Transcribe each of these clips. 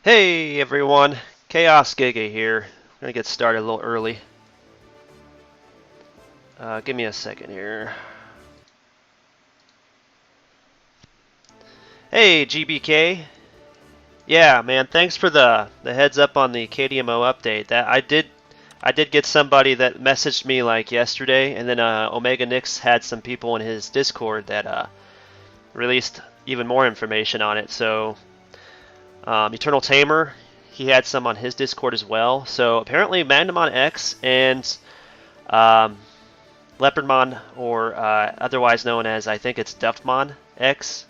Hey everyone, Chaos Giga here. I'm gonna get started a little early. Give me a second here. Hey GBK. Yeah, man, thanks for the heads up on the KDMO update. That I did get somebody that messaged me like yesterday, and then Omega Nix had some people in his Discord that released even more information on it. So Eternal Tamer, he had some on his Discord as well. So apparently Magnamon X and um, Leopardmon, or otherwise known as, I think it's Duftmon X,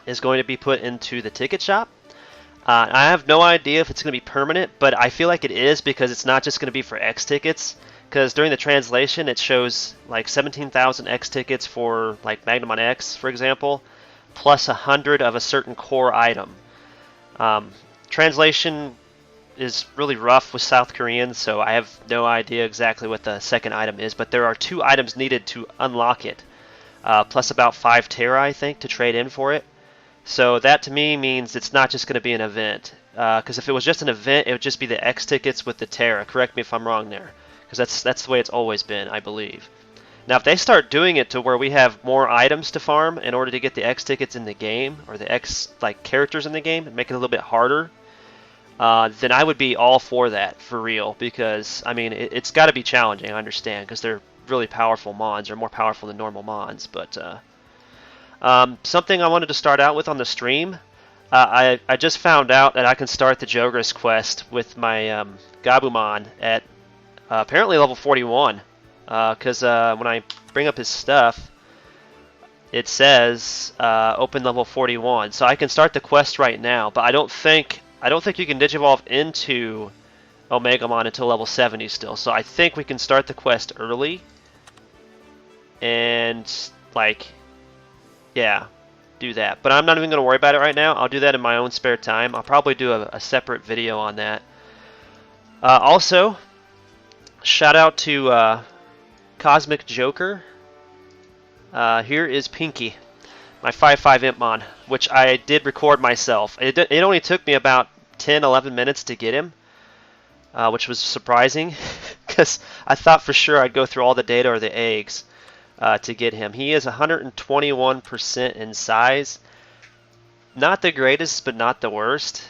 is going to be put into the ticket shop. I have no idea if it's going to be permanent, but I feel like it is because it's not just going to be for X tickets. Because during the translation, it shows like 17,000 X tickets for like Magnamon X, for example, plus 100 of a certain core item. Translation is really rough with South Koreans, so I have no idea exactly what the second item is, but there are 2 items needed to unlock it, plus about 5 Terra, I think, to trade in for it. So that to me means it's not just going to be an event, because if it was just an event, it would just be the X tickets with the Terra. Correct me if I'm wrong there, because that's the way it's always been, I believe. Now, if they start doing it to where we have more items to farm in order to get the X tickets in the game, or the X like characters in the game, and make it a little bit harder, then I would be all for that, for real. Because I mean, it's got to be challenging. I understand, because they're really powerful mons, or more powerful than normal mons. But something I wanted to start out with on the stream. I just found out that I can start the Jogris quest with my Gabumon at apparently level 41. Because when I bring up his stuff, it says open level 41, so I can start the quest right now. But I don't think you can digivolve into Omegamon until level 70 still. So I think we can start the quest early, and like, yeah, do that. But I'm not even going to worry about it right now. I'll do that in my own spare time. I'll probably do a separate video on that. Also, shout out to Cosmic Joker. Here is Pinky, my 5/5 Impmon, which I did record myself. It only took me about 10-11 minutes to get him, which was surprising, because I thought for sure I'd go through all the data or the eggs to get him. He is 121% in size. Not the greatest, but not the worst.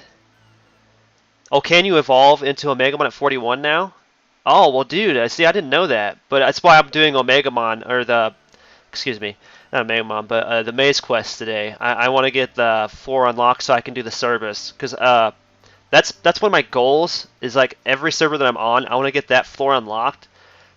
Oh, can you evolve into Omegamon at 41 now? Oh, well, dude, see, I didn't know that. But that's why I'm doing Omegamon, or the, excuse me, not Omegamon, but the Maze Quest today. I want to get the floor unlocked so I can do the service. Because that's one of my goals, is like every server that I'm on, I want to get that floor unlocked.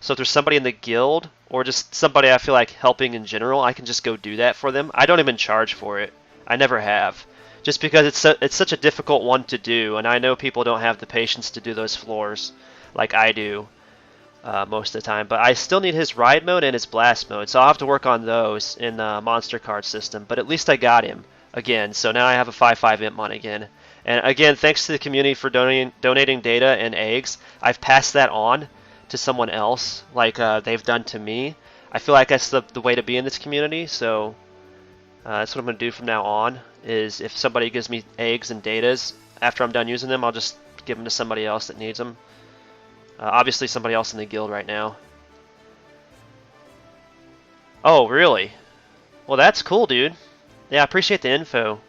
So if there's somebody in the guild, or just somebody I feel like helping in general, I can just go do that for them. I don't even charge for it. I never have. Just because it's such a difficult one to do, and I know people don't have the patience to do those floors like I do most of the time. But I still need his ride mode and his blast mode, so I'll have to work on those in the monster card system. But at least I got him again, so now I have a 5/5 Impmon again. And again, thanks to the community for donating data and eggs. I've passed that on to someone else, like they've done to me. I feel like that's the way to be in this community, so that's what I'm going to do from now on, is if somebody gives me eggs and datas, after I'm done using them, I'll just give them to somebody else that needs them. Obviously somebody else in the guild right now. Oh, really? Well, that's cool, dude. Yeah, I appreciate the info,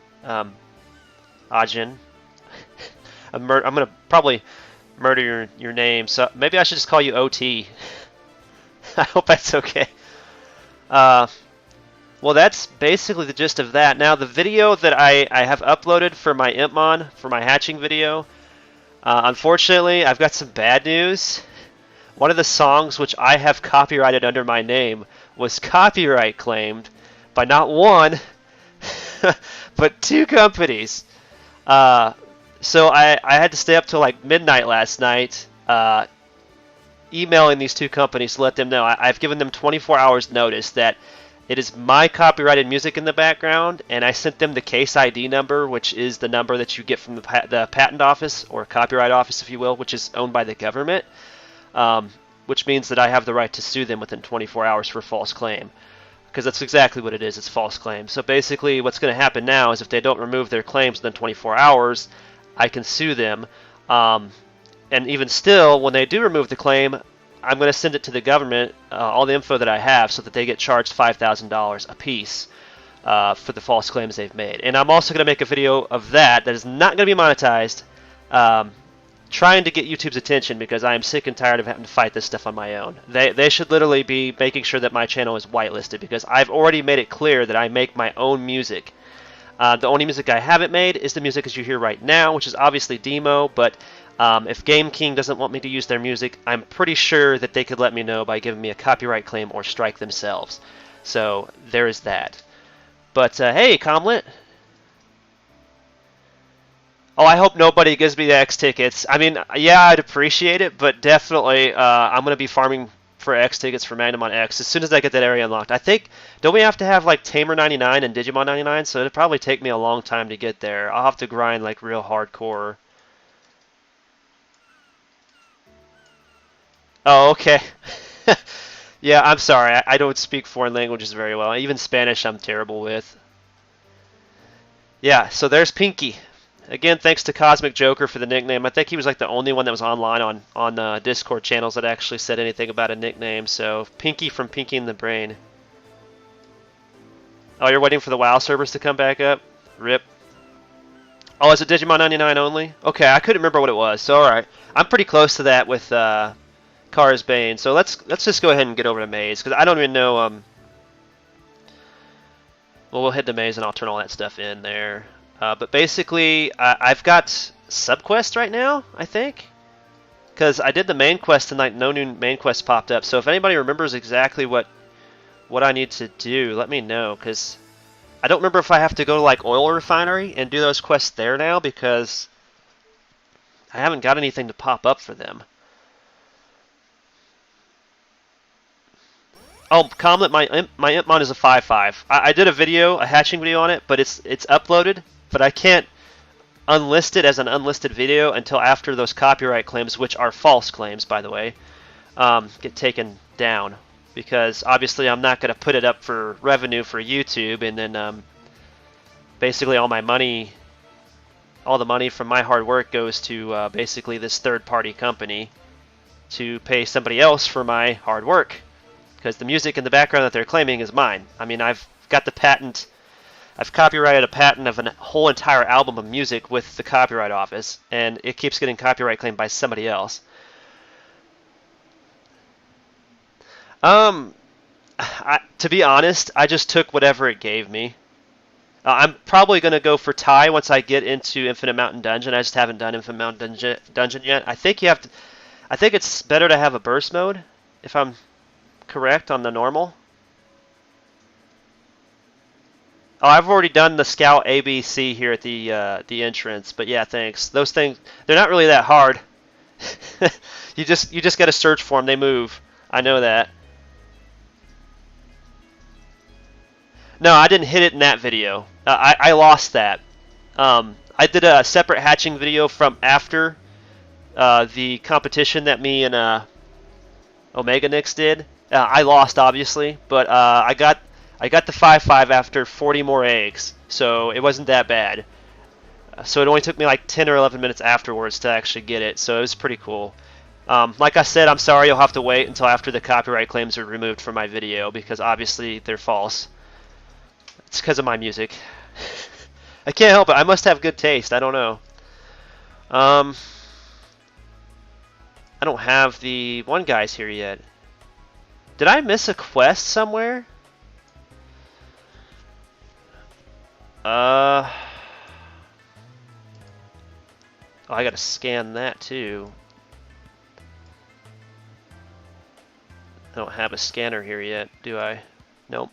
Ajin. I'm going to probably murder your name, so maybe I should just call you OT. I hope that's okay. Well, that's basically the gist of that. Now, the video that I have uploaded for my Impmon, for my hatching video, unfortunately, I've got some bad news. One of the songs which I have copyrighted under my name was copyright claimed by not one, but 2 companies. So I had to stay up till like midnight last night emailing these 2 companies to let them know. I've given them 24 hours notice that it is my copyrighted music in the background, and I sent them the case ID number, which is the number that you get from the patent office, or copyright office, if you will, which is owned by the government, which means that I have the right to sue them within 24 hours for false claim. Because that's exactly what it is, it's false claim. So basically what's going to happen now is if they don't remove their claims within 24 hours, I can sue them. Um, and even still, when they do remove the claim, I'm going to send it to the government, all the info that I have, so that they get charged $5,000 a piece for the false claims they've made. And I'm also going to make a video of that is not going to be monetized, trying to get YouTube's attention because I am sick and tired of having to fight this stuff on my own. They should literally be making sure that my channel is whitelisted because I've already made it clear that I make my own music. The only music I haven't made is the music as you hear right now, which is obviously DMO, but if Game King doesn't want me to use their music, I'm pretty sure that they could let me know by giving me a copyright claim or strike themselves. So there is that. But hey, Comlet. Oh, I hope nobody gives me the X tickets. I mean, yeah, I'd appreciate it, but definitely I'm going to be farming for X tickets for Magnum on X as soon as I get that area unlocked. I think, don't we have to have like Tamer 99 and Digimon 99? So it'll probably take me a long time to get there. I'll have to grind like real hardcore. Oh, okay. Yeah, I'm sorry. I don't speak foreign languages very well. Even Spanish I'm terrible with. Yeah, so there's Pinky. Again, thanks to Cosmic Joker for the nickname. I think he was like the only one that was online on Discord channels that actually said anything about a nickname. So Pinky from Pinky in the Brain. Oh, you're waiting for the WoW servers to come back up? Rip. Oh, is it Digimon 99 only? Okay, I couldn't remember what it was. So all right, I'm pretty close to that with Kara's Bane. So let's just go ahead and get over to Maze because I don't even know. Well, we'll head to Maze and I'll turn all that stuff in there. But basically, I've got subquests right now, I think. Because I did the main quest and like no new main quest popped up. So if anybody remembers exactly what I need to do, let me know. Because I don't remember if I have to go to like Oil Refinery and do those quests there now. Because I haven't got anything to pop up for them. Oh, Comlet, my Impmon is a 5-5. I did a video, a hatching video on it, but it's uploaded. But I can't unlist it as an unlisted video until after those copyright claims, which are false claims, by the way, get taken down. Because obviously I'm not going to put it up for revenue for YouTube, and then basically all the money from my hard work goes to basically this third-party company to pay somebody else for my hard work. Because the music in the background that they're claiming is mine. I mean, I've got the patent. I've copyrighted a patent of a whole entire album of music with the Copyright Office, and it keeps getting copyright claimed by somebody else. To be honest, I just took whatever it gave me. I'm probably going to go for Ty once I get into Infinite Mountain Dungeon. I just haven't done Infinite Mountain Dungeon yet. I think you have to. I think it's better to have a burst mode, if I'm correct on the normal. Oh, I've already done the Scout ABC here at the entrance, but yeah, thanks. Those things, they're not really that hard. you just got to search for them. They move. I know that. No, I didn't hit it in that video. I lost that. I did a separate hatching video from after the competition that me and Omega Nix did. I lost, obviously, but I got the 5-5 after 40 more eggs, so it wasn't that bad. So it only took me like 10 or 11 minutes afterwards to actually get it, so it was pretty cool. Like I said, I'm sorry, you'll have to wait until after the copyright claims are removed from my video, because obviously they're false. It's because of my music. I can't help it. I must have good taste. I don't know. I don't have the one guys here yet. Did I miss a quest somewhere? Oh, I gotta scan that too. I don't have a scanner here yet, do I? Nope.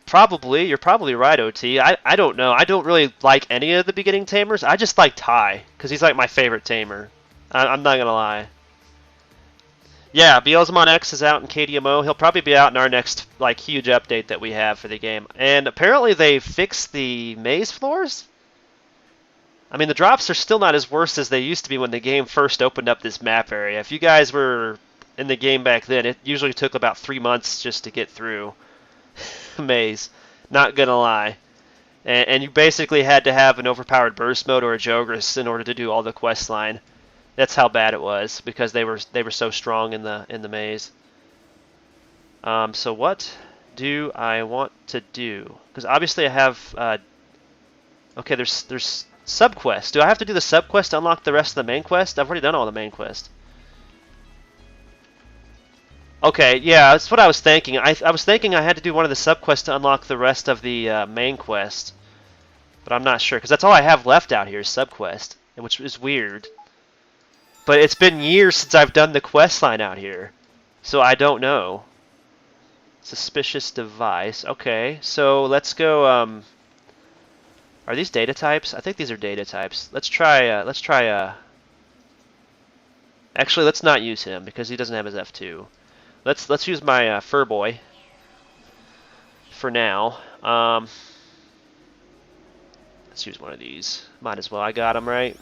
Probably, you're probably right, OT. I don't know. I don't really like any of the beginning tamers. I just like Ty, because he's like my favorite tamer. I'm not gonna lie. Yeah, Beelzemon X is out in KDMO. He'll probably be out in our next like huge update that we have for the game. And apparently they fixed the maze floors. I mean, the drops are still not as worse as they used to be when the game first opened up this map area. If you guys were in the game back then, it usually took about 3 months just to get through a maze. Not gonna lie. And you basically had to have an overpowered burst mode or a Jogress in order to do all the quest line. That's how bad it was because they were so strong in the maze. So what do I want to do? Because obviously I have. Okay, there's subquest. Do I have to do the subquest to unlock the rest of the main quest? I've already done all the main quest. Okay, yeah, that's what I was thinking. I was thinking I had to do one of the subquests to unlock the rest of the main quest. But I'm not sure, because that's all I have left out here is subquest, which is weird. But it's been years since I've done the quest line out here, so I don't know. Suspicious device. Okay, so let's go. Are these data types? I think these are data types. Let's try. Actually, let's not use him because he doesn't have his F2. Let's use my fur boy for now. Let's use one of these. Might as well. I got him right.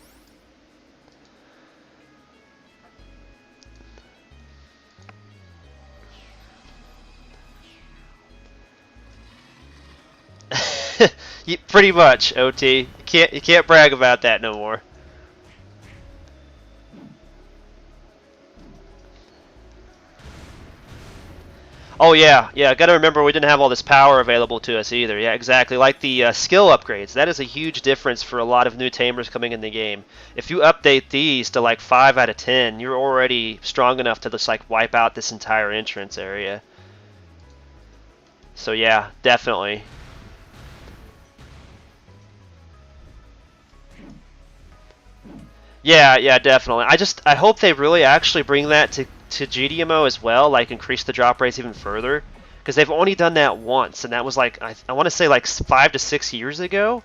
Pretty much, OT. You can't brag about that no more. Oh yeah, yeah. Got to remember we didn't have all this power available to us either. Yeah, exactly. Like the skill upgrades. That is a huge difference for a lot of new tamers coming in the game. If you update these to like 5 out of 10, you're already strong enough to just like wipe out this entire entrance area. So yeah, definitely. Yeah, yeah, definitely. I hope they really actually bring that to GDMO as well, like increase the drop rates even further, because they've only done that once, and that was like I want to say like 5 to 6 years ago,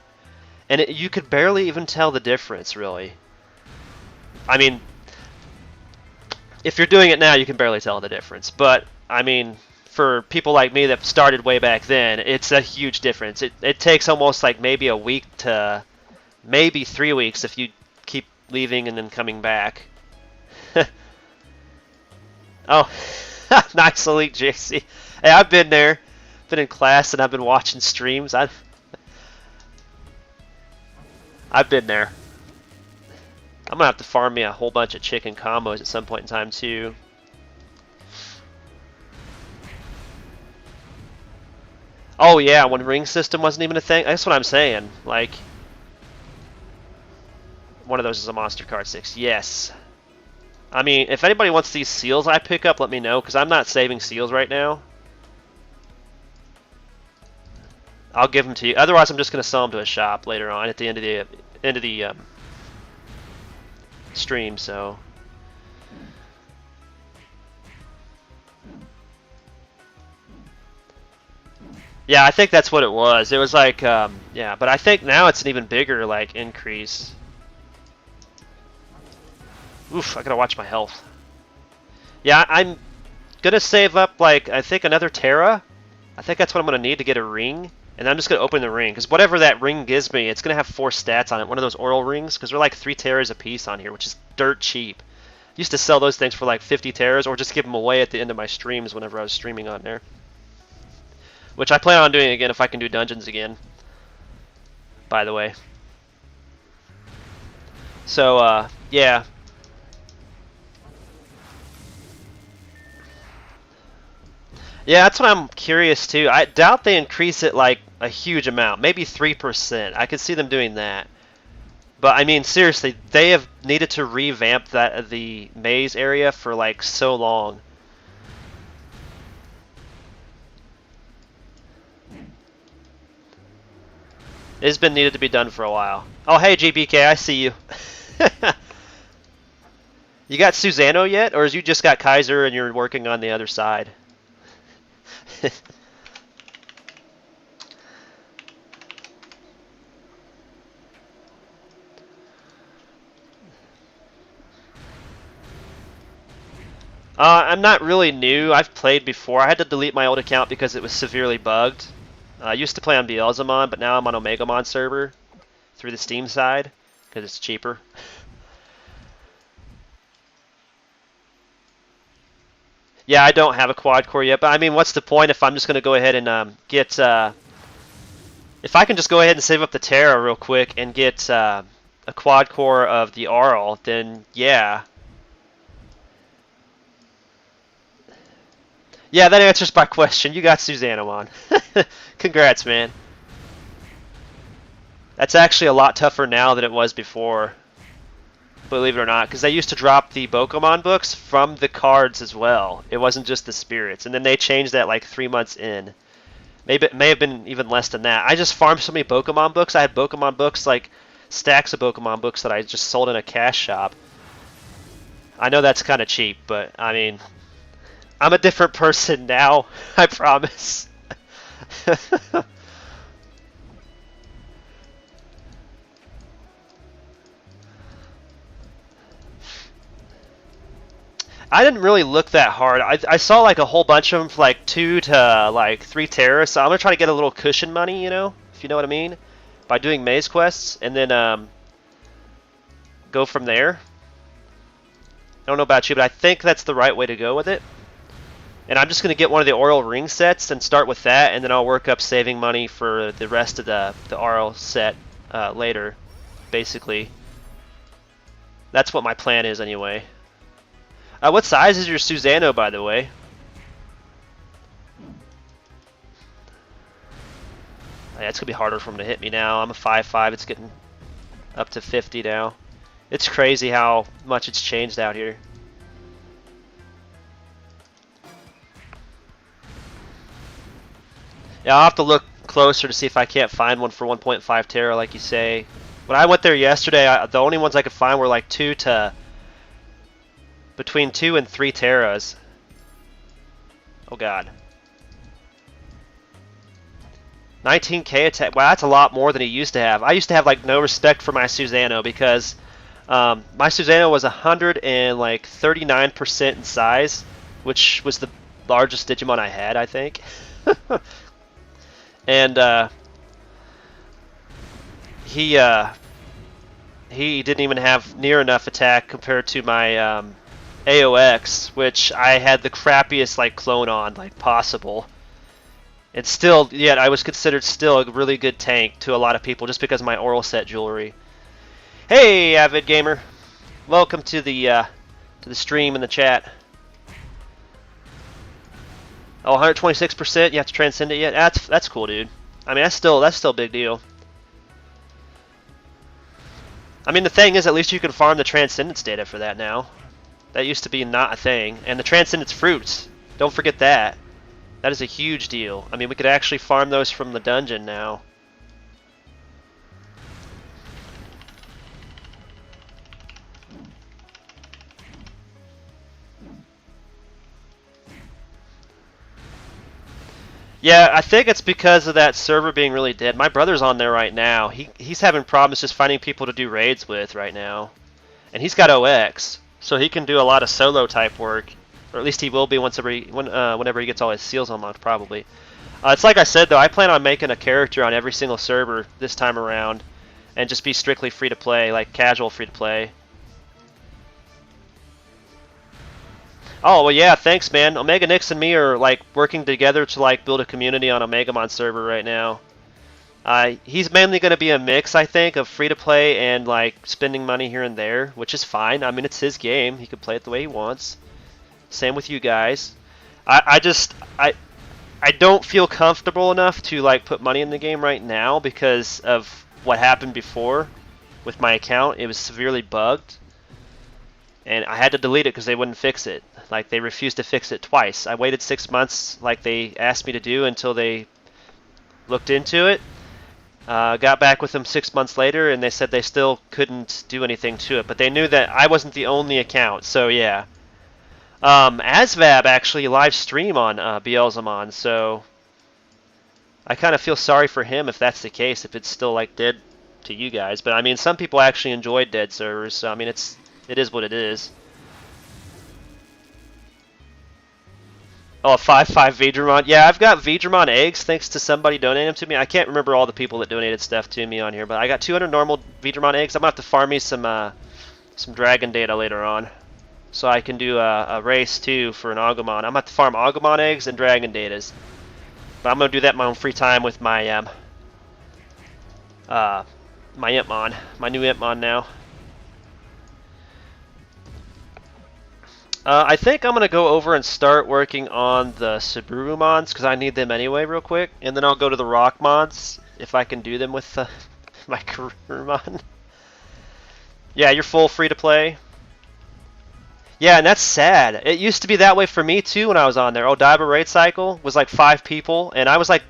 and you could barely even tell the difference, really. I mean, if you're doing it now, you can barely tell the difference, but I mean, for people like me that started way back then, it's a huge difference. It takes almost like maybe a week to maybe 3 weeks if you keep leaving and then coming back. Oh, nice, Elite JC. Hey, I've been there. Been in class and I've been watching streams. I've been there. I'm gonna have to farm me a whole bunch of chicken combos at some point in time too. Oh yeah, when ring system wasn't even a thing. That's what I'm saying. Like, one of those is a monster card 6. Yes. I mean, if anybody wants these seals I pick up, let me know, because I'm not saving seals right now. I'll give them to you. Otherwise, I'm just going to sell them to a shop later on at the end of the stream. So, yeah, I think that's what it was. It was like, yeah, but I think now it's an even bigger like increase. Oof, I gotta watch my health. Yeah, I'm gonna save up like I think another Terra. I think that's what I'm gonna need to get a ring. And I'm just going to open the ring, because whatever that ring gives me, it's going to have 4 stats on it. One of those oral rings, because they're like 3 Terras a piece on here, which is dirt cheap. Used to sell those things for like 50 Terras, or just give them away at the end of my streams whenever I was streaming on there. Which I plan on doing again if I can do dungeons again, by the way. So, yeah. Yeah, that's what I'm curious too. I doubt they increase it like a huge amount, maybe 3%. I could see them doing that. But I mean, seriously, they have needed to revamp the maze area for like so long. It's been needed to be done for a while. Oh, hey GBK, I see you. You got Susano yet, or is you just got Kaiser and you're working on the other side? I'm not really new. I've played before. I had to delete my old account because it was severely bugged. I used to play on Beelzemon, but now I'm on Omegamon server through the Steam side because it's cheaper. Yeah, I don't have a quad core yet, but I mean, what's the point if I'm just going to go ahead and get If I can just go ahead and save up the Terra real quick and get a quad core of the Arl, then yeah. Yeah, that answers my question. You got Susanamon. Congrats, man. That's actually a lot tougher now than it was before. Believe it or not, because they used to drop the Pokemon books from the cards as well. It wasn't just the spirits. And then they changed that like 3 months in. Maybe it may have been even less than that. I just farmed so many Pokemon books. I had Pokemon books, like stacks of Pokemon books that I just sold in a cash shop. I know that's kind of cheap, but I mean, I'm a different person now, I promise. I didn't really look that hard. I saw like a whole bunch of them for like 2 to like 3 Terra, so I'm gonna try to get a little cushion money, you know, if you know what I mean, by doing maze quests, and then go from there. I don't know about you, but I think that's the right way to go with it. And I'm just gonna get one of the Oral Ring sets and start with that, and then I'll work up saving money for the rest of the Oral set later, basically. That's what my plan is anyway. What size is your Susano, by the way? Yeah, it's going to be harder for him to hit me now. I'm a 5'5". It's getting up to 50 now. It's crazy how much it's changed out here. Yeah, I'll have to look closer to see if I can't find one for 1.5 Terra, like you say. When I went there yesterday, the only ones I could find were like between 2 and 3 Terras. Oh god. 19k attack. Wow, that's a lot more than he used to have. I used to have like no respect for my Susano because my Susano was 139% in size, which was the largest Digimon I had, I think. And he didn't even have near enough attack compared to my AOX, which I had the crappiest like clone on like possible. And still, yet I was considered still a really good tank to a lot of people just because of my oral set jewelry. Hey, Avid Gamer, welcome to the stream and the chat. Oh, 126%. You have to transcend it yet? That's cool, dude. I mean, that's still a big deal. I mean, the thing is, at least you can farm the Transcendence data for that now. That used to be not a thing. And the Transcendence fruits, don't forget that. That is a huge deal. I mean, we could actually farm those from the dungeon now. Yeah, I think it's because of that server being really dead. My brother's on there right now. He's having problems just finding people to do raids with right now. And he's got OX, so he can do a lot of solo type work. Or at least he will be whenever he gets all his seals unlocked, probably. It's like I said, though, I plan on making a character on every single server this time around. And just be strictly free-to-play, like casual free-to-play. Oh, well, yeah, thanks, man. Omega Nix and me are, like, working together to, like, build a community on Omegamon server right now. He's mainly going to be a mix, I think, of free-to-play and, like, spending money here and there, which is fine. I mean, it's his game. He can play it the way he wants. Same with you guys. I don't feel comfortable enough to, like, put money in the game right now because of what happened before with my account. It was severely bugged. And I had to delete it because they wouldn't fix it. Like, they refused to fix it twice. I waited 6 months like they asked me to do until they looked into it. Got back with them 6 months later, and they said they still couldn't do anything to it. But they knew that I wasn't the only account, so yeah. Asvab actually live stream on Beelzemon, so I kind of feel sorry for him if that's the case, if it's still like dead to you guys. But I mean, some people actually enjoyed dead servers, so I mean, it is what it is. Oh, 5.5 Vidramon. Yeah, I've got Vidramon eggs thanks to somebody donating them to me. I can't remember all the people that donated stuff to me on here, but I got 200 normal Vidramon eggs. I'm going to have to farm me some dragon data later on. So I can do a race, too, for an Omegamon. I'm going to have to farm Omegamon eggs and dragon datas. But I'm going to do that in my own free time with my my Impmon, my new Impmon now. I think I'm going to go over and start working on the Subarumons because I need them anyway real quick. And then I'll go to the Rockmons if I can do them with my Karumon. Yeah, you're full free to play. Yeah, and that's sad. It used to be that way for me too when I was on there. Odaiba Raid Cycle was like 5 people, and I was like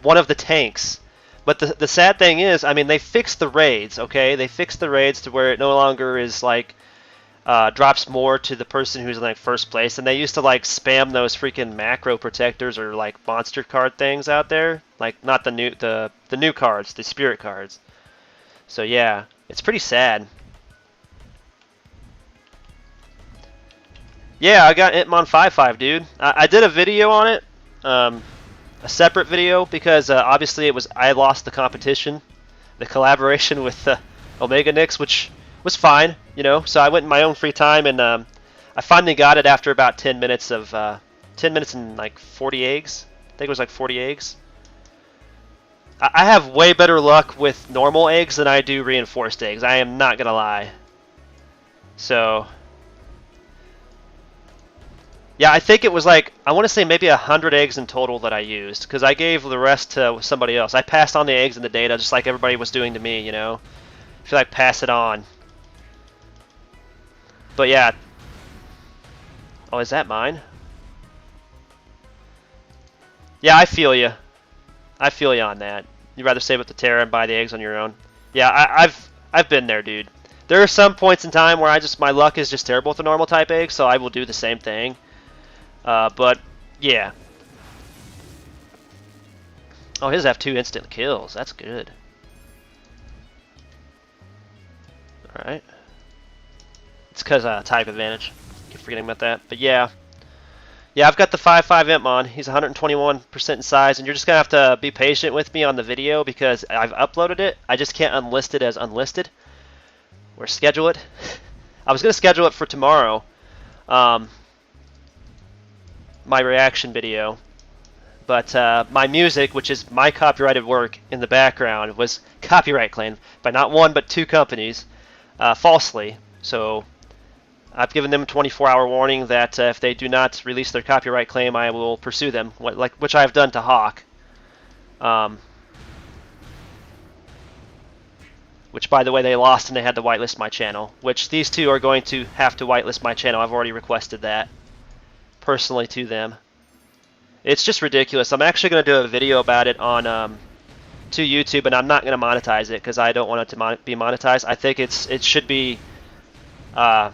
one of the tanks. But the sad thing is, I mean, they fixed the raids, okay? They fixed the raids to where it no longer is like drops more to the person who's in like first place, and they used to like spam those freaking macro protectors or like monster card things out there, like not the new cards, the spirit cards. So yeah, it's pretty sad. Yeah, I got Hitmon 5.5, dude. I did a video on it, a separate video because obviously I lost the competition, the collaboration with Omeganix, which was fine, you know. So I went in my own free time, and I finally got it after about 10 minutes of 10 minutes and like 40 eggs. I think it was like 40 eggs. I have way better luck with normal eggs than I do reinforced eggs. I am not gonna lie. So yeah, I think it was like, I want to say maybe 100 eggs in total that I used, because I gave the rest to somebody else. I passed on the eggs and the data just like everybody was doing to me, you know. I feel like pass it on. But yeah. Oh, is that mine? Yeah, I feel you. I feel you on that. You'd rather save up the Terra and buy the eggs on your own. Yeah, I've been there, dude. There are some points in time where my luck is just terrible with the normal type egg, so I will do the same thing. But yeah. Oh, his have 2 instant kills. That's good. All right. It's because type advantage. Keep forgetting about that. But yeah. Yeah, I've got the 5.5 Impmon. He's 121% in size, and you're just going to have to be patient with me on the video because I've uploaded it. I just can't unlist it as unlisted. Or schedule it. I was going to schedule it for tomorrow. My reaction video. But my music, which is my copyrighted work in the background, was copyright claimed by not one but 2 companies falsely. So I've given them a 24-hour warning that if they do not release their copyright claim, I will pursue them, which I have done to Hawk. Which, by the way, they lost and they had to whitelist my channel. Which these 2 are going to have to whitelist my channel. I've already requested that personally to them. It's just ridiculous. I'm actually going to do a video about it on to YouTube, and I'm not going to monetize it because I don't want it to be monetized. I think it should be a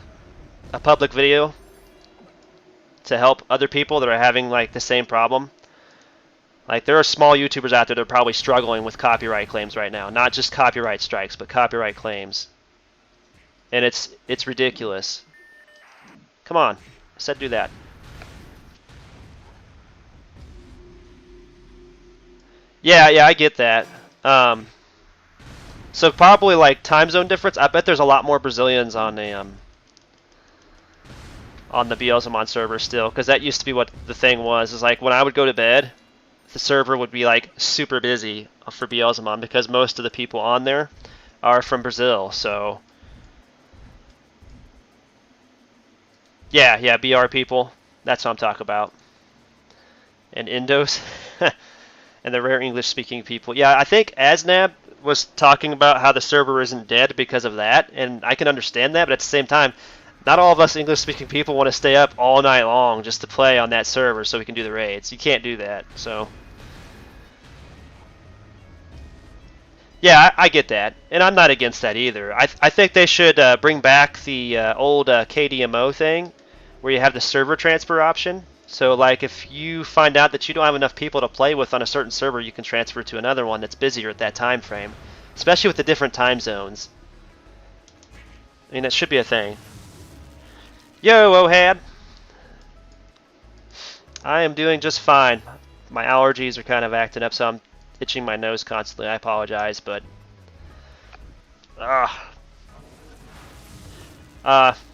public video to help other people that are having like the same problem. Like there are small YouTubers out there that are probably struggling with copyright claims right now, not just copyright strikes, but copyright claims. And it's ridiculous. Come on, I said do that. Yeah, I get that. So probably like time zone difference. I bet there's a lot more Brazilians on the Beelzemon server still, because that used to be what the thing was. Is like when I would go to bed, the server would be like super busy for Beelzemon because most of the people on there are from Brazil. So yeah, BR people. That's what I'm talking about. And Indos. And the rare English-speaking people. Yeah, I think Aznab was talking about how the server isn't dead because of that, and I can understand that, but at the same time, not all of us English-speaking people want to stay up all night long just to play on that server so we can do the raids. You can't do that, so... Yeah, I get that, and I'm not against that either. I think they should bring back the old KDMO thing, where you have the server transfer option. So like if you find out that you don't have enough people to play with on a certain server, you can transfer to another one that's busier at that time frame. Especially with the different time zones. I mean, that should be a thing. Yo, Ohad! I am doing just fine. My allergies are kind of acting up, so I'm itching my nose constantly. I apologize, but...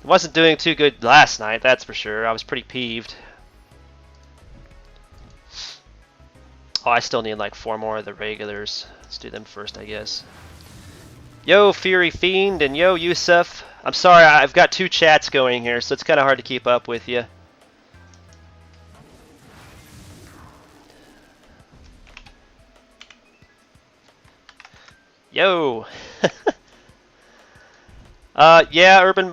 wasn't doing too good last night, that's for sure. I was pretty peeved. Oh, I still need like 4 more of the regulars. Let's do them first, I guess. Yo, Fury Fiend, and yo, Yusuf. I'm sorry, I've got two chats going here, so it's kind of hard to keep up with you. Yo. Yeah, Urban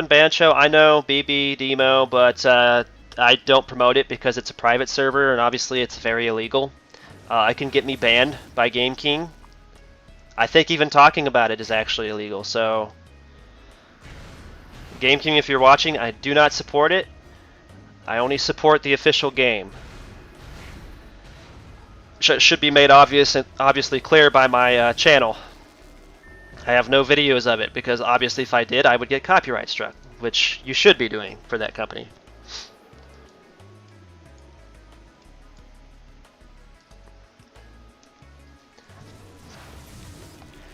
Bancho. I know BB DMO, but I don't promote it because it's a private server, and obviously it's very illegal. It can get me banned by Game King. I think even talking about it is actually illegal. So, Game King, if you're watching, I do not support it. I only support the official game. Should be made obviously clear by my channel. I have no videos of it because obviously if I did, I would get copyright struck, which you should be doing for that company.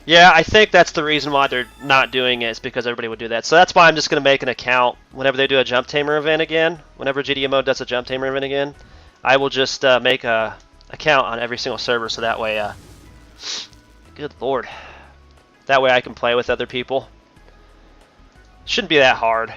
Yeah, I think that's the reason why they're not doing it, is because everybody would do that. So that's why I'm just going to make an account whenever they do a Jump Tamer event again. Whenever GDMO does a Jump Tamer event again, I will just make a account on every single server, so that way, good lord, that way I can play with other people. Shouldn't be that hard.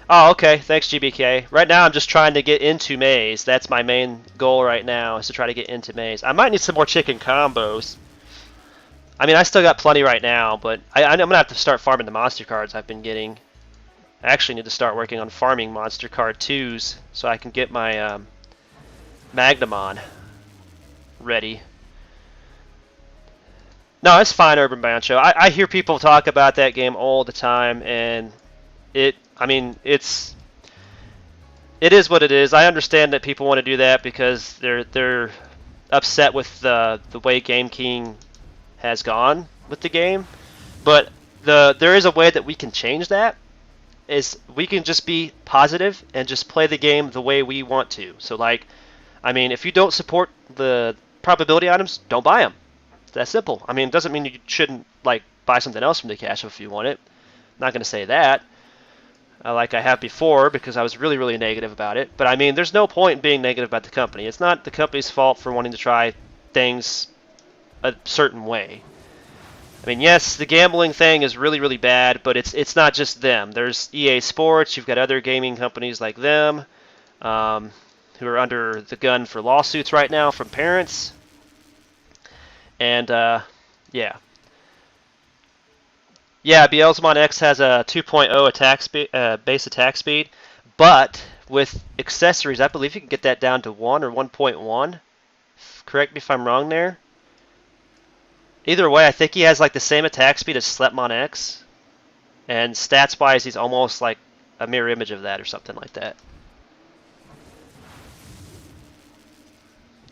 Oh, okay. Thanks, GBK. Right now, I'm just trying to get into Maze. That's my main goal right now, is to try to get into Maze. I might need some more chicken combos. I mean, I still got plenty right now, but I'm going to have to start farming the monster cards I've been getting. I actually need to start working on farming monster card 2s so I can get my Magnamon ready. No, it's fine, Urban Bancho. I hear people talk about that game all the time, and I mean, it is what it is. I understand that people want to do that because they're upset with the way Game King has gone with the game, but there is a way that we can change that. Is we can just be positive and just play the game the way we want to. So, like, I mean, if you don't support the probability items, don't buy them. It's that simple. I mean, it doesn't mean you shouldn't, like, buy something else from the cache if you want it. I'm not going to say that, like I have before, because I was really, really negative about it. But, I mean, there's no point in being negative about the company. It's not the company's fault for wanting to try things a certain way. I mean, yes, the gambling thing is really, really bad, but it's not just them. There's EA Sports. You've got other gaming companies like them who are under the gun for lawsuits right now from parents. And, yeah. Yeah, Beelzemon X has a 2.0 attack speed, base attack speed, but with accessories, I believe you can get that down to 1 or 1.1. Correct me if I'm wrong there. Either way, I think he has like the same attack speed as Slepmon X, and stats-wise, he's almost like a mirror image of that or something like that.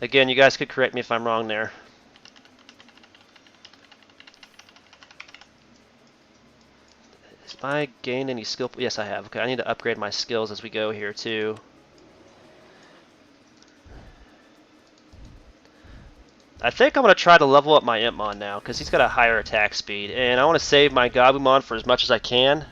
Again, you guys could correct me if I'm wrong there. Have I gained any skill? Yes, I have. Okay, I need to upgrade my skills as we go here too. I think I'm going to try to level up my Impmon now, because he's got a higher attack speed. And I want to save my Gabumon for as much as I can.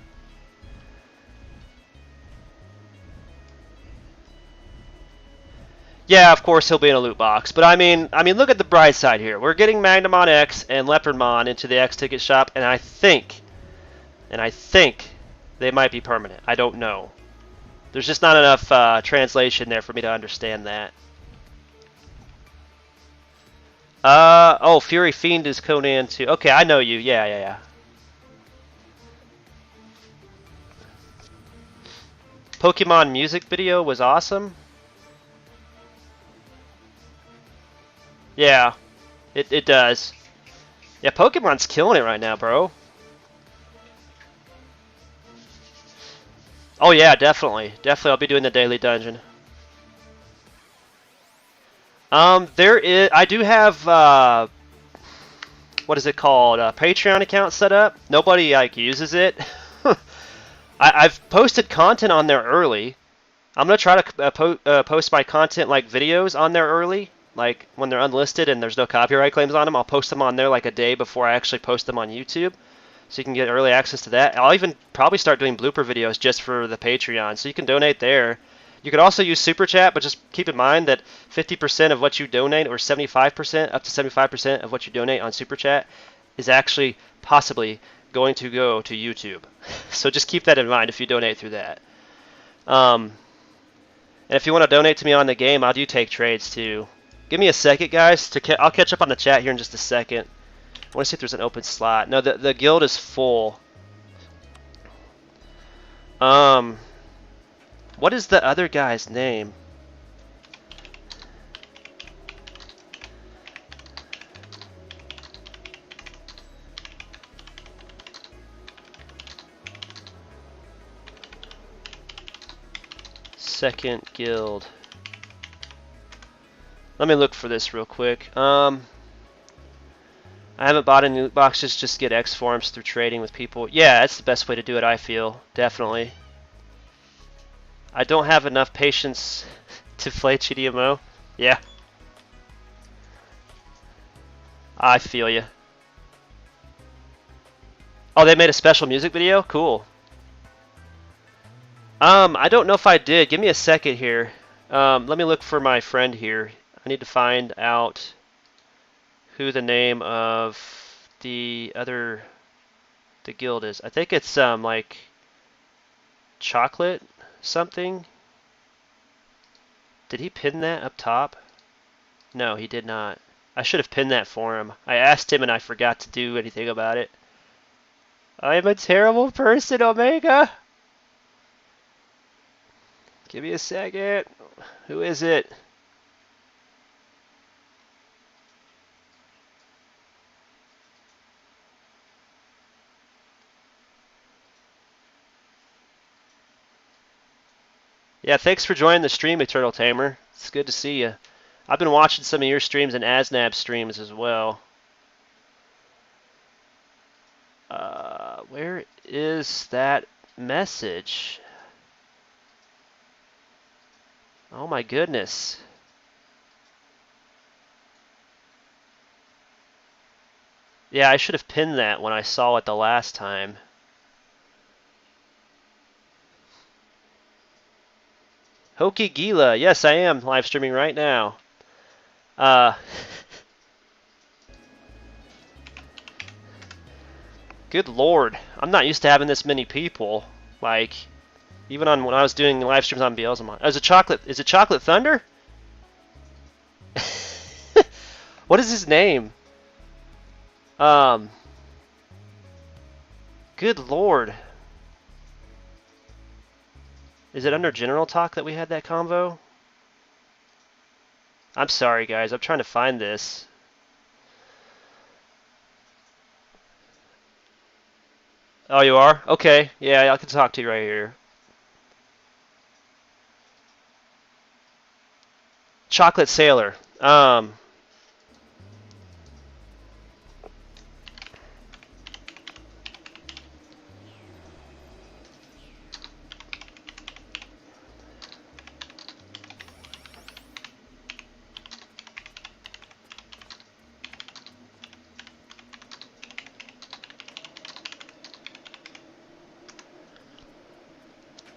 Yeah, of course he'll be in a loot box. But I mean, look at the bright side here. We're getting Magnamon X and Leopardmon into the X ticket shop, and I think they might be permanent. I don't know. There's just not enough translation there for me to understand that. Oh, Fury Fiend is Conan too. Okay, I know you. Yeah. Pokemon music video was awesome. Yeah, it does. Yeah, Pokemon's killing it right now, bro. Oh yeah, definitely. I'll be doing the daily dungeon. I do have, what is it called? A Patreon account set up. Nobody, like, uses it. I've posted content on there early. I'm going to try to post my content, like, videos on there early. Like, when they're unlisted and there's no copyright claims on them, I'll post them on there, like, a day before I actually post them on YouTube. So you can get early access to that. I'll even probably start doing blooper videos just for the Patreon. So you can donate there. You could also use Super Chat, but just keep in mind that 50% of what you donate, or 75%, up to 75% of what you donate on Super Chat, is actually possibly going to go to YouTube. So just keep that in mind if you donate through that. And if you want to donate to me on the game, I do take trades too. Give me a second, guys. I'll catch up on the chat here in just a second. I want to see if there's an open slot. No, the guild is full. What is the other guy's name? Second guild. Let me look for this real quick. I haven't bought any loot boxes, just get X forms through trading with people. Yeah, that's the best way to do it, I feel. Definitely. I don't have enough patience to play DMO. Yeah. I feel you. Oh, they made a special music video? Cool. I don't know if I did. Give me a second here. Let me look for my friend here. I need to find out who the name of the guild is. I think it's like chocolate something. Did he pin that up top? No, he did not. I should have pinned that for him. I asked him and I forgot to do anything about it. I am a terrible person, Omega. Give me a second. Who is it? Yeah, thanks for joining the stream, Eternal Tamer. It's good to see you. I've been watching some of your streams and Asnab's streams as well. Where is that message? Oh my goodness. Yeah, I should have pinned that when I saw it the last time. Hoki Gila, yes I am live streaming right now. Good lord, I'm not used to having this many people. Like, even on when I was doing live streams on Beelzemon. Oh, is it Chocolate Thunder? What is his name? Good lord. Is it under General Talk that we had that convo? I'm sorry guys, I'm trying to find this. Oh, you are? Okay, yeah, I can talk to you right here. Chocolate Sailor.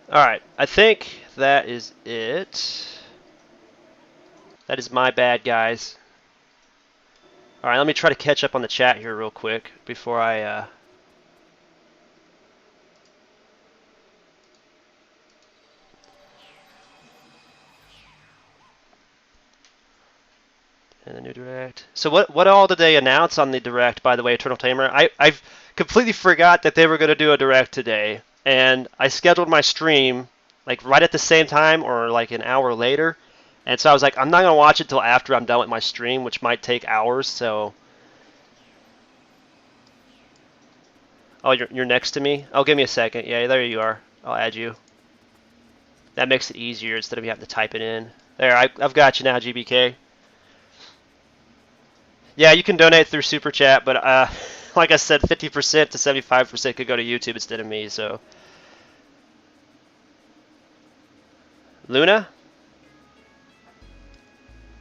Alright, I think that is it. That is my bad, guys. Alright, let me try to catch up on the chat here real quick before I, And the new direct. So what all did they announce on the direct, by the way, Eternal Tamer? I've completely forgot that they were going to do a direct today. And I scheduled my stream like right at the same time or like an hour later. And so I was like, I'm not going to watch it till after I'm done with my stream, which might take hours, so... Oh, you're next to me? Oh, give me a second. Yeah, there you are. I'll add you. That makes it easier instead of you having to type it in. There, I've got you now, GBK. Yeah, you can donate through Super Chat, but like I said, 50% to 75% could go to YouTube instead of me, so... Luna?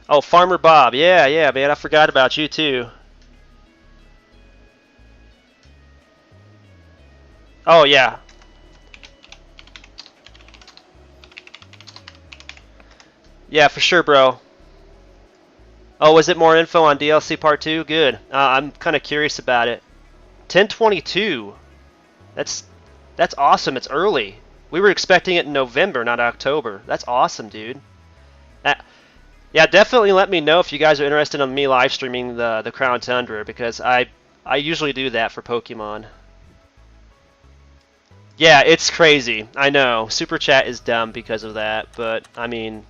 Oh, Farmer Bob. Yeah, man, I forgot about you, too. Oh, yeah. Yeah, for sure, bro. Oh, was it more info on DLC Part 2? Good. I'm kind of curious about it. 10/22. That's awesome. It's early. We were expecting it in November, not October. That's awesome, dude. Yeah, definitely let me know if you guys are interested in me live streaming the Crown Tundra, because I usually do that for Pokemon. Yeah, it's crazy. I know. Super Chat is dumb because of that, but I mean,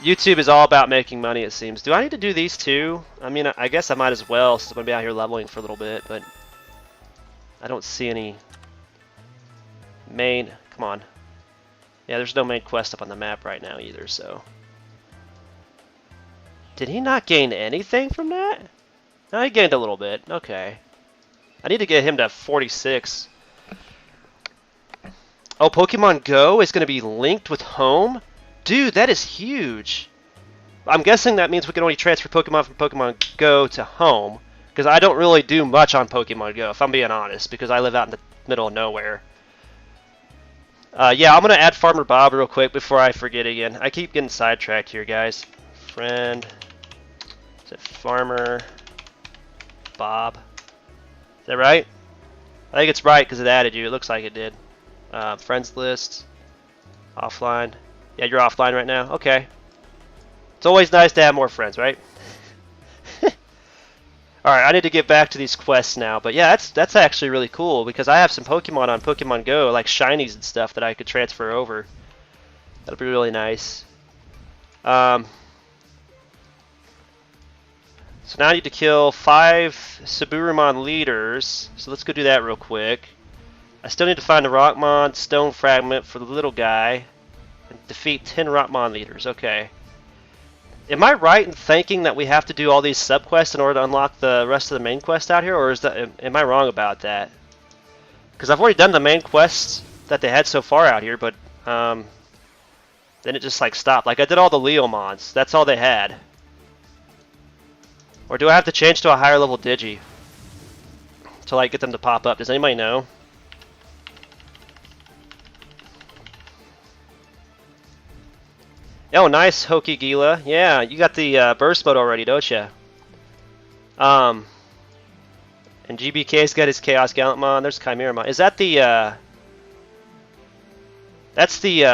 YouTube is all about making money, it seems. Do I need to do these too? I mean, I guess I might as well, since I'm going to be out here leveling for a little bit, but I don't see any main... Come on. Yeah, there's no main quest up on the map right now either, so... Did he not gain anything from that? No, he gained a little bit. Okay. I need to get him to 46. Oh, Pokemon Go is going to be linked with Home? Dude, that is huge. I'm guessing that means we can only transfer Pokemon from Pokemon Go to Home, because I don't really do much on Pokemon Go, if I'm being honest, because I live out in the middle of nowhere. Yeah, I'm going to add Farmer Bob real quick before I forget again. I keep getting sidetracked here, guys. Friend. Is it Farmer Bob? Is that right? I think it's right because it added you. It looks like it did. Friends list. Offline. Yeah, you're offline right now? Okay. It's always nice to have more friends, right? Alright, I need to get back to these quests now. But yeah, that's actually really cool because I have some Pokemon on Pokemon Go, like shinies and stuff that I could transfer over. That'll be really nice. So now I need to kill 5 Suburumon leaders. So let's go do that real quick. I still need to find the Rockmon Stone Fragment for the little guy. And defeat 10 Rockmon leaders. Okay. Am I right in thinking that we have to do all these subquests in order to unlock the rest of the main quest out here? Or is that, am I wrong about that? Because I've already done the main quests that they had so far out here, but then it just like stopped. Like I did all the Leomons. That's all they had. Or do I have to change to a higher level Digi to like get them to pop up? Does anybody know? Oh, nice, Hoki Gila. Yeah, you got the burst mode already, don't you? And GBK's got his Chaos Gallantmon. There's Chimeramon. Is that the that's the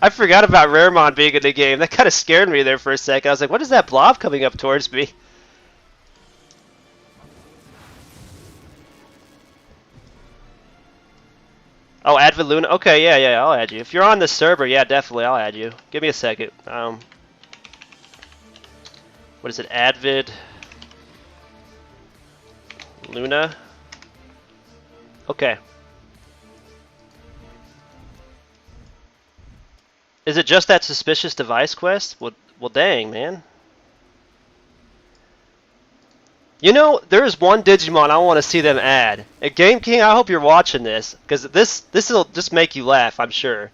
I forgot about Raremon being in the game. That kind of scared me there for a second. I was like, what is that blob coming up towards me? Oh, Advid Luna? Okay, yeah, I'll add you. If you're on the server, yeah, definitely, I'll add you. Give me a second. What is it? Advid Luna? Okay. Is it just that suspicious device quest? Well, dang, man. You know, there is one Digimon I want to see them add. Game King, I hope you're watching this, because this will just make you laugh, I'm sure.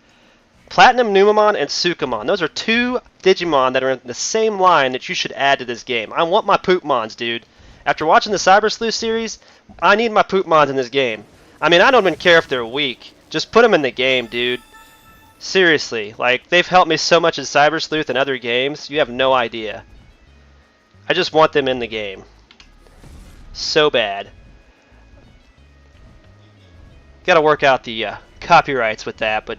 Platinum Numamon and Sukamon. Those are 2 Digimon that are in the same line that you should add to this game. I want my Poopmons, dude. After watching the Cyber Sleuth series, I need my Poopmons in this game. I mean, I don't even care if they're weak. Just put them in the game, dude. Seriously, like, they've helped me so much in Cyber Sleuth and other games, you have no idea. I just want them in the game. So bad. Gotta work out the copyrights with that, but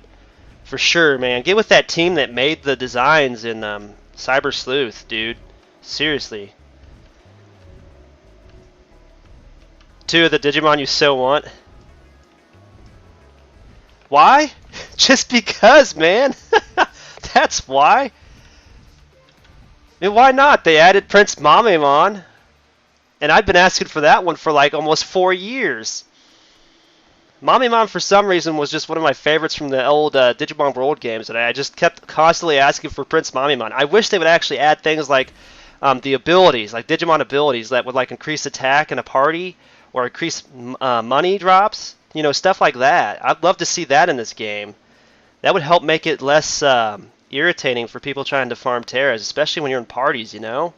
for sure, man. Get with that team that made the designs in Cyber Sleuth, dude. Seriously. 2 of the Digimon you so want. Why? Just because, man. That's why. I mean, why not? They added Prince Mamemon. And I've been asking for that one for like almost 4 years. Mamemon, for some reason, was just one of my favorites from the old Digimon World games, and I just kept constantly asking for Prince Mamemon. I wish they would actually add things like the abilities, like Digimon abilities that would like increase attack in a party or increase money drops. You know, stuff like that. I'd love to see that in this game. That would help make it less irritating for people trying to farm Terras, especially when you're in parties, you know?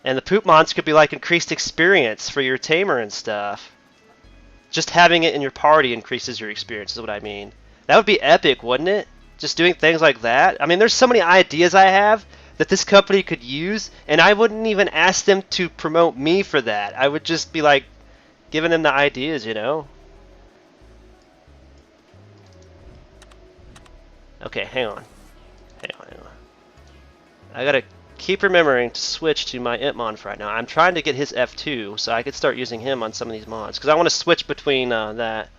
And the Poopmons could be like increased experience for your tamer and stuff. Just having it in your party increases your experience is what I mean. That would be epic, wouldn't it? Just doing things like that. I mean, there's so many ideas I have that this company could use, and I wouldn't even ask them to promote me for that. I would just be like giving them the ideas, you know? Okay, hang on. Hang on. I gotta keep remembering to switch to my Itmon for right now. I'm trying to get his F2 so I could start using him on some of these mods, because I want to switch between that.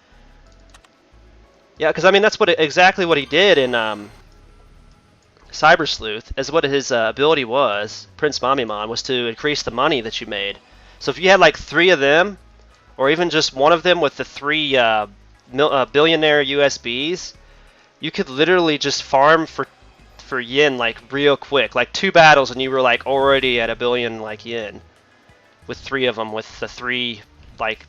Yeah, because I mean that's exactly what he did in Cyber Sleuth, is what his ability was. Prince Mamimon was to increase the money that you made. So if you had like 3 of them, or even just one of them with the 3 billionaire USBs, you could literally just farm for yen like real quick, like 2 battles and you were like already at 1 billion like yen with 3 of them, with the 3 like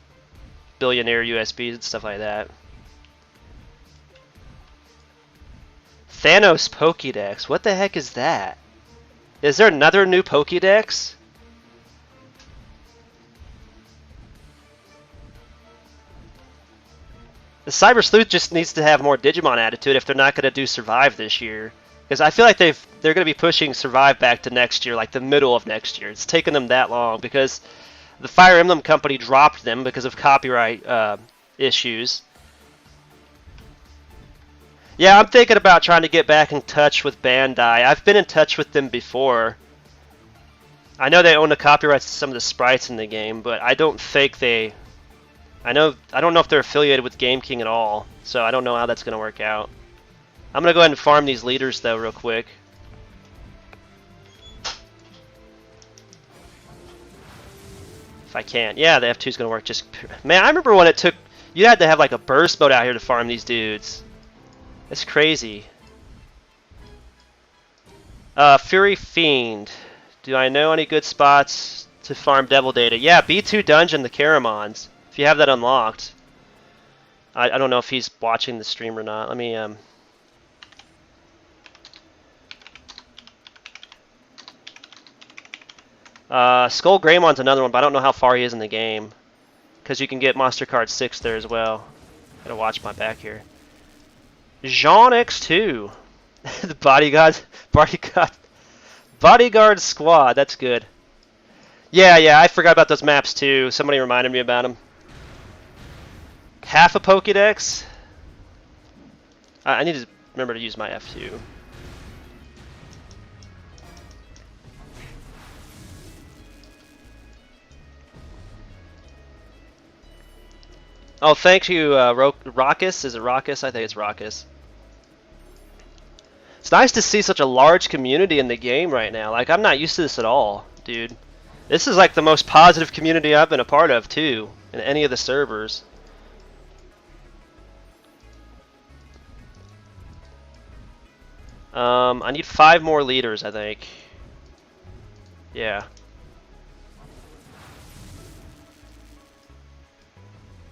billionaire USBs and stuff like that. Thanos Pokédex. What the heck is that? Is there another new Pokédex? The Cyber Sleuth just needs to have more Digimon attitude if they're not going to do Survive this year. Because I feel like they're going to be pushing Survive back to next year, like the middle of next year. It's taken them that long because the Fire Emblem company dropped them because of copyright issues. Yeah, I'm thinking about trying to get back in touch with Bandai. I've been in touch with them before. I know they own the copyrights to some of the sprites in the game, but I don't think they... I don't know if they're affiliated with Game King at all, so I don't know how that's going to work out. I'm going to go ahead and farm these leaders, though, real quick. If I can. Yeah, the F2 is going to work just... Man, I remember when it took... You had to have, like, a burst mode out here to farm these dudes. It's crazy. Fury Fiend. Do I know any good spots to farm Devil Data? Yeah, B2 Dungeon, the Karamons. If you have that unlocked. I don't know if he's watching the stream or not. Let me... Skull Greymon's another one, but I don't know how far he is in the game. Because you can get Monster Card 6 there as well. Gotta watch my back here. Jean X2. The Bodyguard Squad. That's good. Yeah, I forgot about those maps too. Somebody reminded me about them. Half a Pokédex. I need to remember to use my F2. Oh, thank you, Raucus. Is it Raucus? I think it's Raucus. It's nice to see such a large community in the game right now. Like, I'm not used to this at all, dude. This is like the most positive community I've been a part of, too, in any of the servers. I need 5 more leaders, I think. Yeah.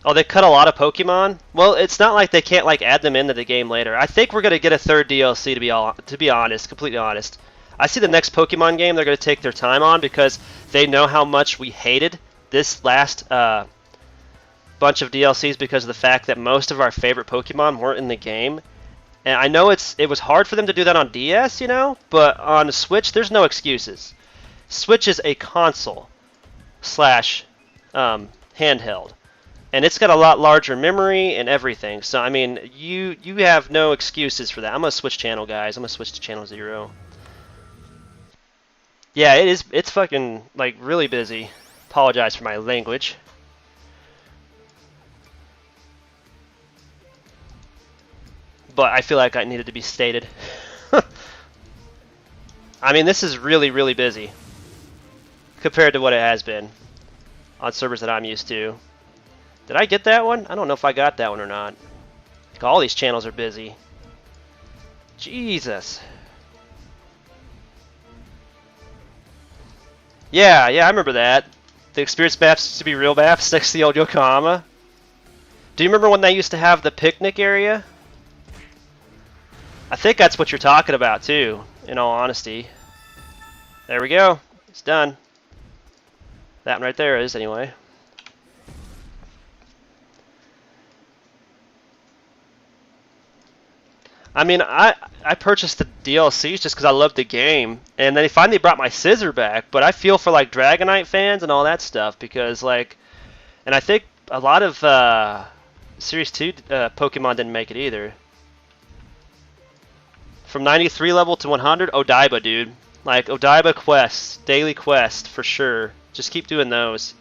Oh, they cut a lot of Pokemon? Well, it's not like they can't like add them into the game later. I think we're gonna get a 3rd DLC to be honest, completely honest. I see the next Pokemon game they're gonna take their time on because they know how much we hated this last bunch of DLCs because of the fact that most of our favorite Pokemon weren't in the game. And I know it was hard for them to do that on DS, you know, but on the Switch there's no excuses. Switch is a console slash handheld. And it's got a lot larger memory and everything. So, I mean, you have no excuses for that. I'm going to switch channel, guys. I'm going to switch to channel 0. Yeah, it's fucking, like, really busy. Apologize for my language. But I feel like I needed to be stated. I mean, this is really, really busy. Compared to what it has been. On servers that I'm used to. Did I get that one? I don't know if I got that one or not. Like, all these channels are busy. Jesus. Yeah, I remember that. The experience maps used to be real maps next to the old Yokohama. Do you remember when they used to have the picnic area? I think that's what you're talking about too, in all honesty. There we go. It's done. That one right there is, anyway. I mean, I purchased the DLCs just because I loved the game, and they finally brought my scissor back. But I feel for like Dragonite fans and all that stuff because like, and I think a lot of Series 2 Pokemon didn't make it either. From 93 level to 100, Odaiba, dude. Like Odaiba quests, daily quest for sure. Just keep doing those.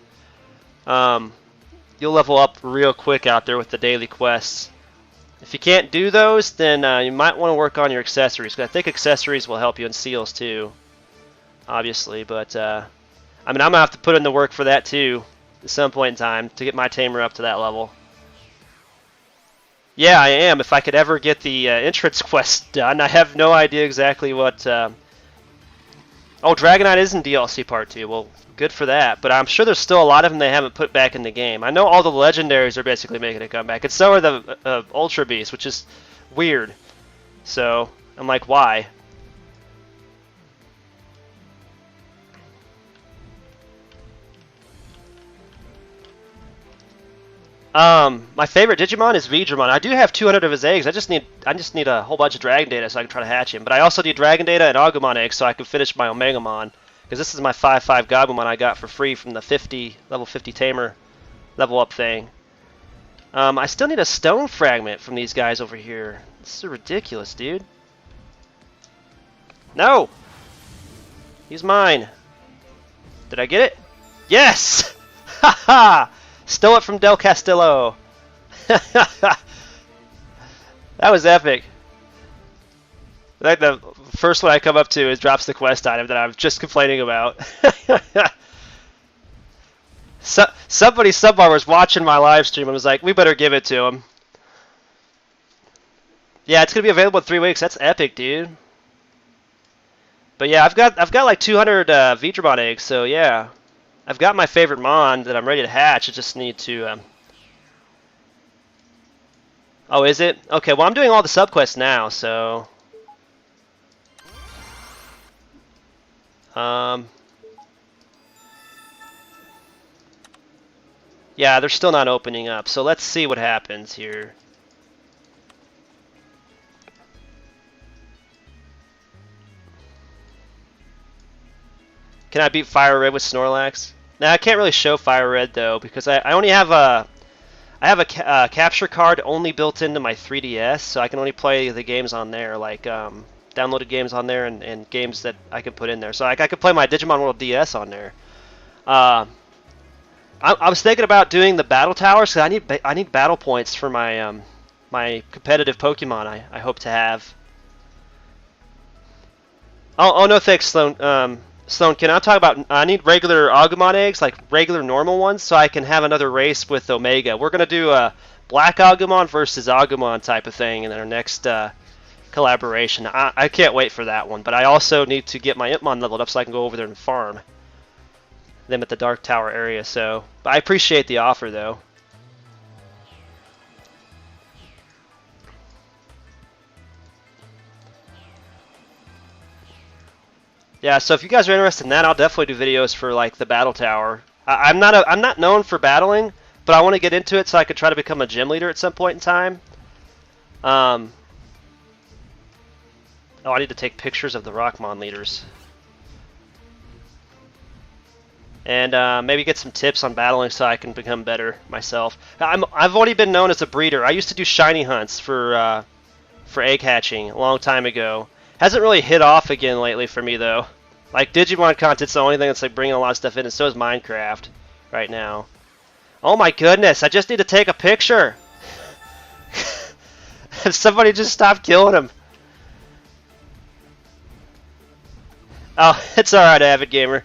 You'll level up real quick out there with the daily quests. If you can't do those, then you might want to work on your accessories. Because I think accessories will help you in seals too, obviously. But I mean, I'm gonna have to put in the work for that too at some point in time to get my tamer up to that level. Yeah, I am. If I could ever get the entrance quest done, I have no idea exactly what. Oh, Dragonite is in DLC Part 2. Well, good for that. But I'm sure there's still a lot of them they haven't put back in the game. I know all the legendaries are basically making a comeback. And so are the Ultra Beasts, which is weird. So, I'm like, why? My favorite Digimon is Veedramon. I do have 200 of his eggs. I just need a whole bunch of Dragon Data so I can try to hatch him. But I also need Dragon Data and Agumon eggs so I can finish my Omegamon. Because this is my 5/5 Gabumon I got for free from the level 50 Tamer level up thing. I still need a Stone Fragment from these guys over here. This is ridiculous, dude. No! He's mine. Did I get it? Yes! Haha! Stole it from Del Castillo. That was epic. Like the first one I come up to is drops the quest item that I was just complaining about. Somebody somewhere was watching my live stream and was like, "We better give it to him." Yeah, it's gonna be available in 3 weeks. That's epic, dude. But yeah, I've got like 200 Veedramon eggs, so yeah. I've got my favorite Mon that I'm ready to hatch. I just need to... Oh, is it? Okay, well, I'm doing all the subquests now, so... Yeah, they're still not opening up, so let's see what happens here. Can I beat Fire Red with Snorlax? Now I can't really show Fire Red though because I only have a capture card only built into my 3DS, so I can only play the games on there, like downloaded games on there and games that I can put in there. So I could play my Digimon World DS on there. I was thinking about doing the battle towers because I need battle points for my my competitive Pokemon. I hope to have. Oh no, thanks, Sloan. Sloan, can I talk about... I need regular Agumon eggs, like regular normal ones, so I can have another race with Omega. We're going to do a Black Agumon versus Agumon type of thing in our next collaboration. I can't wait for that one, but I also need to get my Impmon leveled up so I can go over there and farm them at the Dark Tower area. So, but I appreciate the offer, though. Yeah, so if you guys are interested in that, I'll definitely do videos for like the battle tower. I'm not known for battling, but I want to get into it so I could try to become a gym leader at some point in time. Oh, I need to take pictures of the Rockmon leaders, and maybe get some tips on battling so I can become better myself. I've already been known as a breeder. I used to do shiny hunts for egg hatching a long time ago. Hasn't really hit off again lately for me though. Like Digimon content's the only thing that's like bringing a lot of stuff in, and so is Minecraft right now. Oh my goodness! I just need to take a picture. Somebody just stopped killing him. Oh, it's all right, Avid Gamer.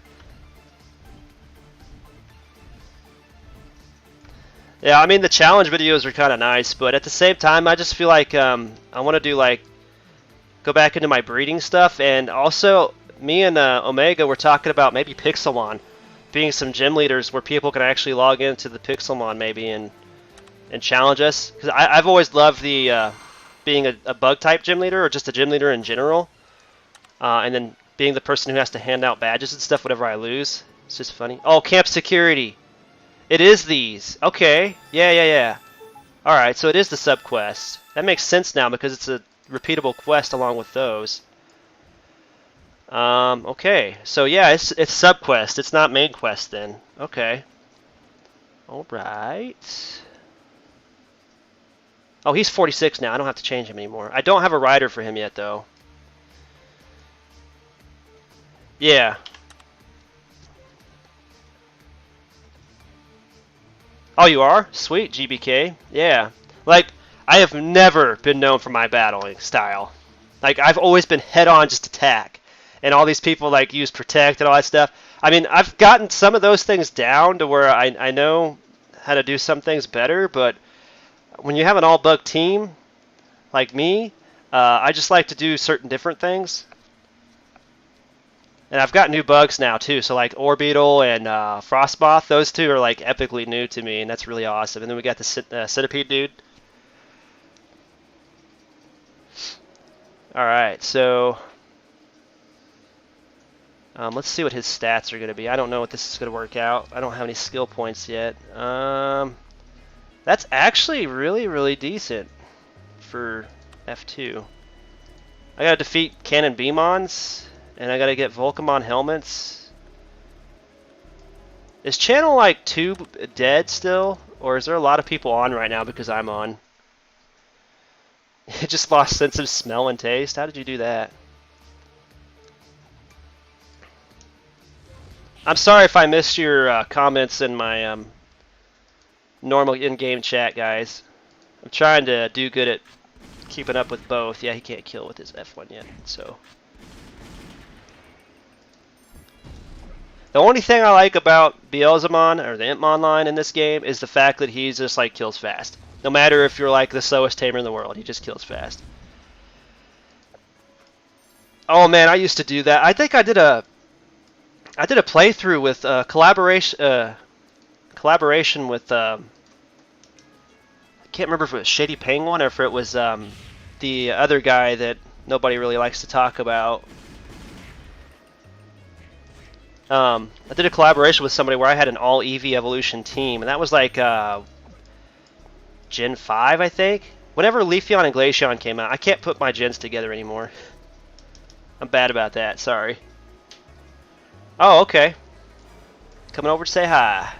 Yeah, I mean the challenge videos are kind of nice, but at the same time, I just feel like I want to do like go back into my breeding stuff, and also me and Omega were talking about maybe Pixelmon being some gym leaders where people can actually log into the Pixelmon maybe and challenge us. Because I've always loved the being a bug type gym leader or just a gym leader in general, and then being the person who has to hand out badges and stuff whenever I lose. It's just funny. Oh, camp security. It is these. Okay. Yeah. All right. So it is the sub quest. That makes sense now because it's a repeatable quest along with those. Okay, so yeah, it's subquest. It's not main quest then. Okay. All right. Oh, he's 46 now. I don't have to change him anymore. I don't have a rider for him yet, though. Yeah. Oh, you are? Sweet, GBK. Yeah. Like, I have never been known for my battling style. Like, I've always been head-on, just attack. And all these people, like, use protect and all that stuff. I mean, I've gotten some of those things down to where I know how to do some things better, but when you have an all-bug team, like me, I just like to do certain different things. And I've got new bugs now too, so like Orbeetle and Frostmoth, those two are like epically new to me, and that's really awesome. And then we got the Centipede dude. Alright, so let's see what his stats are going to be. I don't know what this is going to work out. I don't have any skill points yet. That's actually really, really decent for F2. I got to defeat Cannon Beamons. And I gotta get Volcamon helmets. Is channel like 2 dead still? Or is there a lot of people on right now because I'm on? It just lost sense of smell and taste. How did you do that? I'm sorry if I missed your comments in my normal in-game chat, guys. I'm trying to do good at keeping up with both. Yeah, he can't kill with his F1 yet, so... The only thing I like about Beelzemon, or the Impmon line in this game, is the fact that he just like kills fast. No matter if you're like the slowest tamer in the world, he just kills fast. Oh man, I used to do that. I think I did a playthrough with collaboration with I can't remember if it was Shady Penguin or if it was the other guy that nobody really likes to talk about. I did a collaboration with somebody where I had an all EV evolution team, and that was like Gen 5, I think. Whenever Leafeon and Glaceon came out, I can't put my gens together anymore. I'm bad about that, sorry. Oh, okay. Coming over to say hi.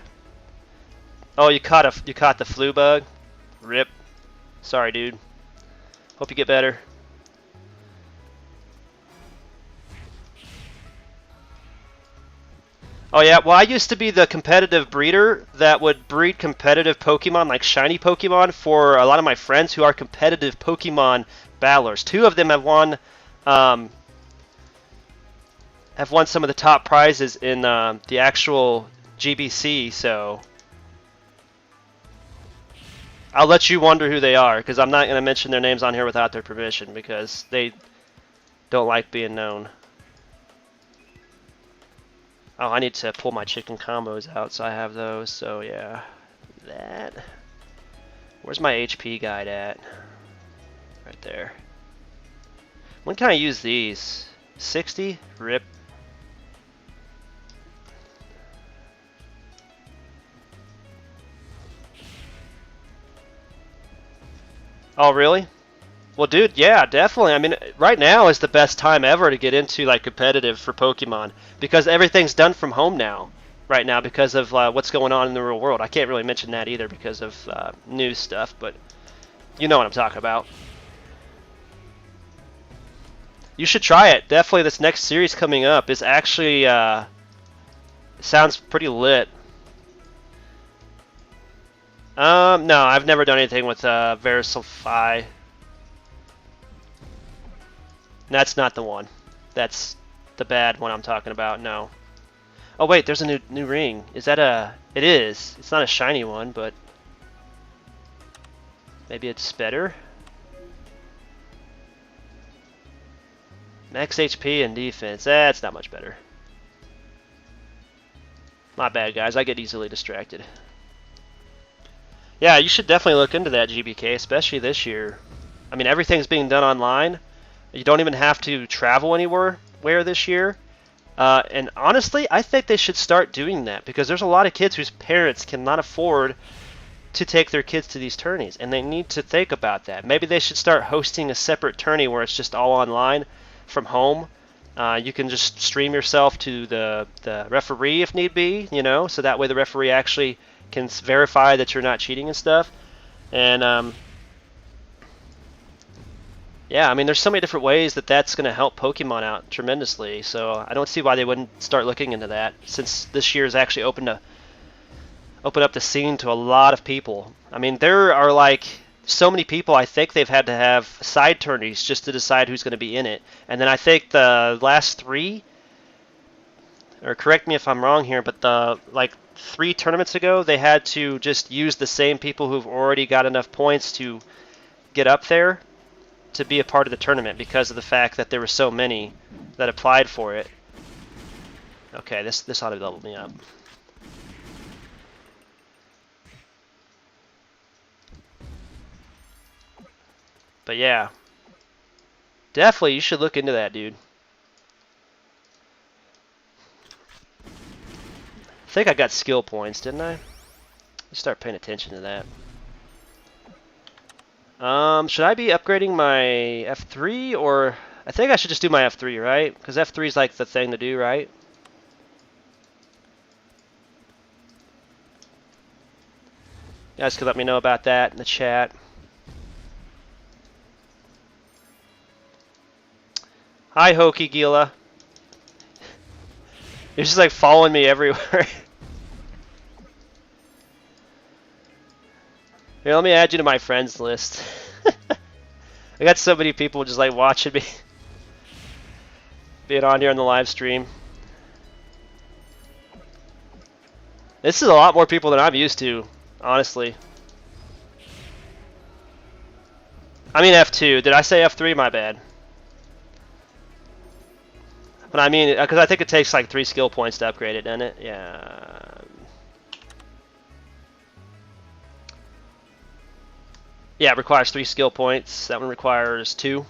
Oh, you caught the flu bug? Rip. Sorry, dude. Hope you get better. Oh yeah, well I used to be the competitive breeder that would breed competitive Pokemon, like shiny Pokemon, for a lot of my friends who are competitive Pokemon battlers. 2 of them have won some of the top prizes in the actual GBC, so I'll let you wonder who they are, because I'm not going to mention their names on here without their permission, because they don't like being known. Oh, I need to pull my chicken combos out, so I have those, so yeah. That. Where's my HP guide at? Right there. When can I use these? 60? Rip. Oh, really? Well, dude, yeah, definitely. I mean, right now is the best time ever to get into like competitive for Pokemon, because everything's done from home now. Right now, because of what's going on in the real world. I can't really mention that either because of news stuff, but you know what I'm talking about. You should try it. Definitely, this next series coming up is actually sounds pretty lit. No, I've never done anything with Verisilphi. That's not the one. That's the bad one I'm talking about. No. Oh wait, there's a new ring. Is that a? It is. It's not a shiny one, but maybe it's better. Max HP and defense. That's not much better. My bad, guys. I get easily distracted. Yeah, you should definitely look into that, GBK, especially this year. I mean, everything's being done online. You don't even have to travel anywhere this year. And honestly, I think they should start doing that, because there's a lot of kids whose parents cannot afford to take their kids to these tourneys, and they need to think about that. Maybe they should start hosting a separate tourney where it's just all online from home. You can just stream yourself to the referee if need be, you know, so that way the referee actually can verify that you're not cheating and stuff. And yeah, I mean, there's so many different ways that that's going to help Pokemon out tremendously. So I don't see why they wouldn't start looking into that, since this year has actually opened up the scene to a lot of people. I mean, there are like so many people. I think they've had to have side tourneys just to decide who's going to be in it. And then I think the last 3, or correct me if I'm wrong here, but the like 3 tournaments ago, they had to just use the same people who've already got enough points to get up there to be a part of the tournament, because of the fact that there were so many that applied for it. Okay, this ought to level me up. But yeah, definitely you should look into that, dude. I think I got skill points, didn't I? Let's start paying attention to that. Should I be upgrading my F3, or I think I should just do my F3, right? Because F3 is like the thing to do, right? You guys could let me know about that in the chat. Hi, Hokey Gila. You're just like following me everywhere. Here, let me add you to my friends list. I got so many people just like watching me being on here on the live stream. This is a lot more people than I'm used to, honestly. I mean F2. Did I say F3? My bad. But I mean, because I think it takes like 3 skill points to upgrade it, doesn't it? Yeah. Yeah, it requires 3 skill points. That one requires 2.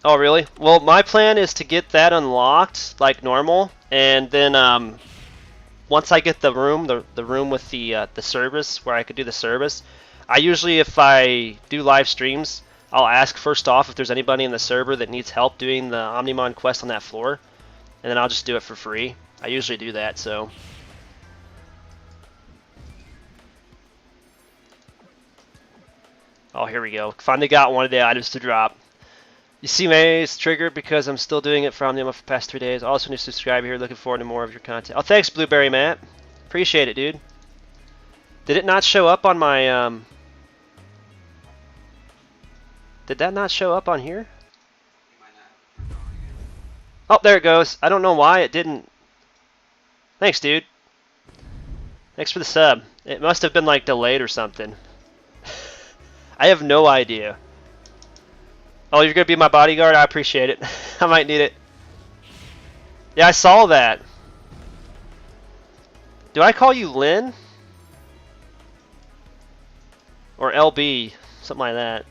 Oh, really? Well, my plan is to get that unlocked like normal, and then once I get the room with the service where I could do the service, I usually, if I do live streams, I'll ask first off if there's anybody in the server that needs help doing the Omnimon quest on that floor, and then I'll just do it for free. I usually do that, so. Oh, here we go. Finally got one of the items to drop. You see May's triggered because I'm still doing it for Omnimon for the past 3 days. Also, new subscriber here. Looking forward to more of your content. Oh, thanks, Blueberry Matt. Appreciate it, dude. Did it not show up on my, Did that not show up on here? Oh, there it goes. I don't know why it didn't. Thanks, dude. Thanks for the sub. It must have been, like, delayed or something. I have no idea. Oh, you're going to be my bodyguard? I appreciate it. I might need it. Yeah, I saw that. Do I call you Lynn? Or LB? Something like that.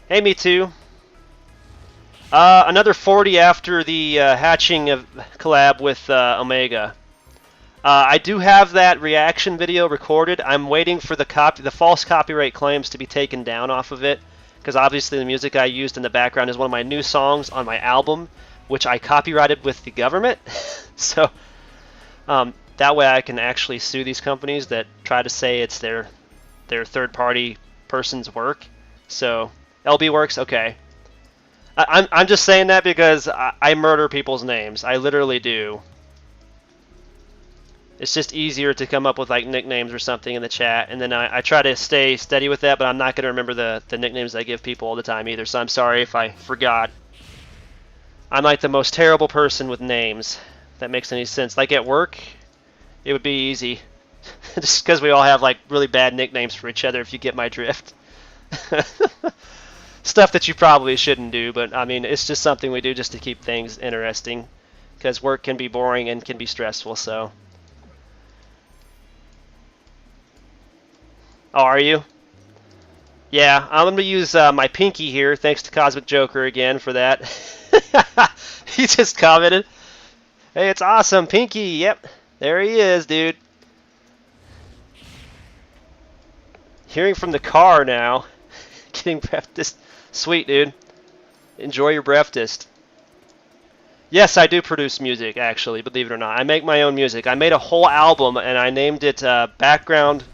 Hey, me too. Another 40 after the hatching of collab with Omega. I do have that reaction video recorded. I'm waiting for the false copyright claims to be taken down off of it, because obviously the music I used in the background is one of my new songs on my album, which I copyrighted with the government. So that way I can actually sue these companies that try to say it's their third-party person's work. So LB Works, okay. I'm just saying that because I murder people's names. I literally do. It's just easier to come up with like nicknames or something in the chat, and then I try to stay steady with that, but I'm not going to remember the nicknames I give people all the time either, so I'm sorry if I forgot. I'm like the most terrible person with names, if that makes any sense. Like at work, it would be easy. Just because we all have like really bad nicknames for each other, if you get my drift. Stuff that you probably shouldn't do, but I mean, it's just something we do just to keep things interesting, because work can be boring and can be stressful, so. Oh, are you? Yeah, I'm going to use my pinky here, thanks to Cosmic Joker again for that. He just commented, "Hey, it's awesome, Pinky." Yep, there he is, dude. Hearing from the car now. Getting breakfast. Sweet, dude. Enjoy your breakfast. Yes, I do produce music, actually, believe it or not. I make my own music. I made a whole album, and I named it background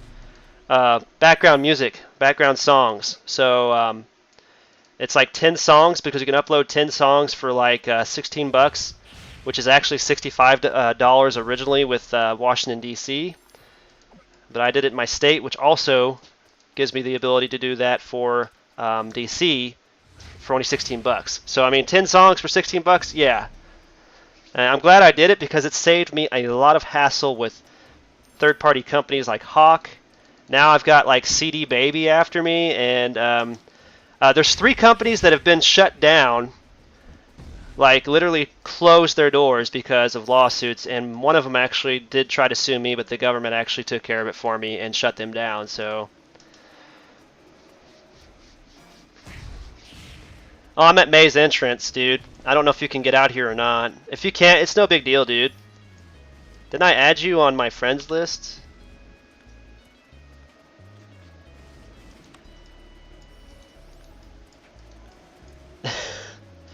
music, background songs. So it's like 10 songs because you can upload 10 songs for like 16 bucks, which is actually $65 originally with Washington, D.C. But I did it in my state, which also gives me the ability to do that for D.C. for only 16 bucks. So, I mean, 10 songs for 16 bucks, yeah. And I'm glad I did it because it saved me a lot of hassle with third-party companies like Hawk. Now I've got like CD Baby after me, and there's 3 companies that have been shut down, like literally closed their doors because of lawsuits, and one of them actually did try to sue me, but the government actually took care of it for me and shut them down. So, oh, I'm at May's entrance, dude. I don't know if you can get out here or not. If you can't, it's no big deal, dude. Didn't I add you on my friends list?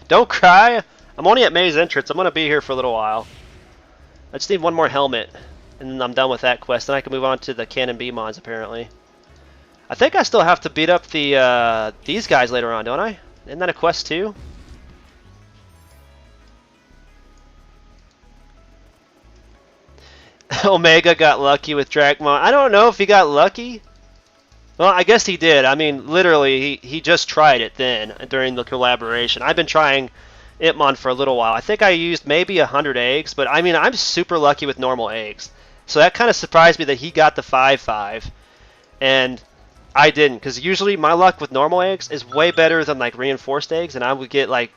Don't cry. I'm only at May's entrance. I'm going to be here for a little while. I just need one more helmet, and then I'm done with that quest. Then I can move on to the Canon B-Mons, apparently. I think I still have to beat up the these guys later on, don't I? Isn't that a quest too? Omega got lucky with Dragmon. I don't know if he got lucky. Well, I guess he did. I mean, literally, he just tried it then during the collaboration. I've been trying Itmon for a little while. I think I used maybe 100 eggs, but I mean, I'm super lucky with normal eggs. So that kind of surprised me that he got the 5-5, and I didn't, because usually my luck with normal eggs is way better than like reinforced eggs, and I would get like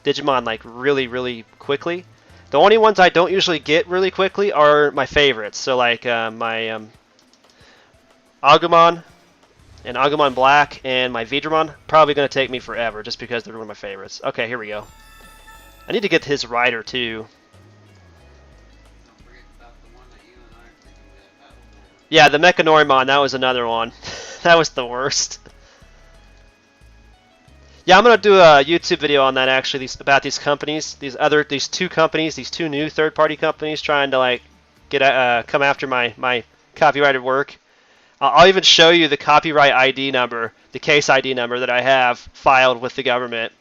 Digimon like really, really quickly. The only ones I don't usually get really quickly are my favorites. So like my Agumon and Agumon Black and my Vidramon, probably going to take me forever just because they're one of my favorites. Okay, here we go. I need to get his rider too. Yeah, the Mechanorimon, that was another one. That was the worst. Yeah, I'm gonna do a YouTube video on that actually, about these companies, these two companies, these 2 new third-party companies trying to like get come after my copyrighted work. I'll even show you the copyright ID number, the case ID number that I have filed with the government.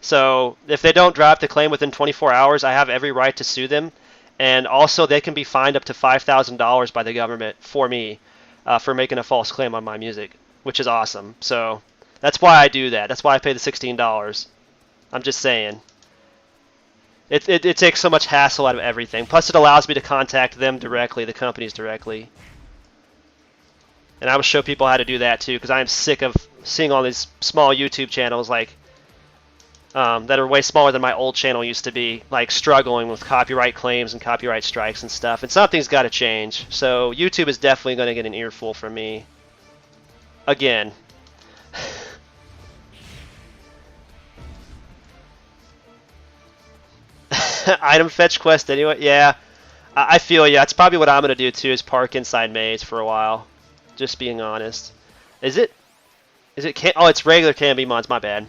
So if they don't drop the claim within 24 hours, I have every right to sue them, and also they can be fined up to $5,000 by the government for me for making a false claim on my music, which is awesome. So that's why I do that. That's why I pay the $16. I'm just saying. It takes so much hassle out of everything. Plus it allows me to contact them directly, the companies directly. And I will show people how to do that too, because I am sick of seeing all these small YouTube channels like that are way smaller than my old channel used to be, like struggling with copyright claims and copyright strikes and stuff. And something's got to change. So YouTube is definitely going to get an earful from me. Again. Item fetch quest anyway. Yeah, I feel you. That's probably what I'm gonna do too. Is park inside Maze for a while. Just being honest. Is it? Oh, it's regular Canbimons. My bad.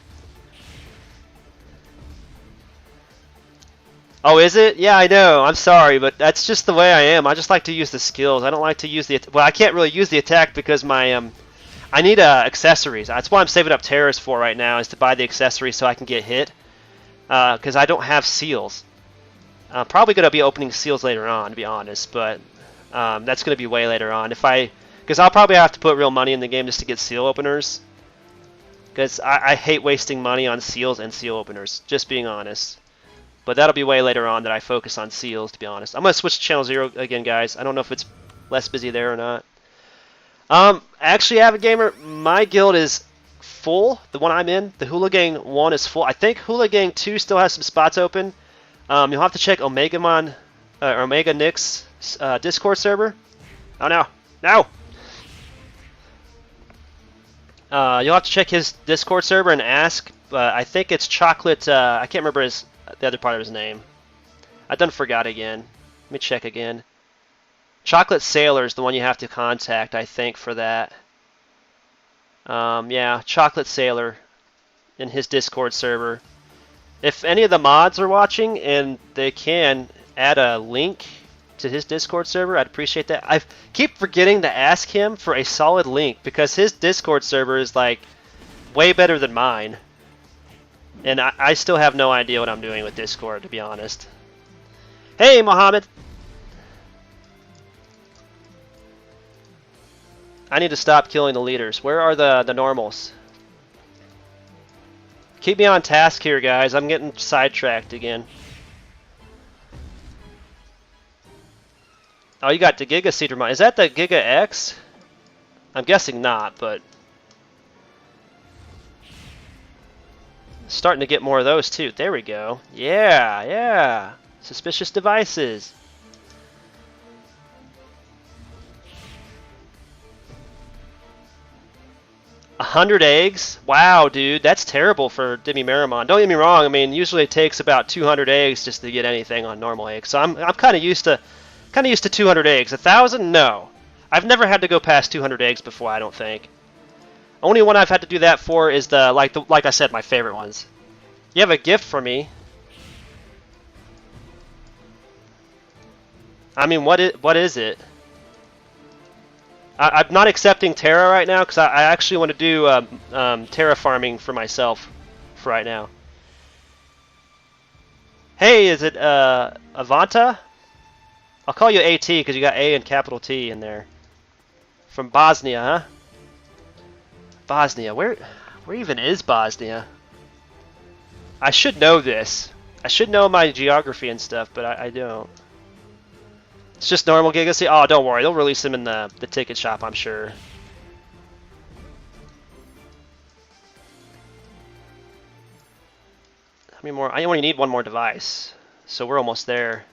Oh, is it? Yeah, I know. I'm sorry, but that's just the way I am. I just like to use the skills. I don't like to use the. Well, I can't really use the attack because my I need accessories. That's why I'm saving up terrors for right now, is to buy the accessories so I can get hit. Because I don't have seals. I'm probably going to be opening seals later on, to be honest, but that's going to be way later on. Because I'll probably have to put real money in the game just to get seal openers. Because I hate wasting money on seals and seal openers, just being honest. But that'll be way later on that I focus on seals, to be honest. I'm going to switch to Channel 0 again, guys. I don't know if it's less busy there or not. Actually, Avid Gamer, my guild is full. The one I'm in, the Hula Gang 1 is full. I think Hula Gang 2 still has some spots open. You'll have to check Omegamon, Omega Nick's Discord server. Oh no, no! You'll have to check his Discord server and ask. I think it's Chocolate. I can't remember his the other part of his name. I done forgot again. Let me check again. Chocolate Sailor is the one you have to contact, I think, for that. Yeah, Chocolate Sailor in his Discord server. If any of the mods are watching and they can add a link to his Discord server, I'd appreciate that. I keep forgetting to ask him for a solid link because his Discord server is like way better than mine. And I still have no idea what I'm doing with Discord, to be honest. Hey, Mohammed! I need to stop killing the leaders. Where are the normals? Keep me on task here, guys. I'm getting sidetracked again. Oh, you got the Giga Digimon. Is that the Giga X? I'm guessing not, but... starting to get more of those, too. There we go. Yeah, yeah. Suspicious devices. 100 eggs? Wow, dude, that's terrible for Digimon. Don't get me wrong. I mean, usually it takes about 200 eggs just to get anything on normal eggs. So I'm kind of used to 200 eggs. 1,000? No, I've never had to go past 200 eggs before. I don't think. Only one I've had to do that for is like I said, my favorite ones. You have a gift for me. I mean, what is it? I'm not accepting Terra right now because I actually want to do Terra farming for myself for right now. Hey, is it Avanta? I'll call you AT because you got A and capital T in there. From Bosnia, huh? Bosnia. Where even is Bosnia? I should know this. I should know my geography and stuff, but I don't. It's just normal Giga. Oh, don't worry. They'll release them in the ticket shop, I'm sure. How many more? I only need one more device, so we're almost there.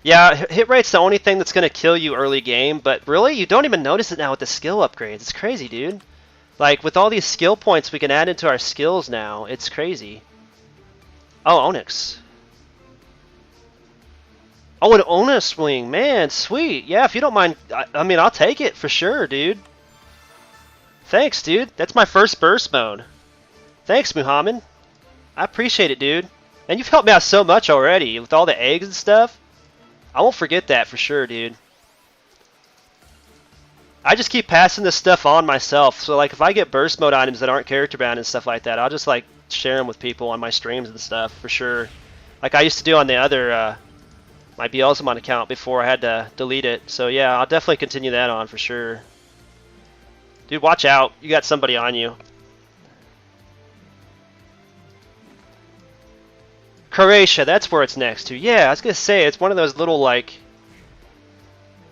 Yeah, hit rate's the only thing that's going to kill you early game, but really, you don't even notice it now with the skill upgrades. It's crazy, dude. Like, with all these skill points we can add into our skills now, it's crazy. Oh, Onyx. Oh, an Onus wing. Man, sweet. Yeah, if you don't mind, I mean, I'll take it for sure, dude. Thanks, dude. That's my first burst mode. Thanks, Muhammad. I appreciate it, dude. And you've helped me out so much already with all the eggs and stuff. I won't forget that for sure, dude. I just keep passing this stuff on myself. So, like, if I get burst mode items that aren't character bound and stuff like that, I'll just, like, share them with people on my streams and stuff for sure. Like I used to do on the other, my Beelzemon account before I had to delete it. So, yeah, I'll definitely continue that on for sure. Dude, watch out. You got somebody on you. Croatia, that's where it's next to. Yeah, I was going to say, it's one of those little, like,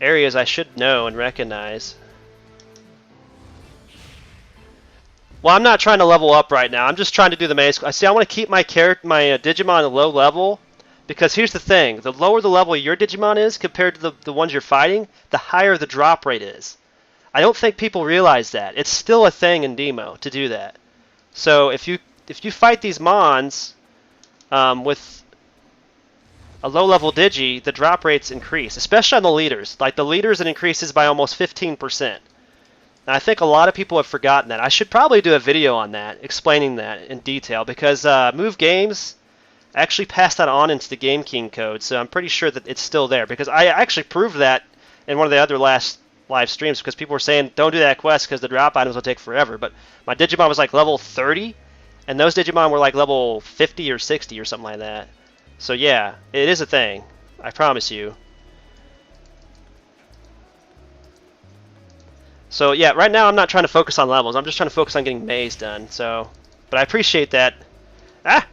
areas I should know and recognize. Well, I'm not trying to level up right now. I'm just trying to do the main. See, I want to keep my Digimon at a low level, because here's the thing. The lower the level your Digimon is compared to the ones you're fighting, the higher the drop rate is. I don't think people realize that. It's still a thing in DMO to do that. So if you fight these Mons with a low-level Digi, the drop rates increase, especially on the leaders. Like the leaders, it increases by almost 15%. And I think a lot of people have forgotten that. I should probably do a video on that, explaining that in detail, because Move Games actually passed that on into the Game King code, so I'm pretty sure that it's still there, because I actually proved that in one of the other last live streams, because people were saying, don't do that quest because the drop items will take forever. But my Digimon was like level 30, and those Digimon were like level 50 or 60 or something like that. So yeah, it is a thing. I promise you. So yeah, right now I'm not trying to focus on levels. I'm just trying to focus on getting maze done. So, but I appreciate that. Ah!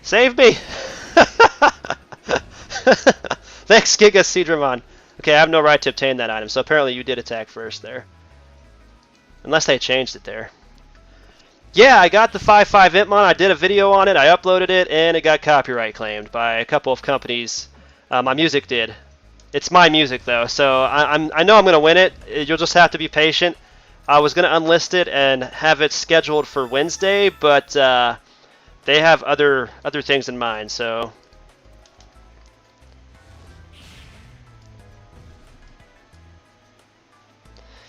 Save me! Thanks, Giga Digimon. Okay, I have no right to obtain that item, so apparently you did attack first there. Unless they changed it there. Yeah, I got the 5.5 Intmon. I did a video on it. I uploaded it, and it got copyright claimed by a couple of companies. My music did. It's my music, though, so I know I'm going to win it. You'll just have to be patient. I was going to unlist it and have it scheduled for Wednesday, but they have other things in mind, so...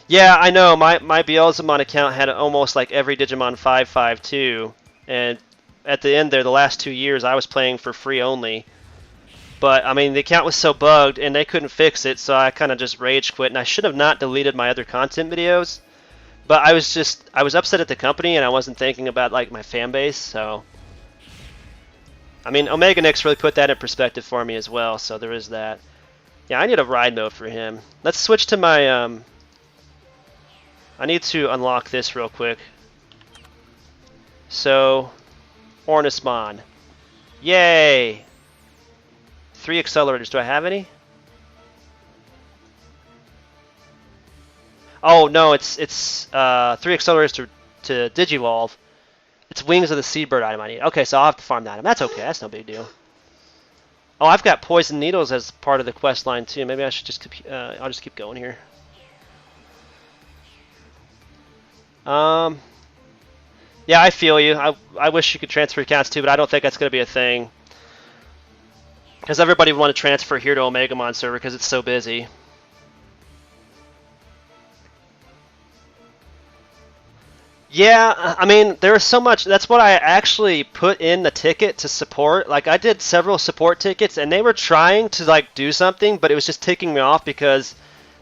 Yeah, I know. My Beelzemon account had almost like every Digimon 552, and at the end there, the last 2 years, I was playing for free only. But, I mean, the account was so bugged, and they couldn't fix it, so I kind of just rage quit, and I should have not deleted my other content videos. But I was upset at the company, and I wasn't thinking about, like, my fan base, so... I mean, Omega Nix really put that in perspective for me as well, so there is that. Yeah, I need a ride mode for him. Let's switch to my, I need to unlock this real quick. So, Ornismon. Yay! 3 accelerators. Do I have any? Oh no, it's 3 accelerators to Digivolve. It's Wings of the Seabird item I need. Okay, so I'll have to farm that item. That's okay. That's no big deal. Oh, I've got Poison Needles as part of the quest line too. Maybe I should just I'll just keep going here. Yeah, I feel you. I wish you could transfer accounts too, but I don't think that's going to be a thing. Because everybody would want to transfer here to Omegamon server because it's so busy. Yeah, I mean, there is so much. That's what I actually put in the ticket to support. Like, I did several support tickets, and they were trying to, like, do something, but it was just ticking me off because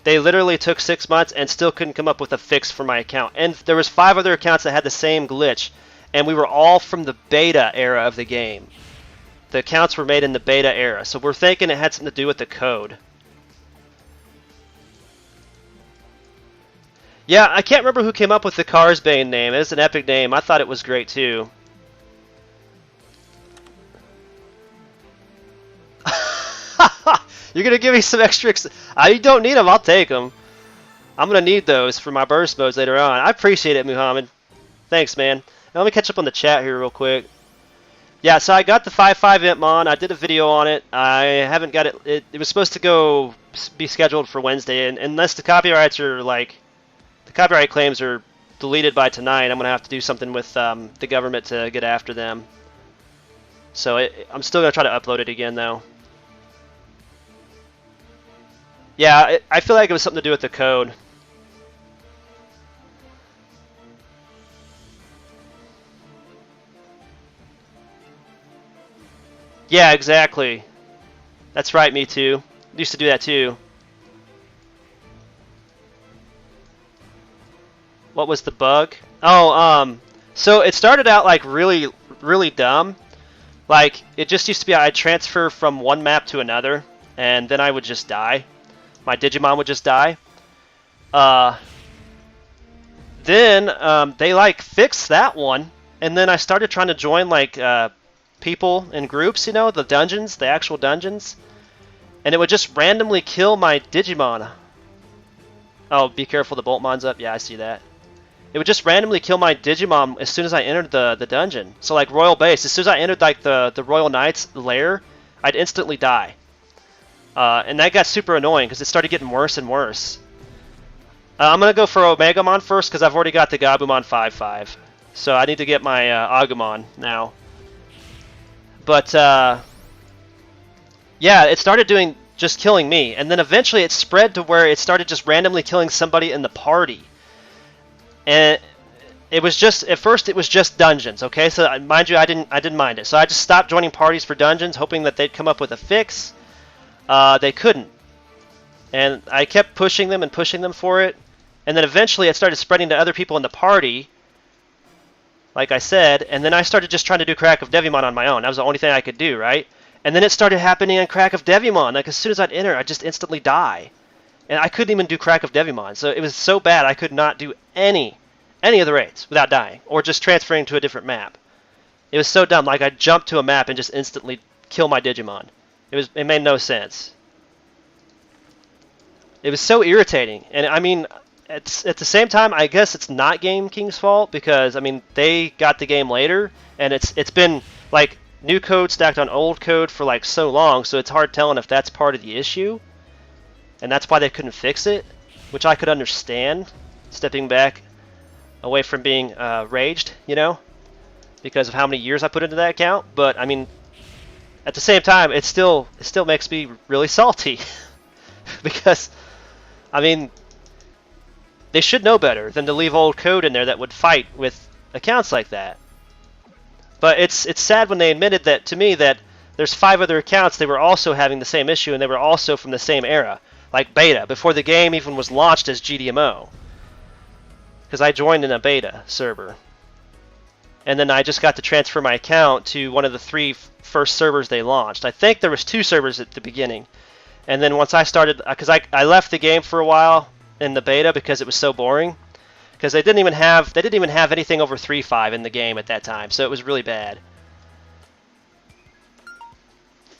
they literally took 6 months and still couldn't come up with a fix for my account. And there was 5 other accounts that had the same glitch, and we were all from the beta era of the game. The accounts were made in the beta era, so we're thinking it had something to do with the code. Yeah, I can't remember who came up with the Carsbane name. It's an epic name. I thought it was great too. You're gonna give me some extra. I don't need them. I'll take them. I'm gonna need those for my burst modes later on. I appreciate it, Muhammad. Thanks, man. Now, let me catch up on the chat here real quick. Yeah, so I got the 5.5 Impmon. I did a video on it. I haven't got it. It was supposed to be scheduled for Wednesday, and unless the copyrights are like. The copyright claims are deleted by tonight. I'm going to have to do something with the government to get after them. So I'm still going to try to upload it again, though. Yeah, I feel like it was something to do with the code. Yeah, exactly. That's right, me too. Used to do that too. What was the bug? Oh, so it started out like really, really dumb. Like, it just used to be I'd transfer from one map to another, and then I would just die. My Digimon would just die. Then they like fixed that one, and then I started trying to join like people in groups, you know, the dungeons, the actual dungeons, and it would just randomly kill my Digimon. Oh, be careful, the Boltmon's up. Yeah, I see that. It would just randomly kill my Digimon as soon as I entered the dungeon. So like Royal Base, as soon as I entered like the Royal Knight's lair, I'd instantly die. And that got super annoying because it started getting worse and worse. I'm going to go for Omegamon first because I've already got the Gabumon 5.5. So I need to get my Agumon now. But yeah, it started doing just killing me. And then eventually it spread to where it started just randomly killing somebody in the party. And it was just at first it was just dungeons, okay? So mind you, I didn't mind it. So I just stopped joining parties for dungeons, hoping that they'd come up with a fix. They couldn't, and I kept pushing them for it. And then eventually it started spreading to other people in the party, like I said. And then I started just trying to do Crack of Devimon on my own. That was the only thing I could do, right? And then it started happening in Crack of Devimon. Like as soon as I'd enter, I'd just instantly die. And I couldn't even do Crack of Devimon, so it was so bad I could not do any of the raids without dying, or just transferring to a different map. It was so dumb, like I'd jump to a map and just instantly kill my Digimon. It made no sense. It was so irritating, and I mean, at the same time, I guess it's not Game King's fault, because I mean, they got the game later, and it's been like new code stacked on old code for like so long, so it's hard telling if that's part of the issue. And that's why they couldn't fix it, which I could understand. stepping back away from being raged, you know, because of how many years I put into that account. But I mean, at the same time, it still makes me really salty because I mean, they should know better than to leave old code in there that would fight with accounts like that. But it's sad when they admitted that to me that there's 5 other accounts they were also having the same issue and they were also from the same era, like beta, before the game even was launched as GDMO. Because I joined in a beta server. And then I just got to transfer my account to one of the 3 first servers they launched. I think there was 2 servers at the beginning. And then once I started, because I left the game for a while in the beta because it was so boring. Because they didn't even have anything over 3.5 in the game at that time, so it was really bad.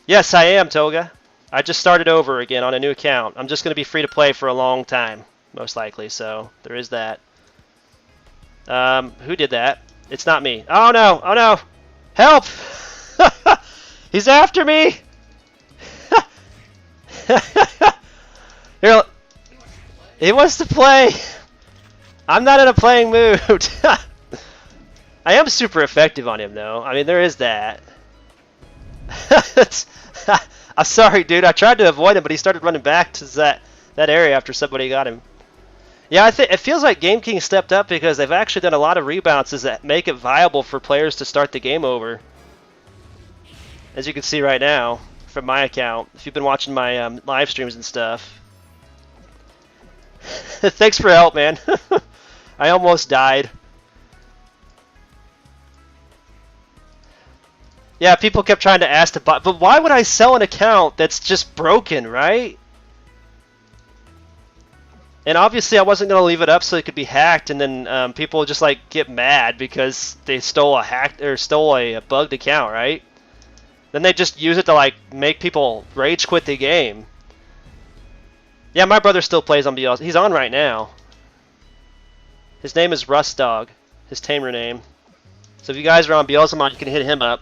Yes, I am, Toga. I just started over again on a new account. I'm just going to be free to play for a long time, most likely, so there is that. Who did that? It's not me. Oh no! Oh no! Help! He's after me! Here, he wants to play! I'm not in a playing mood! I am super effective on him, though. I mean, there is that. I'm sorry, dude. I tried to avoid him, but he started running back to that area after somebody got him. Yeah, I think it feels like Game King stepped up because they've actually done a lot of rebounces that make it viable for players to start the game over. As you can see right now from my account, if you've been watching my live streams and stuff. Thanks for help, man. I almost died. Yeah, people kept trying to ask to buy, but why would I sell an account that's just broken, right? And obviously, I wasn't gonna leave it up so it could be hacked, and then people just like get mad because they stole a bugged account, right? Then they just use it to like make people rage quit the game. Yeah, my brother still plays on BL. He's on right now. His name is Rust Dog, his tamer name. So if you guys are on Beelzemon, you can hit him up.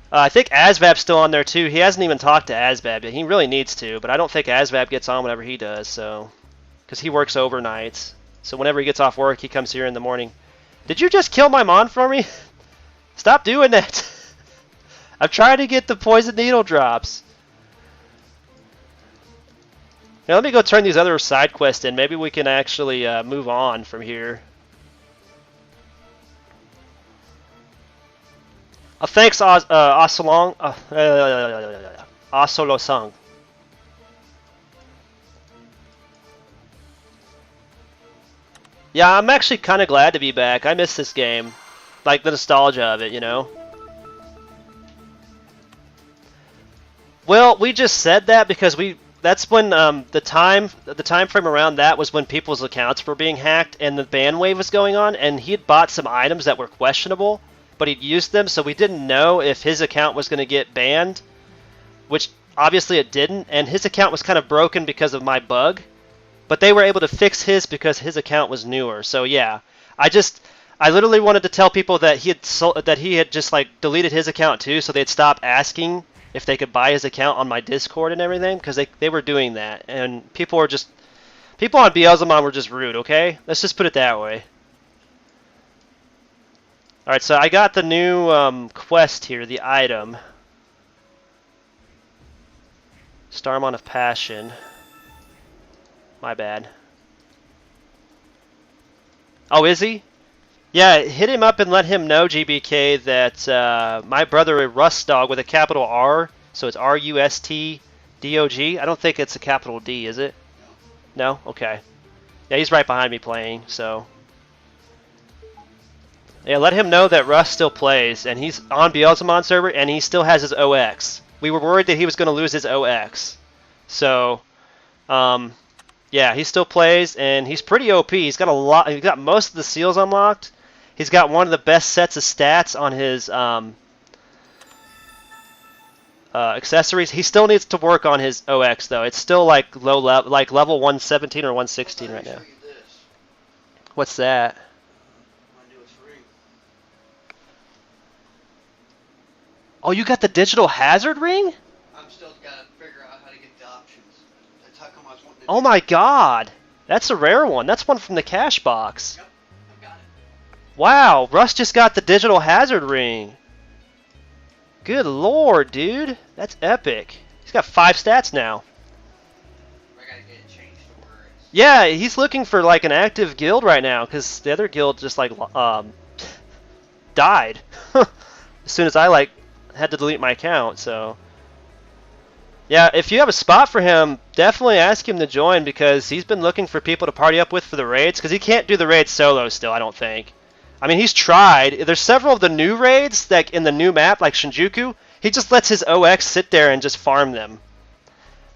I think Asvab's still on there too. He hasn't even talked to Asvab yet. He really needs to, but I don't think Asvab gets on whenever he does, so... Because he works overnights. So whenever he gets off work, he comes here in the morning. Did you just kill my Mon for me? Stop doing that! I'm trying to get the poison needle drops. Now let me go turn these other side quests in. Maybe we can actually move on from here. Thanks, Osolong. Osolosang. Yeah, I'm actually kind of glad to be back. I miss this game. Like the nostalgia of it, you know? Well, we just said that because that's when the time frame around that was when people's accounts were being hacked and the ban wave was going on, and he had bought some items that were questionable, but he'd used them, so we didn't know if his account was going to get banned, which obviously it didn't, and his account was kind of broken because of my bug, but they were able to fix his because his account was newer. So yeah, I literally wanted to tell people that he had just like deleted his account too, so they'd stop asking if they could buy his account on my Discord and everything, because they were doing that, and people on Beelzemon were just rude. Okay, let's just put it that way. All right, so I got the new quest here, the item, Starmon of Passion. My bad. Oh, is he? Yeah, hit him up and let him know, GBK, that my brother Rust Dog with a capital R, so it's R-U-S-T-D-O-G. I don't think it's a capital D, is it? No? Okay. Yeah, he's right behind me playing, so... Yeah, let him know that Rust still plays, and he's on Beelzemon server, and he still has his OX. We were worried that he was going to lose his OX. So, yeah, he still plays, and he's pretty OP. He's got most of the seals unlocked. He's got one of the best sets of stats on his accessories. He still needs to work on his OX though. It's still like low level, like level 117 or 116 right now. What's that? Oh, you got the digital hazard ring? I'm still gotta figure out how to get the options. That's how come I was wanting to Oh my god! That's a rare one. That's one from the cash box. Yep, I got it. Wow, Russ just got the digital hazard ring. Good lord, dude. That's epic. He's got 5 stats now. I gotta get it changed to where it's... Yeah, he's looking for like an active guild right now because the other guild just like died as soon as I like had to delete my account. So yeah, if you have a spot for him, definitely ask him to join because he's been looking for people to party up with for the raids because he can't do the raids solo still, I don't think. I mean, he's tried. There's several of the new raids that in the new map, like Shinjuku, he just lets his OX sit there and just farm them.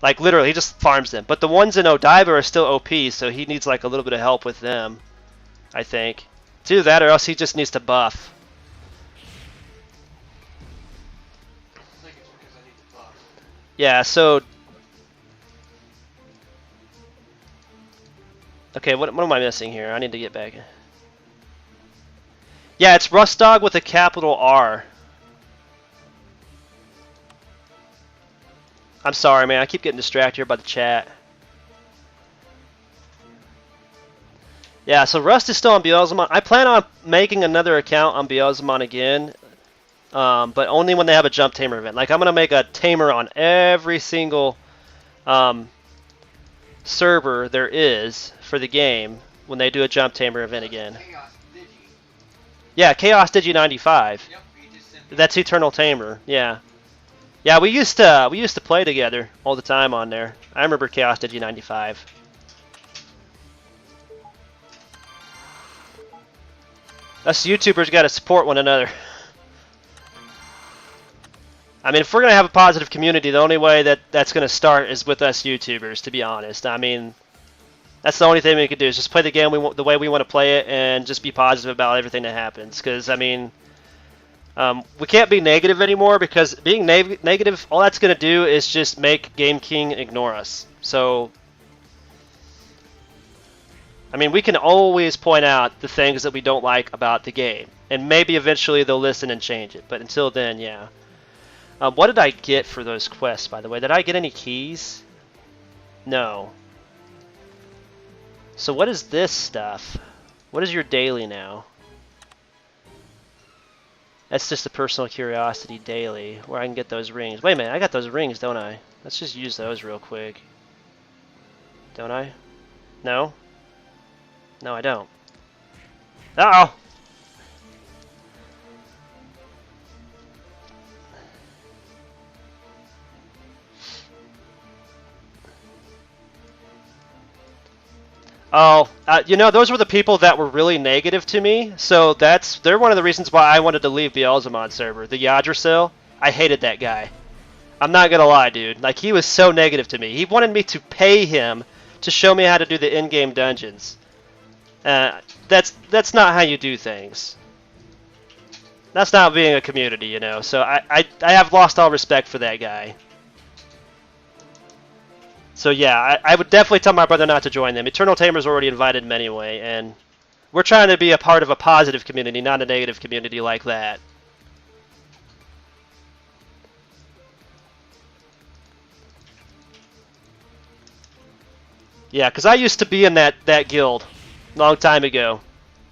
Like, literally, he just farms them. But the ones in Odaiba are still OP, so he needs, like, a little bit of help with them, I think. It's either that or else he just needs to buff. I think it's because I need to buff. Yeah, so... Okay, what am I missing here? I need to get back. Yeah, it's Rustdog with a capital R. I'm sorry, man. I keep getting distracted here by the chat. Yeah, so Rust is still on Beelzemon. I plan on making another account on Beelzemon again, but only when they have a jump tamer event. Like, I'm going to make a tamer on every single server there is for the game when they do a jump tamer event again. Chaos Digi. Yeah, Chaos Digi 95. Yep, you just sent me. That's Eternal Tamer. Yeah. Yeah, we used to play together all the time on there. I remember Chaos Digi 95. Us YouTubers got to support one another. I mean, if we're gonna have a positive community, the only way that's gonna start is with us YouTubers. To be honest, I mean, that's the only thing we can do is just play the game the way we want to play it, and just be positive about everything that happens. Because I mean. We can't be negative anymore because being negative, all that's going to do is just make Game King ignore us. So, I mean, we can always point out the things that we don't like about the game. And maybe eventually they'll listen and change it. But until then, yeah. What did I get for those quests, by the way? Did I get any keys? No. So what is this stuff? What is your daily now? That's just a personal curiosity daily, where I can get those rings. Wait a minute, I got those rings, don't I? Let's just use those real quick. Don't I? No? No, I don't. Uh-oh! Oh, you know, those were the people that were really negative to me, so they're one of the reasons why I wanted to leave Beelzemon server. The Yggdrasil, I hated that guy. I'm not gonna lie, dude. Like, he was so negative to me. He wanted me to pay him to show me how to do the in-game dungeons. That's not how you do things. That's not being a community, you know, so I have lost all respect for that guy. So yeah, I would definitely tell my brother not to join them. Eternal Tamer's already invited him anyway, and we're trying to be a part of a positive community, not a negative community like that. Yeah, because I used to be in that guild a long time ago.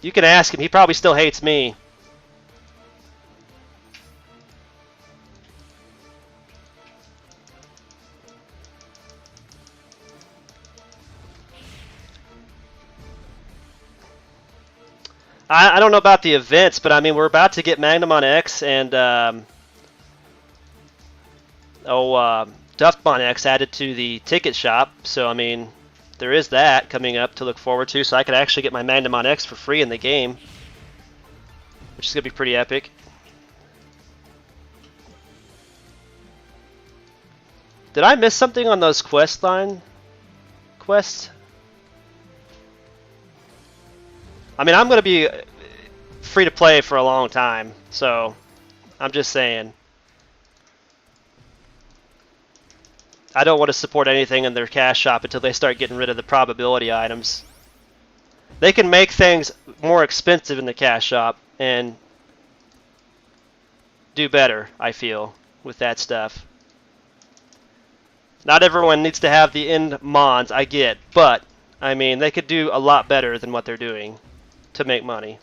You can ask him, he probably still hates me. I don't know about the events, but I mean, we're about to get Magnamon X and Duffmon X added to the ticket shop. So, I mean, there is that coming up to look forward to. So I could actually get my Magnamon X for free in the game, which is going to be pretty epic. Did I miss something on those quests? I mean, I'm going to be free to play for a long time, so I'm just saying. I don't want to support anything in their cash shop until they start getting rid of the probability items. They can make things more expensive in the cash shop and do better, I feel, with that stuff. Not everyone needs to have the end mons, I get, but I mean, they could do a lot better than what they're doing to make money.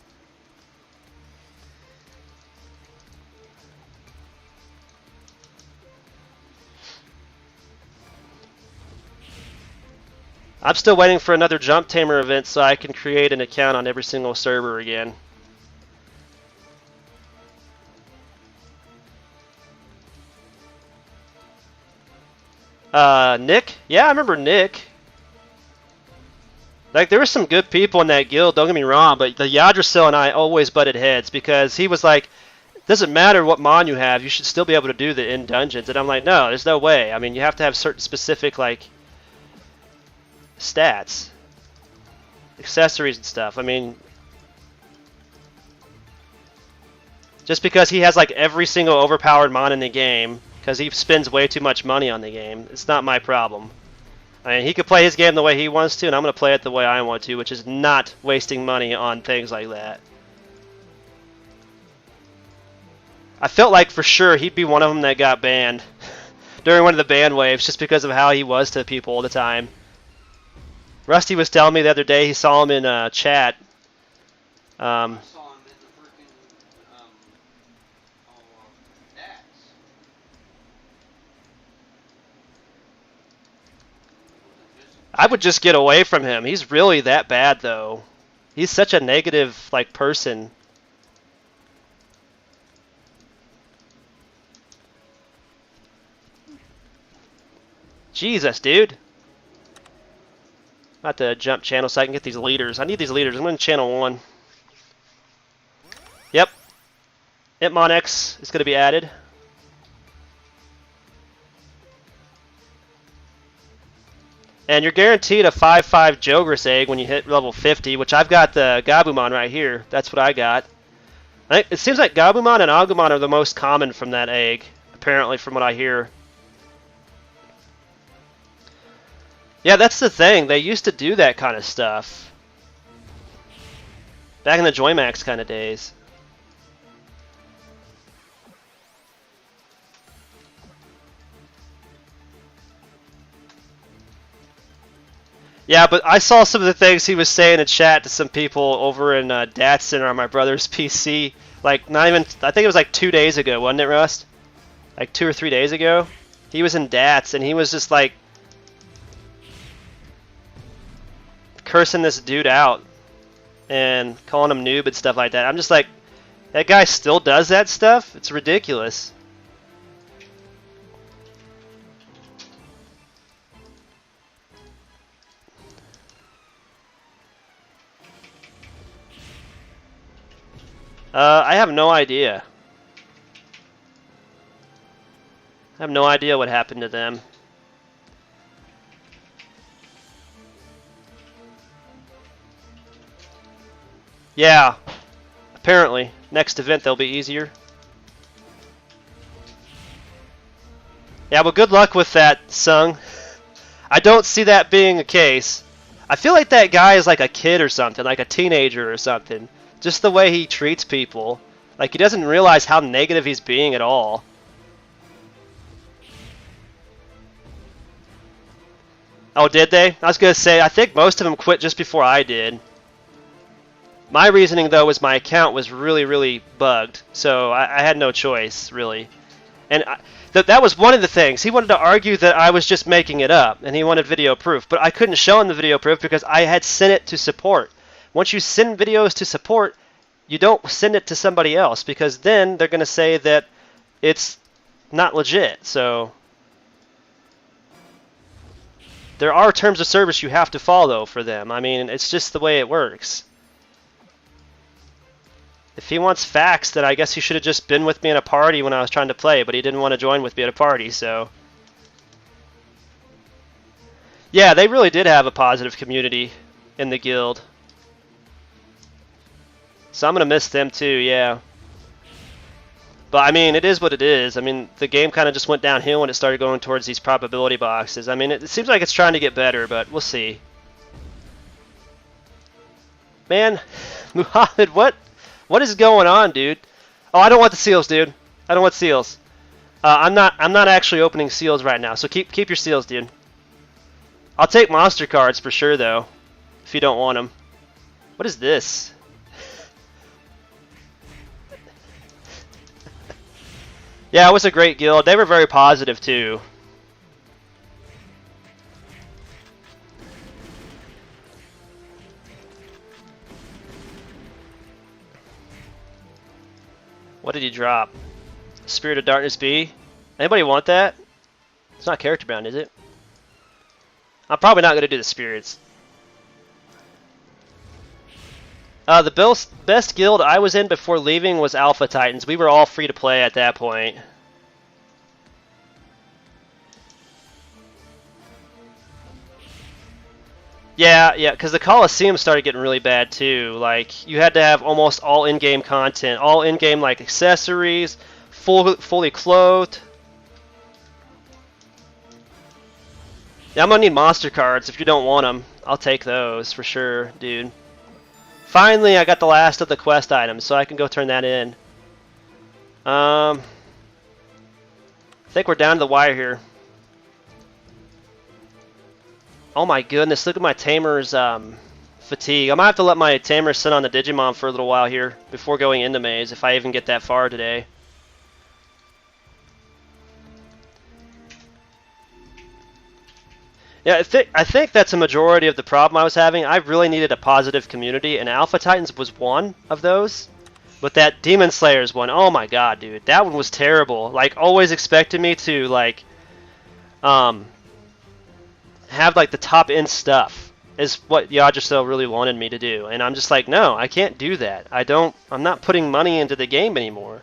I'm still waiting for another Jump Tamer event so I can create an account on every single server again. Nick? Yeah, I remember Nick. Like, there were some good people in that guild, don't get me wrong, but the Yggdrasil and I always butted heads because he was like, doesn't matter what mon you have, you should still be able to do the end dungeons. And I'm like, no, there's no way. I mean, you have to have certain specific, like, stats, accessories and stuff. I mean, just because he has, like, every single overpowered mon in the game, because he spends way too much money on the game, it's not my problem. I mean, he could play his game the way he wants to, and I'm going to play it the way I want to, which is not wasting money on things like that. I felt like for sure he'd be one of them that got banned during one of the ban waves just because of how he was to people all the time. Rusty was telling me the other day he saw him in chat. I saw him in the freaking Dax. I would just get away from him. He's really that bad, though. He's such a negative, like, person. Jesus, dude. I'm about to jump channel so I can get these leaders. I need these leaders. I'm going to channel 1. Yep. Itmon X is going to be added. And you're guaranteed a 5/5 Jogris egg when you hit level 50, which I've got the Gabumon right here. That's what I got. It seems like Gabumon and Agumon are the most common from that egg, apparently, from what I hear. Yeah, that's the thing. They used to do that kind of stuff back in the Joymax kind of days. Yeah, but I saw some of the things he was saying in chat to some people over in Datsun on my brother's PC. Like, not even, I think it was like 2 days ago, wasn't it, Rust? Like 2 or 3 days ago? He was in Dats, and he was just like cursing this dude out and calling him noob and stuff like that. I'm just like, that guy still does that stuff? It's ridiculous. I have no idea. I have no idea what happened to them. Yeah, apparently. Next event they'll be easier. Yeah, well, good luck with that, Sung. I don't see that being a case. I feel like that guy is like a kid or something, like a teenager or something. Just the way he treats people. Like, he doesn't realize how negative he's being at all. Oh, did they? I was going to say, I think most of them quit just before I did. My reasoning, though, was my account was really, really bugged. So I had no choice, really. And that was one of the things. He wanted to argue that I was just making it up, and he wanted video proof. But I couldn't show him the video proof because I had sent it to support. Once you send videos to support, you don't send it to somebody else because then they're going to say that it's not legit. So there are terms of service you have to follow for them. I mean, it's just the way it works. If he wants facts, then I guess he should have just been with me in a party when I was trying to play, but he didn't want to join with me at a party, so. Yeah, they really did have a positive community in the guild. So I'm going to miss them too, yeah. But I mean, it is what it is. I mean, the game kind of just went downhill when it started going towards these probability boxes. I mean, it seems like it's trying to get better, but we'll see. Man, Muhammad, what is going on, dude? Oh, I don't want the seals, dude. I don't want seals. I'm not actually opening seals right now, so keep your seals, dude. I'll take monster cards for sure, though. if you don't want them. What is this? Yeah, it was a great guild. They were very positive too. What did he drop? Spirit of Darkness B? Anybody want that? It's not character bound, is it? I'm probably not going to do the spirits. The best guild I was in before leaving was Alpha Titans. We were all free to play at that point. Yeah, because the Coliseum started getting really bad too. Like, you had to have almost all in-game content, all in-game like accessories, fully clothed. Yeah, I'm gonna need monster cards if you don't want them. I'll take those for sure, dude. Finally, I got the last of the quest items, so I can go turn that in. I think we're down to the wire here. Oh my goodness, look at my Tamer's fatigue. I might have to let my Tamer sit on the Digimon for a little while here before going into Maze, if I even get that far today. Yeah, I think that's a majority of the problem I was having. I really needed a positive community, and Alpha Titans was one of those. But that Demon Slayers one, oh my god, dude, that one was terrible. Like, always expected me to, like, have like the top end stuff is what Yggdrasil really wanted me to do, and I'm just like, no, I can't do that. I'm not putting money into the game anymore.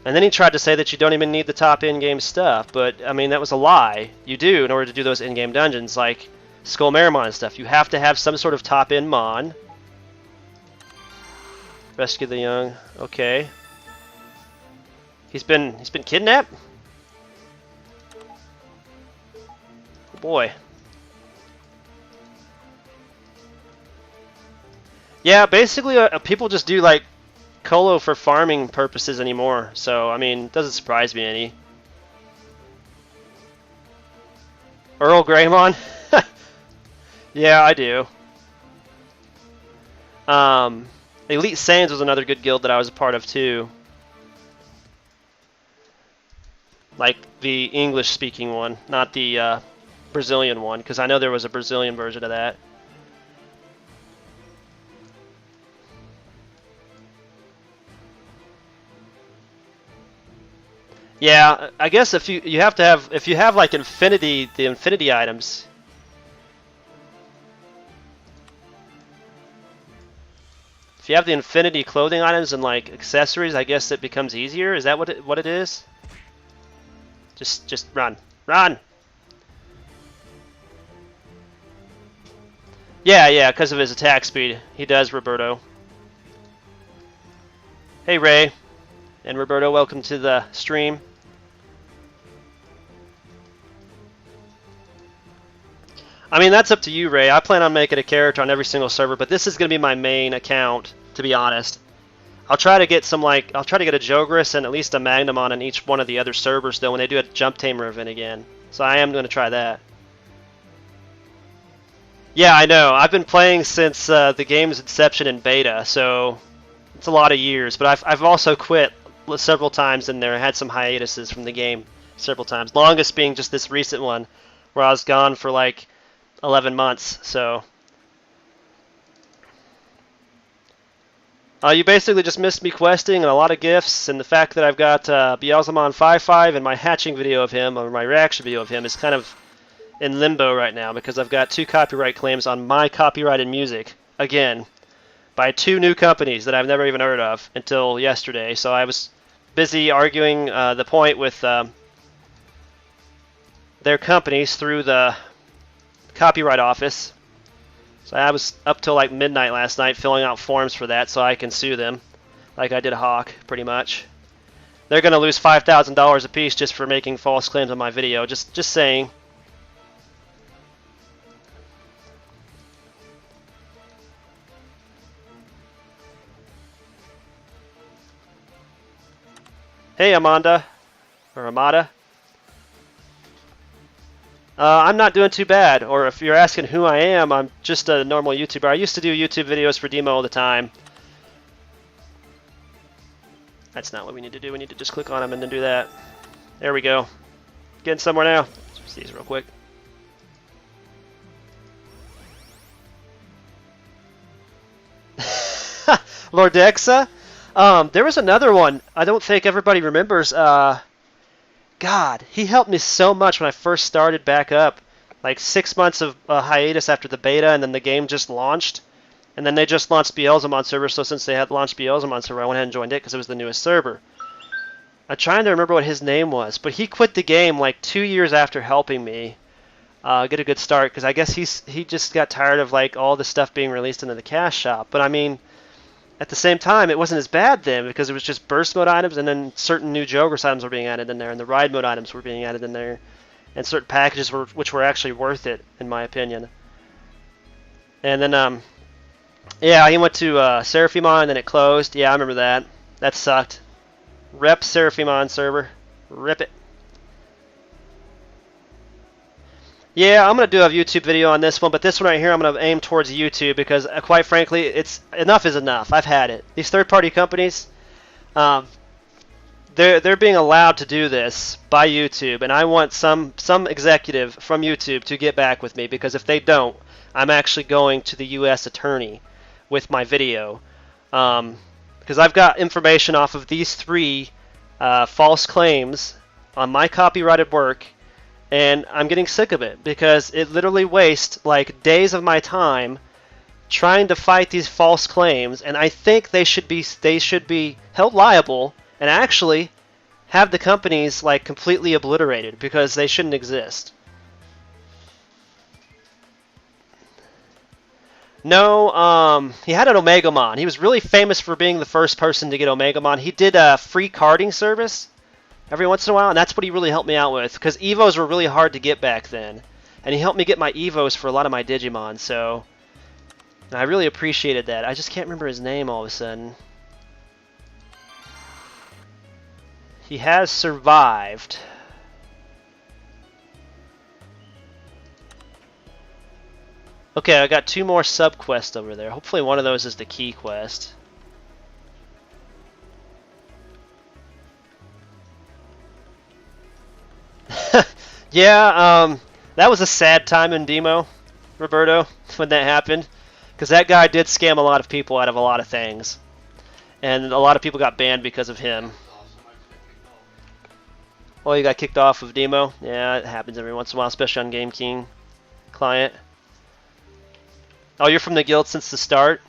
And then he tried to say that you don't even need the top in-game stuff, but I mean, that was a lie. You do in order to do those in-game dungeons like Skull Marimon and stuff. You have to have some sort of top end mon. Rescue the young. Okay. He's been kidnapped? Boy. Yeah, basically people just do like Colo for farming purposes anymore, so I mean, it doesn't surprise me any. Earl Greymon? Yeah, I do. Elite Saiyans was another good guild that I was a part of too. Like the English-speaking one, not the Brazilian one, because I know there was a Brazilian version of that. Yeah, I guess if you have like the infinity items. If you have the infinity clothing items and like accessories, I guess it becomes easier. Is that what it is? Just run. Run. Yeah, because of his attack speed. He does, Roberto. Hey, Ray. And Roberto, welcome to the stream. I mean, that's up to you, Ray. I plan on making a character on every single server, but this is going to be my main account, to be honest. I'll try to get I'll try to get a Jogris and at least a Magnamon on each one of the other servers, though, when they do a Jump Tamer event again. So I am going to try that. Yeah, I know. I've been playing since the game's inception in beta, so it's a lot of years. But I've also quit several times in there. I had some hiatuses from the game several times. Longest being just this recent one, where I was gone for like 11 months. So you basically just missed me questing and a lot of gifts, and the fact that I've got Beelzemon 5.5 and my hatching video of him, or my reaction video of him, is kind of in limbo right now because I've got 2 copyright claims on my copyrighted music, again, by 2 new companies that I've never even heard of until yesterday. So I was busy arguing the point with their companies through the copyright office. So I was up till like midnight last night filling out forms for that so I can sue them, like I did Hawk, pretty much. They're going to lose $5,000 a piece just for making false claims on my video, just saying. Hey, Amanda. Or Amada. I'm not doing too bad, or if you're asking who I am, I'm just a normal YouTuber. I used to do YouTube videos for DMO all the time. That's not what we need to do. We need to just click on them and then do that. There we go. Getting somewhere now. Let's see these real quick. Lordexa? There was another one. I don't think everybody remembers. God, he helped me so much when I first started back up. Like 6 months of hiatus after the beta, and then the game just launched. And then they just launched Beelzemon server, so since they had launched Beelzemon server, I went ahead and joined it because it was the newest server. I'm trying to remember what his name was, but he quit the game like 2 years after helping me get a good start, because I guess he just got tired of like all the stuff being released into the cash shop. But I mean, at the same time, it wasn't as bad then, because it was just burst mode items, and then certain new Jogres items were being added in there, and the ride mode items were being added in there, and certain packages which were actually worth it, in my opinion. And then, yeah, he went to Seraphimon, and then it closed. Yeah, I remember that. That sucked. Rep Seraphimon server. Rip it. Yeah, I'm going to do a YouTube video on this one, but this one right here I'm going to aim towards YouTube because, quite frankly, it's enough is enough. I've had it. These third-party companies, they're being allowed to do this by YouTube, and I want some executive from YouTube to get back with me, because if they don't, I'm actually going to the U.S. attorney with my video, because I've got information off of these 3 false claims on my copyrighted work. And I'm getting sick of it because it literally wastes like days of my time trying to fight these false claims, and I think they should be held liable and actually have the companies like completely obliterated, because they shouldn't exist. No, he had an Omegamon. He was really famous for being the first person to get Omegamon. He did a free carding service every once in a while, and that's what he really helped me out with, because Evos were really hard to get back then. And he helped me get my Evos for a lot of my Digimon, so I really appreciated that. I just can't remember his name all of a sudden. He has survived. Okay, I got 2 more sub-quests over there. Hopefully one of those is the key quest. Yeah, that was a sad time in DMO, Roberto, when that happened, because that guy did scam a lot of people out of a lot of things, and a lot of people got banned because of him. Well, you got kicked off of DMO? Yeah, it happens every once in a while, especially on Game King client. Oh, you're from the guild since the start?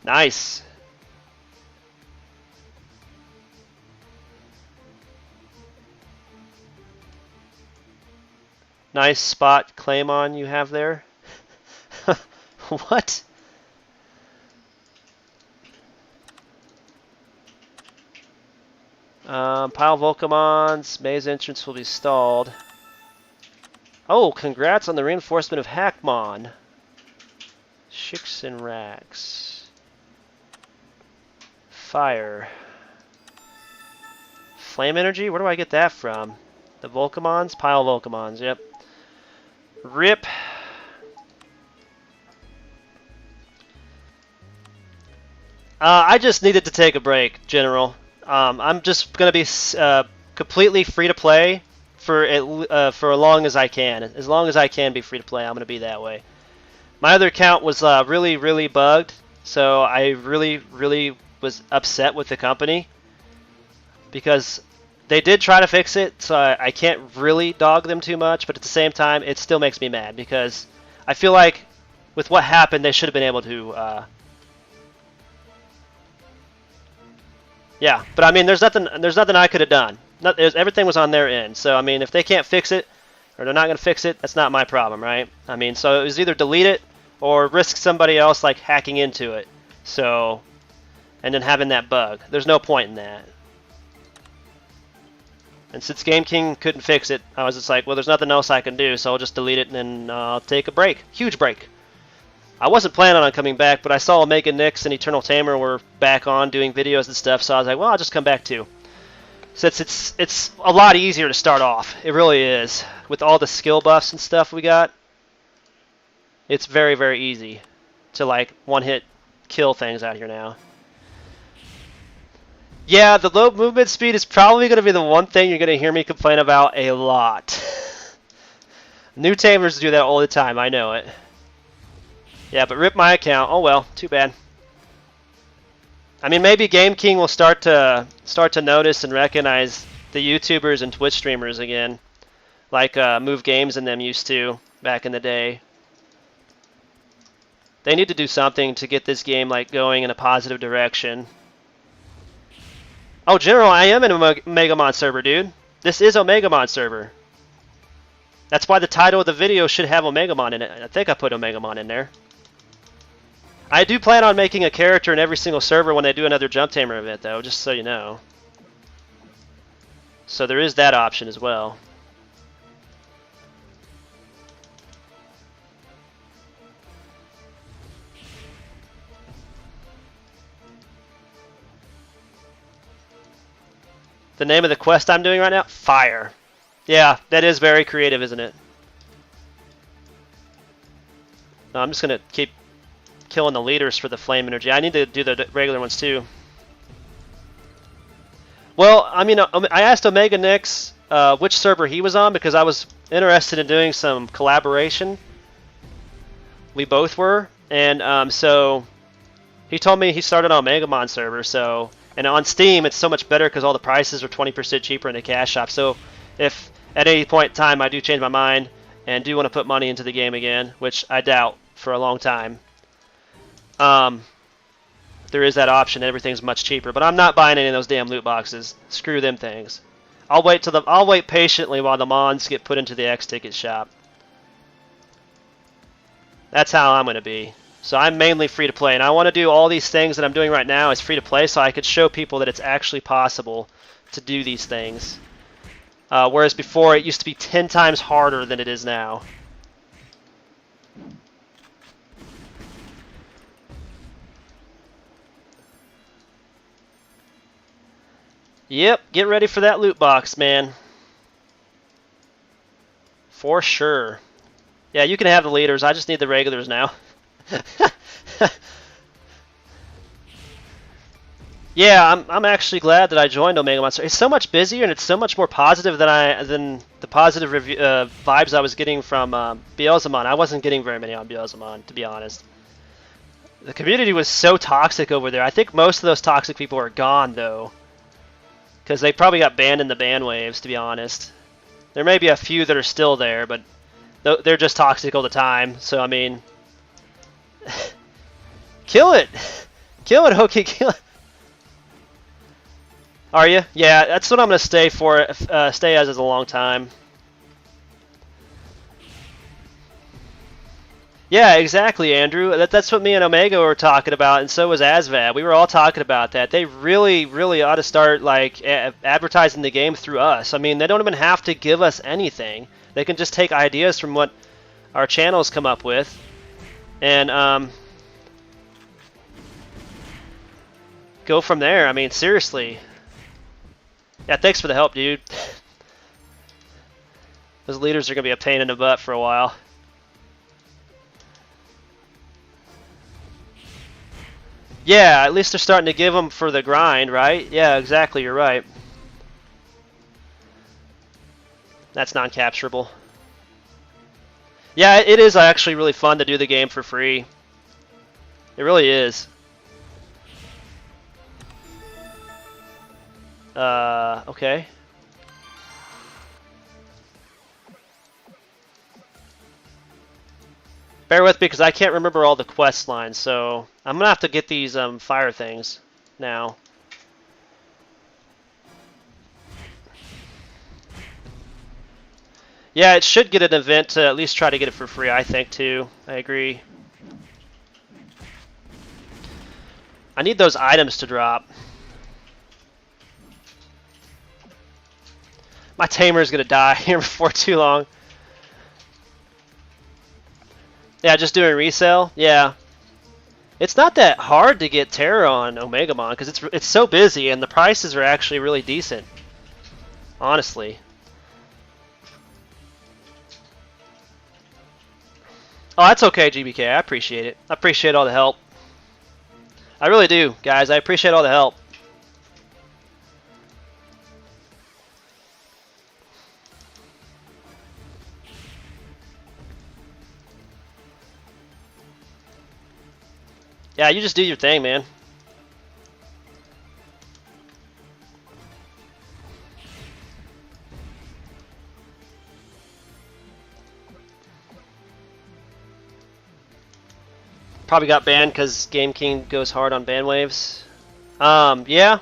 Nice. Nice spot Claymon you have there. What? Pile Volcamons. Maze entrance will be stalled. Oh, congrats on the reinforcement of Hackmon. Shicks and Racks. Fire. Flame energy? Where do I get that from? The Volcamons? Pile Volcamons, yep. Rip. I just needed to take a break, General. I'm just going to be completely free to play for as long as I can. As long as I can be free to play, I'm going to be that way. My other account was really bugged, so I really was upset with the company because they did try to fix it, so I can't really dog them too much, but at the same time, it still makes me mad because I feel like with what happened, they should have been able to. Yeah, but I mean, there's nothing I could have done. Everything was on their end, so I mean, if they can't fix it or they're not going to fix it, that's not my problem, right? I mean, so it was either delete it or risk somebody else like hacking into it, so and then having that bug. There's no point in that. And since Game King couldn't fix it, I was just like, well, there's nothing else I can do, so I'll just delete it and then I'll take a break. Huge break. I wasn't planning on coming back, but I saw Omega Nyx and Eternal Tamer were back on doing videos and stuff, so I was like, well, I'll just come back too. Since it's a lot easier to start off. It really is. With all the skill buffs and stuff we got, it's very, very easy to like one-hit kill things out here now. Yeah, the low movement speed is probably going to be the one thing you're going to hear me complain about a lot. New tamers do that all the time, I know it. Yeah, but rip my account. Oh well, too bad. I mean, maybe Game King will start to notice and recognize the YouTubers and Twitch streamers again, like Move Games and them used to back in the day. They need to do something to get this game like going in a positive direction. Oh, General, I am in a Omegamon server, dude. This is Omegamon server. That's why the title of the video should have Omegamon in it. I think I put Omegamon in there. I do plan on making a character in every single server when they do another Jump Tamer event, though, just so you know. So there is that option as well. The name of the quest I'm doing right now? Fire. Yeah, that is very creative, isn't it? No, I'm just going to keep killing the leaders for the flame energy. I need to do the regular ones too. Well, I mean, I asked Omega Nix which server he was on because I was interested in doing some collaboration. We both were, and so he told me he started on Omegamon server. So, and on Steam it's so much better because all the prices are 20% cheaper in the cash shop. So, if at any point in time I do change my mind and do want to put money into the game again, which I doubt for a long time, there is that option. Everything's much cheaper, but I'm not buying any of those damn loot boxes. Screw them things. I'll wait patiently while the mons get put into the X ticket shop. That's how I'm going to be. So I'm mainly free to play, and I want to do all these things that I'm doing right now as free to play, so I could show people that it's actually possible to do these things. Whereas before it used to be 10 times harder than it is now. Yep, get ready for that loot box, man. For sure. Yeah, you can have the leaders. I just need the regulars now. Yeah, I'm actually glad that I joined Omegamon. It's so much busier and it's so much more positive than the positive vibes I was getting from Beelzemon. I wasn't getting very many on Beelzemon, to be honest. The community was so toxic over there. I think most of those toxic people are gone, though. Because they probably got banned in the ban waves, to be honest. There may be a few that are still there, but they're just toxic all the time. So, I mean... Kill it! Kill it, Hoki, kill it! Are you? Yeah, that's what I'm going to stay for. Stay as a long time. Yeah, exactly, Andrew. That's what me and Omega were talking about, and so was Asvad. We were all talking about that. They really, really ought to start like advertising the game through us. I mean, they don't even have to give us anything. They can just take ideas from what our channels come up with, and go from there. I mean, seriously. Yeah, thanks for the help, dude. Those leaders are going to be a pain in the butt for a while. Yeah, at least they're starting to give them for the grind, right? Yeah, exactly, you're right. That's non-capturable. Yeah, it is actually really fun to do the game for free. It really is. Okay. Bear with me because I can't remember all the quest lines, so I'm gonna have to get these fire things now. Yeah, it should get an event to at least try to get it for free, I think, too. I agree. I need those items to drop. My tamer is gonna die here before too long. Yeah, just doing resale. Yeah, it's not that hard to get Terra on Omegamon because it's so busy and the prices are actually really decent. honestly. Oh, that's okay, GBK. I appreciate it. I appreciate all the help. I really do, guys. I appreciate all the help. Yeah, you just do your thing, man. Probably got banned because Game King goes hard on ban waves. Yeah.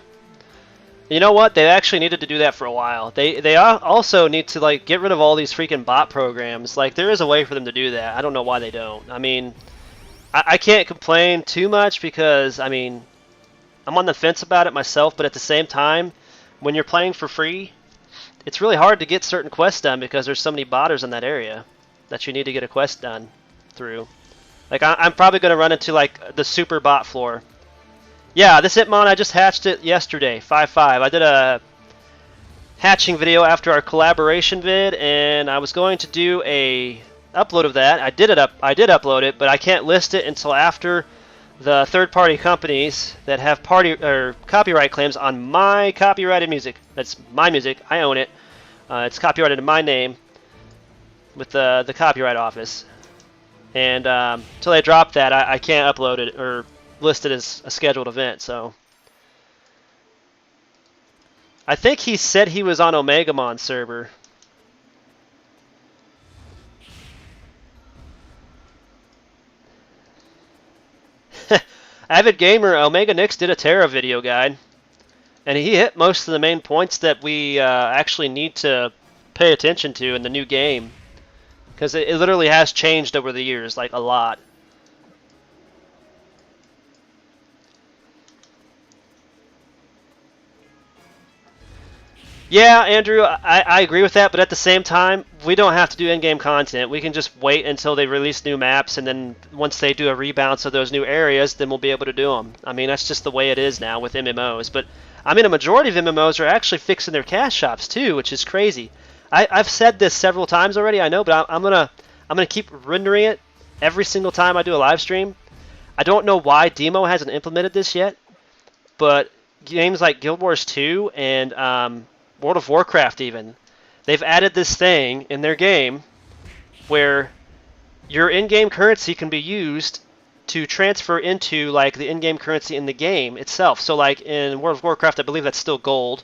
You know what? They actually needed to do that for a while. They also need to like get rid of all these freaking bot programs. Like there is a way for them to do that. I don't know why they don't. I mean, I can't complain too much because I mean, I'm on the fence about it myself. But at the same time, when you're playing for free, it's really hard to get certain quests done because there's so many botters in that area that you need to get a quest done through. Like I'm probably going to run into like the super bot floor. Yeah, this Hitmon, I just hatched it yesterday, 5-5. I did a hatching video after our collaboration vid, and I was going to do a upload of that. I did upload it, but I can't list it until after the third-party companies that have copyright claims on my copyrighted music. That's my music. I own it. It's copyrighted in my name with the copyright office. And until they drop that, I can't upload it or list it as a scheduled event. So I think he said he was on Omegamon server. Avid Gamer, Omega Nix did a Terra video guide, and he hit most of the main points that we actually need to pay attention to in the new game, because it literally has changed over the years, like a lot. Yeah, Andrew, I agree with that, but at the same time, we don't have to do in-game content. We can just wait until they release new maps, and then once they do a rebalance of those new areas, then we'll be able to do them. I mean, that's just the way it is now with MMOs. But, I mean, a majority of MMOs are actually fixing their cash shops, too, which is crazy. I've said this several times already, I know, but I'm gonna keep rendering it every single time I do a live stream. I don't know why DMO hasn't implemented this yet, but games like Guild Wars 2 and World of Warcraft even, they've added this thing in their game where your in-game currency can be used to transfer into like the in-game currency in the game itself. So like in World of Warcraft, I believe that's still gold.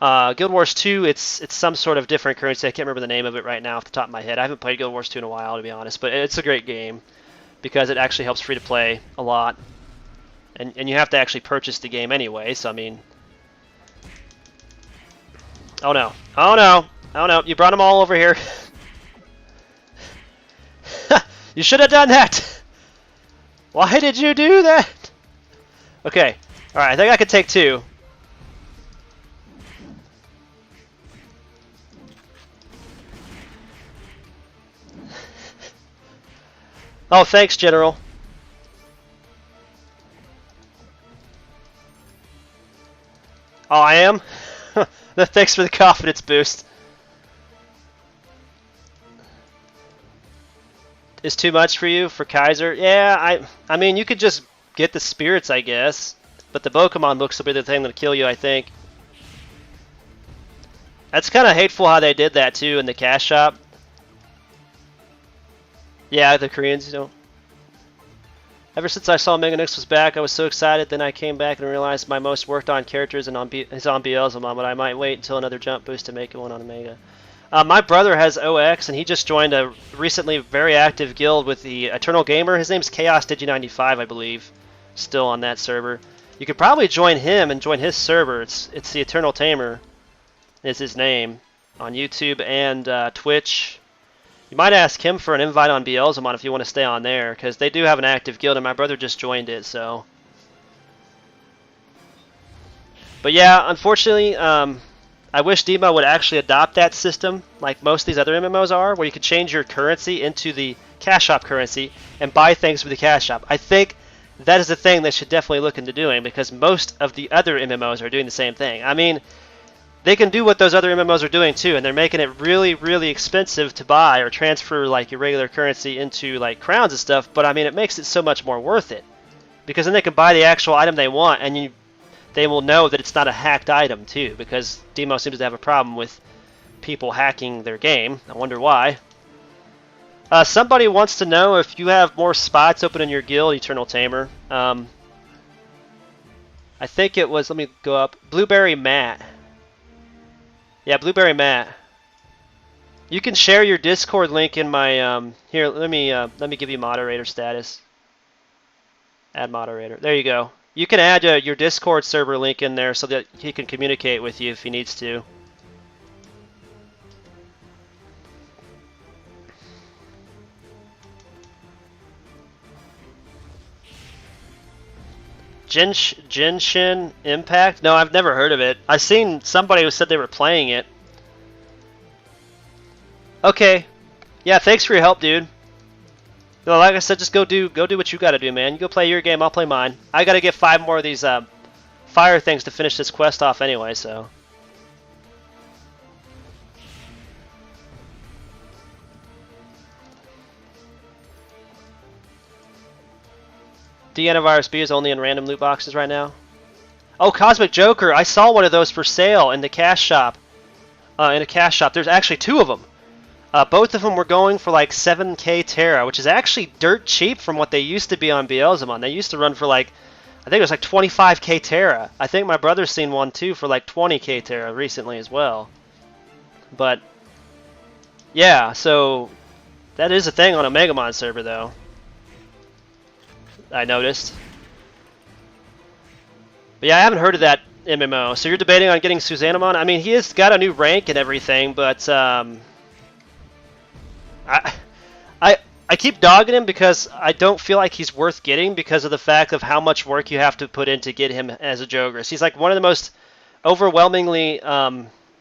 Guild Wars 2, it's some sort of different currency. I can't remember the name of it right now off the top of my head. I haven't played Guild Wars 2 in a while, to be honest, but it's a great game because it actually helps free-to-play a lot. And you have to actually purchase the game anyway, so I mean... Oh no. Oh no. Oh no. You brought them all over here. You should have done that. Why did you do that? Okay. Alright, I think I could take two. Oh, thanks, General. Oh, I am? Thanks for the confidence boost. Is too much for you for Kaiser? Yeah, I mean you could just get the spirits, I guess, but the Pokemon books will be the thing that'll kill you, I think. That's kind of hateful how they did that too in the cash shop. Yeah, the Koreans, you know. Ever since I saw Mega Nix was back, I was so excited. Then I came back and realized my most worked on characters is on Beelzebub, but I might wait until another jump boost to make it one on Omega. My brother has OX, and he just joined a recently very active guild with the Eternal Gamer. His name's Chaos Digi95, I believe, still on that server. You could probably join him and join his server. It's the Eternal Tamer is his name on YouTube and Twitch. You might ask him for an invite on Beelzebub if you want to stay on there, because they do have an active guild, and my brother just joined it, so... But yeah, unfortunately, I wish DMO would actually adopt that system, like most of these other MMOs are, where you could change your currency into the cash shop currency and buy things with the cash shop. I think that is the thing they should definitely look into doing, because most of the other MMOs are doing the same thing. I mean, they can do what those other MMOs are doing too, and they're making it really, really expensive to buy or transfer like your regular currency into like crowns and stuff. But I mean, it makes it so much more worth it because then they can buy the actual item they want, and they will know that it's not a hacked item too. Because DMO seems to have a problem with people hacking their game. I wonder why. Somebody wants to know if you have more spots open in your guild, Eternal Tamer. I think it was. Let me go up. Blueberry Matt. Yeah, Blueberry Matt. You can share your Discord link in my here. Let me give you moderator status. Add moderator. There you go. You can add your Discord server link in there so that he can communicate with you if he needs to. Genshin Impact? No, I've never heard of it. I've seen somebody who said they were playing it. Okay. Yeah, thanks for your help, dude. No, like I said, just go do what you gotta do, man. You go play your game, I'll play mine. I gotta get 5 more of these fire things to finish this quest off anyway, so. Antivirus B is only in random loot boxes right now. Oh, Cosmic Joker! I saw one of those for sale in the cash shop. In a cash shop, there's actually 2 of them. Both of them were going for like 7k Terra, which is actually dirt cheap from what they used to be on Beelzemon. They used to run for like, I think it was like 25k Terra. I think my brother's seen one too for like 20k Terra recently as well. But yeah, so that is a thing on a Omegamon server though. I noticed. But yeah, I haven't heard of that MMO. So you're debating on getting Susanamon? I mean, he has got a new rank and everything, but I keep dogging him because I don't feel like he's worth getting because of the fact of how much work you have to put in to get him as a Jogress. He's like one of the most overwhelmingly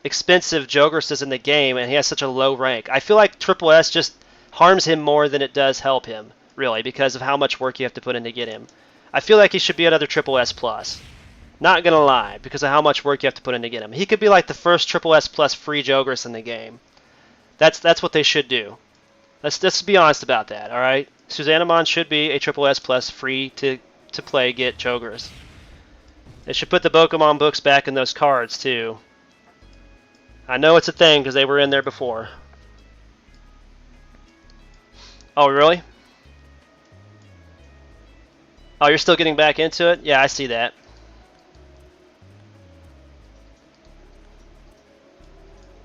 expensive Jogresses in the game, and he has such a low rank. I feel like Triple S just harms him more than it does help him, really, because of how much work you have to put in to get him. I feel like he should be another Triple S plus. Not gonna lie, because of how much work you have to put in to get him. He could be like the first Triple S plus free Jogress in the game. That's what they should do. Let's be honest about that, all right? Susanamon should be a Triple S plus free to play get Jogress. They should put the Pokemon books back in those cards too. I know it's a thing because they were in there before. Oh, really? Oh, you're still getting back into it? Yeah, I see that.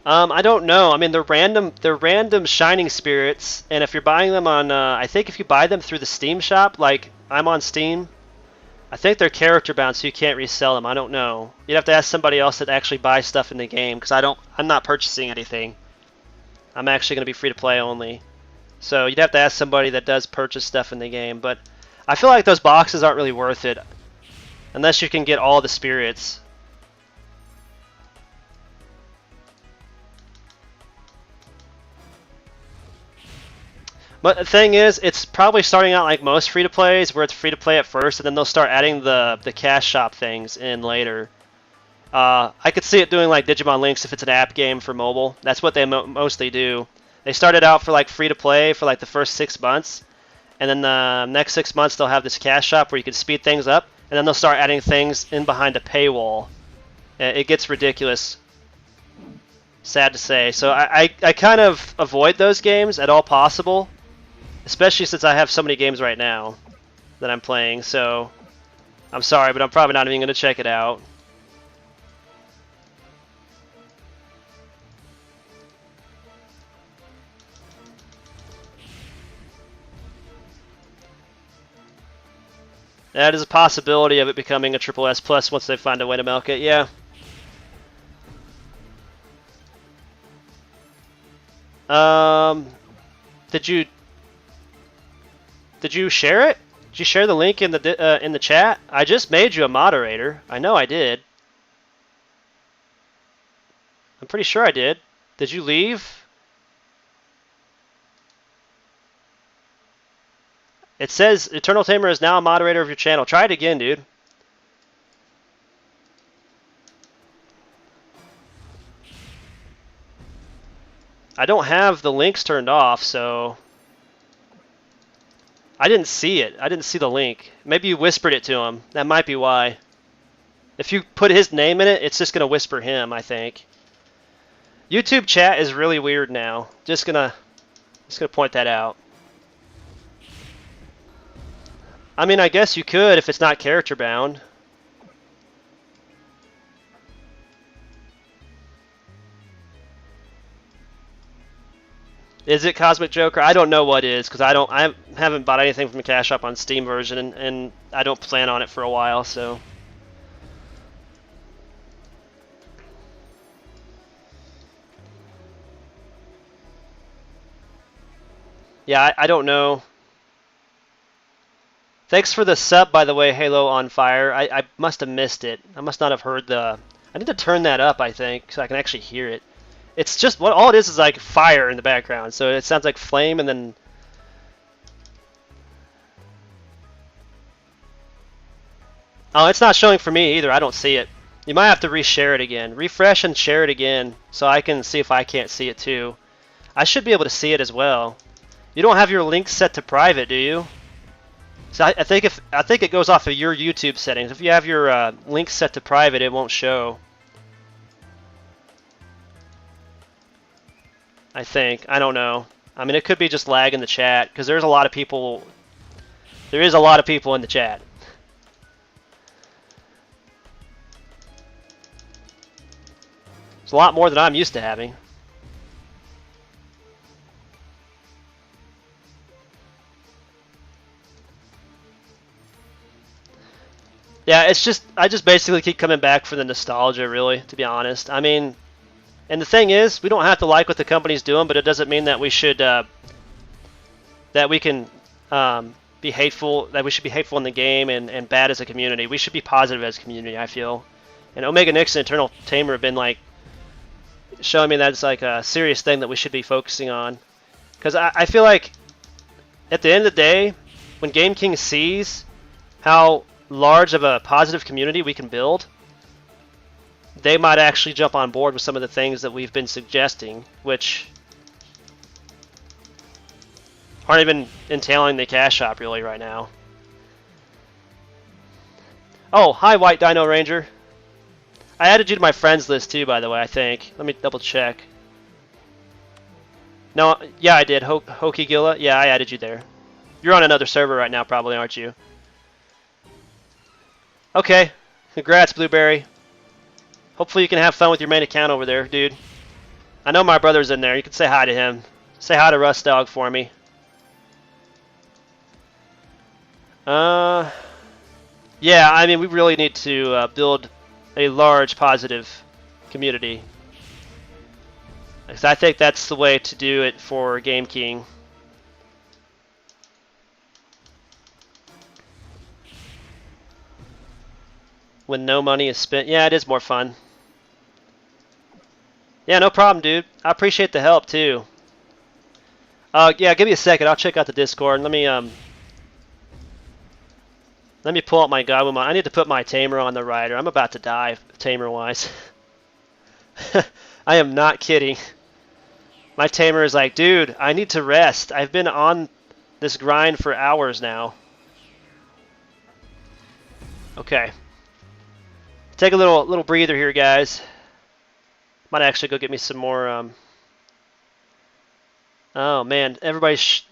I don't know. I mean, they're random Shining Spirits, and if you're buying them on, I think if you buy them through the Steam shop, like I'm on Steam, I think they're character bound, so you can't resell them. I don't know. You'd have to ask somebody else that actually buys stuff in the game, because I'm not purchasing anything. I'm actually going to be free to play only. So you'd have to ask somebody that does purchase stuff in the game, but I feel like those boxes aren't really worth it, unless you can get all the spirits. But the thing is, it's probably starting out like most free-to-plays, where it's free-to-play at first, and then they'll start adding the cash shop things in later. I could see it doing like Digimon Links if it's an app game for mobile. That's what they mostly do. They started out for like free-to-play for like the first 6 months, and then the next 6 months they'll have this cash shop where you can speed things up, and then they'll start adding things in behind a paywall. It gets ridiculous. Sad to say. So I kind of avoid those games at all possible. Especially since I have so many games right now that I'm playing, so I'm sorry, but I'm probably not even going to check it out. That is a possibility of it becoming a Triple S plus once they find a way to milk it, yeah. Did you share it? Did you share the link in the chat? I just made you a moderator. I know I did. I'm pretty sure I did. Did you leave? It says Eternal Tamer is now a moderator of your channel. Try it again, dude. I don't have the links turned off, so I didn't see it. I didn't see the link. Maybe you whispered it to him. That might be why. If you put his name in it, it's just gonna whisper him, I think. YouTube chat is really weird now. Just gonna point that out. I mean, I guess you could if it's not character bound. Is it Cosmic Joker? I don't know what is because I haven't bought anything from the Cash Shop on Steam version, and I don't plan on it for a while. So yeah, I don't know. Thanks for the sub, by the way, Halo on Fire. I must have missed it. I must not have heard the. I need to turn that up, I think, so I can actually hear it. It's just what all it is like fire in the background, so it sounds like flame and then. Oh, it's not showing for me either. I don't see it. You might have to reshare it again. Refresh and share it again so I can see if I can't see it too. I should be able to see it as well. You don't have your links set to private, do you? So I think it goes off of your YouTube settings. If you have your links set to private, it won't show. I think. I don't know. I mean, it could be just lag in the chat because there's a lot of people. There is a lot of people in the chat. It's a lot more than I'm used to having. Yeah, it's just I just basically keep coming back for the nostalgia, really, to be honest. I mean, and the thing is, we don't have to like what the company's doing, but it doesn't mean that we should that we can be hateful. That we should be hateful in the game and bad as a community. We should be positive as a community, I feel. And Omega Nyx and Eternal Tamer have been like showing me that it's like a serious thing that we should be focusing on. Because I feel like at the end of the day, when Game King sees how large of a positive community we can build, they might actually jump on board with some of the things that we've been suggesting, which aren't even entailing the cash shop really right now. Oh, hi White Dino Ranger. I added you to my friends list too, by the way, I think. Let me double check. No, yeah, I did. Hoki Gilla? Yeah, I added you there. You're on another server right now, probably, aren't you? Okay. Congrats, Blueberry. Hopefully you can have fun with your main account over there, dude. I know my brother's in there. You can say hi to him. Say hi to Rust Dog for me. Yeah, I mean, we really need to build a large positive community. Because I think that's the way to do it for Game King. When no money is spent. Yeah, it is more fun. Yeah, no problem, dude. I appreciate the help, too. Yeah, give me a second. I'll check out the Discord. Let me pull up my Godwin. I need to put my Tamer on the rider. I'm about to die, Tamer-wise. I am not kidding. My Tamer is like, dude, I need to rest. I've been on this grind for hours now. Okay. Take a little breather here, guys. Might actually go get me some more. Oh man, everybody's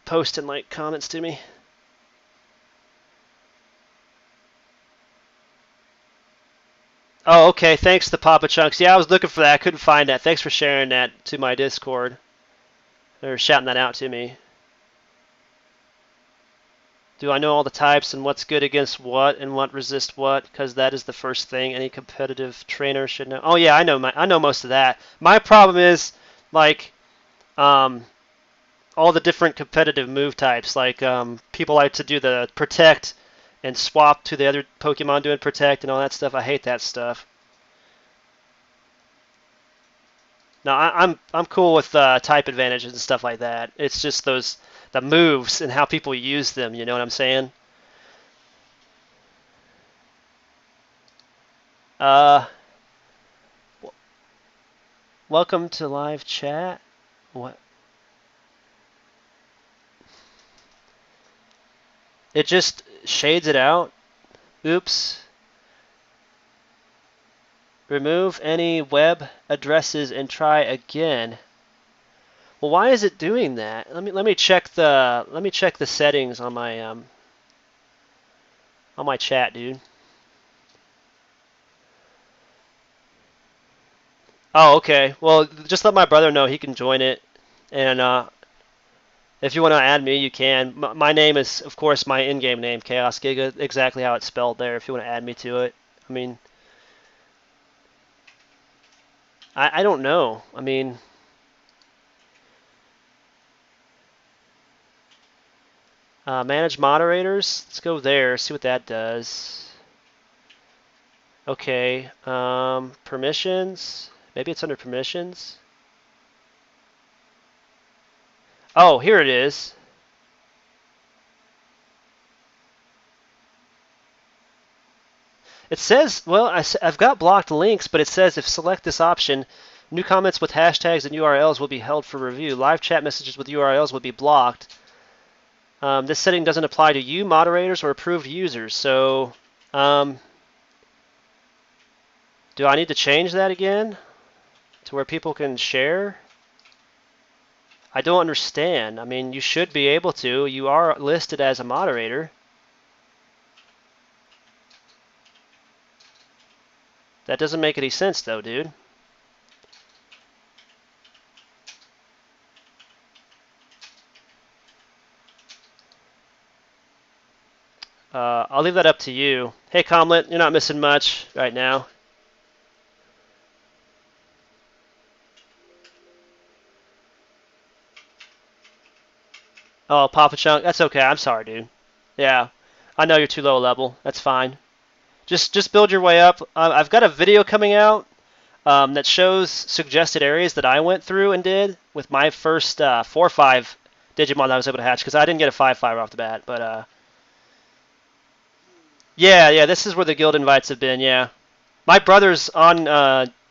posting like comments to me. Oh, okay. Thanks to Papa Chunks. Yeah, I was looking for that. I couldn't find that. Thanks for sharing that to my Discord. Or shouting that out to me. Do I know all the types and what's good against what and what resists what? Because that is the first thing any competitive trainer should know. Oh yeah, I know most of that. My problem is like all the different competitive move types. Like people like to do the protect and swap to the other Pokemon doing protect and all that stuff. I hate that stuff. No, I'm cool with type advantages and stuff like that. It's just the moves and how people use them. You know what I'm saying? Welcome to live chat. What? It just shades it out. Oops. Remove any web addresses and try again. Well, why is it doing that? Let me check the settings on my chat, dude. Oh, okay. Well, just let my brother know he can join it, and if you want to add me, you can. My name is, of course, my in-game name, Chaos Giga, exactly how it's spelled there. If you want to add me to it, I mean, I don't know. I mean, manage moderators. Let's go there. See what that does. Okay. Permissions. Maybe it's under permissions. Oh, here it is. It says, well, I've got blocked links, but it says if select this option, new comments with hashtags and URLs will be held for review. Live chat messages with URLs will be blocked. This setting doesn't apply to you, moderators, or approved users. So, do I need to change that again to where people can share? I don't understand. I mean, you should be able to. You are listed as a moderator. That doesn't make any sense, though, dude. I'll leave that up to you. Hey, Comlet, you're not missing much right now. Oh, Papa Chunk, that's okay. I'm sorry, dude. Yeah, I know you're too low level. That's fine. Just build your way up. I've got a video coming out that shows suggested areas that I went through and did with my first 4 or 5 Digimon that I was able to hatch, because I didn't get a 5-5 off the bat. But yeah, this is where the guild invites have been. Yeah, my brother's on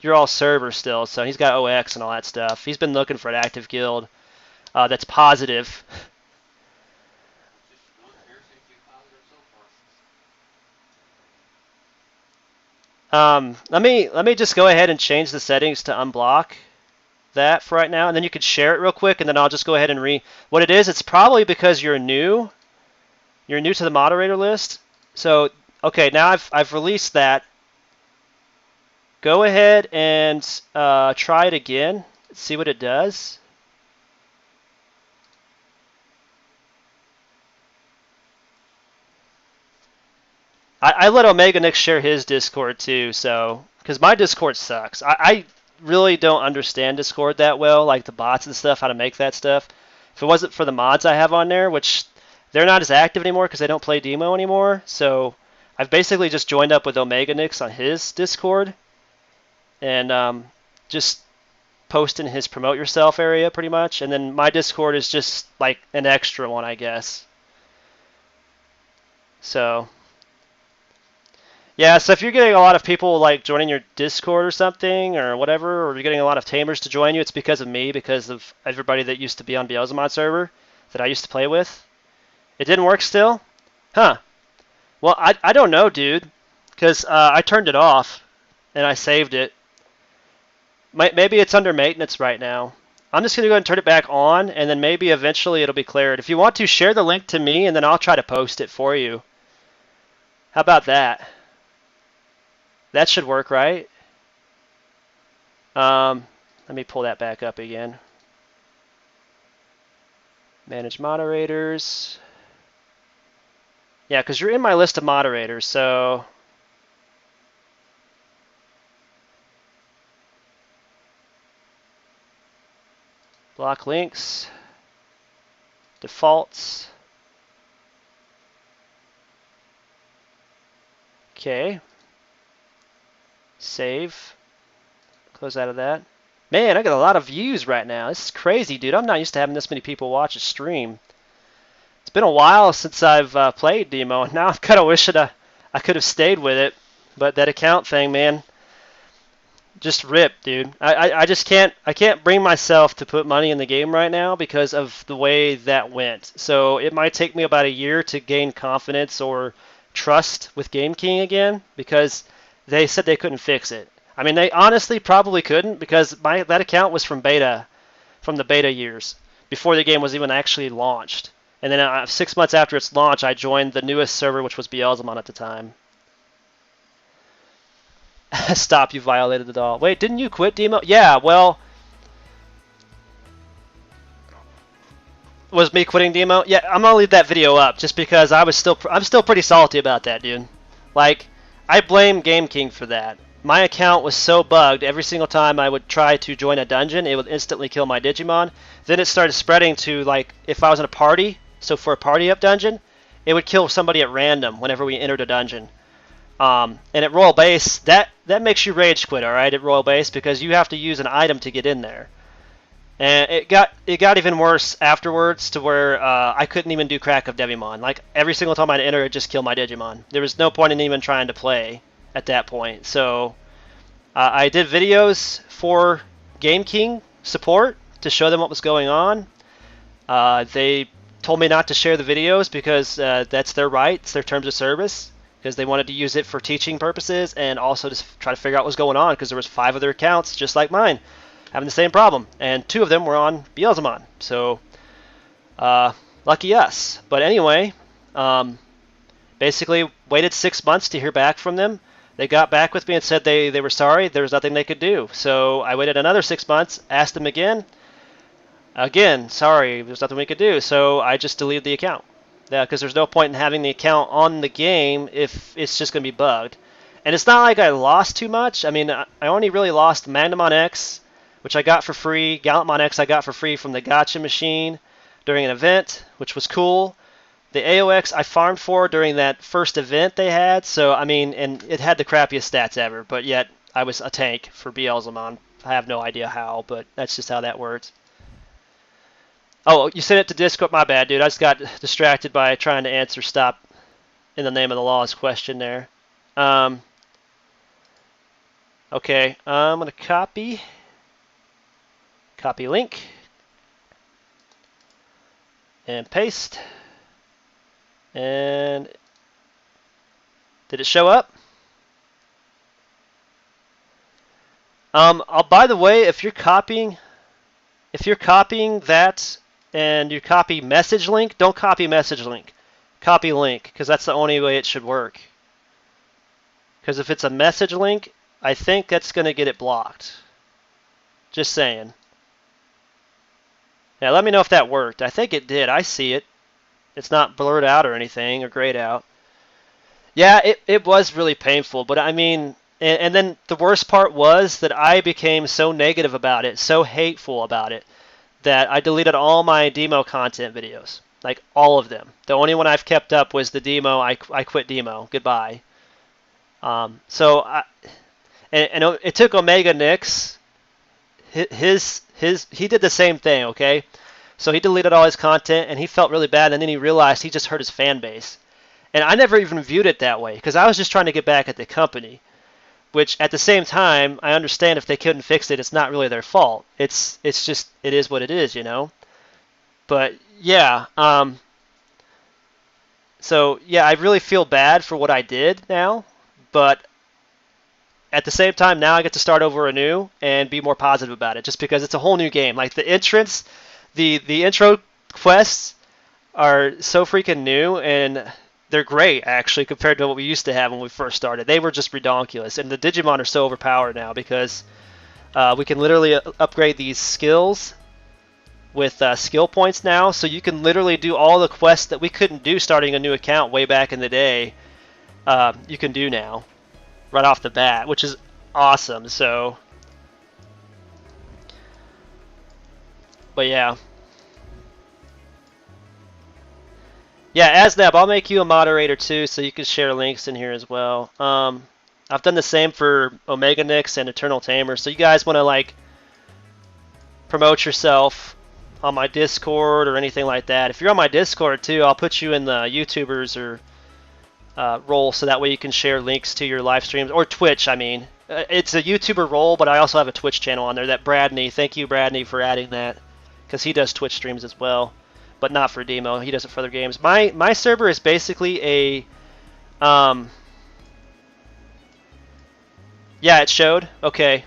your all server still, so he's got OX and all that stuff. He's been looking for an active guild that's positive. Just one pair seems to be positive so far. Let me just go ahead and change the settings to unblock that for right now, and then you could share it real quick, and then I'll just go ahead and what it is. It's probably because you're new to the moderator list. So okay, now I've released that. Go ahead and try it again, see what it does. I let Omega Nick share his Discord too, so because my Discord sucks. I really don't understand Discord that well, like the bots and stuff, how to make that stuff. If it wasn't for the mods I have on there, which they're not as active anymore because they don't play DMO anymore, so I've basically just joined up with Omega Nix on his Discord and just posting his promote yourself area pretty much, and then my Discord is just like an extra one, I guess. So yeah, so if you're getting a lot of people like joining your Discord or something or whatever, or you're getting a lot of tamers to join you, it's because of me, because of everybody that used to be on Beelzemon server that I used to play with. It didn't work still? Huh. Well, I don't know, dude, because I turned it off and I saved it. Maybe it's under maintenance right now. I'm just going to go ahead and turn it back on, and then maybe eventually it'll be cleared. If you want to, share the link to me, and then I'll try to post it for you. How about that? That should work, right? Let me pull that back up again. Manage moderators. Yeah, because you're in my list of moderators, so block links, defaults. Okay. Save. Close out of that. Man, I got a lot of views right now. This is crazy, dude. I'm not used to having this many people watch a stream. It's been a while since I've played DMO, and now I'm kind of wishing I could have stayed with it. But that account thing, man, just rip, dude. I just can't bring myself to put money in the game right now because of the way that went. So it might take me about a year to gain confidence or trust with Game King again because they said they couldn't fix it. I mean, they honestly probably couldn't because that account was from the beta years before the game was even actually launched. And then 6 months after its launch, I joined the newest server, which was Beelzemon at the time. Stop, you violated the doll. Wait, didn't you quit DMO? Yeah, well, was me quitting DMO? Yeah, I'm gonna leave that video up just because I'm still pretty salty about that, dude. Like, I blame Game King for that. My account was so bugged every single time I would try to join a dungeon, it would instantly kill my Digimon. Then it started spreading to, like, if I was in a party, so for a party up dungeon, it would kill somebody at random whenever we entered a dungeon. And at Royal Base, that makes you rage quit, all right, at Royal Base, because you have to use an item to get in there. And it got even worse afterwards to where I couldn't even do crack of Devimon. Like, every single time I'd enter, it'd just kill my Digimon. There was no point in even trying to play at that point. So I did videos for Game King support to show them what was going on. They told me not to share the videos because that's their right, it's their terms of service, because they wanted to use it for teaching purposes and also to try to figure out what's going on because there was 5 other accounts just like mine having the same problem, and 2 of them were on Beelzemon. So lucky us. But anyway, basically waited 6 months to hear back from them. They got back with me and said they were sorry. There was nothing they could do. So I waited another 6 months, asked them again. Again, sorry, there's nothing we could do. So I just deleted the account. Yeah, because there's no point in having the account on the game if it's just going to be bugged. And it's not like I lost too much. I mean, I only really lost Magnamon X, which I got for free. Gallantmon X I got for free from the Gacha machine during an event, which was cool. The AOX I farmed for during that first event they had. So, I mean, and it had the crappiest stats ever, but yet I was a tank for Beelzemon. I have no idea how, but that's just how that works. Oh, you sent it to Discord? My bad, dude. I just got distracted by trying to answer stop in the name of the law's question there. Okay, I'm going to copy link, and paste. And did it show up? By the way, if you're copying that and you copy message link, don't copy message link. Copy link, because that's the only way it should work. Because if it's a message link, I think that's going to get it blocked. Just saying. Yeah, let me know if that worked. I think it did. I see it. It's not blurred out or anything or grayed out. Yeah, it was really painful, but I mean, and then the worst part was that I became so negative about it, so hateful about it, that I deleted all my DMO content videos. Like, all of them. The only one I've kept up was the DMO. I quit DMO. Goodbye. So, it took Omega Nix. He did the same thing, okay? So he deleted all his content, and he felt really bad, and then he realized he just hurt his fan base. And I never even viewed it that way, because I was just trying to get back at the company. Which, at the same time, I understand if they couldn't fix it, it's not really their fault. It's just, it is what it is, you know? But, yeah, so, yeah, I really feel bad for what I did now, but at the same time, now I get to start over anew and be more positive about it, just because it's a whole new game. Like, the entrance, the intro quests are so freaking new, and they're great, actually, compared to what we used to have when we first started. They were just redonkulous, and the Digimon are so overpowered now because we can literally upgrade these skills with skill points now, so you can literally do all the quests that we couldn't do starting a new account way back in the day. You can do now, right off the bat, which is awesome. So, but yeah. Yeah, Asnab, I'll make you a moderator too, so you can share links in here as well. I've done the same for Omega Nix and Eternal Tamer, so you guys want to like promote yourself on my Discord or anything like that. If you're on my Discord too, I'll put you in the YouTubers or role, so that way you can share links to your live streams, or Twitch, I mean. It's a YouTuber role, but I also have a Twitch channel on there. That Bradney, thank you Bradney for adding that, because he does Twitch streams as well, but not for DMO. He does it for other games. My server is basically a, yeah, it showed. Okay.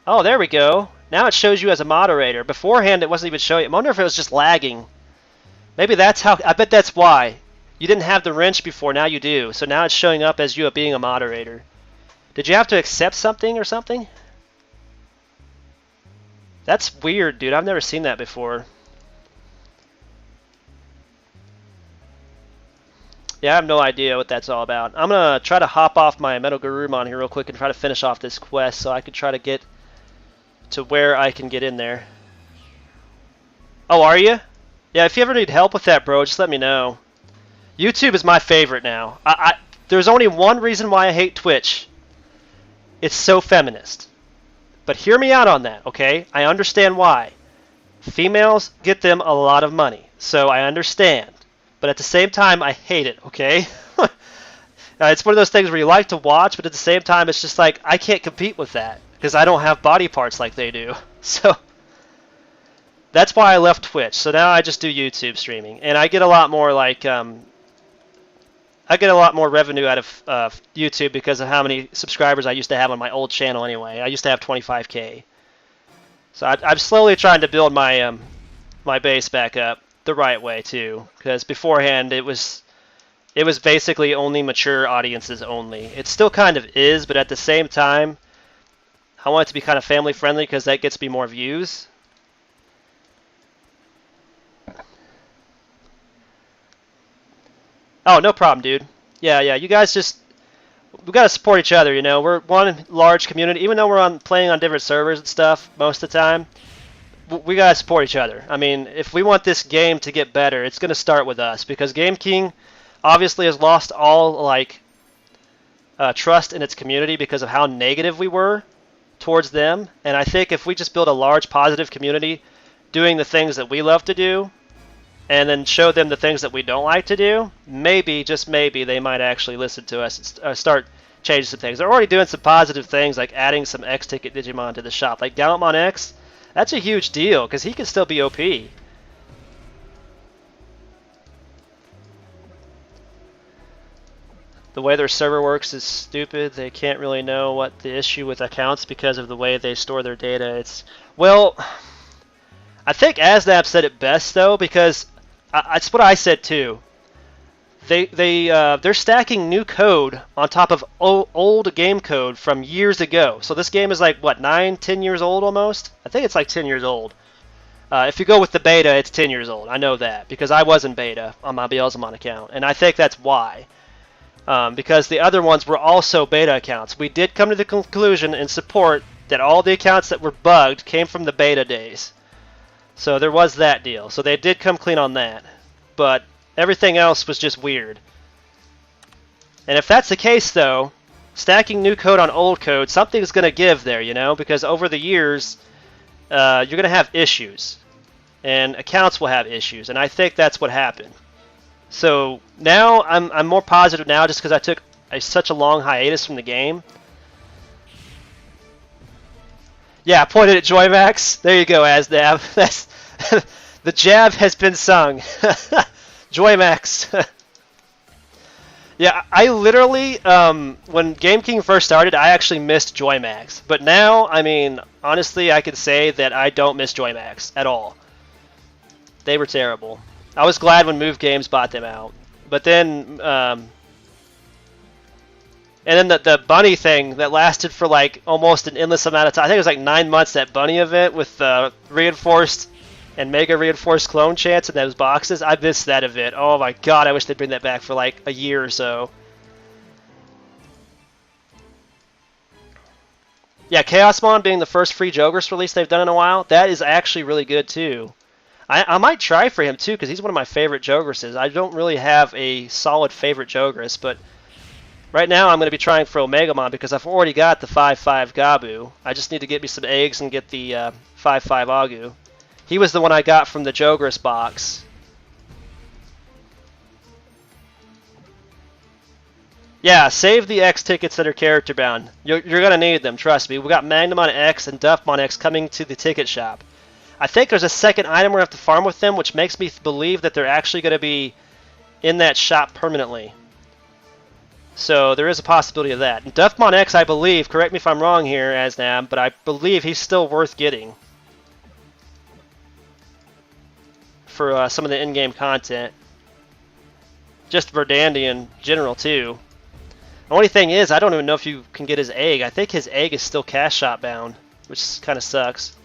Oh, there we go. Now it shows you as a moderator. Beforehand, it wasn't even showing. I wonder if it was just lagging. Maybe that's how. I bet that's why. You didn't have the wrench before, now you do. So now it's showing up as you being a moderator. Did you have to accept something or something? That's weird, dude. I've never seen that before. Yeah, I have no idea what that's all about. I'm going to try to hop off my Metal Garurumon here real quick and try to finish off this quest so I can try to get to where I can get in there. Oh, are you? Yeah, if you ever need help with that, bro, just let me know. YouTube is my favorite now. There's only one reason why I hate Twitch. It's so feminist. But hear me out on that, okay? I understand why. Females get them a lot of money, so I understand. But at the same time, I hate it, okay? It's one of those things where you like to watch, but at the same time, it's just like, I can't compete with that because I don't have body parts like they do. So that's why I left Twitch. So now I just do YouTube streaming, and I get a lot more like I get a lot more revenue out of YouTube because of how many subscribers I used to have on my old channel anyway. I used to have 25K. So I'm slowly trying to build my my base back up the right way too, because beforehand it was basically only mature audiences only. It still kind of is, but at the same time, I want it to be kind of family friendly because that gets me more views. Oh, no problem, dude. Yeah, you guys we gotta support each other, you know. We're one large community, even though we're playing on different servers and stuff most of the time. We gotta support each other. I mean, if we want this game to get better, it's gonna start with us because Game King obviously has lost all like trust in its community because of how negative we were towards them. And I think if we just build a large positive community doing the things that we love to do, and then show them the things that we don't like to do, maybe, just maybe, they might actually listen to us and start changing some things. They're already doing some positive things, like adding some X-Ticket Digimon to the shop. Like Gallantmon X, that's a huge deal, because he can still be OP. The way their server works is stupid. They can't really know what the issue with accounts because of the way they store their data. Well, I think Asnap said it best, though, because that's what I said too. They're stacking new code on top of old game code from years ago. So this game is like what, 9-10 years old almost? I think it's like 10 years old. If you go with the beta, it's 10 years old. I know that because I was in beta on my Beelzemon account, and I think that's why. Because the other ones were also beta accounts. We did come to the conclusion and support that all the accounts that were bugged came from the beta days. So there was that deal. So they did come clean on that. But everything else was just weird. And if that's the case, though, stacking new code on old code, something's going to give there, you know? Because over the years, you're going to have issues. And accounts will have issues. And I think that's what happened. So now I'm more positive now just because I took such a long hiatus from the game. Yeah, I pointed at Joymax. There you go, Asdab. That's the jab has been sung. Joymax. Yeah, I literally, when Game King first started, I actually missed Joymax. But now, I mean, honestly, I can say that I don't miss Joymax at all. They were terrible. I was glad when Move Games bought them out. But then, and then the bunny thing that lasted for like almost an endless amount of time. I think it was like 9 months, that bunny event with reinforced and mega reinforced clone chants in those boxes. I missed that event. Oh my god, I wish they'd bring that back for like a year or so. Yeah, Chaosmon being the first free Jogris release they've done in a while, that is actually really good too. I might try for him too because he's one of my favorite Jogrises. I don't really have a solid favorite Jogris, but right now I'm going to be trying for Omegamon because I've already got the 5-5 Gabu. I just need to get me some eggs and get the 5-5 Agu. He was the one I got from the Jogris box. Yeah, save the X tickets that are character bound. You're gonna need them, trust me. We got Magnamon X and Duffmon X coming to the ticket shop. I think there's a second item we're gonna have to farm with them, which makes me believe that they're actually gonna be in that shop permanently. So there is a possibility of that. And Duffmon X, I believe, correct me if I'm wrong here, Asnab, but I believe he's still worth getting for some of the in-game content. Just Verdandi in general, too. The only thing is, I don't even know if you can get his egg. I think his egg is still cash shop bound, which kind of sucks.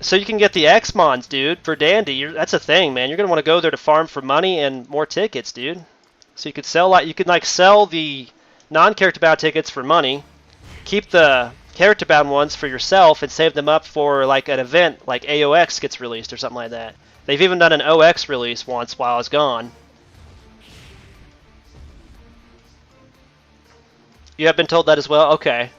So you can get the X-Mons, dude, for Dandy. That's a thing, man. You're gonna want to go there to farm for money and more tickets, dude. So you could sell sell the non-character bound tickets for money, keep the character bound ones for yourself, and save them up for like an event like AOX gets released or something like that. They've even done an OX release once while I was gone. You have been told that as well? Okay.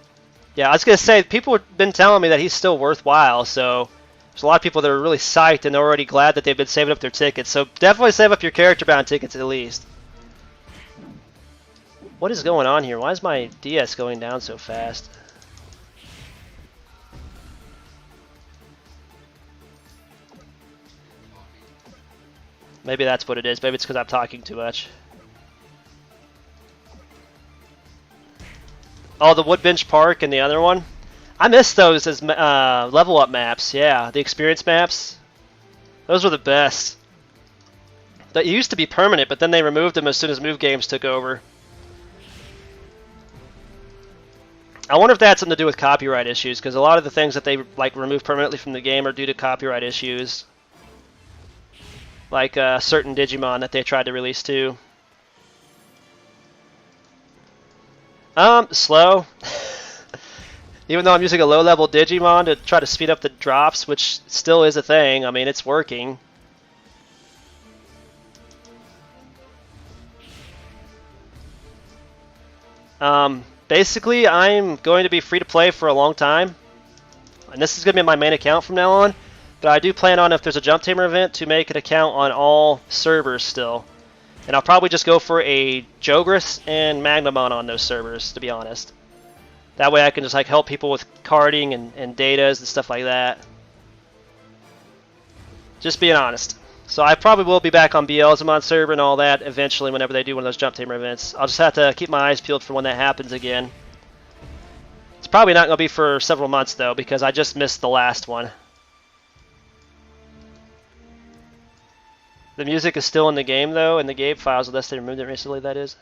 Yeah, I was gonna say people have been telling me that he's still worthwhile, so. There's a lot of people that are really psyched and they're already glad that they've been saving up their tickets. So definitely save up your character-bound tickets at least. What is going on here? Why is my DS going down so fast? Maybe that's what it is. Maybe it's because I'm talking too much. Oh, the Woodbench Park and the other one? I miss those as level up maps. Yeah, the experience maps. Those were the best. They used to be permanent, but then they removed them as soon as Move Games took over. I wonder if that had something to do with copyright issues, because a lot of the things that they like remove permanently from the game are due to copyright issues. Like certain Digimon that they tried to release too. Slow. Even though I'm using a low-level Digimon to try to speed up the drops, which still is a thing. I mean, it's working. Basically, I'm going to be free to play for a long time. And this is going to be my main account from now on. But I do plan on, if there's a Jump Tamer event, to make an account on all servers still. And I'll probably just go for a Jogress and Magnamon on those servers, to be honest. That way I can just like help people with carding and datas and stuff like that. Just being honest. So I probably will be back on Beelzemon server and all that eventually whenever they do one of those Jump Tamer events. I'll just have to keep my eyes peeled for when that happens again. It's probably not going to be for several months though, because I just missed the last one. The music is still in the game though, in the game files, unless they removed it recently, that is.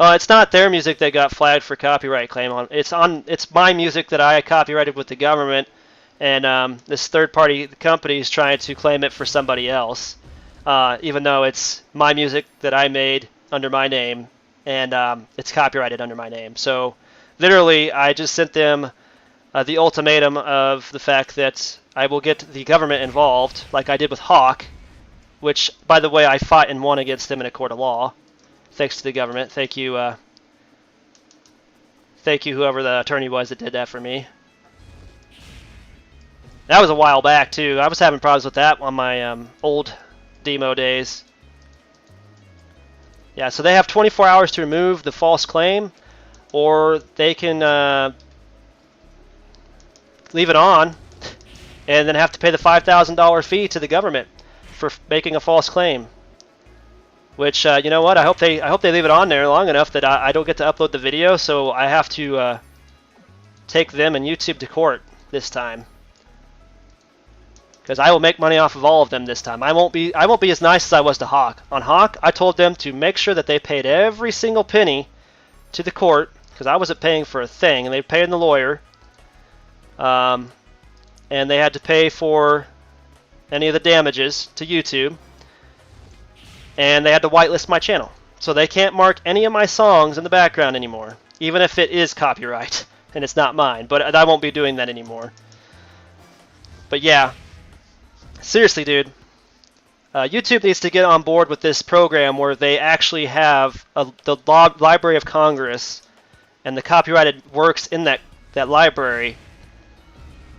It's not their music that got flagged for copyright claim on. It's my music that I copyrighted with the government, and this third-party company is trying to claim it for somebody else, even though it's my music that I made under my name, and it's copyrighted under my name. So, literally, I just sent them the ultimatum of the fact that I will get the government involved, like I did with Hawk, which, by the way, I fought and won against them in a court of law. Thanks to the government. Thank you, whoever the attorney was that did that for me. That was a while back, too. I was having problems with that on my old DMO days. Yeah, so they have 24 hours to remove the false claim, or they can leave it on and then have to pay the $5,000 fee to the government for making a false claim. Which, you know what, I hope they leave it on there long enough that I don't get to upload the video, so I have to take them and YouTube to court this time. Because I will make money off of all of them this time. I won't be as nice as I was to Hawk. On Hawk, I told them to make sure that they paid every single penny to the court, because I wasn't paying for a thing, and they paid the lawyer. And they had to pay for any of the damages to YouTube. And they had to whitelist my channel. So they can't mark any of my songs in the background anymore, even if it is copyright and it's not mine. But I won't be doing that anymore. But yeah, seriously, dude, YouTube needs to get on board with this program where they actually have the Library of Congress and the copyrighted works in that library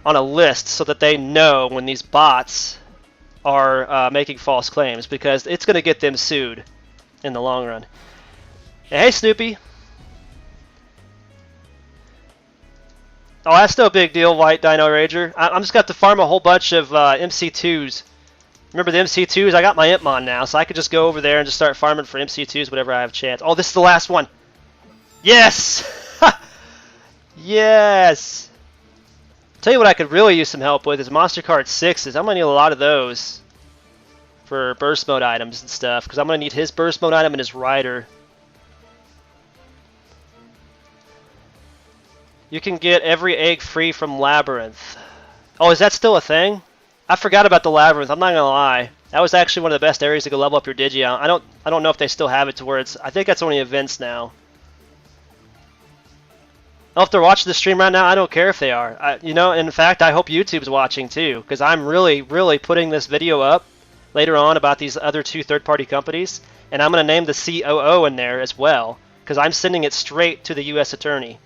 on a list so that they know when these bots are making false claims, because it's going to get them sued. in the long run. Hey, Snoopy. Oh, that's no big deal, White Dino Rager. I'm just got to farm a whole bunch of MC2s. Remember the MC2s? I got my Impmon now, so I could just go over there and just start farming for MC2s whenever I have a chance. Oh, this is the last one. Yes! Yes! Tell you what I could really use some help with is Monster Card 6s. I'm going to need a lot of those for burst mode items and stuff, because I'm going to need his burst mode item and his rider. You can get every egg free from Labyrinth. Oh, is that still a thing? I forgot about the Labyrinth. I'm not gonna lie. That was actually one of the best areas to go level up your Digimon. I don't know if they still have it to where it's. I think that's only events now. Oh, if they're watching the stream right now, I don't care if they are. You know, in fact, I hope YouTube's watching too, because I'm really putting this video up later on about these other 2 third-party companies, and I'm gonna name the COO in there as well, because I'm sending it straight to the U.S. Attorney.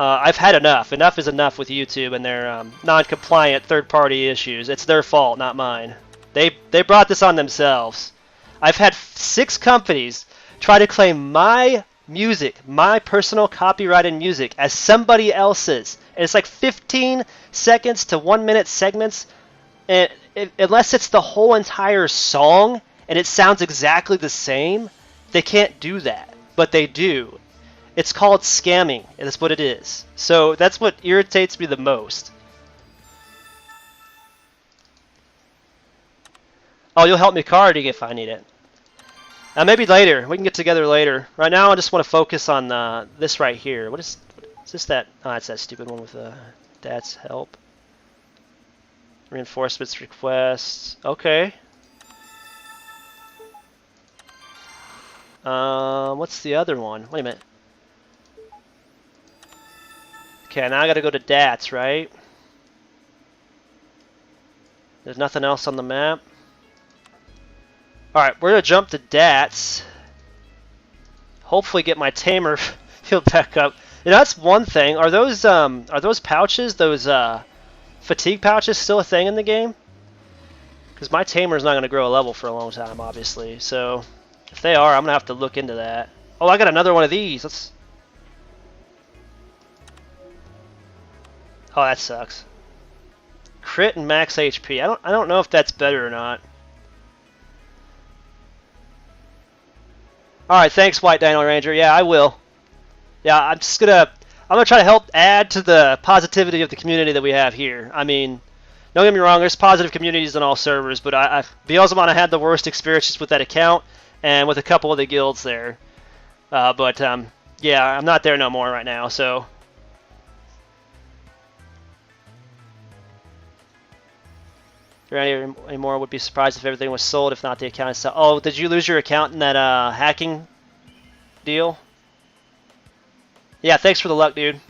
I've had enough. Enough is enough with YouTube and their non-compliant third-party issues. It's their fault, not mine. They brought this on themselves. I've had 6 companies try to claim my music, my personal copyrighted music, as somebody else's. And it's like 15 seconds to 1 minute segments. And unless it's the whole entire song and it sounds exactly the same, they can't do that. But they do. It's called scamming, and that's what it is. So that's what irritates me the most. Oh, you'll help me carding if I need it. Maybe later. We can get together later. Right now, I just want to focus on this right here. What is this? That? Oh, it's that stupid one with Dad's help. Reinforcements requests. Okay. What's the other one? Wait a minute. Okay, now I gotta go to DATS, right? There's nothing else on the map. Alright, we're gonna jump to DATS. Hopefully get my tamer healed back up. You know, that's one thing. Are those pouches, those fatigue pouches still a thing in the game? Because my tamer's not gonna grow a level for a long time, obviously. So if they are, I'm gonna have to look into that. Oh, I got another one of these. Let's. Oh, that sucks. Crit and max HP. I don't know if that's better or not. All right, thanks, White Dino Ranger. Yeah, I will. Yeah, I'm gonna try to help add to the positivity of the community that we have here. I mean, don't get me wrong. There's positive communities on all servers, but Beelzemon, I had the worst experiences with that account and with a couple of the guilds there. Yeah, I'm not there no more right now, so. Anymore, would be surprised if everything was sold, if not the account itself. Oh, did you lose your account in that hacking deal? Yeah, thanks for the luck, dude.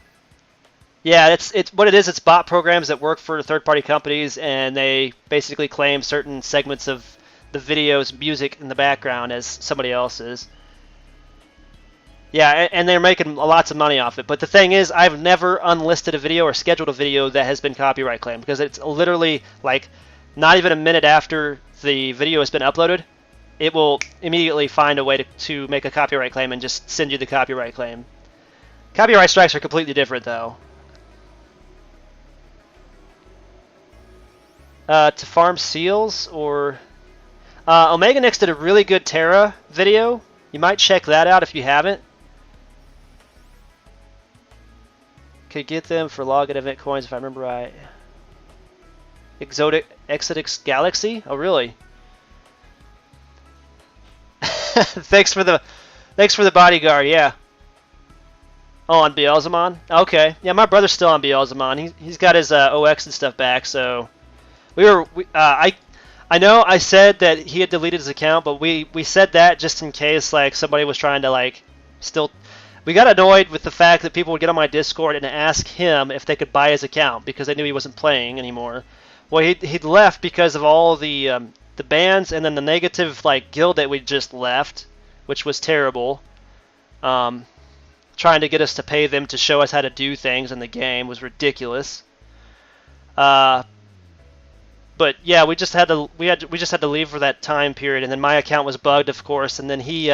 Yeah, it's what it is. It's bot programs that work for third-party companies, and they basically claim certain segments of the video's music in the background as somebody else's. Yeah, and they're making lots of money off it. But the thing is, I've never unlisted a video or scheduled a video that has been copyright claimed, because it's literally like not even a minute after the video has been uploaded, it will immediately find a way to make a copyright claim and just send you the copyright claim. Copyright strikes are completely different, though. To farm seals, or Omegamon did a really good Terra video. You might check that out if you haven't. Could get them for login event coins if I remember right. Exotic Galaxy? Oh, really? Thanks for the bodyguard. Yeah. Oh, on Beelzemon? Okay. Yeah, my brother's still on Beelzemon. He's got his OX and stuff back. So I know I said that he had deleted his account, but we said that just in case like somebody was trying to like still. We got annoyed with the fact that people would get on my Discord and ask him if they could buy his account because they knew he wasn't playing anymore. Well, he'd left because of all the bans and then the negative like guild that we just left, which was terrible. Trying to get us to pay them to show us how to do things in the game was ridiculous. But But yeah, we just had to leave for that time period, and then my account was bugged, of course, and then he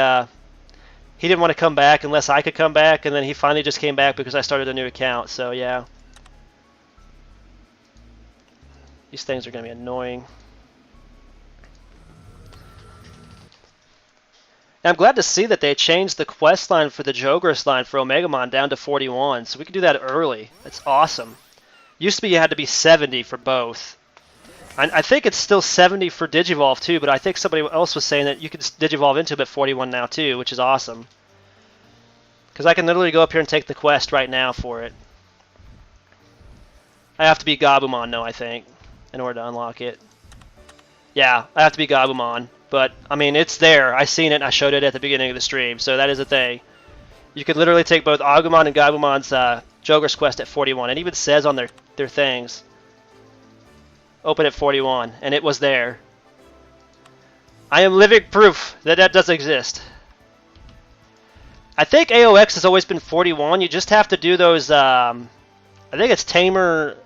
didn't want to come back unless I could come back, and then he finally just came back because I started a new account. So yeah, these things are gonna be annoying. And I'm glad to see that they changed the quest line for the Jogris line for Omegamon down to 41, so we can do that early. That's awesome. Used to be you had to be 70 for both. I think it's still 70 for Digivolve too, but I think somebody else was saying that you can Digivolve into them at 41 now too, which is awesome. Because I can literally go up here and take the quest right now for it. I have to be Gabumon though, I think, in order to unlock it. Yeah, I have to be Gabumon. But, I mean, it's there. I seen it and I showed it at the beginning of the stream, so that is a thing. You could literally take both Agumon and Gabumon's Jogris quest at 41. It even says on their things. Open at 41, and it was there. I am living proof that that does exist. I think AOX has always been 41. You just have to do those, I think it's Tamer.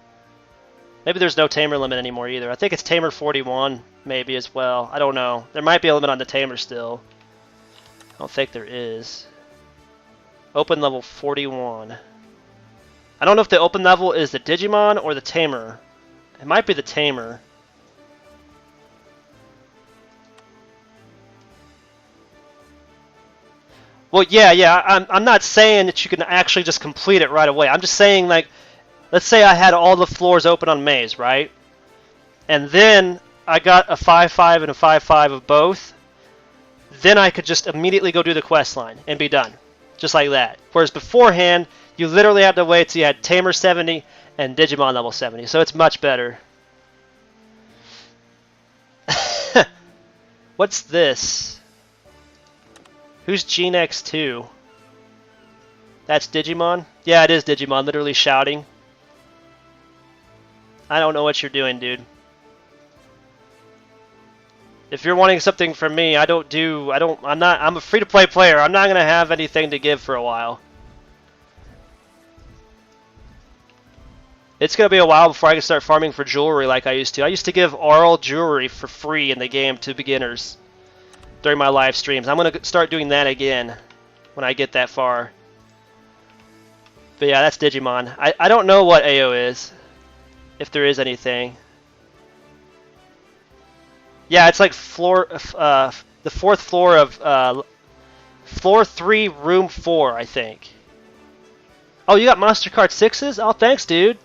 Maybe there's no Tamer limit anymore either. I think it's Tamer 41 maybe as well. I don't know. There might be a limit on the Tamer still. I don't think there is. Open level 41. I don't know if the open level is the Digimon or the Tamer. It might be the Tamer. Well, yeah. I'm not saying that you can actually just complete it right away. I'm just saying, like, let's say I had all the floors open on Maze, right? And then I got a 5-5 and a 5-5 of both. Then I could just immediately go do the quest line and be done. Just like that. Whereas beforehand, you literally had to wait till you had Tamer 70 and Digimon level 70. So it's much better. What's this? Who's GeneX2? That's Digimon? Yeah, it is Digimon, literally shouting. I don't know what you're doing, dude. If you're wanting something from me, I'm a free-to-play player. I'm not going to have anything to give for a while. It's going to be a while before I can start farming for jewelry like I used to. I used to give oral jewelry for free in the game to beginners during my live streams. I'm going to start doing that again when I get that far. But yeah, that's Digimon. I don't know what AO is, if there is anything. Yeah, it's like the fourth floor of floor 3, room 4, I think. Oh, you got Monster Card 6s? Oh, thanks, dude.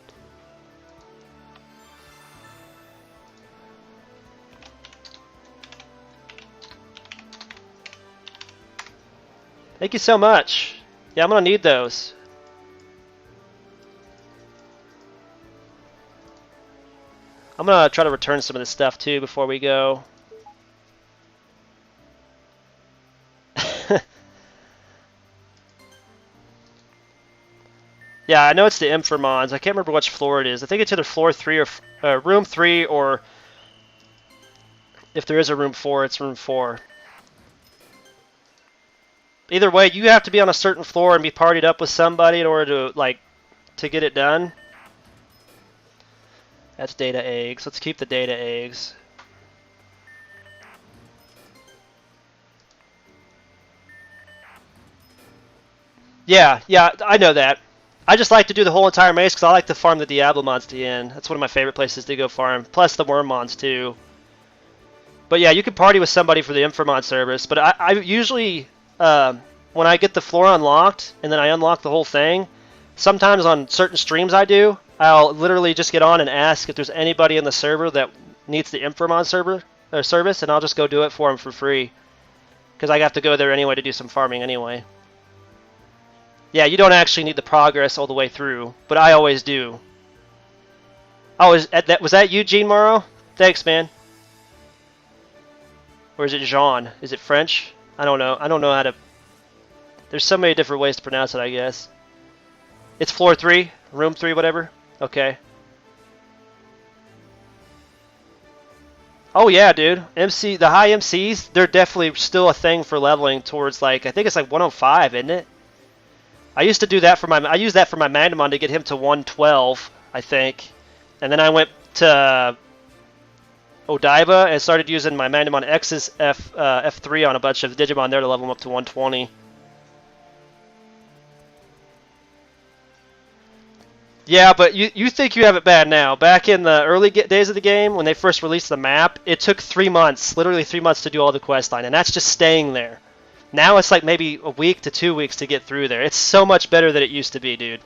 Thank you so much. Yeah, I'm gonna need those. I'm gonna try to return some of this stuff too before we go. Yeah, I know it's the Inframons. I can't remember which floor it is. I think it's either floor 3 or room 3, or if there is a room 4, it's room 4. Either way, you have to be on a certain floor and be partied up with somebody in order to get it done. That's data eggs. Let's keep the data eggs. Yeah, I know that. I just like to do the whole entire maze because I like to farm the Diablomons to the end. That's one of my favorite places to go farm. Plus the Wormmons too. But yeah, you can party with somebody for the Inframon service. But I usually, when I get the floor unlocked and then I unlock the whole thing, sometimes on certain streams I'll literally just get on and ask if there's anybody in the server that needs the Inframon service, and I'll just go do it for them for free. Because I have to go there anyway to do some farming anyway. Yeah, you don't actually need the progress all the way through, but I always do. Oh, was that you, Gene Morrow? Thanks, man. Or is it Jean? Is it French? I don't know. I don't know how to... There's so many different ways to pronounce it, I guess. It's floor 3? Room 3, whatever? Okay. Oh yeah, dude. The high MCs, they're definitely still a thing for leveling towards, like, I think it's like 105, isn't it? I used to do that for I used that for my Magnamon to get him to 112, I think. And then I went to Odaiba and started using my Magnamon X's F3 on a bunch of Digimon there to level them up to 120. Yeah, but you think you have it bad now. Back in the early days of the game, when they first released the map, it took 3 months, literally 3 months to do all the quest line, and that's just staying there. Now it's like maybe a week to 2 weeks to get through there. It's so much better than it used to be, dude.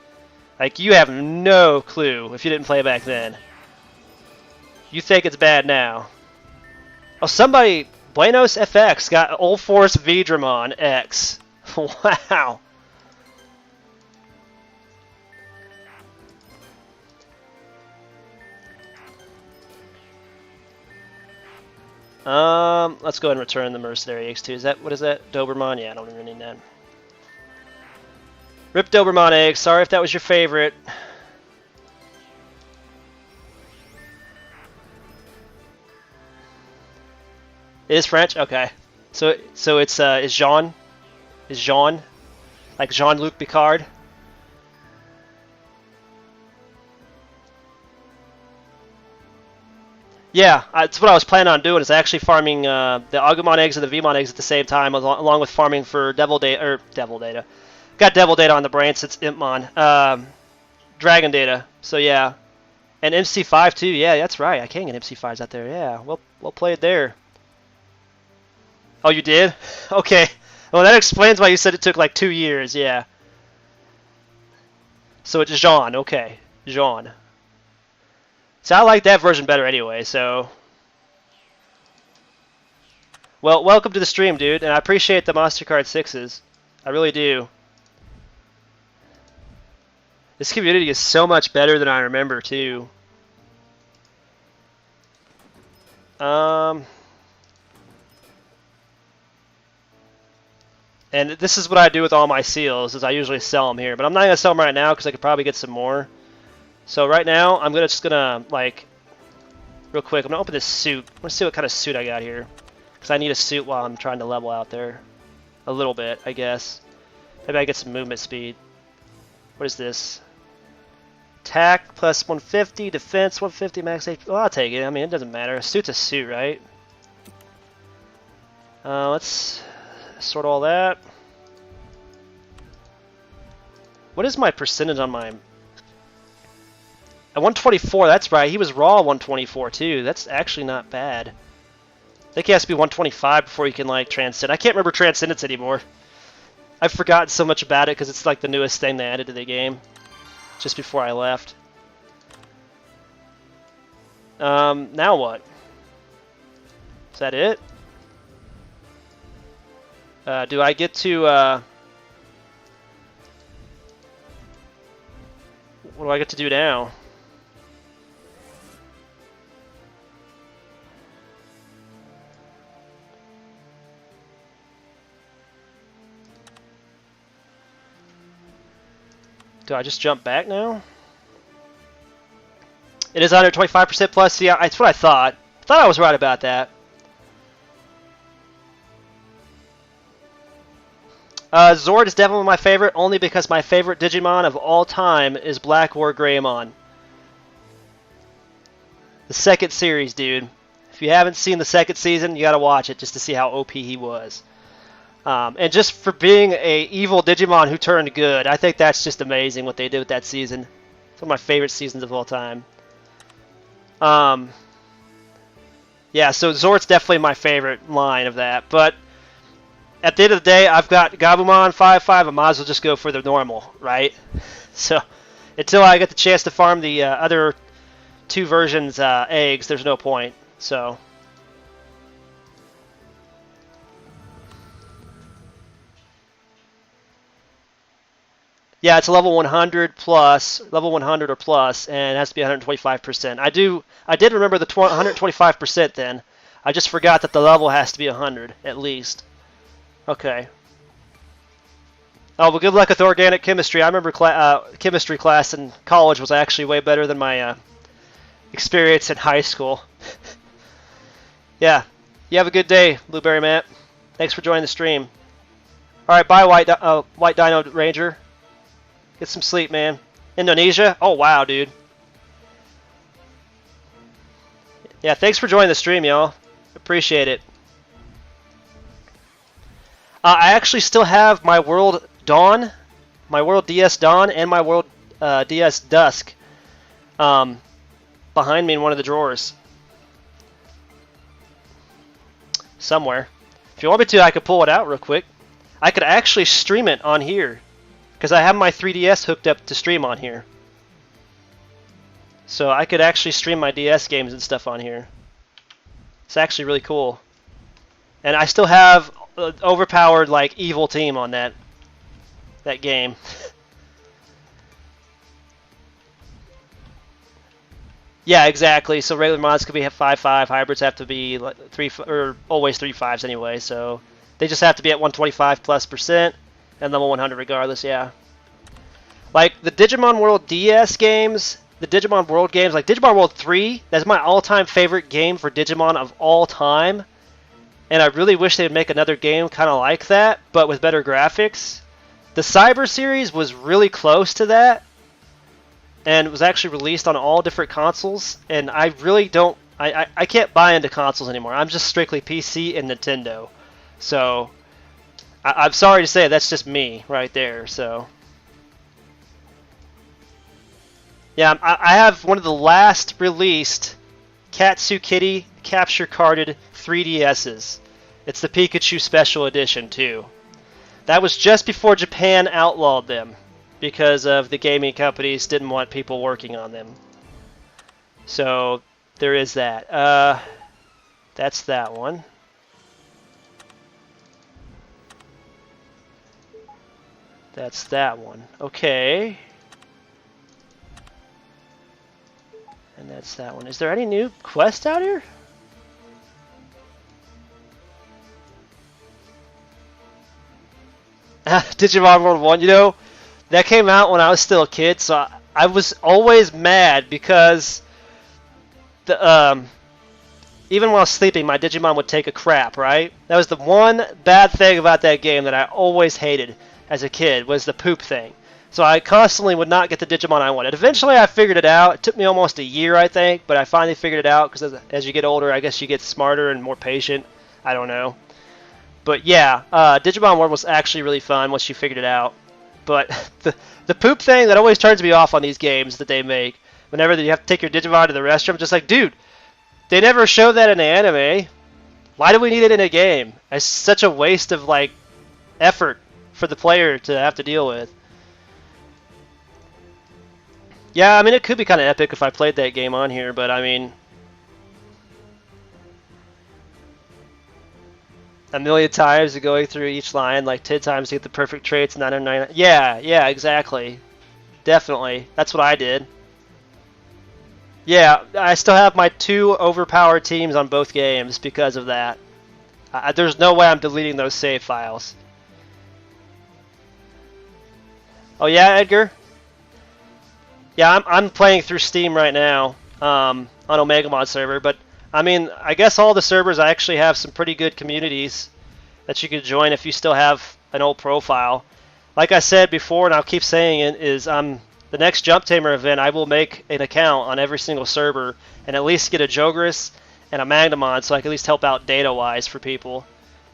Like, you have no clue if you didn't play back then. You think it's bad now. Oh, somebody, Buenos FX, got Old Force Vidramon X. Wow. Let's go ahead and return the Mercenary X2. What is that? Doberman? Yeah, I don't even need that. Rip Doberman eggs. Sorry if that was your favorite. It is French? Okay. So it's is Jean like Jean-Luc Picard? Yeah, that's what I was planning on doing. Is actually farming the Agumon eggs and the Vmon eggs at the same time, along with farming for Devil Data. Got Devil Data on the brain since Impmon. Dragon Data. So yeah, and MC5 too. Yeah, that's right. I can get MC5s out there. Yeah, well played there. Oh, you did? Okay. Well, that explains why you said it took like 2 years. Yeah. So it's Jean. Okay, Jean. So I like that version better anyway, so... Well, welcome to the stream, dude, and I appreciate the MasterCard 6s. I really do. This community is so much better than I remember, too. And this is what I do with all my seals, is I usually sell them here. But I'm not going to sell them right now, because I could probably get some more. So right now, I'm just gonna, like, real quick, I'm gonna open this suit. I'm gonna see what kind of suit I got here. Because I need a suit while I'm trying to level out there. A little bit, I guess. Maybe I get some movement speed. What is this? Attack plus 150, defense 150, max HP. Well, I'll take it. I mean, it doesn't matter. A suit's a suit, right? Let's sort all that. What is my percentage on my... At 124, that's right. He was raw 124 too. That's actually not bad. I think he has to be 125 before he can like transcend. I can't remember transcendence anymore. I've forgotten so much about it because it's like the newest thing they added to the game. Just before I left. Now what? Is that it? Do I get to what do I get to do now? Do I just jump back now? It is 125% plus. Yeah, that's what I thought. I thought I was right about that. Zord is definitely my favorite, only because my favorite Digimon of all time is Black War Greymon. The second series, dude. If you haven't seen the second season, you gotta watch it just to see how OP he was. And just for being a evil Digimon who turned good, I think that's just amazing what they did with that season. It's one of my favorite seasons of all time. Yeah, so Zord's definitely my favorite line of that. But at the end of the day, I've got Gabumon 5-5. I might as well just go for the normal, right? So until I get the chance to farm the other two versions' eggs, there's no point. So. Yeah, it's a level 100 plus, level 100 or plus, and it has to be 125%. I did remember the 125% then. I just forgot that the level has to be 100 at least. Okay. Oh, well, good luck with organic chemistry. I remember chemistry class in college was actually way better than my experience in high school. Yeah. You have a good day, Blueberry Matt. Thanks for joining the stream. All right, bye, White Dino Ranger. Get some sleep, man. Indonesia? Oh, wow, dude. Yeah, thanks for joining the stream, y'all. Appreciate it. I actually still have my World Dawn, my World DS Dawn, and my World DS Dusk behind me in one of the drawers. Somewhere. If you want me to, I could pull it out real quick. I could actually stream it on here, because I have my 3DS hooked up to stream on here. So I could actually stream my DS games and stuff on here. It's actually really cool. And I still have an overpowered, like, evil team on that game. Yeah, exactly. So regular mods could be 5/5. Hybrids have to be like or always 3/5s anyway. So they just have to be at 125+%, and level 100 regardless. Yeah. Like the Digimon World DS games, the Digimon World games, like Digimon World 3. That's my all-time favorite game for Digimon of all time. And I really wish they'd make another game kind of like that, but with better graphics. The Cyber series was really close to that, and was actually released on all different consoles. And I really don't, I can't buy into consoles anymore. I'm just strictly PC and Nintendo. So I'm sorry to say that's just me right there. So yeah, I have one of the last released Katsu Kitty capture carded 3DSs. It's the Pikachu Special Edition too. That was just before Japan outlawed them, because of the gaming companies didn't want people working on them. So there is that. That's that one. That's that one. Okay. And that's that one. Is there any new quest out here? Digimon World 1, you know, that came out when I was still a kid, so I was always mad because the even while sleeping, my Digimon would take a crap, right? That was the one bad thing about that game that I always hated as a kid, was the poop thing. So I constantly would not get the Digimon I wanted. Eventually I figured it out. It took me almost a year, I think, but I finally figured it out because as you get older, I guess you get smarter and more patient. I don't know. But yeah, Digimon World was actually really fun once you figured it out. But the poop thing, that always turns me off on these games that they make. Whenever you have to take your Digimon to the restroom, just like, dude, they never show that in the anime. Why do we need it in a game? It's such a waste of, like, effort for the player to have to deal with. Yeah, I mean, it could be kind of epic if I played that game on here, but I mean, a million times of going through each line, like 10 times to get the perfect traits, 909. Yeah, exactly. Definitely. That's what I did. Yeah, I still have my 2 overpowered teams on both games because of that. There's no way I'm deleting those save files. Oh yeah, Edgar? Yeah, I'm playing through Steam right now on Omegamon server, but I mean, I guess all the servers I actually have some pretty good communities that you could join if you still have an old profile. Like I said before, and I'll keep saying it, is the next Jump Tamer event, I will make an account on every single server and at least get a Jogris and a Magnamon so I can at least help out data-wise for people.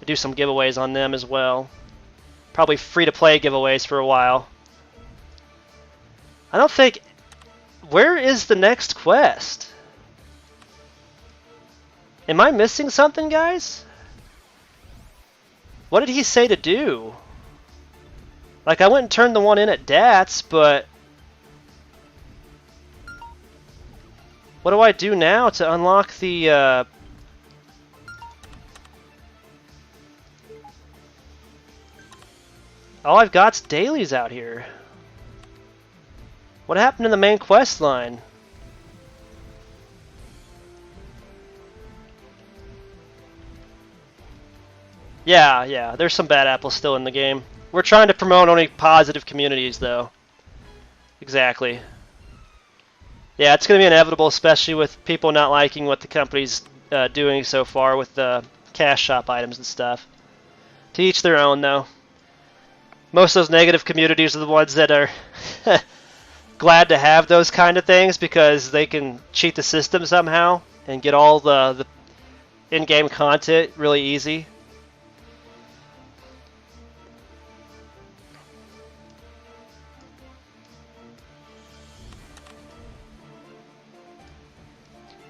I do some giveaways on them as well. Probably free-to-play giveaways for a while. I don't think... Where is the next quest? Am I missing something, guys? What did he say to do? Like, I went and turned the one in at DATS, but... What do I do now to unlock the... All I've got's dailies out here. What happened to the main quest line? Yeah, there's some bad apples still in the game. We're trying to promote only positive communities, though. Exactly. Yeah, it's going to be inevitable, especially with people not liking what the company's doing so far with the cash shop items and stuff. To each their own, though. Most of those negative communities are the ones that are glad to have those kind of things because they can cheat the system somehow. and get all the in-game content really easy.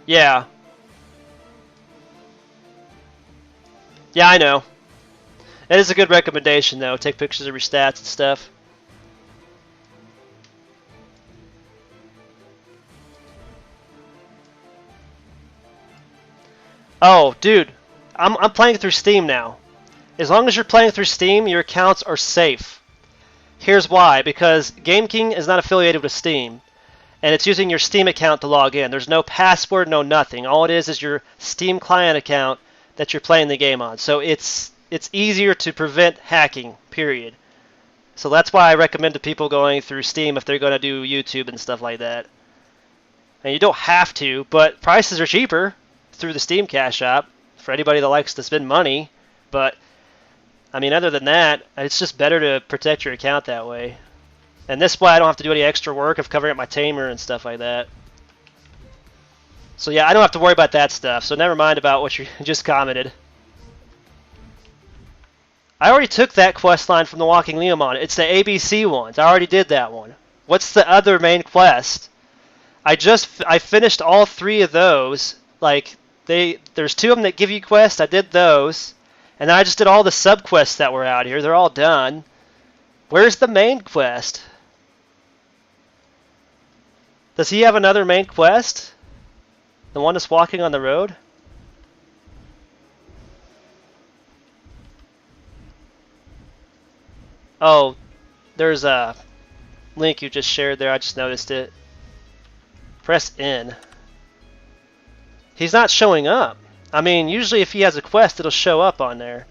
Yeah. Yeah, I know. It is a good recommendation, though. Take pictures of your stats and stuff. Oh, dude. I'm playing through Steam now. As long as you're playing through Steam, your accounts are safe. Here's why. Because GameKing is not affiliated with Steam. And it's using your Steam account to log in. There's no password, no nothing. All it is your Steam client account that you're playing the game on. So it's easier to prevent hacking, period. So that's why I recommend to people going through Steam if they're going to do YouTube and stuff like that. And you don't have to, but prices are cheaper through the Steam Cash Shop for anybody that likes to spend money. But, I mean, other than that, it's just better to protect your account that way. And this way I don't have to do any extra work of covering up my tamer and stuff like that. So yeah, I don't have to worry about that stuff. So never mind about what you just commented. I already took that quest line from the Walking Leomon. It's the ABC ones. I already did that one. What's the other main quest? I finished all 3 of those. Like there's 2 of them that give you quests. I did those. And then I just did all the sub-quests that were out here. They're all done. Where's the main quest? Does he have another main quest? The one that's walking on the road? Oh, there's a link you just shared there. I just noticed it. Press N. He's not showing up. I mean, usually if he has a quest, it'll show up on there.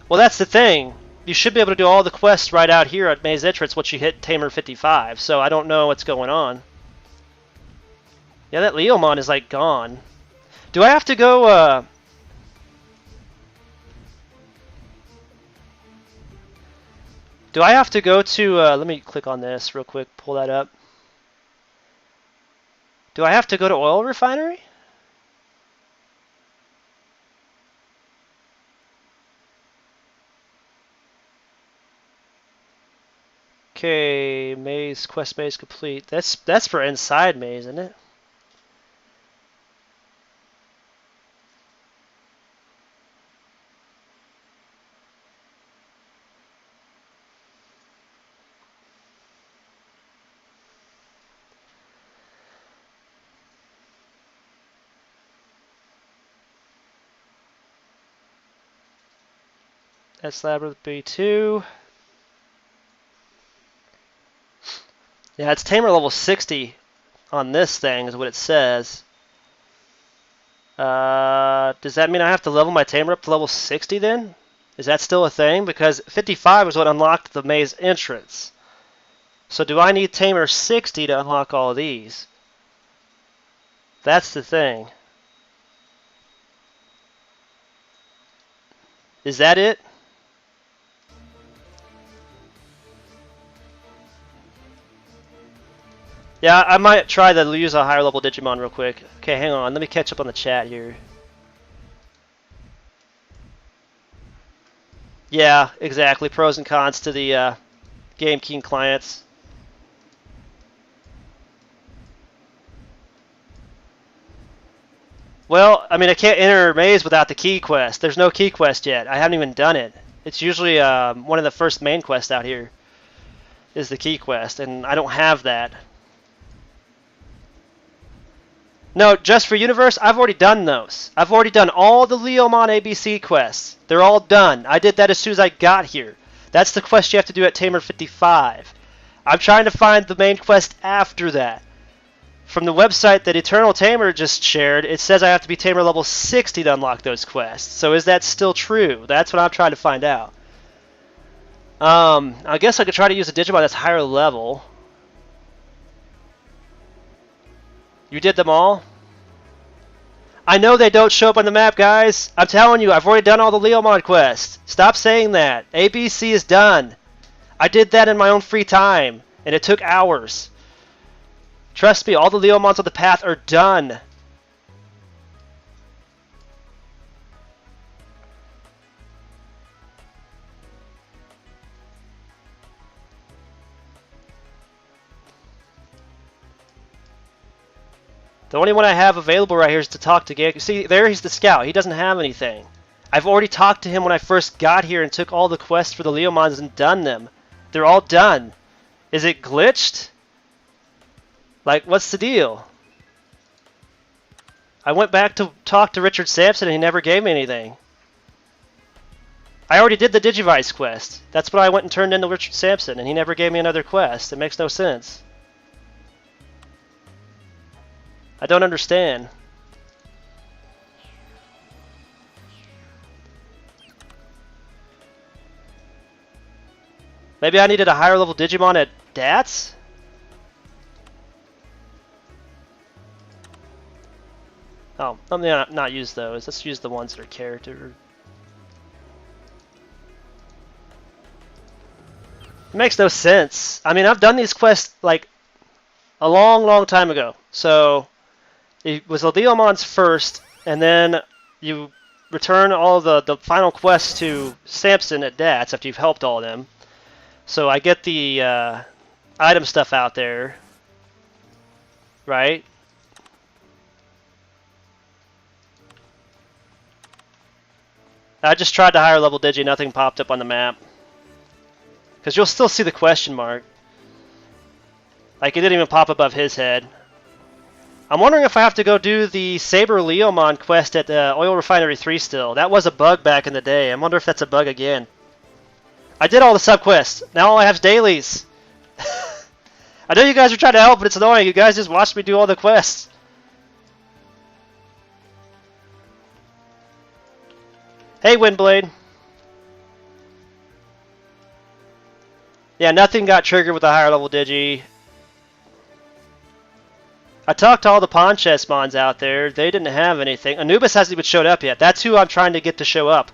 Well, that's the thing. You should be able to do all the quests right out here at Maze Entrance once you hit Tamer 55, so I don't know what's going on. Yeah, that Leomon is, like, gone. Do I have to go, Do I have to go to, let me click on this real quick, pull that up. Do I have to go to Oil Refinery? Okay, maze, quest maze complete. That's for inside maze, isn't it? That's Labyrinth B2. Yeah, it's Tamer level 60 on this thing is what it says. Does that mean I have to level my Tamer up to level 60 then? Is that still a thing? Because 55 is what unlocked the maze entrance. So do I need Tamer 60 to unlock all of these? That's the thing. Is that it? Yeah, I might try to use a higher level Digimon real quick. Okay, hang on. Let me catch up on the chat here. Yeah, exactly. Pros and cons to the GameKing clients. Well, I mean, I can't enter Maze without the key quest. There's no key quest yet. I haven't even done it. It's usually one of the first main quests out here is the key quest, and I don't have that. No, just for Universe, I've already done those. I've already done all the Leomon ABC quests. They're all done. I did that as soon as I got here. That's the quest you have to do at Tamer 55. I'm trying to find the main quest after that. From the website that Eternal Tamer just shared, it says I have to be Tamer level 60 to unlock those quests. So is that still true? That's what I'm trying to find out. I guess I could try to use a Digimon that's higher level. You did them all? I know they don't show up on the map, guys. I'm telling you, I've already done all the Leomon quests. Stop saying that. ABC is done. I did that in my own free time, and it took hours. Trust me, all the Leomons on the path are done. The only one I have available right here is to talk to Giga. See, there he's the scout. He doesn't have anything. I've already talked to him when I first got here and took all the quests for the Leomons and done them. They're all done. Is it glitched? Like, what's the deal? I went back to talk to Richard Sampson and he never gave me anything. I already did the Digivice quest. That's what I went and turned into Richard Sampson and he never gave me another quest. It makes no sense. I don't understand. Maybe I needed a higher level Digimon at DATS? Oh, let me not use those. Let's use the ones that are character. It makes no sense. I mean, I've done these quests like a long time ago. So it was the Leomons first, and then you return all the final quests to Samson at DATS after you've helped all of them. So I get the item stuff out there, right? I just tried the higher level Digi, nothing popped up on the map. Because you'll still see the question mark. Like, it didn't even pop above his head. I'm wondering if I have to go do the Saber Leomon quest at Oil Refinery 3 still. That was a bug back in the day. I wonder if that's a bug again. I did all the sub-quests. Now all I have is dailies. I know you guys are trying to help, but it's annoying. You guys just watched me do all the quests. Hey, Windblade. Yeah, nothing got triggered with a higher level Digi. I talked to all the pawn chess mons out there. They didn't have anything. Anubis hasn't even showed up yet. That's who I'm trying to get to show up.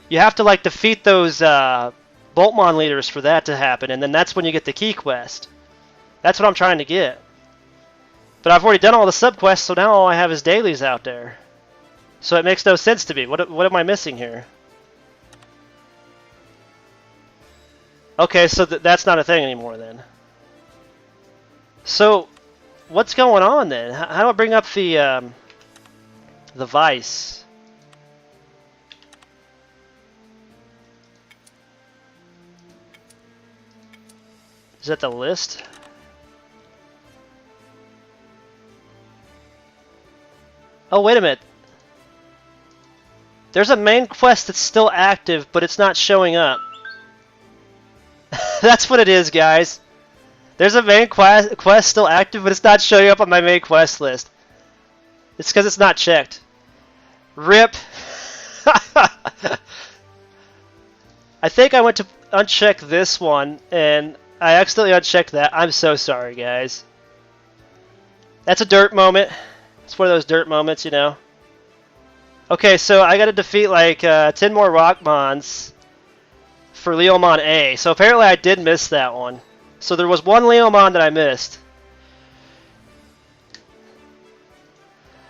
You have to like defeat those Boltmon leaders for that to happen, and then that's when you get the key quest. That's what I'm trying to get. But I've already done all the subquests, so now all I have is dailies out there. So it makes no sense to me. What am I missing here? Okay, so that's not a thing anymore then. So what's going on then? How do I bring up the Vice? Is that the list? Oh, wait a minute. There's a main quest that's still active, but it's not showing up. That's what it is, guys. There's a main quest still active, but it's not showing up on my main quest list. It's because it's not checked. RIP. I think I went to uncheck this one, and I accidentally unchecked that. I'm so sorry, guys. That's a dirt moment. It's one of those dirt moments, you know. Okay, so I got to defeat like 10 more Rockmons for Leomon A. So apparently I did miss that one. So there was one Leomon that I missed.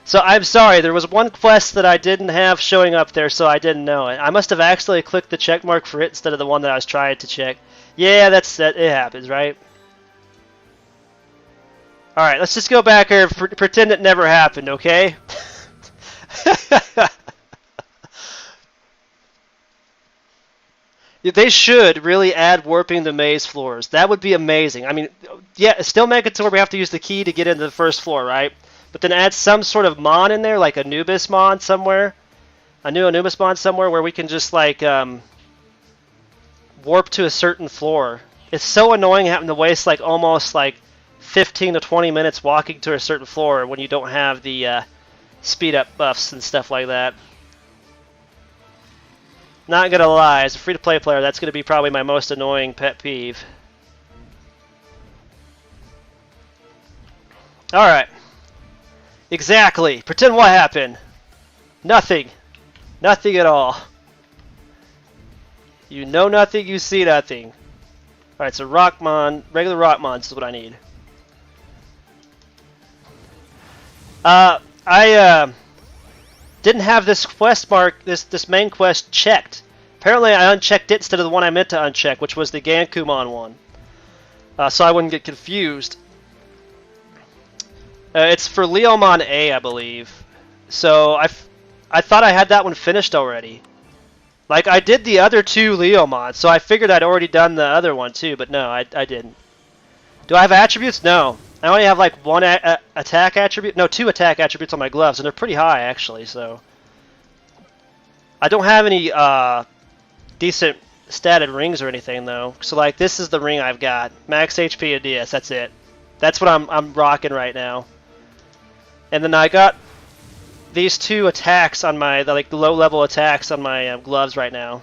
So I'm sorry, there was one quest that I didn't have showing up there, so I didn't know it. I must have accidentally clicked the check mark for it instead of the one that I was trying to check. Yeah, that. It happens, right? Alright, let's just go back here and pretend it never happened, okay? They should really add warping to maze floors. That would be amazing. I mean, yeah, still make it to where we have to use the key to get into the first floor, right? But then add some sort of mon in there, like Anubis mon somewhere. A new Anubis mon somewhere where we can just like warp to a certain floor. It's so annoying having to waste like almost like 15 to 20 minutes walking to a certain floor when you don't have the speed up buffs and stuff like that. Not gonna lie, as a free-to-play player, that's gonna be probably my most annoying pet peeve. Alright. Exactly. Pretend what happened. Nothing. Nothing at all. You know nothing, you see nothing. Alright, so Rockmon, regular Rockmons is what I need. I didn't have this quest mark, this main quest checked. Apparently I unchecked it instead of the one I meant to uncheck, which was the Gankumon one. So I wouldn't get confused. It's for Leomon A, I believe. So I thought I had that one finished already. Like, I did the other two Leomon, so I figured I'd already done the other one too, but no, I didn't. Do I have attributes? No. I only have like one attack attribute. No, 2 attack attributes on my gloves, and they're pretty high actually, so. I don't have any decent statted rings or anything though. So like, this is the ring I've got. Max HP and DS, that's it. That's what I'm rocking right now. And then I got these 2 attacks on my, the low level attacks on my gloves right now.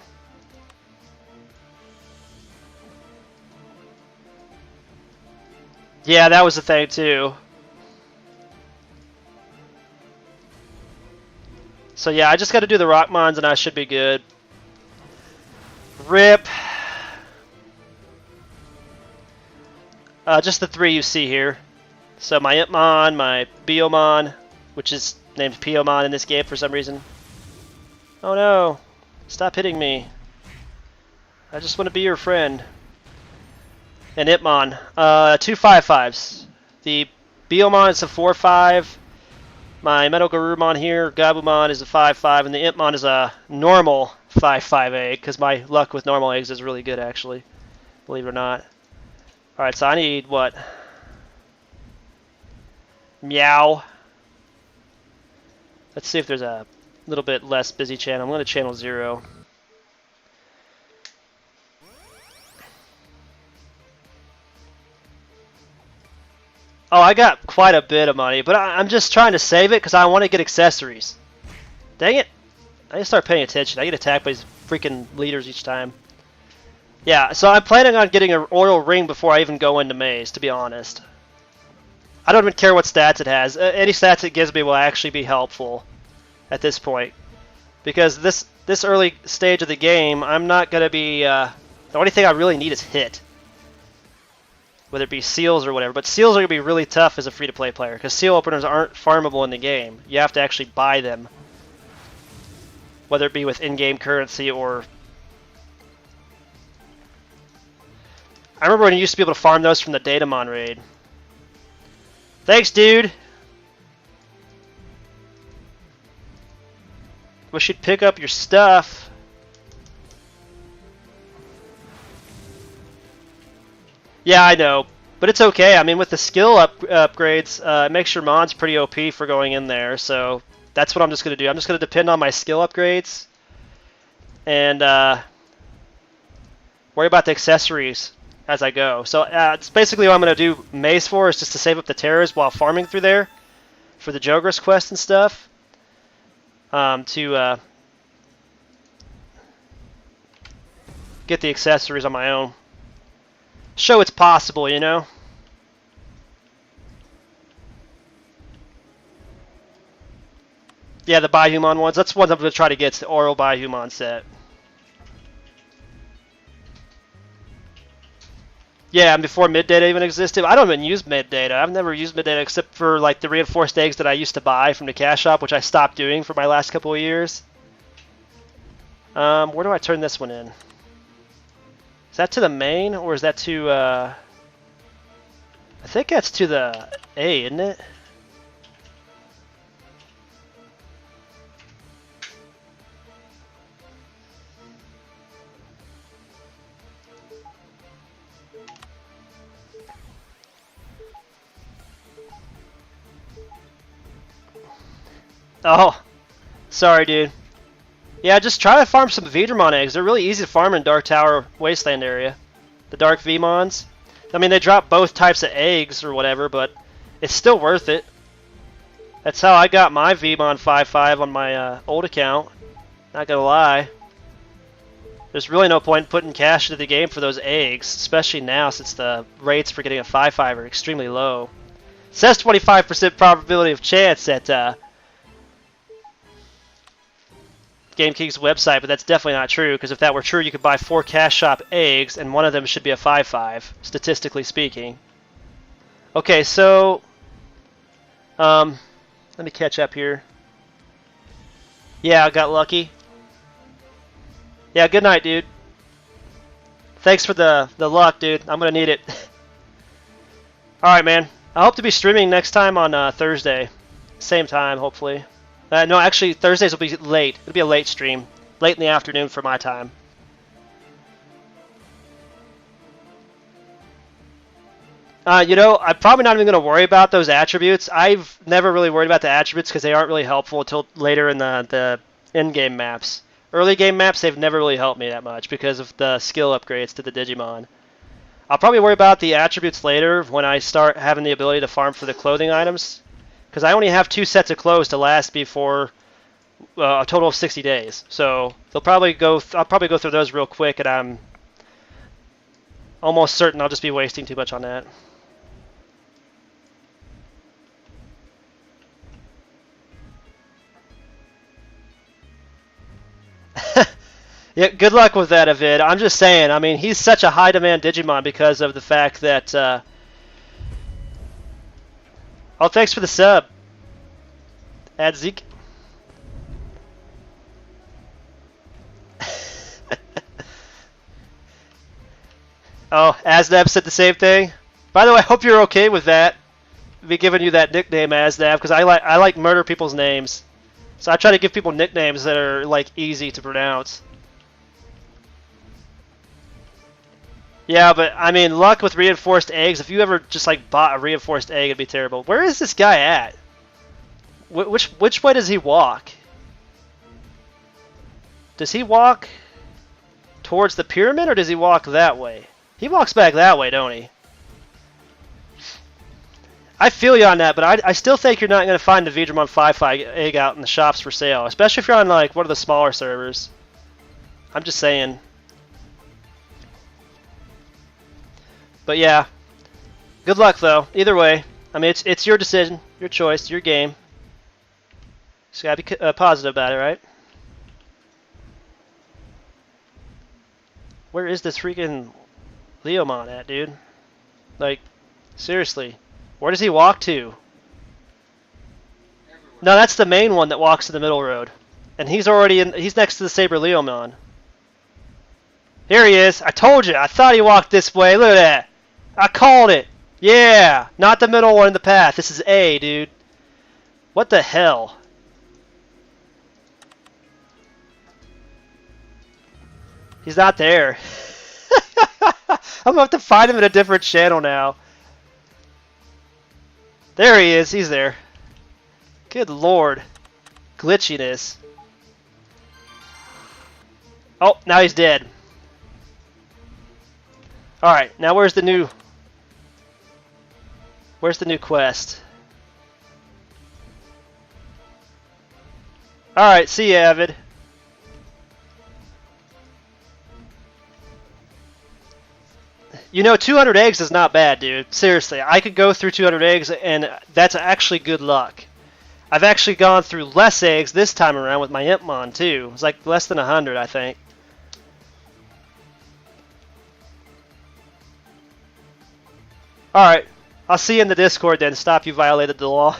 Yeah, that was the thing too. So yeah, I just got to do the Rockmons and I should be good. RIP. Just the 3 you see here. So my Impmon, my Biomon, which is named Piomon in this game for some reason. Oh no! Stop hitting me. I just want to be your friend. And Impmon. 2 5/5s. The Biomon is a 4/5. My Metal Garurumon here, Gabumon, is a 5/5, and the Impmon is a normal 5/5 egg, because my luck with normal eggs is really good actually. Believe it or not. Alright, so I need what? Meow. Let's see if there's a little bit less busy channel. I'm going to channel 0. Oh, I got quite a bit of money, but I'm just trying to save it because I want to get accessories. Dang it. I need to start paying attention. I get attacked by these freaking leaders each time. Yeah, so I'm planning on getting an oil ring before I even go into Maze, to be honest. I don't even care what stats it has. Any stats it gives me will actually be helpful at this point. Because this early stage of the game, I'm not going to be... the only thing I really need is hit. Whether it be seals or whatever. But seals are going to be really tough as a free-to-play player. Because seal openers aren't farmable in the game. You have to actually buy them. Whether it be with in-game currency or... I remember when you used to be able to farm those from the Datamon raid. Thanks, dude! Wish you'd pick up your stuff. Yeah, I know. But it's okay. I mean, with the skill upgrades, it makes your mons pretty OP for going in there. So that's what I'm just going to do. I'm just going to depend on my skill upgrades. And worry about the accessories as I go. So it's basically what I'm going to do Maze for, is just to save up the terrors while farming through there for the Jogris quest and stuff. To get the accessories on my own. Show it's possible, you know? Yeah, the Bihumon ones. That's one I'm going to try to get. It's the Oral Bihumon set. Yeah, and before mid-data even existed. I don't even use mid-data. I've never used mid-data except for like the reinforced eggs that I used to buy from the cash shop, which I stopped doing for my last couple of years. Where do I turn this one in? Is that to the main, or is that to, I think that's to the A, isn't it? Oh, sorry, dude. Yeah, just try to farm some Veedramon eggs. They're really easy to farm in Dark Tower Wasteland area. The Dark Vmons. I mean, they drop both types of eggs or whatever, but it's still worth it. That's how I got my Vmon 5/5 on my old account. Not gonna lie. There's really no point in putting cash into the game for those eggs, especially now since the rates for getting a 5/5 are extremely low. It says 25% probability of chance at GameKing's website, but that's definitely not true, because if that were true, you could buy 4 Cash Shop eggs, and one of them should be a 5/5, statistically speaking. Okay, so let me catch up here. Yeah, I got lucky. Yeah, good night, dude. Thanks for the luck, dude. I'm gonna need it. Alright, man. I hope to be streaming next time on Thursday. Same time, hopefully. No, actually, Thursdays will be late. It'll be a late stream. Late in the afternoon for my time. You know, I'm probably not even going to worry about those attributes. I've never really worried about the attributes because they aren't really helpful until later in the in-game maps. Early game maps, they've never really helped me that much because of the skill upgrades to the Digimon. I'll probably worry about the attributes later when I start having the ability to farm for the clothing items. Because I only have 2 sets of clothes to last me for a total of 60 days. So I'll probably go through those real quick, and I'm almost certain I'll just be wasting too much on that. Yeah, good luck with that, Avid. I'm just saying, I mean, he's such a high-demand Digimon because of the fact that... Oh, thanks for the sub. Add Zeke. Oh, Asnab said the same thing. By the way, I hope you're okay with that. Me giving you that nickname, Asnab, because I like murder people's names. So I try to give people nicknames that are like easy to pronounce. Yeah, but I mean, luck with reinforced eggs. If you ever just like bought a reinforced egg, it'd be terrible. Where is this guy at? Which way does he walk? Does he walk towards the pyramid, or does he walk that way? He walks back that way, don't he? I feel you on that, but I still think you're not going to find the Digimon 5/5 egg out in the shops for sale, especially if you're on like one of the smaller servers. I'm just saying. But yeah, good luck though. Either way, I mean it's your decision, your choice, your game. Just gotta be positive about it, right? Where is this freaking Leomon at, dude? Like, seriously, where does he walk to? Everywhere. No, that's the main one that walks to the middle road, and he's already in. He's next to the Saber Leomon. Here he is. I told you. I thought he walked this way. Look at that. I called it. Yeah, not the middle one in the path. This is A, dude. What the hell? He's not there. I'm going to have to find him in a different channel now. There he is. He's there. Good lord. Glitchiness. Oh, now he's dead. Alright, now where's the new quest? Alright, see ya, Avid. You know, 200 eggs is not bad, dude. Seriously, I could go through 200 eggs, and that's actually good luck. I've actually gone through less eggs this time around with my Impmon, too. It was like less than 100, I think. Alright, I'll see you in the Discord then. Stop, you violated the law.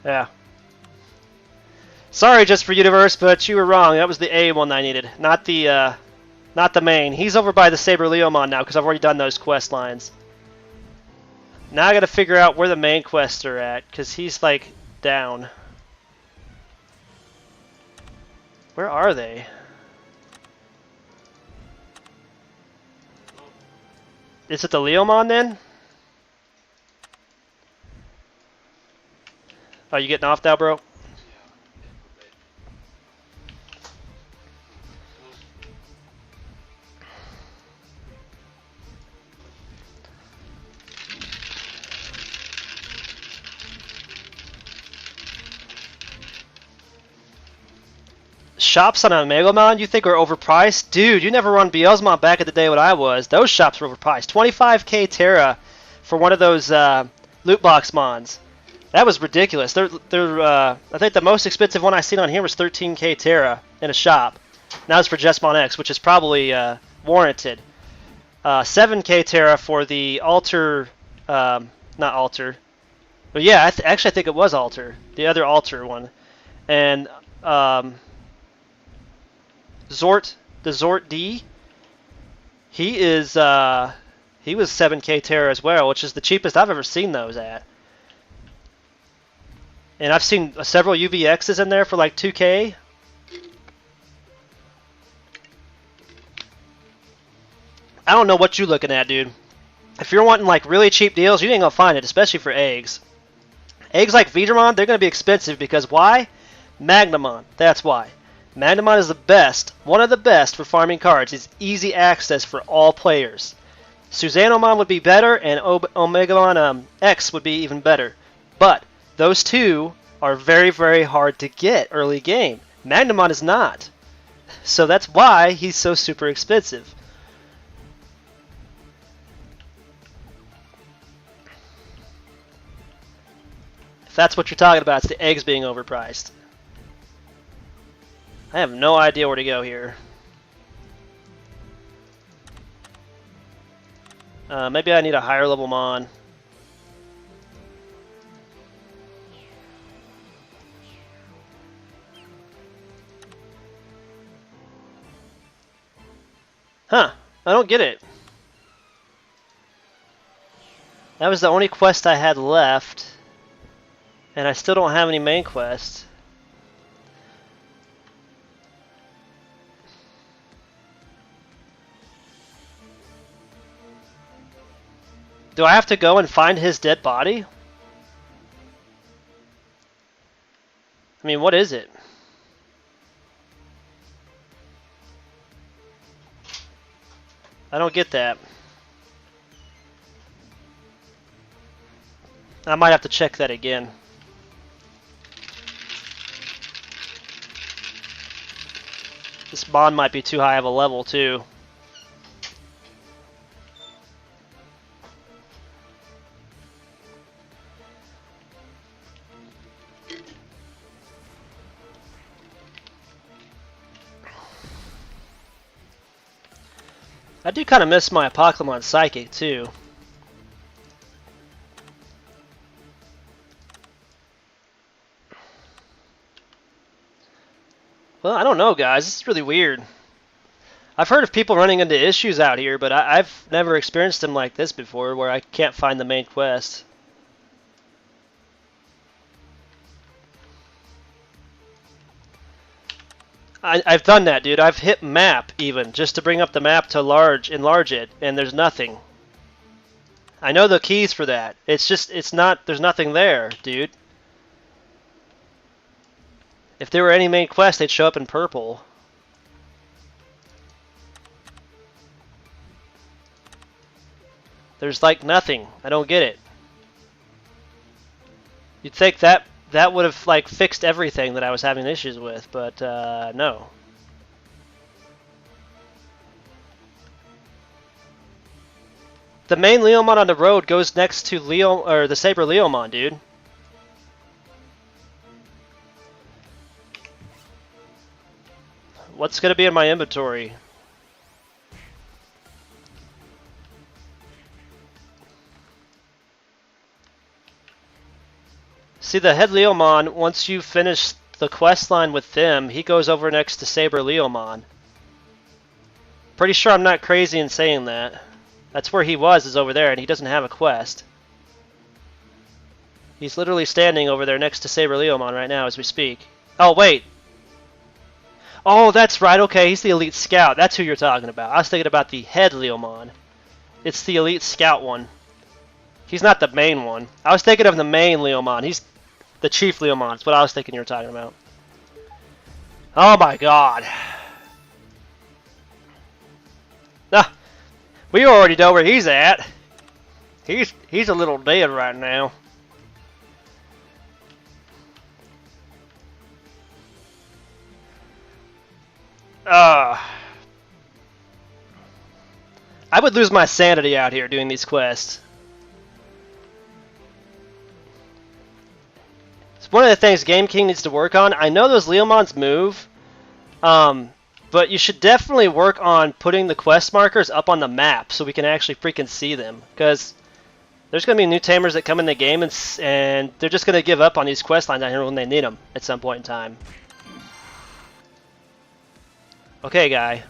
Yeah. Sorry, Just for Universe, but you were wrong. That was the A one I needed, not the main. He's over by the Saber Leomon now because I've already done those quest lines. Now I got to figure out where the main quests are at because he's like down. Where are they? Is it the Leomon then? Oh, you getting off now, bro? Shops on Omegamon you think are overpriced? Dude, you never run Beelzemon back in the day when I was. Those shops were overpriced. 25k Terra for one of those loot box mons. That was ridiculous. I think the most expensive one I seen on here was 13k Terra in a shop. Now it's for Jesmon X, which is probably warranted. 7k Terra for the Alter, not Alter. But yeah, actually I think it was Alter, the other Alter one. And Zort, the Zort D, he was 7k Terra as well, which is the cheapest I've ever seen those at. And I've seen several UVXs in there for like 2k. I don't know what you're looking at, dude. If you're wanting like really cheap deals, you ain't gonna find it, especially for eggs. Eggs like Digimon, they're gonna be expensive because why? Magnamon. That's why. Magnamon is the best, one of the best for farming cards. It's easy access for all players. Suzanomon would be better, and Omegamon X would be even better. But those two are very, very hard to get early game. Magnamon is not. So that's why he's so super expensive. If that's what you're talking about, it's the eggs being overpriced. I have no idea where to go here. Maybe I need a higher level Mon. Huh, I don't get it. That was the only quest I had left. And I still don't have any main quests. Do I have to go and find his dead body? I mean, what is it? I don't get that. I might have to check that again. This bond might be too high of a level, too. I do kind of miss my Apocalypse Psychic, too. Well, I don't know, guys. This is really weird. I've heard of people running into issues out here, but I've never experienced them like this before, where I can't find the main quest. I've done that, dude. I've hit map, even, just to bring up the map to enlarge it, and there's nothing. I know the keys for that. There's nothing there, dude. If there were any main quests, they'd show up in purple. There's like nothing. I don't get it. You'd think that would have like fixed everything that I was having issues with, but no. The main Leomon on the road goes next to the Saber Leomon, dude. What's gonna be in my inventory? See, the head Leomon, once you finish the quest line with them, he goes over next to Saber Leomon. Pretty sure I'm not crazy in saying that. That's where he was, is over there, and he doesn't have a quest. He's literally standing over there next to Saber Leomon right now as we speak. Oh, wait. Oh, that's right. Okay, he's the Elite Scout. That's who you're talking about. I was thinking about the head Leomon. It's the Elite Scout one. He's not the main one. I was thinking of the main Leomon. He's the Chief Leomon. That's what I was thinking you were talking about. Oh my god. Ah, we already know where he's at. He's a little dead right now. I would lose my sanity out here doing these quests. It's one of the things Game King needs to work on. I know those Leomons move, but you should definitely work on putting the quest markers up on the map so we can actually freaking see them. Because there's going to be new tamers that come in the game, and they're just going to give up on these quest lines out here when they need them at some point in time. Okay, guy.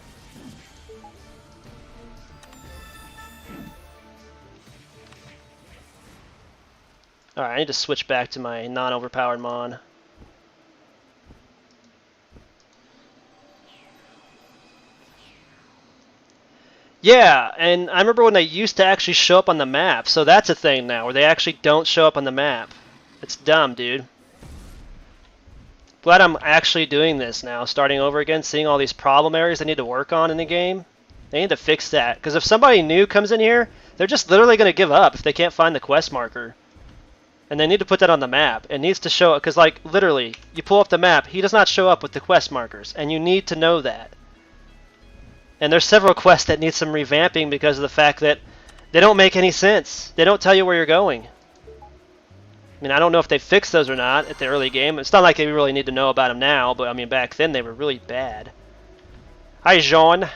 Alright, I need to switch back to my non-overpowered Mon. Yeah, and I remember when they used to actually show up on the map, so that's a thing now, where they actually don't show up on the map. It's dumb, dude. Glad I'm actually doing this now, starting over again, seeing all these problem areas they need to work on in the game. They need to fix that, because if somebody new comes in here, they're just literally going to give up if they can't find the quest marker. And they need to put that on the map. It needs to show, because like, literally, you pull up the map, he does not show up with the quest markers, and you need to know that. And there's several quests that need some revamping because of the fact that they don't make any sense. They don't tell you where you're going. I mean, I don't know if they fixed those or not at the early game. It's not like they really need to know about them now, but I mean, back then they were really bad. Hi, Jean.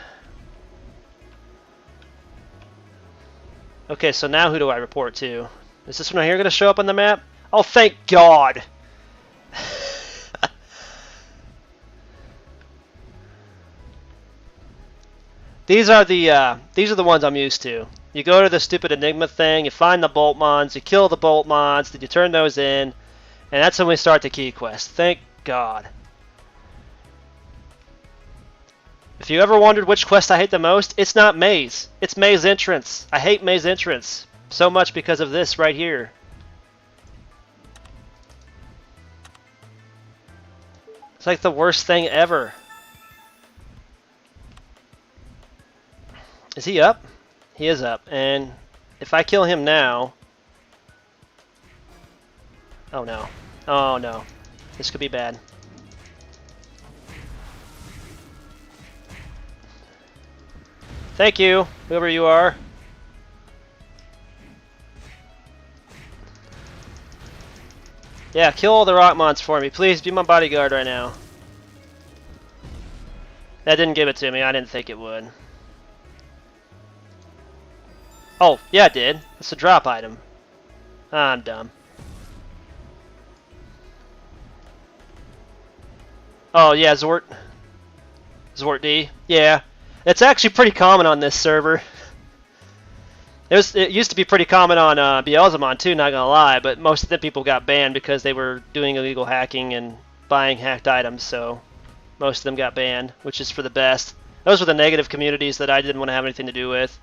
Okay, so now who do I report to? Is this one right here going to show up on the map? Oh, thank God! These are the ones I'm used to. You go to the stupid Enigma thing, you find the Boltmons, you kill the Boltmons, then you turn those in, and that's when we start the key quest. Thank God. If you ever wondered which quest I hate the most, it's not Maze. It's Maze Entrance. I hate Maze Entrance so much because of this right here. It's like the worst thing ever. Is he up? He is up. And if I kill him now... Oh no. Oh no. This could be bad. Thank you, whoever you are. Yeah, kill all the Rockmons for me. Please be my bodyguard right now. That didn't give it to me. I didn't think it would. Oh, yeah, it did. It's a drop item. I'm dumb. Oh, yeah, Zort. Zort D. Yeah. It's actually pretty common on this server. It used to be pretty common on Beelzemon too, not gonna lie, but most of the people got banned because they were doing illegal hacking and buying hacked items, so most of them got banned, which is for the best. Those were the negative communities that I didn't want to have anything to do with.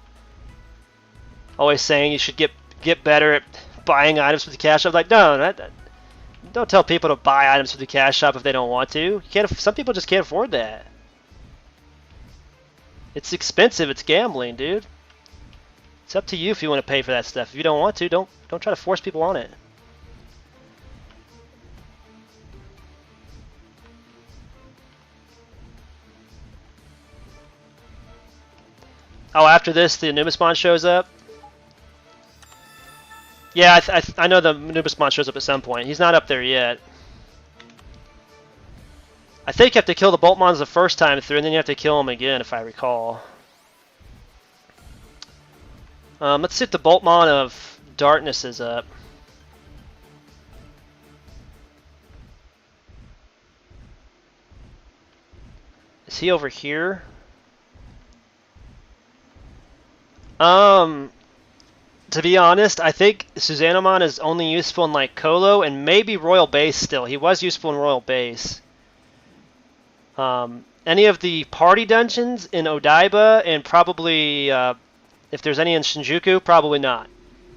Always saying you should get better at buying items from the cash shop. Like, no, don't tell people to buy items from the cash shop if they don't want to. You can't. Some people just can't afford that. It's expensive. It's gambling, dude. It's up to you if you want to pay for that stuff. If you don't want to, don't try to force people on it. Oh, after this, the Omegamon shows up. Yeah, I know the Omegamon shows up at some point. He's not up there yet. I think you have to kill the Boltmons the first time through, and then you have to kill them again, if I recall. Let's see if the Boltmon of Darkness is up. Is he over here? To be honest, I think Susanamon is only useful in like Colo and maybe Royal Base still. He was useful in Royal Base. Any of the party dungeons in Odaiba and probably if there's any in Shinjuku, probably not.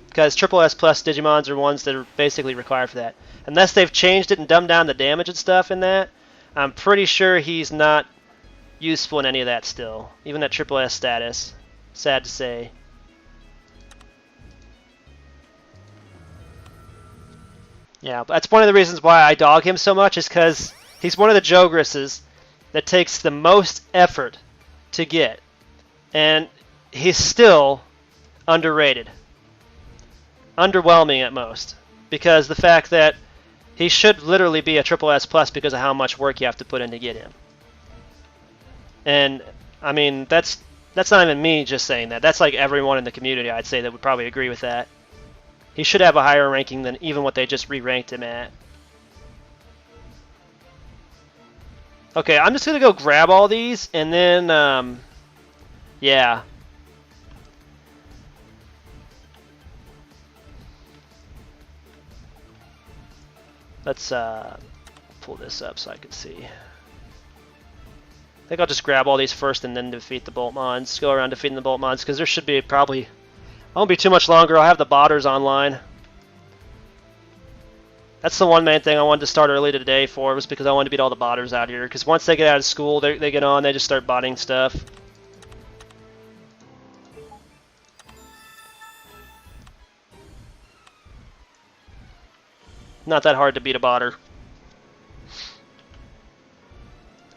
Because Triple S Plus Digimons are ones that are basically required for that. Unless they've changed it and dumbed down the damage and stuff in that, I'm pretty sure he's not useful in any of that still. Even at Triple S status. Sad to say. Yeah, but that's one of the reasons why I dog him so much is because he's one of the Jogresses that takes the most effort to get. And he's still underrated. Underwhelming at most. Because the fact that He should literally be a triple S plus because of how much work you have to put in to get him. And I mean, that's not even me just saying that. That's like everyone in the community, I'd say, that would probably agree with that. He should have a higher ranking than even what they just re-ranked him at. Okay, I'm just gonna go grab all these and then, yeah. Let's pull this up so I can see. I think I'll just grab all these first and then defeat the Boltmons. Go around defeating the Boltmons because there should be probably... I won't be too much longer. I'll have the botters online. That's the one main thing I wanted to start early today for, was because I wanted to beat all the botters out here. Because once they get out of school, they get on, they just start botting stuff. Not that hard to beat a botter.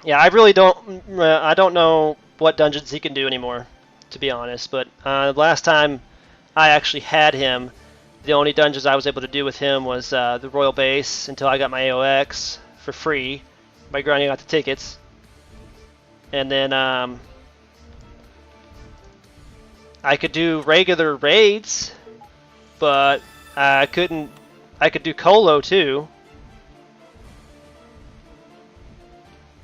Yeah, I really don't. I don't know what dungeons he can do anymore, to be honest. But last time I actually had him, the only dungeons I was able to do with him was the Royal Base until I got my AOX for free by grinding out the tickets, and then I could do regular raids, but I couldn't. I could do Colo too.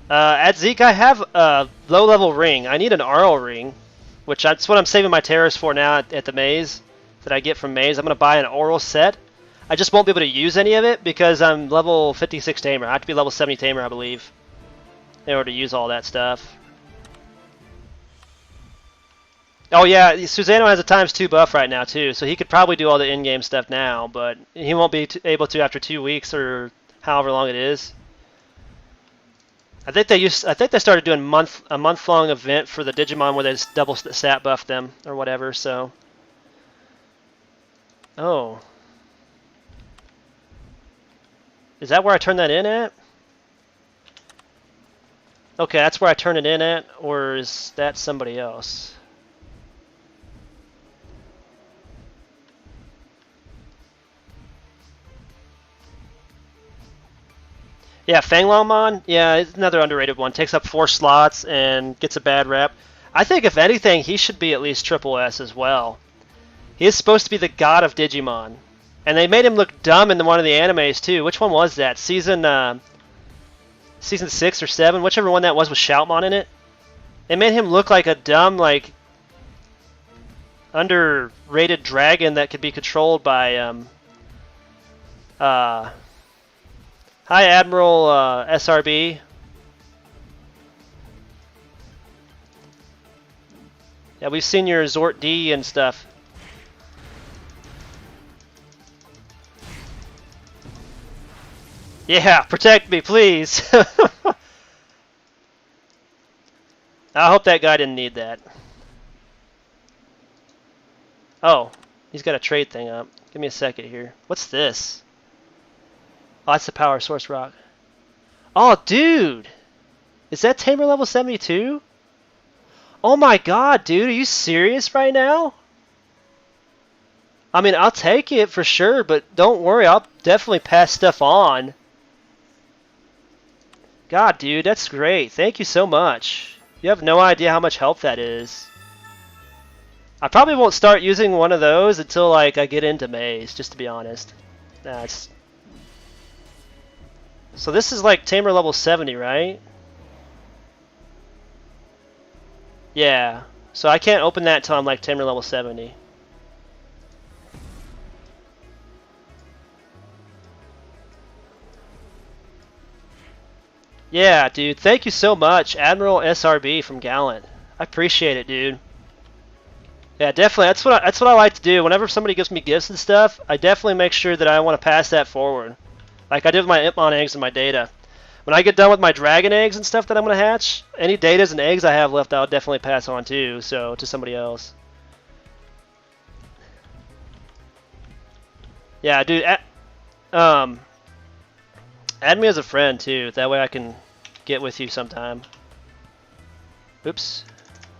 At Zeke, I have a low-level ring. I need an Arl ring, which that's what I'm saving my terrors for now at the maze that I get from maze. I'm going to buy an Oral set. I just won't be able to use any of it because I'm level 56 Tamer. I have to be level 70 Tamer, I believe, in order to use all that stuff. Oh yeah, Susano has a ×2 buff right now too, so he could probably do all the in-game stuff now, but he won't be able to after 2 weeks or however long it is. I think they started doing a month-long event for the Digimon where they just double stat buff them or whatever. So, oh, is that where I turn that in at? Okay, that's where I turn it in at, or is that somebody else? Yeah, Fanglongmon, yeah, it's another underrated one. Takes up 4 slots and gets a bad rep. I think, if anything, he should be at least triple S as well. He is supposed to be the god of Digimon. And they made him look dumb in one of the animes, too. Which one was that? Season 6 or 7? Whichever one that was with Shoutmon in it. They made him look like a dumb, like, underrated dragon that could be controlled by, Hi, Admiral SRB. Yeah, we've seen your Zort D and stuff. Yeah, protect me, please. I hope that guy didn't need that. Oh, he's got a trade thing up. Give me a second here. What's this? Oh, that's the power source rock. Oh, dude! Is that Tamer level 72? Oh my god, dude, are you serious right now? I mean, I'll take it for sure, but don't worry, I'll definitely pass stuff on. God, dude, that's great. Thank you so much. You have no idea how much help that is. I probably won't start using one of those until, like, I get into Maze, just to be honest. That's... So this is like Tamer level 70, right? Yeah. So I can't open that until I'm like Tamer level 70. Yeah, dude. Thank you so much, Admiral SRB from Gallant. I appreciate it, dude. Yeah, definitely. That's what I like to do. Whenever somebody gives me gifts and stuff, I definitely make sure that I want to pass that forward. Like I did with my Impmon eggs and my data. When I get done with my dragon eggs and stuff that I'm going to hatch, any datas and eggs I have left, I'll definitely pass on too, so to somebody else. Yeah, dude, add me as a friend too. That way I can get with you sometime. Oops.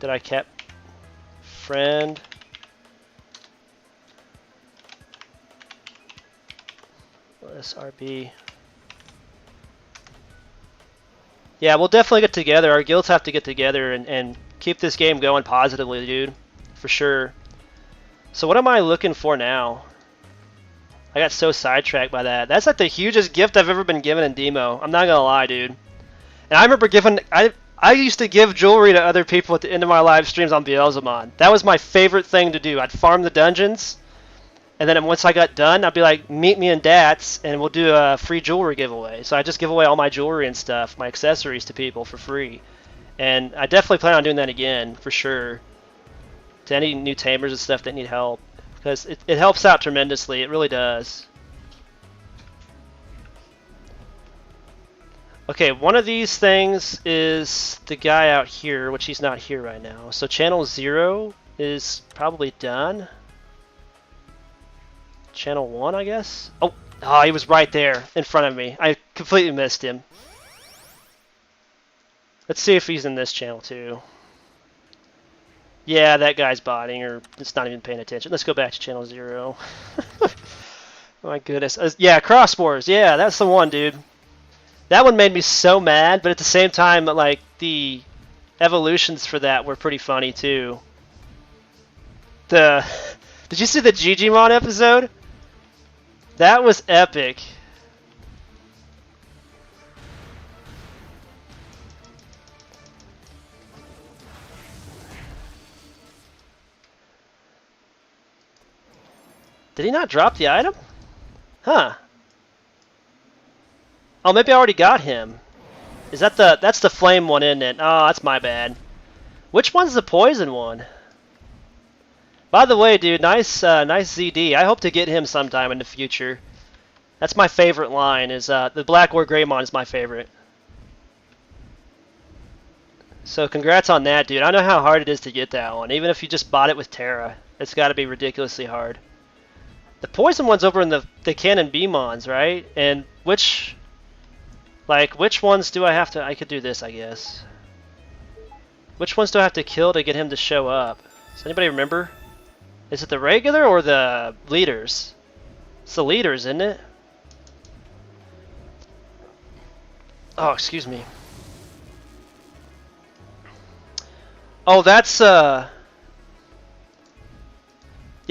Did I cap friend? SRB. Yeah, we'll definitely get together. Our guilds have to get together and keep this game going positively, dude. For sure. So what am I looking for now? I got so sidetracked by that. That's like the hugest gift I've ever been given in DMO. I'm not gonna lie, dude. And I remember I used to give jewelry to other people at the end of my live streams on Beelzemon. That was my favorite thing to do. I'd farm the dungeons, and then once I got done, I'd be like, meet me in DATS, and we'll do a free jewelry giveaway. So I just give away all my jewelry and stuff, my accessories to people for free. And I definitely plan on doing that again, for sure. To any new tamers and stuff that need help. Because it helps out tremendously, it really does. Okay, one of these things is the guy out here, which he's not here right now. So channel 0 is probably done. Channel 1, I guess? Oh, he was right there in front of me. I completely missed him. Let's see if he's in this channel too. Yeah, that guy's botting or just not even paying attention. Let's go back to channel 0. My goodness. Yeah, Cross Wars. Yeah, that's the one, dude. That one made me so mad, but at the same time, like, the evolutions for that were pretty funny too. Did you see the Digimon episode? That was epic. Did he not drop the item? Huh. Oh, maybe I already got him. Is that that's the flame one, isn't it? Oh, that's my bad. Which one's the poison one? By the way, dude, nice ZD. I hope to get him sometime in the future. That's my favorite line, is the Black or Greymon is my favorite. So congrats on that, dude. I know how hard it is to get that one. Even if you just bought it with Terra, it's got to be ridiculously hard. The poison one's over in the Cannon Beemons, right? And which ones do I have to... I could do this, I guess. Which ones do I have to kill to get him to show up? Does anybody remember? Is it the regular or the leaders? It's the leaders, isn't it? Oh, excuse me. Oh, that's... Yeah,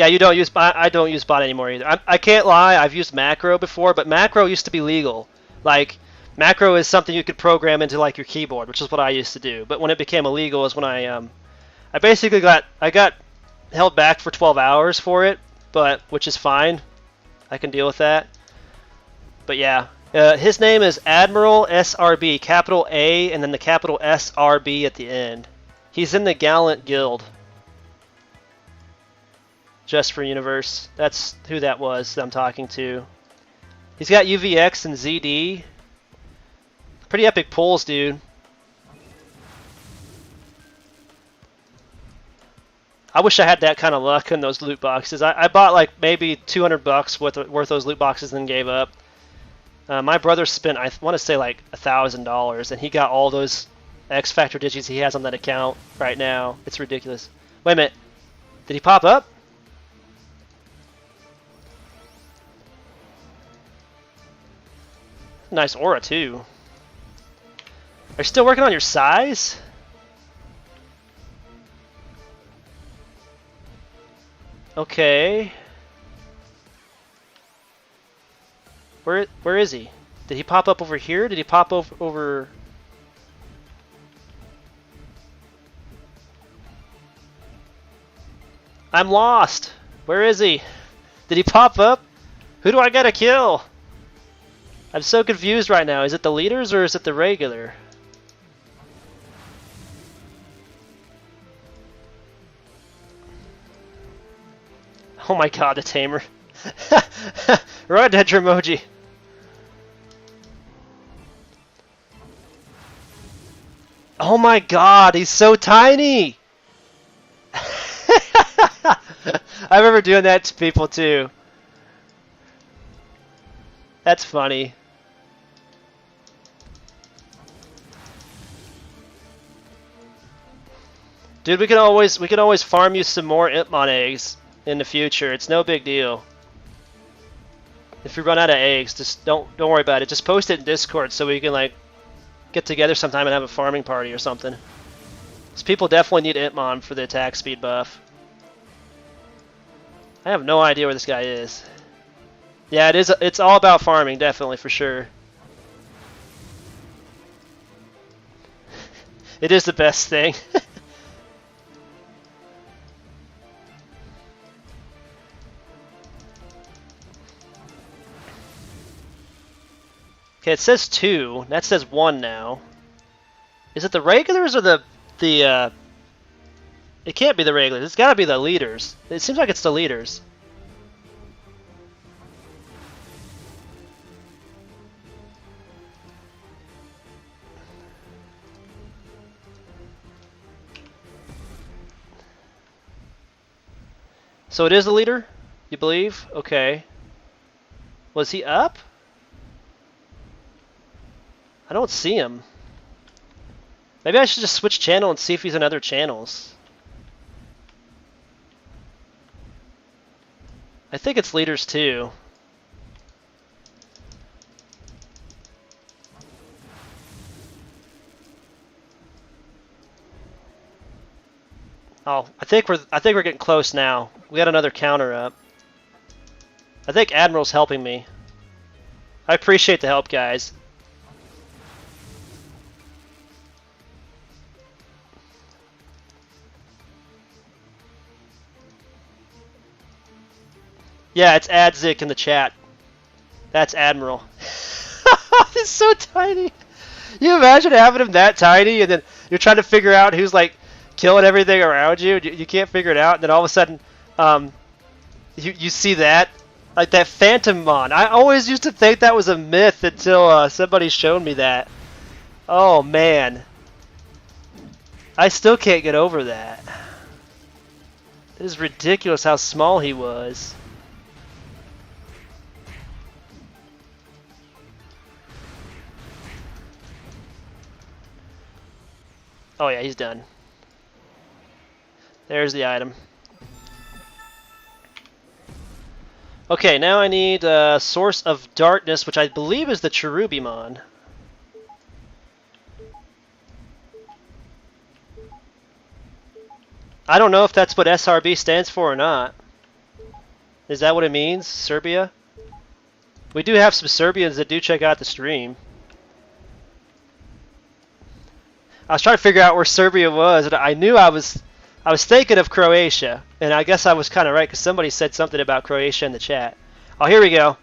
you don't use... I don't use bot anymore either. I can't lie, I've used macro before, but macro used to be legal. Like, macro is something you could program into, like, your keyboard, which is what I used to do. But when it became illegal is when I basically got held back for 12 hours for it, which is fine. I can deal with that. But yeah, his name is Admiral SRB, capital A and then the capital SRB at the end. He's in the Gallant Guild. Just for Universe. That's who that was that I'm talking to. He's got UVX and ZD. Pretty epic pulls, dude. I wish I had that kind of luck in those loot boxes. I bought like maybe $200 worth of those loot boxes and then gave up. My brother spent, I want to say, like $1,000, and he got all those X Factor digits he has on that account right now. It's ridiculous. Wait a minute. Did he pop up? Nice aura, too. Are you still working on your size? Okay. Where is he? Did he pop up over here? Did he pop over... I'm lost. Where is he? Did he pop up? Who do I gotta kill? I'm so confused right now. Is it the leaders or is it the regular? Oh my god, the tamer. Right, that emoji. Oh my god, he's so tiny! I remember doing that to people too. That's funny. Dude, we can always farm you some more Impmon eggs in the future. It's no big deal. If we run out of eggs, just don't worry about it. Just post it in Discord so we can like get together sometime and have a farming party or something. Because people definitely need Itmon for the attack speed buff. I have no idea where this guy is. Yeah, it is. It's all about farming, definitely, for sure. It is the best thing. Okay, it says 2. That says 1 now. Is it the regulars or the it can't be the regulars. It's got to be the leaders. It seems like it's the leaders. So it is the leader? You believe? Okay. Was he up? I don't see him. Maybe I should just switch channel and see if he's in other channels. I think it's leaders too. Oh, I think we're getting close now. We got another counter up. I think Admiral's helping me. I appreciate the help, guys. Yeah, it's Adzik in the chat. That's Admiral. He's so tiny. You imagine having him that tiny, and then you're trying to figure out who's like killing everything around you. You can't figure it out, and then all of a sudden, you see that, like that Phantommon. I always used to think that was a myth until somebody showed me that. Oh man, I still can't get over that. It is ridiculous how small he was. Oh yeah, he's done. There's the item. Okay, now I need Source of Darkness, which I believe is the Cherubimon. I don't know if that's what SRB stands for or not. Is that what it means? Serbia? We do have some Serbians that do check out the stream. I was trying to figure out where Serbia was, and I knew I was thinking of Croatia, and I guess I was kind of right because somebody said something about Croatia in the chat. Oh, here we go.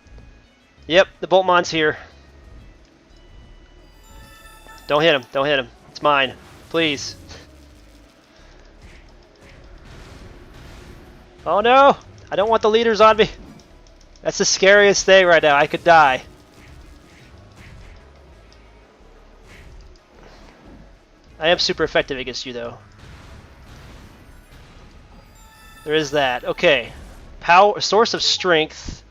Yep, the Boltmon's here. Don't hit him. Don't hit him. It's mine. Please. Oh no! I don't want the leaders on me. That's the scariest thing right now. I could die. I am super effective against you, though. There is that. Okay. Power source of strength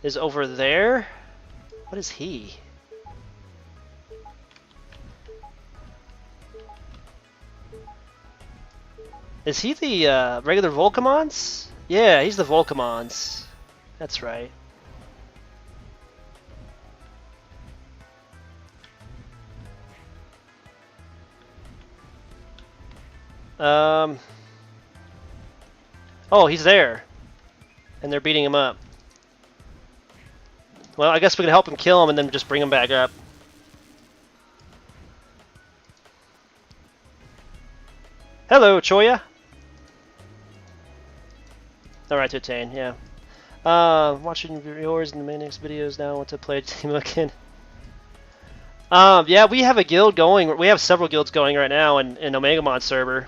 is over there. What is he? Is he the regular Volcamons? Yeah, he's the Volcamons. That's right. Oh, he's there. And they're beating him up. Well, I guess we can help him kill him and then just bring him back up. Hello, Choya. Alright to attain, yeah. Watching yours and the next videos now. I want to play DMO again. Yeah, we have a guild going. We have several guilds going right now in Omegamon server.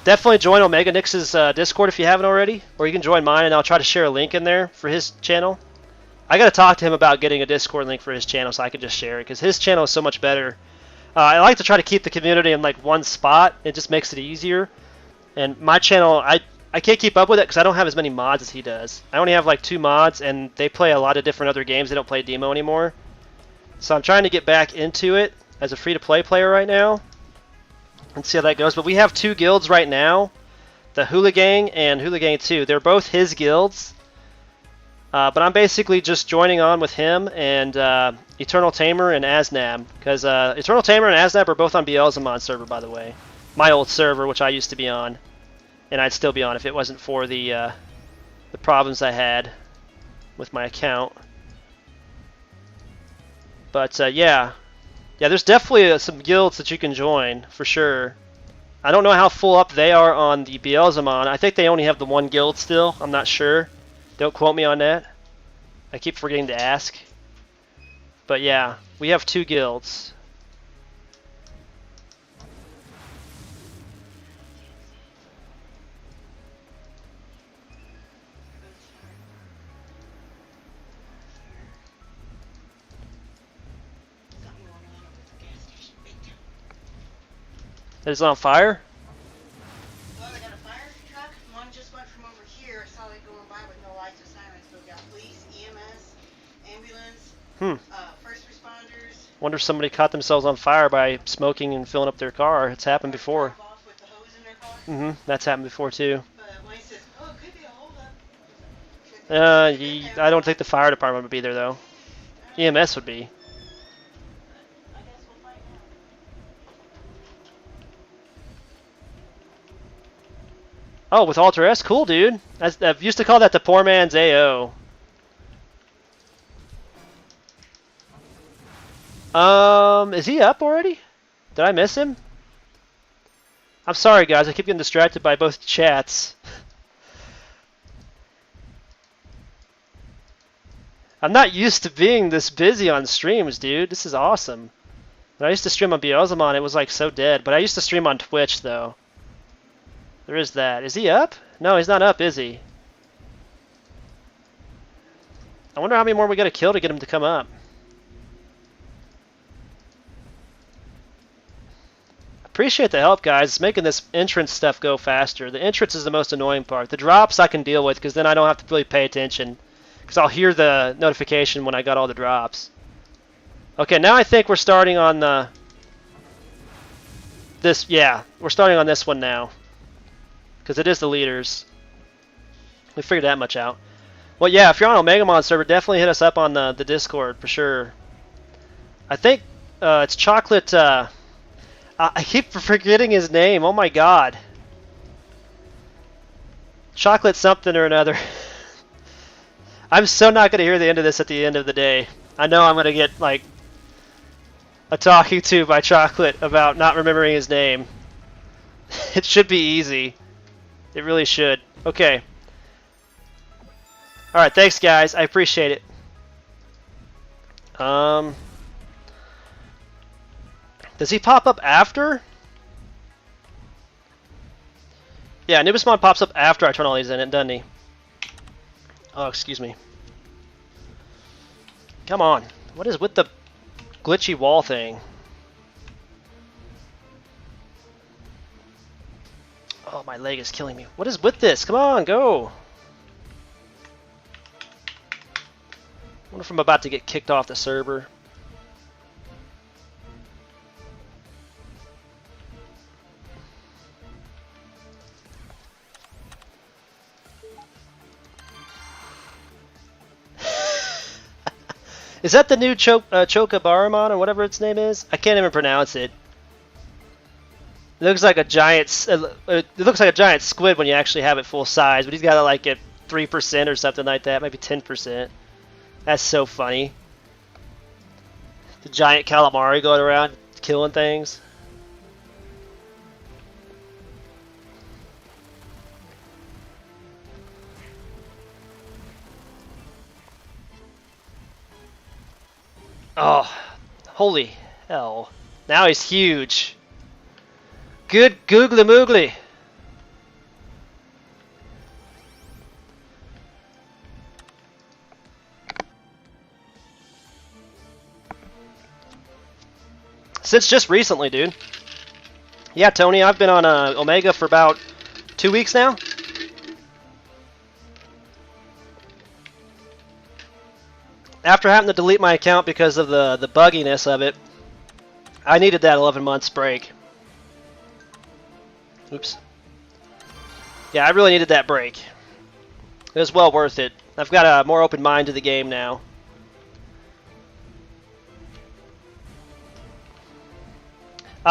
Definitely join Omega Nix's Discord if you haven't already, or you can join mine, and I'll try to share a link in there for his channel. I got to talk to him about getting a Discord link for his channel so I can just share it, because his channel is so much better. I like to try to keep the community in like one spot. It just makes it easier. And my channel, I can't keep up with it because I don't have as many mods as he does. I only have like 2 mods, and they play a lot of different other games. They don't play DMO anymore. So I'm trying to get back into it as a free-to-play player right now and see how that goes. But we have 2 guilds right now, the Hula Gang and Hula Gang 2. They're both his guilds. But I'm basically just joining on with him and Eternal Tamer and Aznab, because Eternal Tamer and Aznab are both on Beelzemon server, by the way. My old server, which I used to be on, and I'd still be on if it wasn't for the problems I had with my account. But yeah, there's definitely some guilds that you can join for sure. I don't know how full up they are on the Beelzemon. I think they only have the one guild still. I'm not sure. Don't quote me on that. I keep forgetting to ask. But yeah, we have 2 guilds. Is it on fire? Well, they got a fire truck. One just went from over here. I saw it going by with no lights or sirens. So we got police, EMS, ambulance, first responders. Wonder if somebody caught themselves on fire by smoking and filling up their car. It's happened before. Drove off with the hose in their car. That's happened before too. But Wayne says, "Oh, it could be a holdup." I don't think the fire department would be there though. EMS would be. I guess we'll find out. Oh, with Alter S, cool, dude. I used to call that the poor man's AO. Is he up already? Did I miss him? I'm sorry, guys. I keep getting distracted by both chats. I'm not used to being this busy on streams, dude. This is awesome. When I used to stream on Beelzemon, it was like so dead. But I used to stream on Twitch, though. There is that. Is he up? No, he's not up, is he? I wonder how many more we gotta kill to get him to come up. Appreciate the help, guys. It's making this entrance stuff go faster. The entrance is the most annoying part. The drops I can deal with because then I don't have to really pay attention. Because I'll hear the notification when I got all the drops. Okay, now I think we're starting on the... we're starting on this one now. Because it is the leaders. We figured that much out. Well, yeah, if you're on Omegamon server, definitely hit us up on the Discord for sure. I think it's Chocolate... I keep forgetting his name. Oh my god. Chocolate something or another. I'm so not going to hear the end of this at the end of the day. I know I'm going to get, like, a talking to by Chocolate about not remembering his name. It should be easy. It really should. Okay. Alright, thanks guys. I appreciate it. Does he pop up after? Yeah, Nubismon pops up after I turn all these in, doesn't he? Oh, excuse me. Come on. What is with the glitchy wall thing? Oh, my leg is killing me. What is with this? Come on, go. I wonder if I'm about to get kicked off the server. Is that the new Chocobaramon or whatever its name is? I can't even pronounce it. It looks like a giant. It looks like a giant squid when you actually have it full size, but he's got it like at 3% or something like that, maybe 10%. That's so funny. The giant calamari going around killing things. Oh, holy hell. Now he's huge. Good googly moogly. Since just recently, dude. Yeah, Tony, I've been on Omega for about 2 weeks now. After having to delete my account because of the bugginess of it, I needed that 11 months break. Oops. Yeah, I really needed that break. It was well worth it. I've got a more open mind to the game now.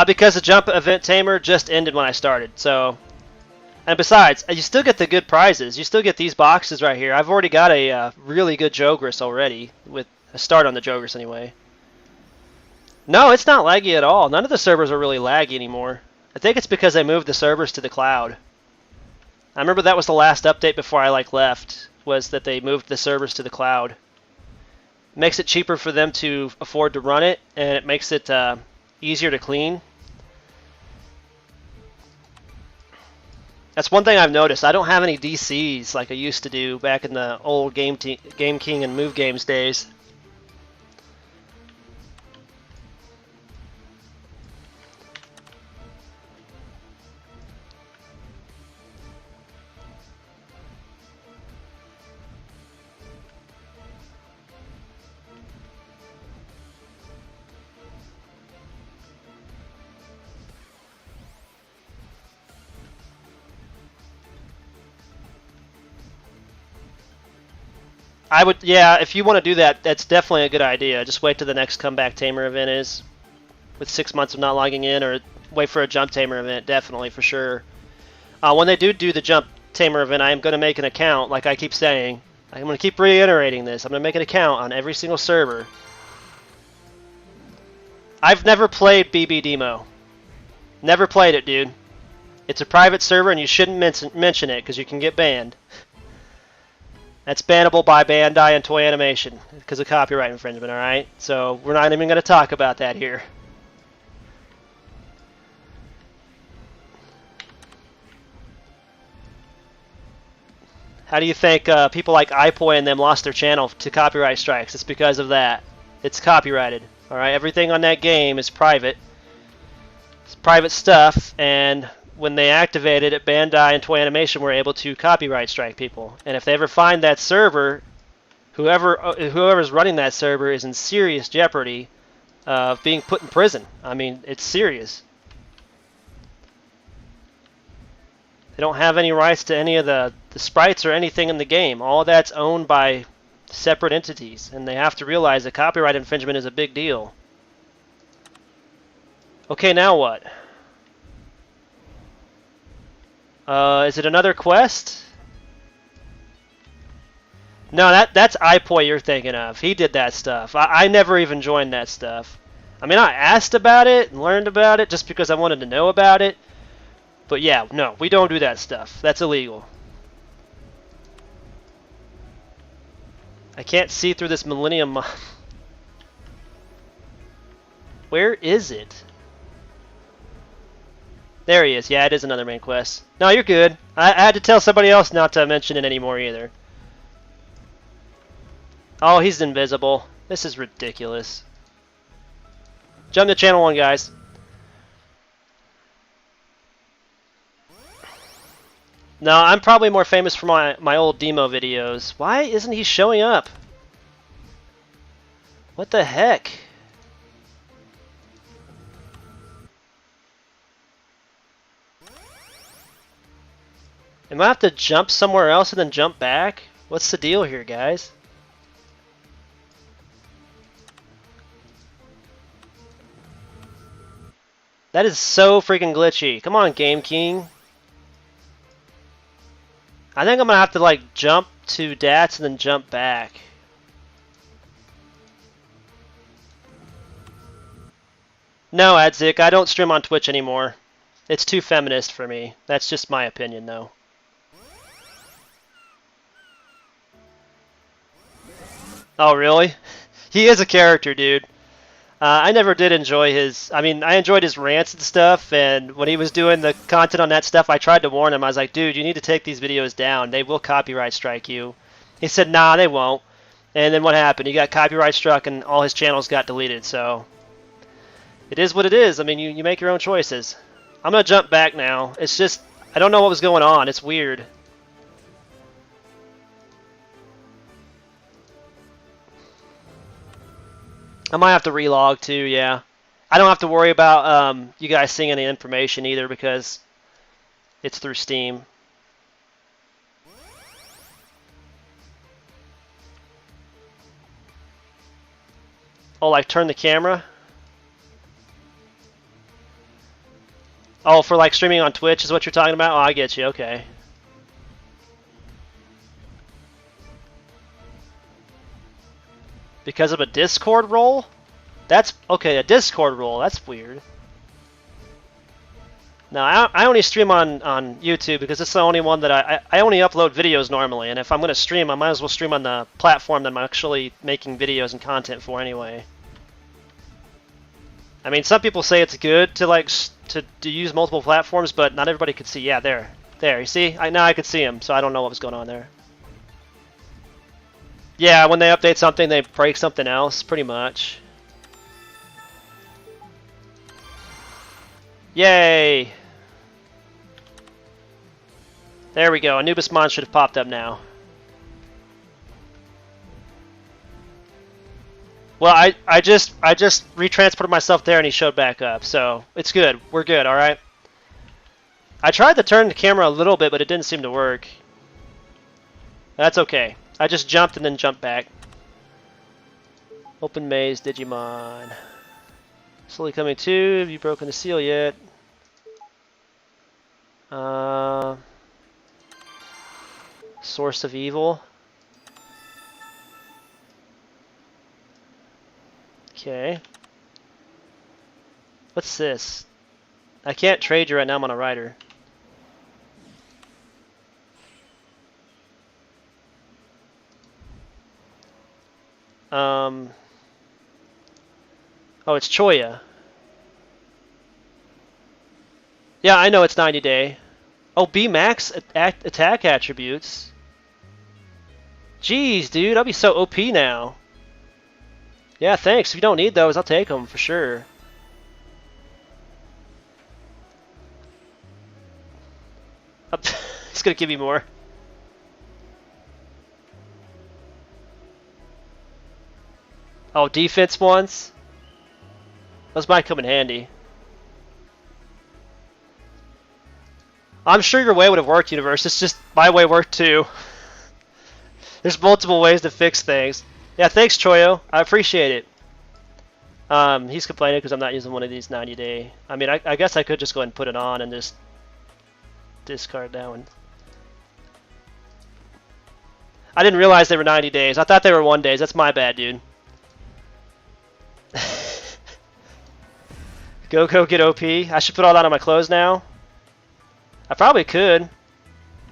Because the jump event tamer just ended when I started, so... And besides, you still get the good prizes. You still get these boxes right here. I've already got a really good Jogress already, with a start on the Jogress anyway. No, it's not laggy at all. None of the servers are really laggy anymore. I think it's because they moved the servers to the cloud. I remember that was the last update before I left, was that they moved the servers to the cloud. It makes it cheaper for them to afford to run it, and it makes it easier to clean. That's one thing I've noticed. I don't have any DCs like I used to do back in the old Game King and Move Games days. I would, yeah, if you want to do that, that's definitely a good idea. Just wait till the next Comeback Tamer event is, with 6 months of not logging in, or wait for a Jump Tamer event, definitely, for sure. When they do the Jump Tamer event, I am going to make an account, like I keep saying. I'm going to keep reiterating this. I'm going to make an account on every single server. I've never played BB Demo. Never played it, dude. It's a private server, and you shouldn't mention it, because you can get banned. That's bannable by Bandai and Toy Animation because of copyright infringement, alright? So we're not even going to talk about that here. How do you think people like iPoy and them lost their channel to copyright strikes? It's because of that. It's copyrighted, alright? Everything on that game is private. It's private stuff, and when they activated it, Bandai and Toy Animation were able to copyright strike people. And if they ever find that server, whoever's running that server is in serious jeopardy of being put in prison. I mean, it's serious. They don't have any rights to any of the sprites or anything in the game. All of that's owned by separate entities, and they have to realize that copyright infringement is a big deal. Okay, now what? Is it another quest? No, that's iPoy you're thinking of. He did that stuff. I never even joined that stuff. I mean, I asked about it and learned about it just because I wanted to know about it. But yeah, no, we don't do that stuff. That's illegal. I can't see through this Millennium. Where is it? There he is. Yeah, it is another main quest. No, you're good. I had to tell somebody else not to mention it anymore either. Oh, he's invisible. This is ridiculous. Jump to channel 1, guys. No, I'm probably more famous for my old demo videos. Why isn't he showing up? What the heck? Am I have to jump somewhere else and then jump back? What's the deal here, guys? That is so freaking glitchy. Come on, Game King. I think I'm gonna have to like jump to DATS and then jump back. No, Adzik, I don't stream on Twitch anymore. It's too feminist for me. That's just my opinion, though. Oh, really? He is a character, dude. I never did enjoy his... I mean, I enjoyed his rants and stuff, and when he was doing the content on that stuff, I tried to warn him. I was like, dude, you need to take these videos down. They will copyright strike you. He said, nah, they won't. And then what happened? He got copyright struck, and all his channels got deleted, so... It is what it is. I mean, you make your own choices. I'm going to jump back now. It's just... I don't know what was going on. It's weird. I might have to relog too, yeah. I don't have to worry about you guys seeing any information either because it's through Steam. Oh, like turn the camera? Oh, for like streaming on Twitch is what you're talking about? Oh, I get you. Okay. Because of a Discord role? That's okay, a Discord role. That's weird. No, I only stream on YouTube because it's the only one that I only upload videos normally, and if I'm going to stream, I might as well stream on the platform that I'm actually making videos and content for anyway. I mean, some people say it's good to like to use multiple platforms, but not everybody could see. Yeah, there. You see? Now I could see him, so I don't know what was going on there. Yeah, when they update something, they break something else, pretty much. Yay! There we go. Anubismon should have popped up now. Well, I just retransported myself there and he showed back up, so it's good. We're good, all right. I tried to turn the camera a little bit, but it didn't seem to work. That's okay. I just jumped and then jumped back. Open maze, Digimon. Slowly coming to. Have you broken the seal yet? Source of evil. Okay. What's this? I can't trade you right now, I'm on a rider. Oh, it's Choya. Yeah, I know it's 90 day. Oh, B max attack attributes. Jeez, dude, I'll be so OP now. Yeah, thanks. If you don't need those, I'll take them for sure. He's gonna give me more. Oh, defense ones? Those might come in handy. I'm sure your way would have worked, Universe. It's just my way worked too. There's multiple ways to fix things. Yeah, thanks, Choyo. I appreciate it. He's complaining because I'm not using one of these 90-day. I mean, I guess I could just go ahead and put it on and just discard that one. I didn't realize they were 90 days. I thought they were 1 days. That's my bad, dude. Go get OP. I should put all that on my clothes now. I probably could.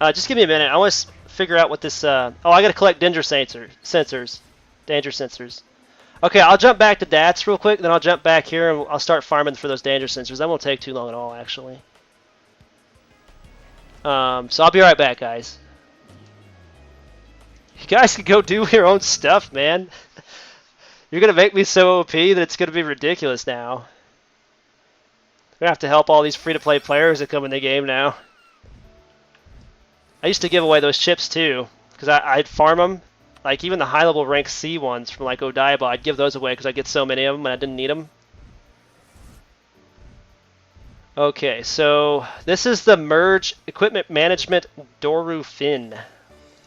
Just give me a minute. I want to figure out what this... oh, I got to collect danger sensors. Danger sensors. Okay, I'll jump back to DATS real quick, then I'll jump back here and I'll start farming for those danger sensors. That won't take too long at all, actually. So I'll be right back, guys. You guys can go do your own stuff, man. You're going to make me so OP that it's going to be ridiculous now. We're going to have to help all these free-to-play players that come in the game now. I used to give away those chips too, because I'd farm them. Like even the high-level rank C ones from like Odaiba, I'd give those away because I get so many of them and I didn't need them. Okay, so this is the Merge Equipment Management Doru Fin.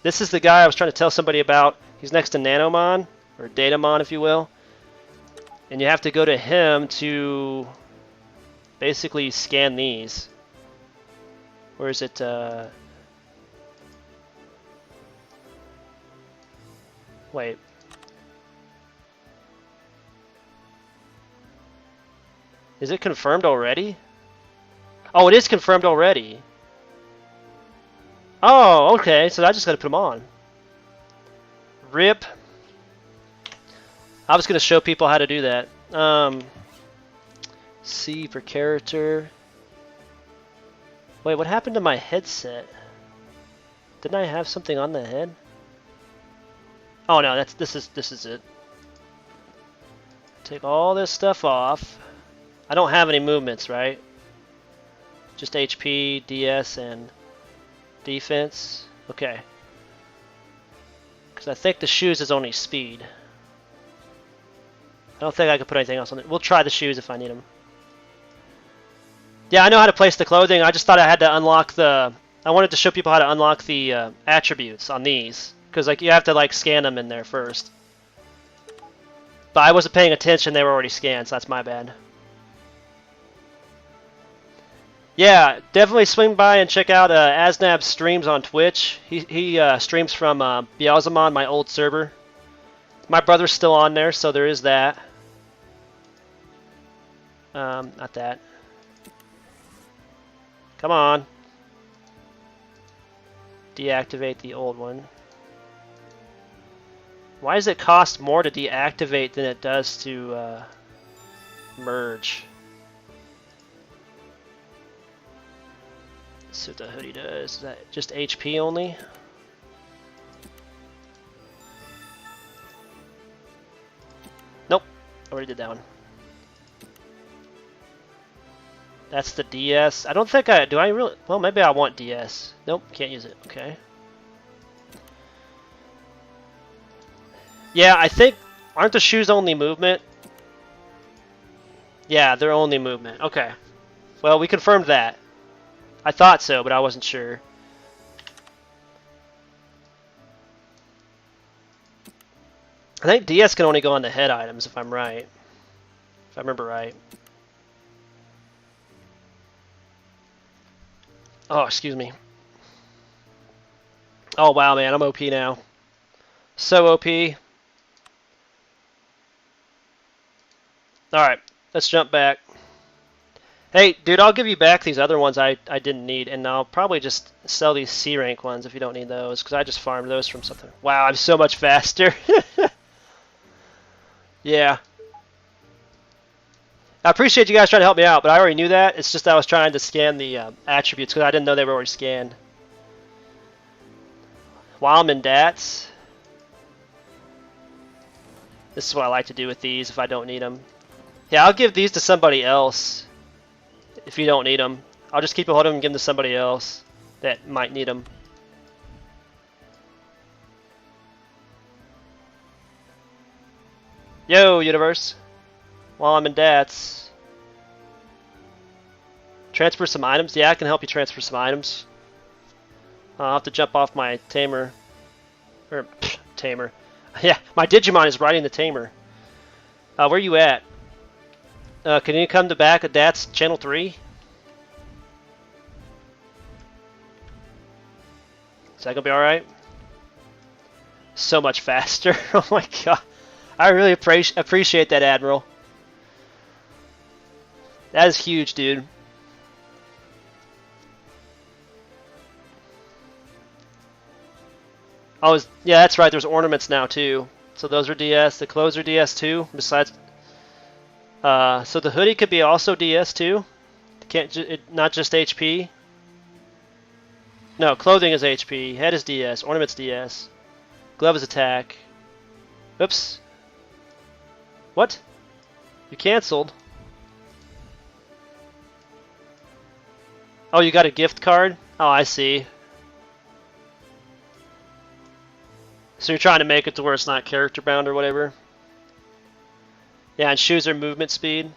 This is the guy I was trying to tell somebody about. He's next to Nanomon, or Datamon if you will. And you have to go to him to basically scan these. Where is it? Wait. Is it confirmed already? Oh, it is confirmed already. Oh, okay. So I just got to put them on. RIP. I was going to show people how to do that. C for character. Wait, what happened to my headset? Didn't I have something on the head? Oh no, this is it. Take all this stuff off. I don't have any movements, right? Just HP, DS, and defense. Okay. Because I think the shoes is only speed. I don't think I can put anything else on it. We'll try the shoes if I need them. Yeah, I know how to place the clothing. I just thought I had to unlock the... I wanted to show people how to unlock the attributes on these. Because like you have to like scan them in there first. But I wasn't paying attention, they were already scanned, so that's my bad. Yeah, definitely swing by and check out Aznab's streams on Twitch. He streams from Beelzemon, my old server. My brother's still on there, so there is that. Not that. Come on. Deactivate the old one. Why does it cost more to deactivate than it does to merge? Let's see what the hoodie does. Is that just HP only? Nope. Already did that one. That's the DS. I don't think I... Do I really... Well, maybe I want DS. Nope, can't use it. Okay. Yeah, I think... Aren't the shoes only movement? Yeah, they're only movement. Okay. Well, we confirmed that. I thought so, but I wasn't sure. I think DS can only go on the head items, if I'm right. If I remember right. Oh, excuse me. Oh, wow, man. I'm OP now. So OP. Alright, let's jump back. Hey, dude, I'll give you back these other ones I didn't need, and I'll probably just sell these C rank ones if you don't need those, because I just farmed those from something. Wow, I'm so much faster. Yeah. I appreciate you guys trying to help me out, but I already knew that. It's just I was trying to scan the attributes, because I didn't know they were already scanned. While I'm in DATS. This is what I like to do with these if I don't need them. Yeah, I'll give these to somebody else. If you don't need them, I'll just keep a hold of them and give them to somebody else that might need them. Yo, universe. While I'm in DATS. Transfer some items? Yeah, I can help you transfer some items. I'll have to jump off my tamer. Or, tamer. Yeah, my Digimon is riding the tamer. Where you at? Can you come to back at DATS Channel 3? Is that gonna be alright? So much faster. Oh my god. I really appreciate that, Admiral. That is huge, dude. Oh, yeah, that's right. There's ornaments now, too. So those are DS. The clothes are DS, too, besides... so the hoodie could be also DS too. Not just HP. No, clothing is HP. Head is DS. Ornaments DS. Glove is attack. Oops. What? You canceled. Oh, you got a gift card? Oh, I see. So you're trying to make it to where it's not character bound or whatever. Yeah, and shoes are movement speed.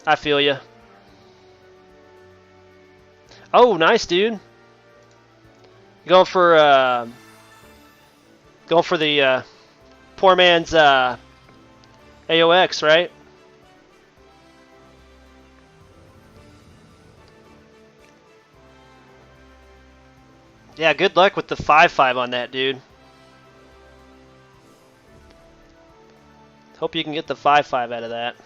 I feel ya. Oh, nice, dude. Going for the poor man's AOX, right? Yeah, good luck with the 5-5 on that, dude. Hope you can get the 5-5 out of that.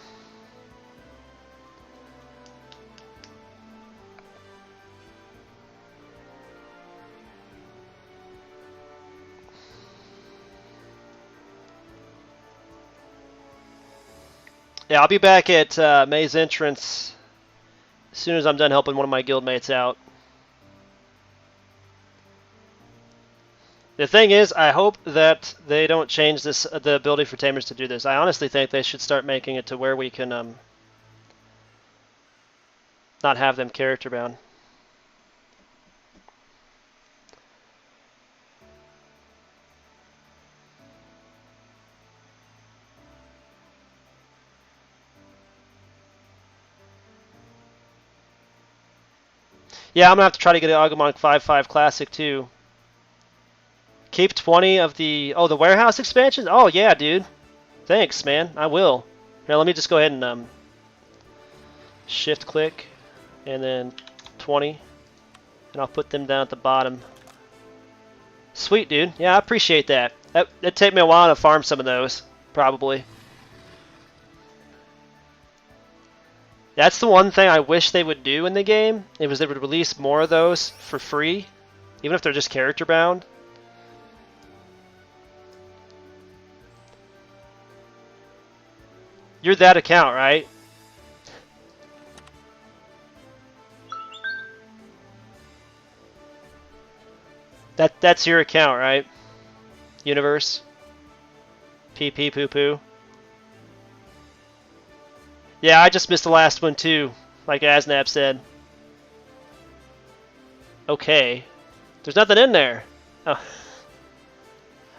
Yeah, I'll be back at May's entrance as soon as I'm done helping one of my guildmates out. The thing is, I hope that they don't change this the ability for tamers to do this. I honestly think they should start making it to where we can not have them character bound. Yeah, I'm gonna have to try to get an Omegamon 5-5 Classic too. Keep 20 of the... Oh, the warehouse expansion? Oh, yeah, dude. Thanks, man. I will. Now, let me just go ahead and shift click. And then 20. And I'll put them down at the bottom. Sweet, dude. Yeah, I appreciate that. It'd take me a while to farm some of those. Probably. That's the one thing I wish they would do in the game. It was they would release more of those for free. Even if they're just character bound. You're that account, right? That's your account, right? Universe. Pee pee poo poo. Yeah, I just missed the last one too, like Asnap said. Okay. There's nothing in there. Oh.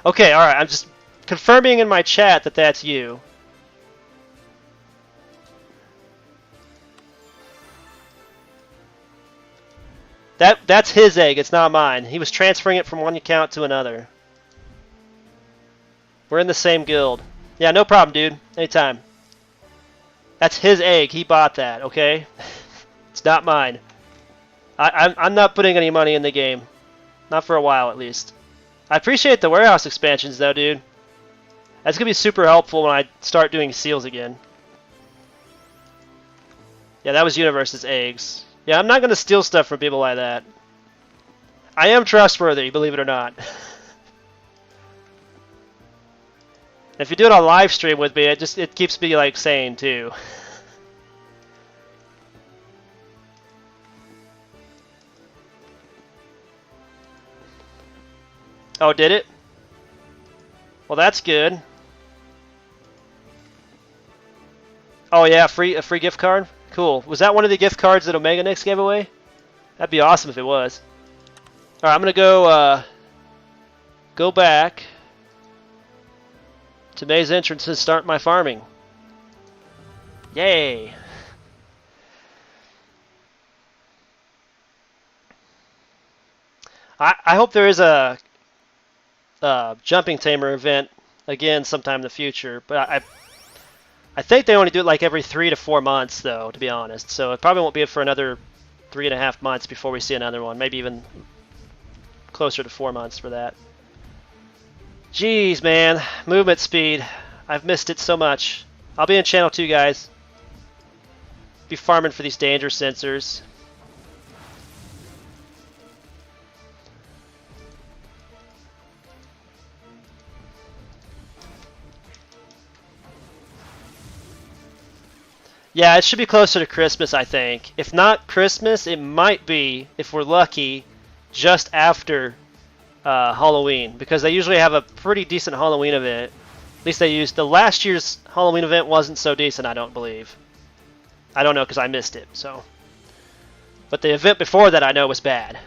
Okay, alright, I'm just confirming in my chat that that's you. That's his egg, it's not mine. He was transferring it from one account to another. We're in the same guild. Yeah, no problem, dude. Anytime. That's his egg. He bought that, okay? It's not mine. I'm not putting any money in the game. Not for a while, at least. I appreciate the warehouse expansions, though, dude. That's going to be super helpful when I start doing seals again. Yeah, that was Universe's eggs. Yeah, I'm not going to steal stuff from people like that. I am trustworthy, believe it or not. If you do it on live stream with me, it keeps me like sane too. Oh, did it? Well, that's good. Oh yeah, a free gift card. Cool. Was that one of the gift cards that Omega Nix gave away? That'd be awesome if it was. All right, I'm gonna go back to Maze Entrance and start my farming. Yay! I hope there is a jumping tamer event again sometime in the future, but I think they only do it like every 3 to 4 months though, to be honest. So it probably won't be for another 3.5 months before we see another one. Maybe even closer to 4 months for that. Jeez, man. Movement speed. I've missed it so much. I'll be in channel 2, guys. Be farming for these danger sensors. Yeah, it should be closer to Christmas, I think. If not Christmas, it might be, if we're lucky, just after Halloween, because they usually have a pretty decent Halloween event. At least they used the last year's Halloween event wasn't so decent, I don't believe. I don't know because I missed it. So, but the event before that I know was bad,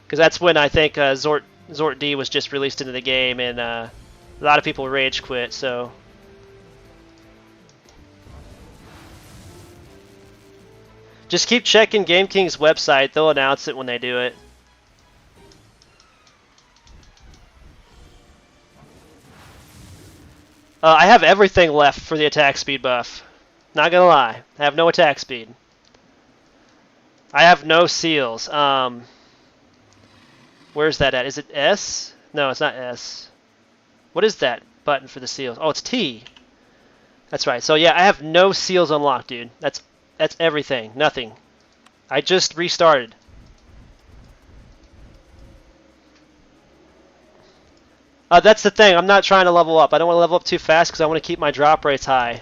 because that's when I think Zort D was just released into the game, and a lot of people rage quit. So. Just keep checking Game King's website. They'll announce it when they do it. I have everything left for the attack speed buff. Not gonna lie. I have no attack speed. I have no seals. Where's that at? Is it S? No, it's not S. What is that button for the seals? Oh, it's T. That's right. So yeah, I have no seals unlocked, dude. That's everything. Nothing. I just restarted. That's the thing. I'm not trying to level up. I don't want to level up too fast because I want to keep my drop rates high.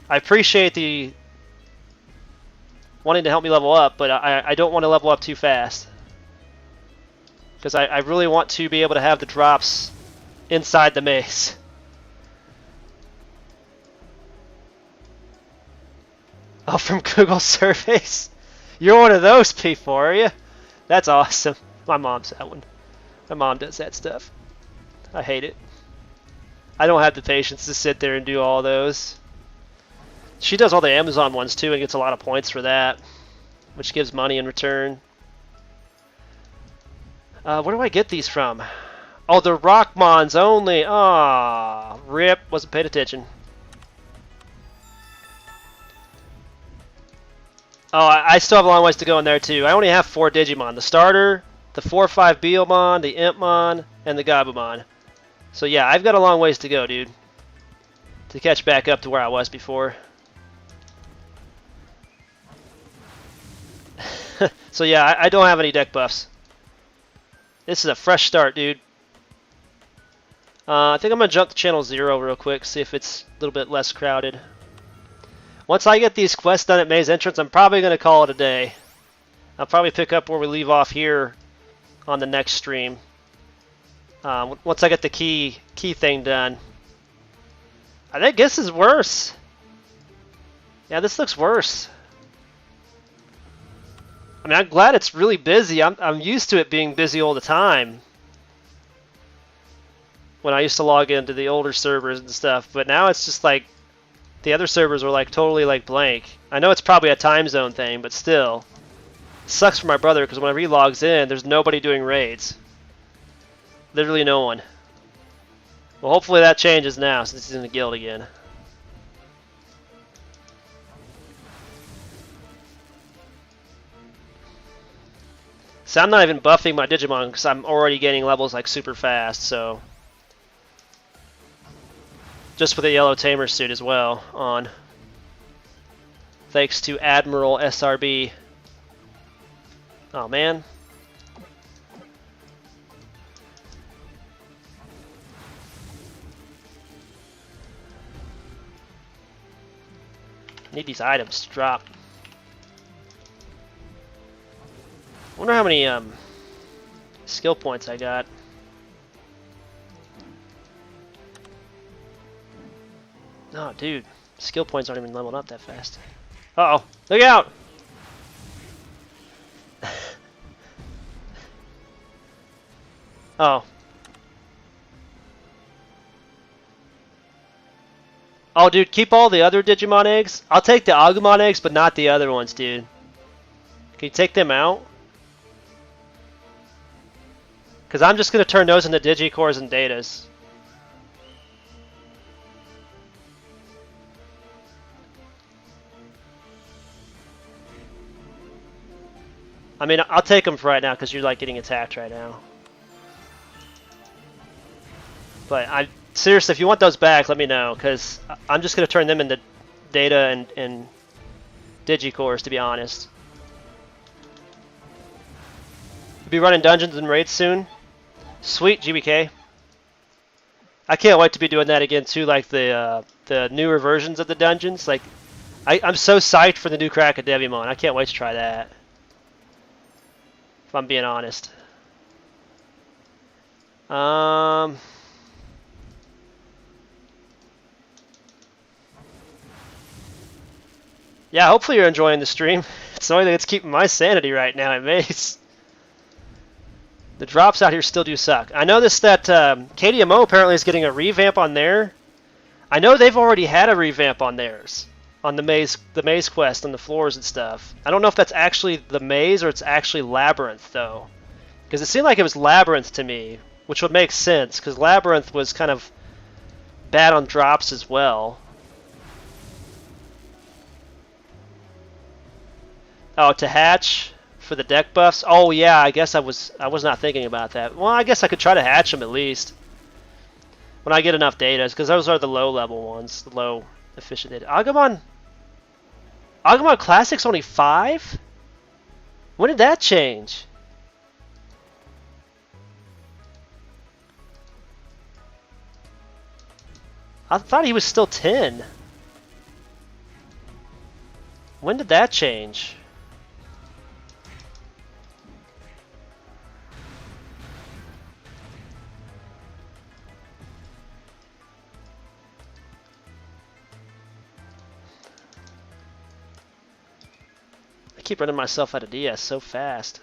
I appreciate the wanting to help me level up, but I don't want to level up too fast. Because I really want to be able to have the drops inside the maze. Oh, from Google surveys? You're one of those people, are you? That's awesome. My mom's that one. My mom does that stuff. I hate it. I don't have the patience to sit there and do all those. She does all the Amazon ones too and gets a lot of points for that, which gives money in return. Where do I get these from? Oh, the Rockmons only. Ah, rip. Wasn't paying attention. Oh, I still have a long ways to go in there too. I only have 4 Digimon. The starter, the 4-5 Beomon, the Impmon, and the Gabumon. So yeah, I've got a long ways to go, dude. To catch back up to where I was before. So yeah, I don't have any deck buffs. This is a fresh start, dude. I think I'm going to jump to channel 0 real quick, see if it's a little bit less crowded. Once I get these quests done at Maze Entrance, I'm probably going to call it a day. I'll probably pick up where we leave off here on the next stream. Once I get the key thing done. I think this is worse. Yeah, this looks worse. I mean, I'm glad it's really busy. I'm used to it being busy all the time. When I used to log into the older servers and stuff, but now it's just like the other servers are like totally like blank. I know it's probably a time zone thing, but still. It sucks for my brother because whenever he logs in, there's nobody doing raids. Literally no one. Well, hopefully that changes now since he's in the guild again. So I'm not even buffing my Digimon because I'm already gaining levels like super fast, so. Just with a yellow tamer suit as well on. Thanks to Admiral SRB. Oh man. I need these items to drop. I wonder how many skill points I got. Oh, dude. Skill points aren't even leveled up that fast. Uh-oh. Look out! Oh. Oh, dude, keep all the other Digimon eggs. I'll take the Agumon eggs, but not the other ones, dude. Can you take them out? Because I'm just going to turn those into Digicores and Datas. I mean, I'll take them for right now because you're like getting attacked right now. But seriously, if you want those back, let me know because I'm just going to turn them into Data and Digicores, to be honest. You'll be running dungeons and raids soon. Sweet, GBK. I can't wait to be doing that again too, like the newer versions of the dungeons. Like, I'm so psyched for the new crack of Devimon. I can't wait to try that. If I'm being honest. Yeah, hopefully you're enjoying the stream. It's the only thing that's keeping my sanity right now at Maze. The drops out here still do suck. I noticed that KDMO apparently is getting a revamp on there. I know they've already had a revamp on theirs. On the maze quest on the floors and stuff. I don't know if that's actually the maze or it's actually Labyrinth though, because it seemed like it was Labyrinth to me, which would make sense because Labyrinth was kind of bad on drops as well. Oh, to hatch for the deck buffs. Oh yeah, I guess I was not thinking about that. Well, I guess I could try to hatch them at least when I get enough data, because those are the low level ones, the low efficient data. Agumon Classic's only 5? When did that change? I thought he was still 10. When did that change? I keep running myself out of DS so fast.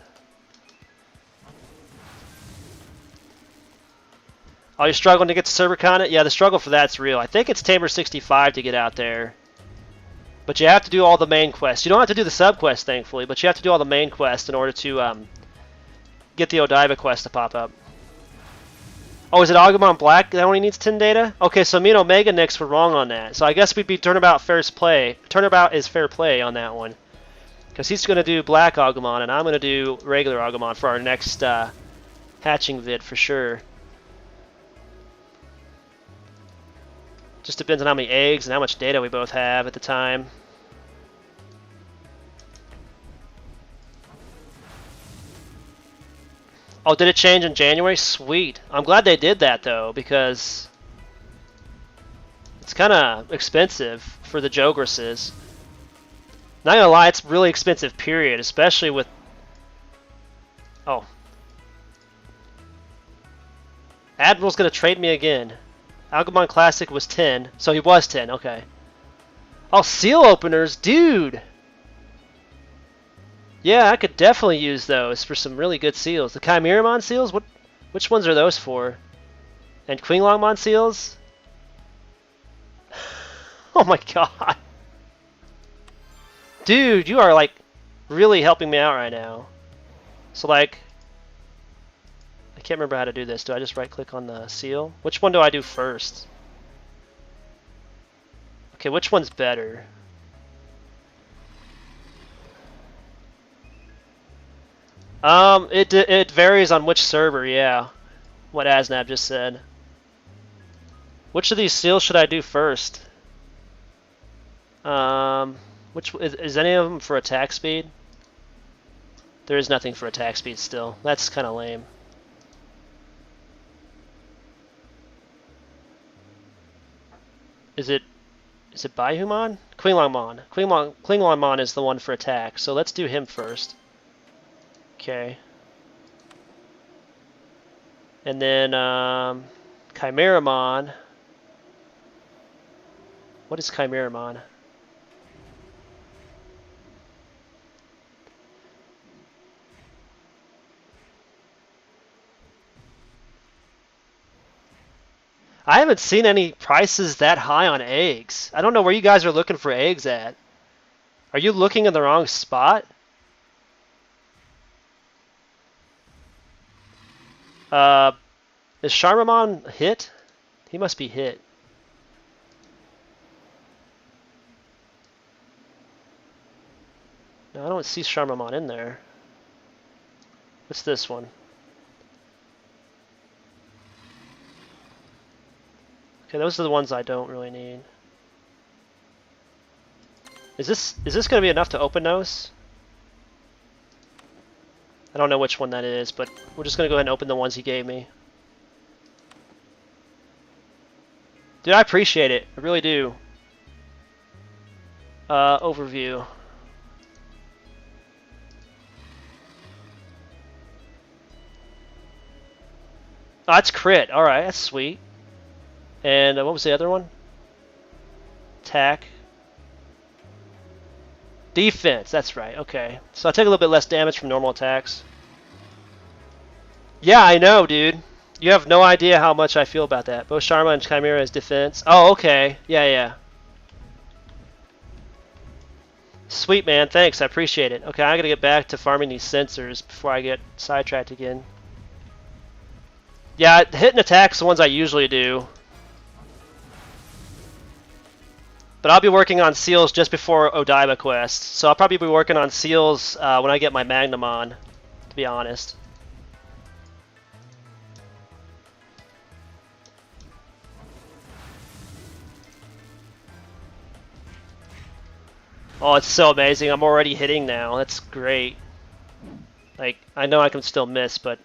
Oh, you're struggling to get to ServerCon? Yeah, the struggle for that's real. I think it's Tamer 65 to get out there. But you have to do all the main quests. You don't have to do the sub quests, thankfully, but you have to do all the main quests in order to get the Odaiba quest to pop up. Oh, is it Agumon Black that only needs 10 data? Okay, so me and Omega Nyx were wrong on that. So I guess we'd be turnabout first play. Turnabout is fair play on that one. Because he's going to do Black Agumon, and I'm going to do regular Agumon for our next hatching vid for sure. Just depends on how many eggs and how much data we both have at the time. Oh, did it change in January? Sweet. I'm glad they did that, though, because it's kind of expensive for the Jogresses. Not gonna lie, it's really expensive, period, especially with... Oh. Admiral's gonna trade me again. Agumon Classic was 10, so he was 10, okay. Oh, seal openers, dude! Yeah, I could definitely use those for some really good seals. The Chimeramon seals? Which ones are those for? And Quinglongmon seals? Oh my god. Dude, you are like really helping me out right now. So like, I can't remember how to do this. Do I just right click on the seal? Which one do I do first? Okay, which one's better? It varies on which server, yeah. What Asnab just said. Which of these seals should I do first? Which is any of them for attack speed? There is nothing for attack speed still. That's kind of lame. Is it Baihumon? Quinglongmon. Quinglongmon is the one for attack, so let's do him first. Okay. And then Chimeramon. What is Chimeramon? I haven't seen any prices that high on eggs. I don't know where you guys are looking for eggs at. Are you looking in the wrong spot? Is Charmamon hit? He must be hit. No, I don't see Charmamon in there. What's this one? Okay, those are the ones I don't really need. Is this going to be enough to open those? I don't know which one that is, but we're just going to go ahead and open the ones he gave me. Dude, I appreciate it. I really do. Overview. Oh, that's crit. Alright, that's sweet. And what was the other one? Attack. Defense, that's right, okay. So I take a little bit less damage from normal attacks. Yeah, I know, dude. You have no idea how much I feel about that. Both Sharma and Chimera is defense. Oh, okay. Yeah. Sweet, man. Thanks. I appreciate it. Okay, I gotta get back to farming these sensors before I get sidetracked again. Yeah, hit and attack's the ones I usually do. But I'll be working on seals just before Odaiba quest. So I'll probably be working on seals when I get my Magnamon, to be honest. Oh, it's so amazing. I'm already hitting now. That's great. Like, I know I can still miss, but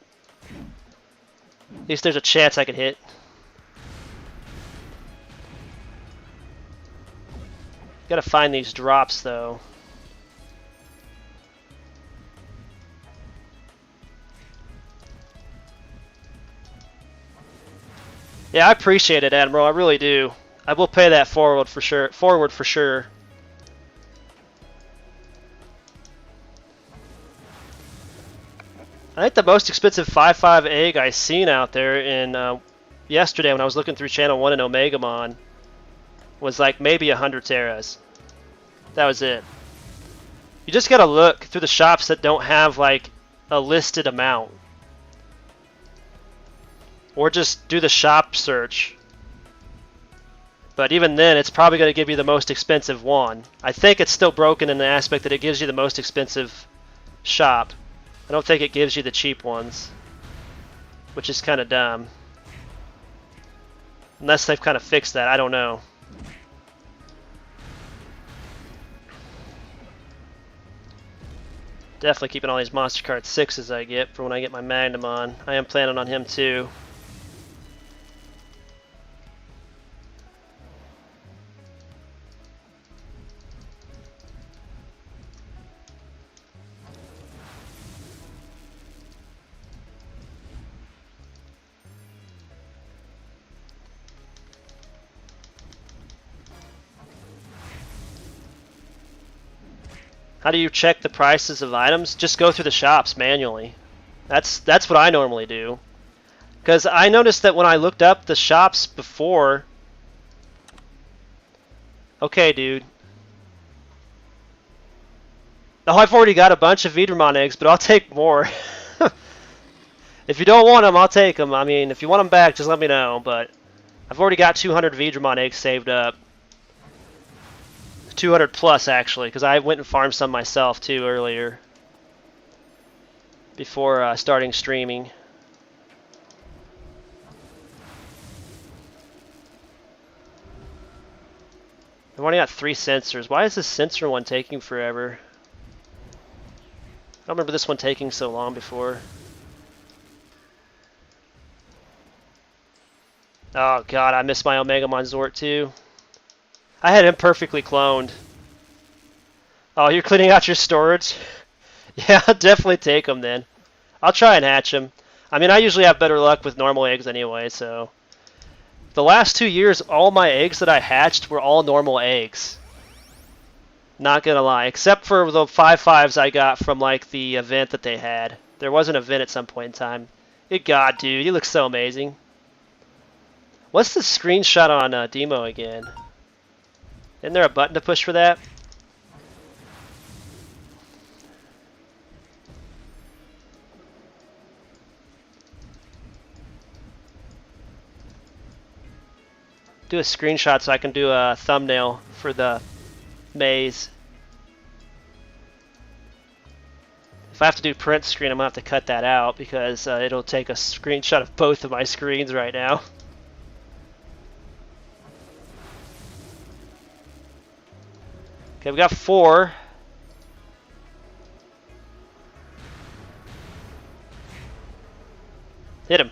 at least there's a chance I can hit. Gotta find these drops, though. Yeah, I appreciate it, Admiral. I really do. I will pay that forward for sure. I think the most expensive 5/5 egg I seen out there in yesterday when I was looking through Channel 1 and Omegamon was like maybe 100 Terras. That was it. You just gotta look through the shops that don't have like a listed amount. or just do the shop search. But even then, it's probably going to give you the most expensive one. I think it's still broken in the aspect that it gives you the most expensive shop. I don't think it gives you the cheap ones, which is kind of dumb. Unless they've kind of fixed that, I don't know. Definitely keeping all these Monster Card 6s I get for when I get my Magnum on. I am planning on him too. How do you check the prices of items? Just go through the shops manually. That's what I normally do. Because I noticed that when I looked up the shops before... Okay, dude. Oh, I've already got a bunch of Vidramon eggs, but I'll take more. If you don't want them, I'll take them. I mean, if you want them back, just let me know. But I've already got 200 Vidramon eggs saved up. 200 plus actually, because I went and farmed some myself too earlier before starting streaming. I've only got 3 sensors. Why is this sensor one taking forever? I don't remember this one taking so long before. Oh god, I missed my Omegamon Zort too. I had him perfectly cloned. Oh, you're cleaning out your storage? Yeah, I'll definitely take them then. I'll try and hatch them. I mean, I usually have better luck with normal eggs anyway, so... The last 2 years, all my eggs that I hatched were all normal eggs. Not gonna lie, except for the 5/5s I got from, like, the event that they had. There was an event at some point in time. Good god, dude, you look so amazing. What's the screenshot on DMO again? Isn't there a button to push for that? Do a screenshot so I can do a thumbnail for the maze. If I have to do print screen, I'm going to have to cut that out because it'll take a screenshot of both of my screens right now. Okay, we got 4. Hit him.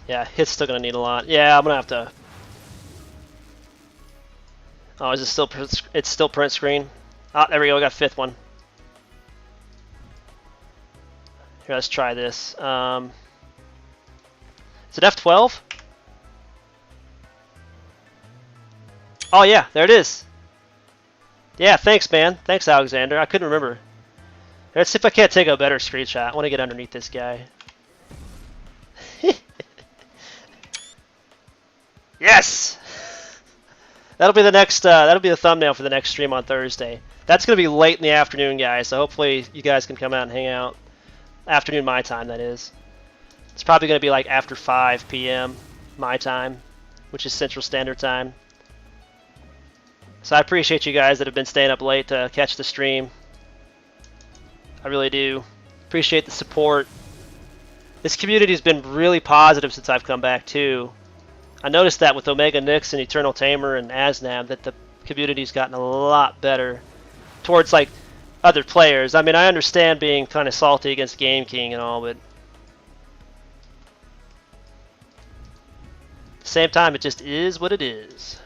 Yeah, hit's still gonna need a lot. Yeah, I'm gonna have to. Oh, is it still? It's still print screen. Ah, there we go. We got 5th one. Here, let's try this. Is it F12? Oh yeah, there it is. Yeah, thanks, man. Thanks, Alexander. I couldn't remember. Let's see if I can't take a better screenshot. I want to get underneath this guy. Yes! That'll be the next. That'll be the thumbnail for the next stream on Thursday. That's gonna be late in the afternoon, guys. So hopefully you guys can come out and hang out. Afternoon my time, that is. It's probably gonna be like after 5 p.m. my time, which is Central Standard Time. So I appreciate you guys that have been staying up late to catch the stream. I really do. Appreciate the support. This community has been really positive since I've come back too. I noticed that with Omega Nyx and Eternal Tamer and Asnab that the community's gotten a lot better towards like other players. I mean, I understand being kind of salty against Game King and all, but at the same time, it just is what it is.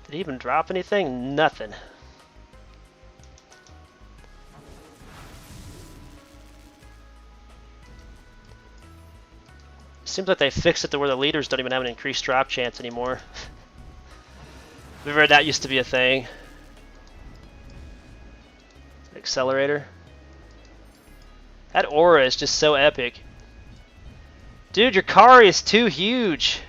Did he even drop anything? Nothing. Seems like they fixed it to where the leaders don't even have an increased drop chance anymore. Remember that used to be a thing. Accelerator. That aura is just so epic. Dude, your car is too huge.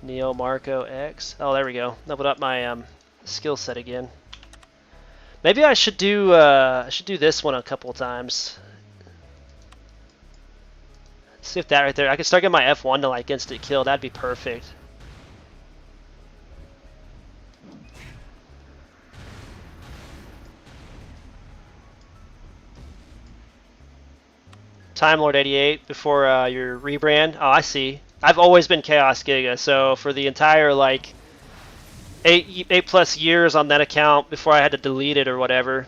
Neo Marco X. Oh, there we go. Leveled up my skill set again. Maybe I should do this one a couple of times. See if that right there. I could start getting my F1 to like instant kill. That'd be perfect. Time Lord 88 before your rebrand. Oh, I see. I've always been Chaos Giga, so for the entire like 8+ years on that account before I had to delete it or whatever,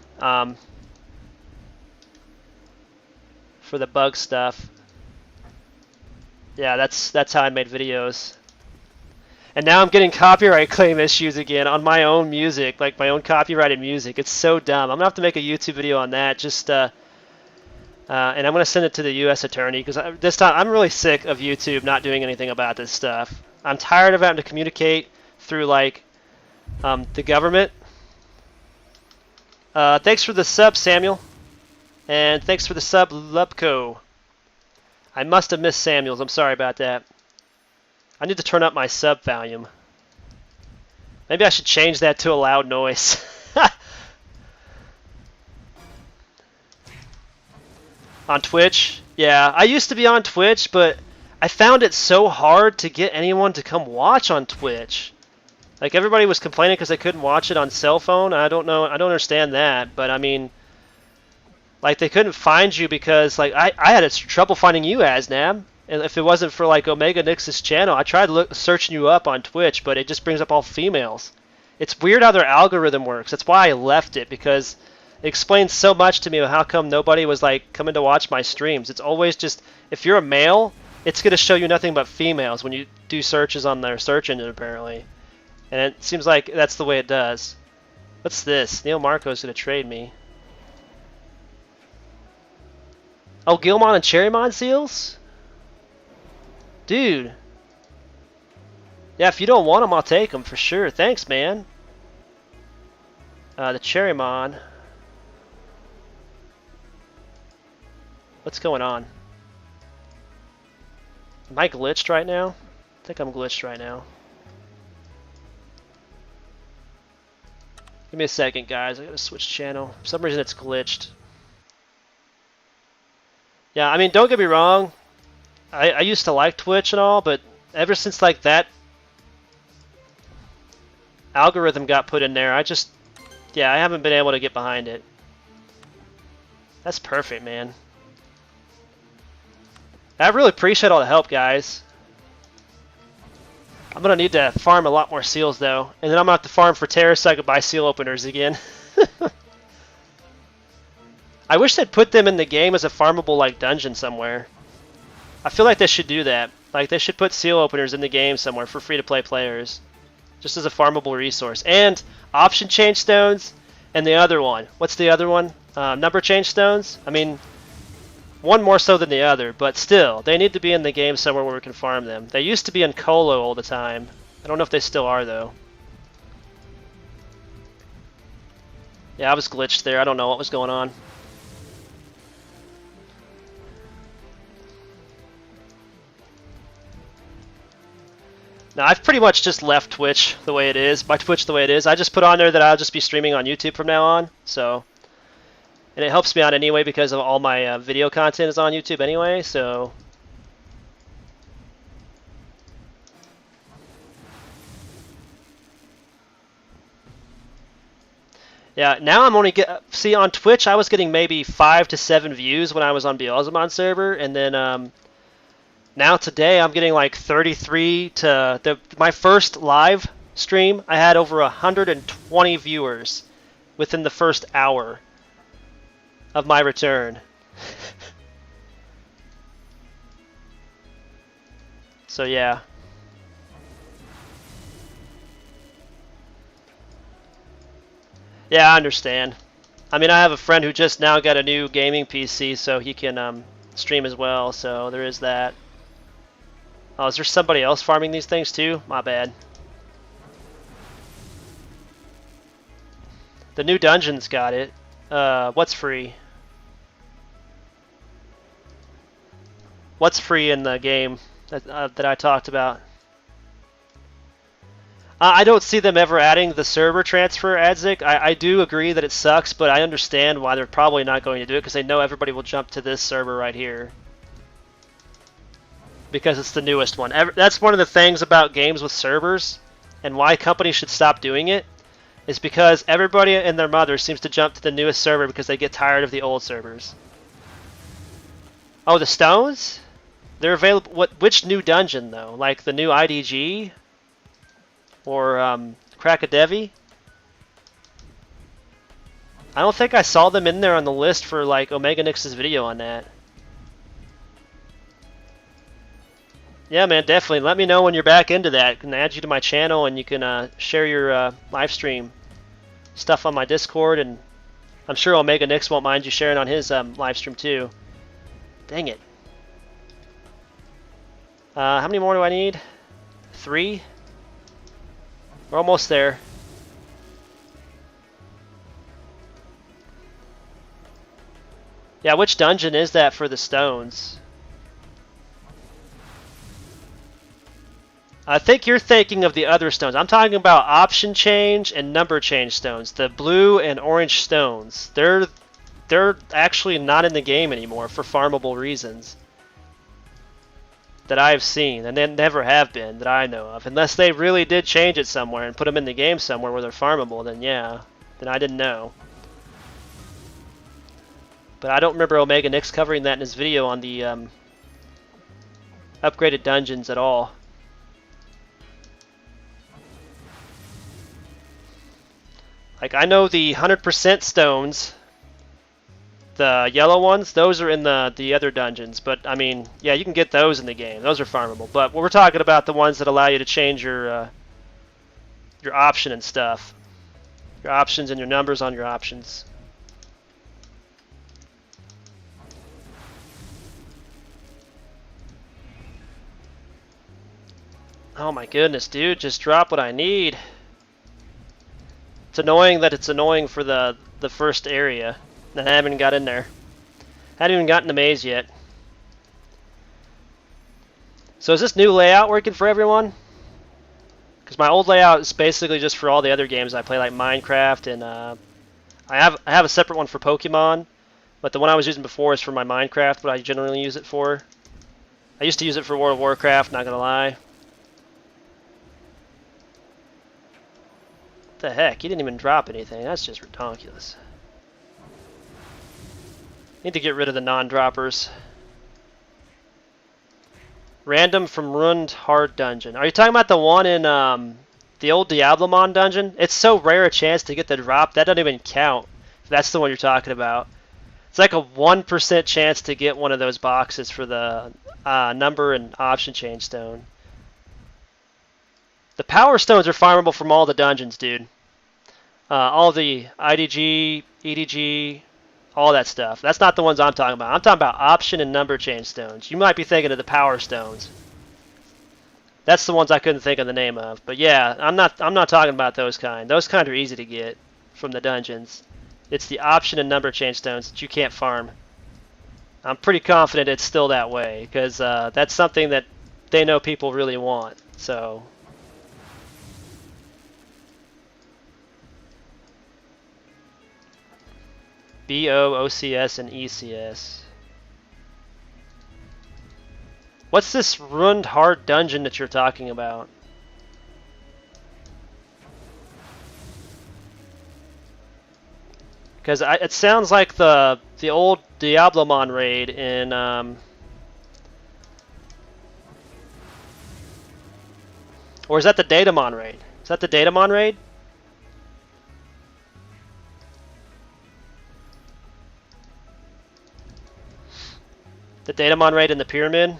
for the bug stuff. Yeah, that's how I made videos. And now I'm getting copyright claim issues again on my own music, like my own copyrighted music. It's so dumb. I'm gonna have to make a YouTube video on that. Just and I'm gonna send it to the U.S. attorney because this time I'm really sick of YouTube not doing anything about this stuff. I'm tired of having to communicate through like the government. Thanks for the sub, Samuel, and thanks for the sub, Lubco. I must have missed Samuel's. I'm sorry about that. I need to turn up my sub volume. Maybe I should change that to a loud noise. On Twitch? Yeah, I used to be on Twitch, but I found it so hard to get anyone to come watch on Twitch. Like, everybody was complaining because they couldn't watch it on cell phone. I don't know. I don't understand that, but I mean, like, they couldn't find you because, like, I had trouble finding you, Asnab. And if it wasn't for, like, Omega Nix's channel, I tried searching you up on Twitch, but it just brings up all females. It's weird how their algorithm works. That's why I left it, because it explains so much to me how come nobody was, like, coming to watch my streams. It's always just, if you're a male, it's going to show you nothing but females when you do searches on their search engine, apparently. And it seems like that's the way it does. What's this? Neil Marco's going to trade me. Oh, Gilmon and Cherrymon seals? Dude. Yeah, if you don't want them, I'll take them for sure. Thanks, man. The Cherrymon. What's going on? Am I glitched right now? I think I'm glitched right now. Give me a second, guys. I gotta switch channel. For some reason it's glitched. Yeah, I mean, don't get me wrong. I used to like Twitch and all, but ever since like that algorithm got put in there, I haven't been able to get behind it. That's perfect, man. I really appreciate all the help, guys. I'm gonna need to farm a lot more seals though, and then I'm gonna have to farm for terror so I can buy seal openers again. I wish they'd put them in the game as a farmable like dungeon somewhere. I feel like they should do that. Like, they should put seal openers in the game somewhere for free-to-play players. Just as a farmable resource. And option change stones and the other one. What's the other one? Number change stones? I mean, one more so than the other, but still, they need to be in the game somewhere where we can farm them. They used to be in Colo all the time. I don't know if they still are, though. Yeah, I was glitched there. I don't know what was going on. Now, I've pretty much just left Twitch the way it is, my Twitch the way it is. I just put on there that I'll just be streaming on YouTube from now on, so. And it helps me out anyway because of all my video content is on YouTube anyway, so. Yeah, now I'm only see on Twitch I was getting maybe 5 to 7 views when I was on Omegamon server, and then now today I'm getting like 33 to my first live stream. I had over 120 viewers within the first hour of my return. So yeah. Yeah, I understand. I mean, I have a friend who just now got a new gaming PC, so he can stream as well. So there is that. Oh, is there somebody else farming these things too? My bad. The new dungeon's got it. What's free? What's free in the game that I talked about? I don't see them ever adding the server transfer, Adzik. I do agree that it sucks, but I understand why they're probably not going to do it, because they know everybody will jump to this server right here. Because it's the newest one. That's one of the things about games with servers, and why companies should stop doing it, is because everybody and their mother seems to jump to the newest server because they get tired of the old servers. Oh, the stones? They're available. Which new dungeon, though? Like the new IDG? Or Krakadevi? I don't think I saw them in there on the list for like Omega Nix's video on that. Yeah, man, definitely. Let me know when you're back into that. I can add you to my channel, and you can share your live stream stuff on my Discord, and I'm sure Omega Nix won't mind you sharing on his live stream too. Dang it. How many more do I need? 3? We're almost there. Yeah, which dungeon is that for the stones? I think you're thinking of the other stones. I'm talking about option change and number change stones. The blue and orange stones. They're actually not in the game anymore for farmable reasons that I've seen, and they never have been that I know of. Unless they really did change it somewhere and put them in the game somewhere where they're farmable, then yeah, then I didn't know. But I don't remember Omega Nix covering that in his video on the upgraded dungeons at all. Like, I know the 100% stones, the yellow ones, those are in the other dungeons. But, I mean, yeah, you can get those in the game. Those are farmable. But we're talking about the ones that allow you to change your option and stuff. Your options and your numbers on your options. Oh my goodness, dude, just drop what I need. It's annoying that it's annoying for the first area. And I haven't got in there. Haven't even gotten the maze yet. So is this new layout working for everyone? Because my old layout is basically just for all the other games I play, like Minecraft, and I have a separate one for Pokemon, but the one I was using before is for my Minecraft, what I generally use it for. I used to use it for World of Warcraft, not gonna lie. What the heck? He didn't even drop anything. That's just ridiculous. Need to get rid of the non-droppers. Random from Ruined Hard Dungeon. Are you talking about the one in the old Diablomon dungeon? It's so rare a chance to get the drop, that doesn't even count. If that's the one you're talking about. It's like a 1% chance to get one of those boxes for the number and option change stone. The power stones are farmable from all the dungeons, dude. All the IDG, EDG, all that stuff. That's not the ones I'm talking about. I'm talking about option and number change stones. You might be thinking of the power stones. That's the ones I couldn't think of the name of. But yeah, I'm not talking about those kind. Those kind are easy to get from the dungeons. It's the option and number change stones that you can't farm. I'm pretty confident it's still that way, because that's something that they know people really want. So BO, OCS, and ECS. What's this Ruined Hard Dungeon that you're talking about? Because it sounds like the old Diablomon raid in or is that the Datamon raid? Is that the Datamon raid? The Datamon raid in the pyramid?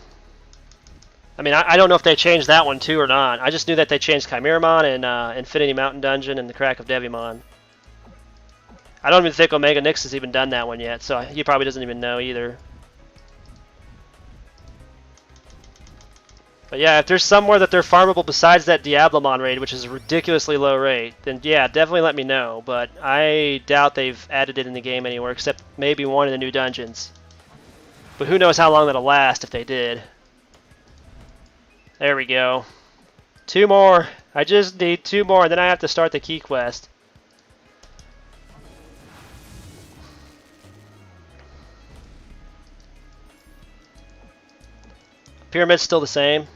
I mean, I don't know if they changed that one too or not. I just knew that they changed Chimeramon and Infinity Mountain Dungeon and the Crack of Devimon. I don't even think Omega Nix has even done that one yet, so he probably doesn't even know either. But yeah, if there's somewhere that they're farmable besides that Diablomon raid, which is a ridiculously low rate, then yeah, definitely let me know. But I doubt they've added it in the game anywhere, except maybe one of the new dungeons. But who knows how long that'll last if they did. There we go. 2 more. I just need 2 more, and then I have to start the key quest. Pyramid's still the same.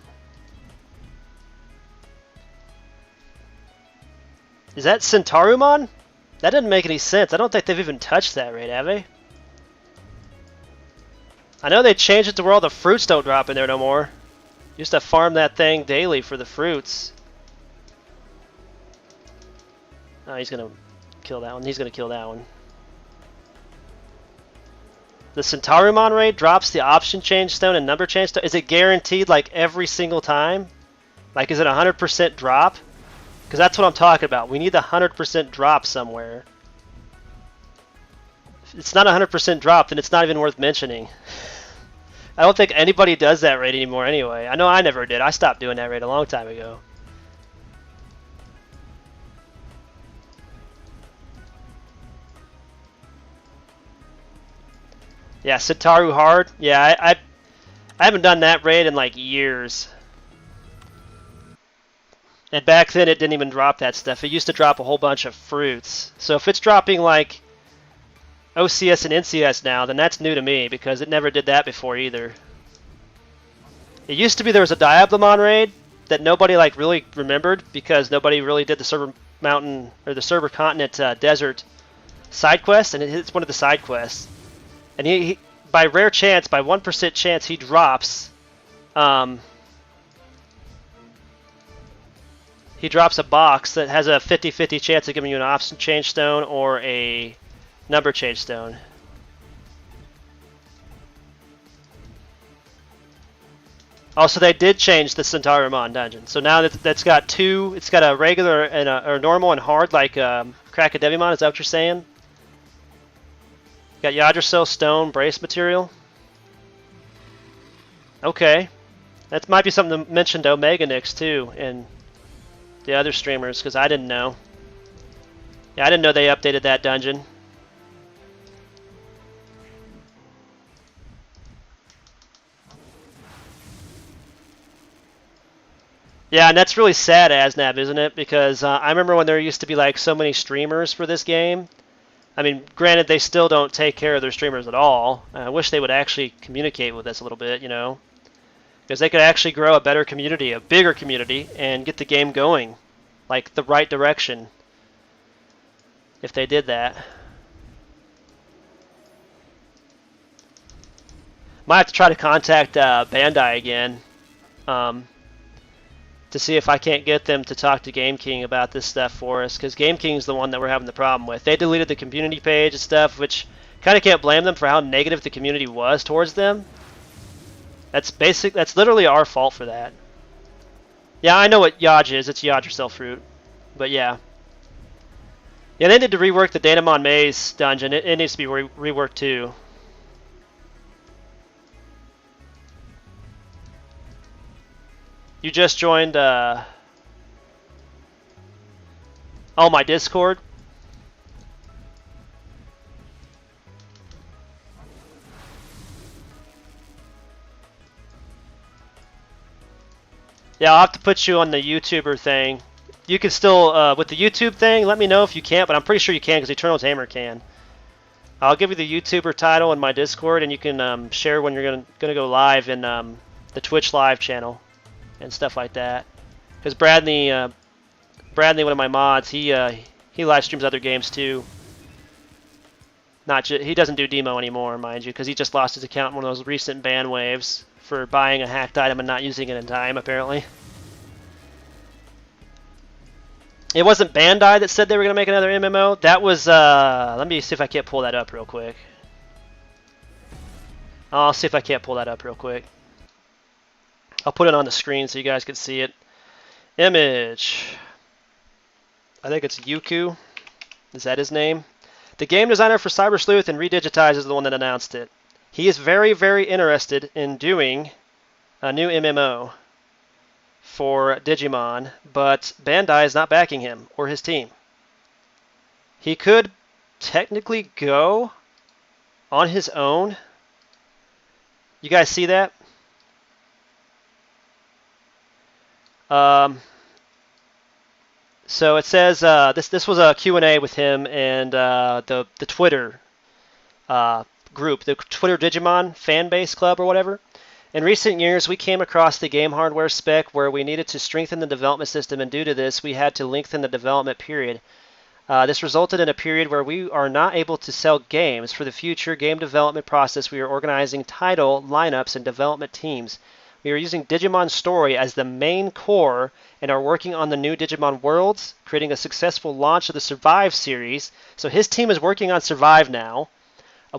Is that Centarumon? That doesn't make any sense. I don't think they've even touched that raid, have they? I know they changed it to where all the fruits don't drop in there no more. You used to farm that thing daily for the fruits. Oh, he's gonna kill that one. He's gonna kill that one. The Centarumon raid drops the option change stone and number change stone. Is it guaranteed like every single time? Like, is it 100% drop? Because that's what I'm talking about. We need the 100% drop somewhere. If it's not 100% drop, then it's not even worth mentioning. I don't think anybody does that raid anymore anyway. I know I never did. I stopped doing that raid a long time ago. Yeah, Sitaru hard. Yeah, I haven't done that raid in like years. And back then it didn't even drop that stuff. It used to drop a whole bunch of fruits. So if it's dropping like OCS and NCS now, then that's new to me because it never did that before either. It used to be there was a Diablamon raid that nobody like really remembered because nobody really did the Server Mountain or the Server Continent Desert side quest, and it's one of the side quests. And he by rare chance, by 1% chance, he drops. He drops a box that has a 50-50 chance of giving you an option change stone or a number change stone. Also, they did change the Centarumon dungeon. So now that's got 2. It's got a regular and or normal and hard, like Krakadevimon. Is that what you're saying? Got Yggdrasil stone brace material. Okay, that might be something to mention to Omeganix too, and the other streamers, because I didn't know. Yeah, I didn't know they updated that dungeon. Yeah, and that's really sad, Asnab, isn't it? Because I remember when there used to be like so many streamers for this game. I mean, granted, they still don't take care of their streamers at all. I wish they would actually communicate with us a little bit, you know, because they could actually grow a better community, a bigger community, and get the game going, like the right direction. If they did that. Might have to try to contact Bandai again to see if I can't get them to talk to Game King about this stuff for us, because Game King's the one that we're having the problem with. They deleted the community page and stuff, which kind of can't blame them for how negative the community was towards them. That's literally our fault for that. Yeah, I know what Yaj is. It's Yggdrasil fruit. But yeah. Yeah, they need to rework the Datamon Maze dungeon. It needs to be reworked too. You just joined my Discord? Yeah, I'll have to put you on the YouTuber thing. You can still, with the YouTube thing, let me know if you can't, but I'm pretty sure you can because Eternal Tamer can. I'll give you the YouTuber title in my Discord, and you can share when you're gonna go live in the Twitch live channel and stuff like that. Because Bradley, one of my mods, he live streams other games too. He doesn't do DMO anymore, mind you, because he just lost his account in one of those recent ban waves for buying a hacked item and not using it in time, apparently. It wasn't Bandai that said they were going to make another MMO. That was, let me see if I can't pull that up real quick. I'll see if I can't pull that up real quick. I'll put it on the screen so you guys can see it. Image. I think it's Yuku. Is that his name? The game designer for Cyber Sleuth and Redigitize is the one that announced it. He is very, very interested in doing a new MMO for Digimon, but Bandai is not backing him or his team. He could technically go on his own. You guys see that? So it says this was a Q&A with him and the Twitter group, the Twitter Digimon fan base club or whatever. In recent years, we came across the game hardware spec where we needed to strengthen the development system, and due to this, we had to lengthen the development period. This resulted in a period where we are not able to sell games. For the future game development process, we are organizing title lineups and development teams. We are using Digimon Story as the main core and are working on the new Digimon Worlds, creating a successful launch of the Survive series. So his team is working on Survive now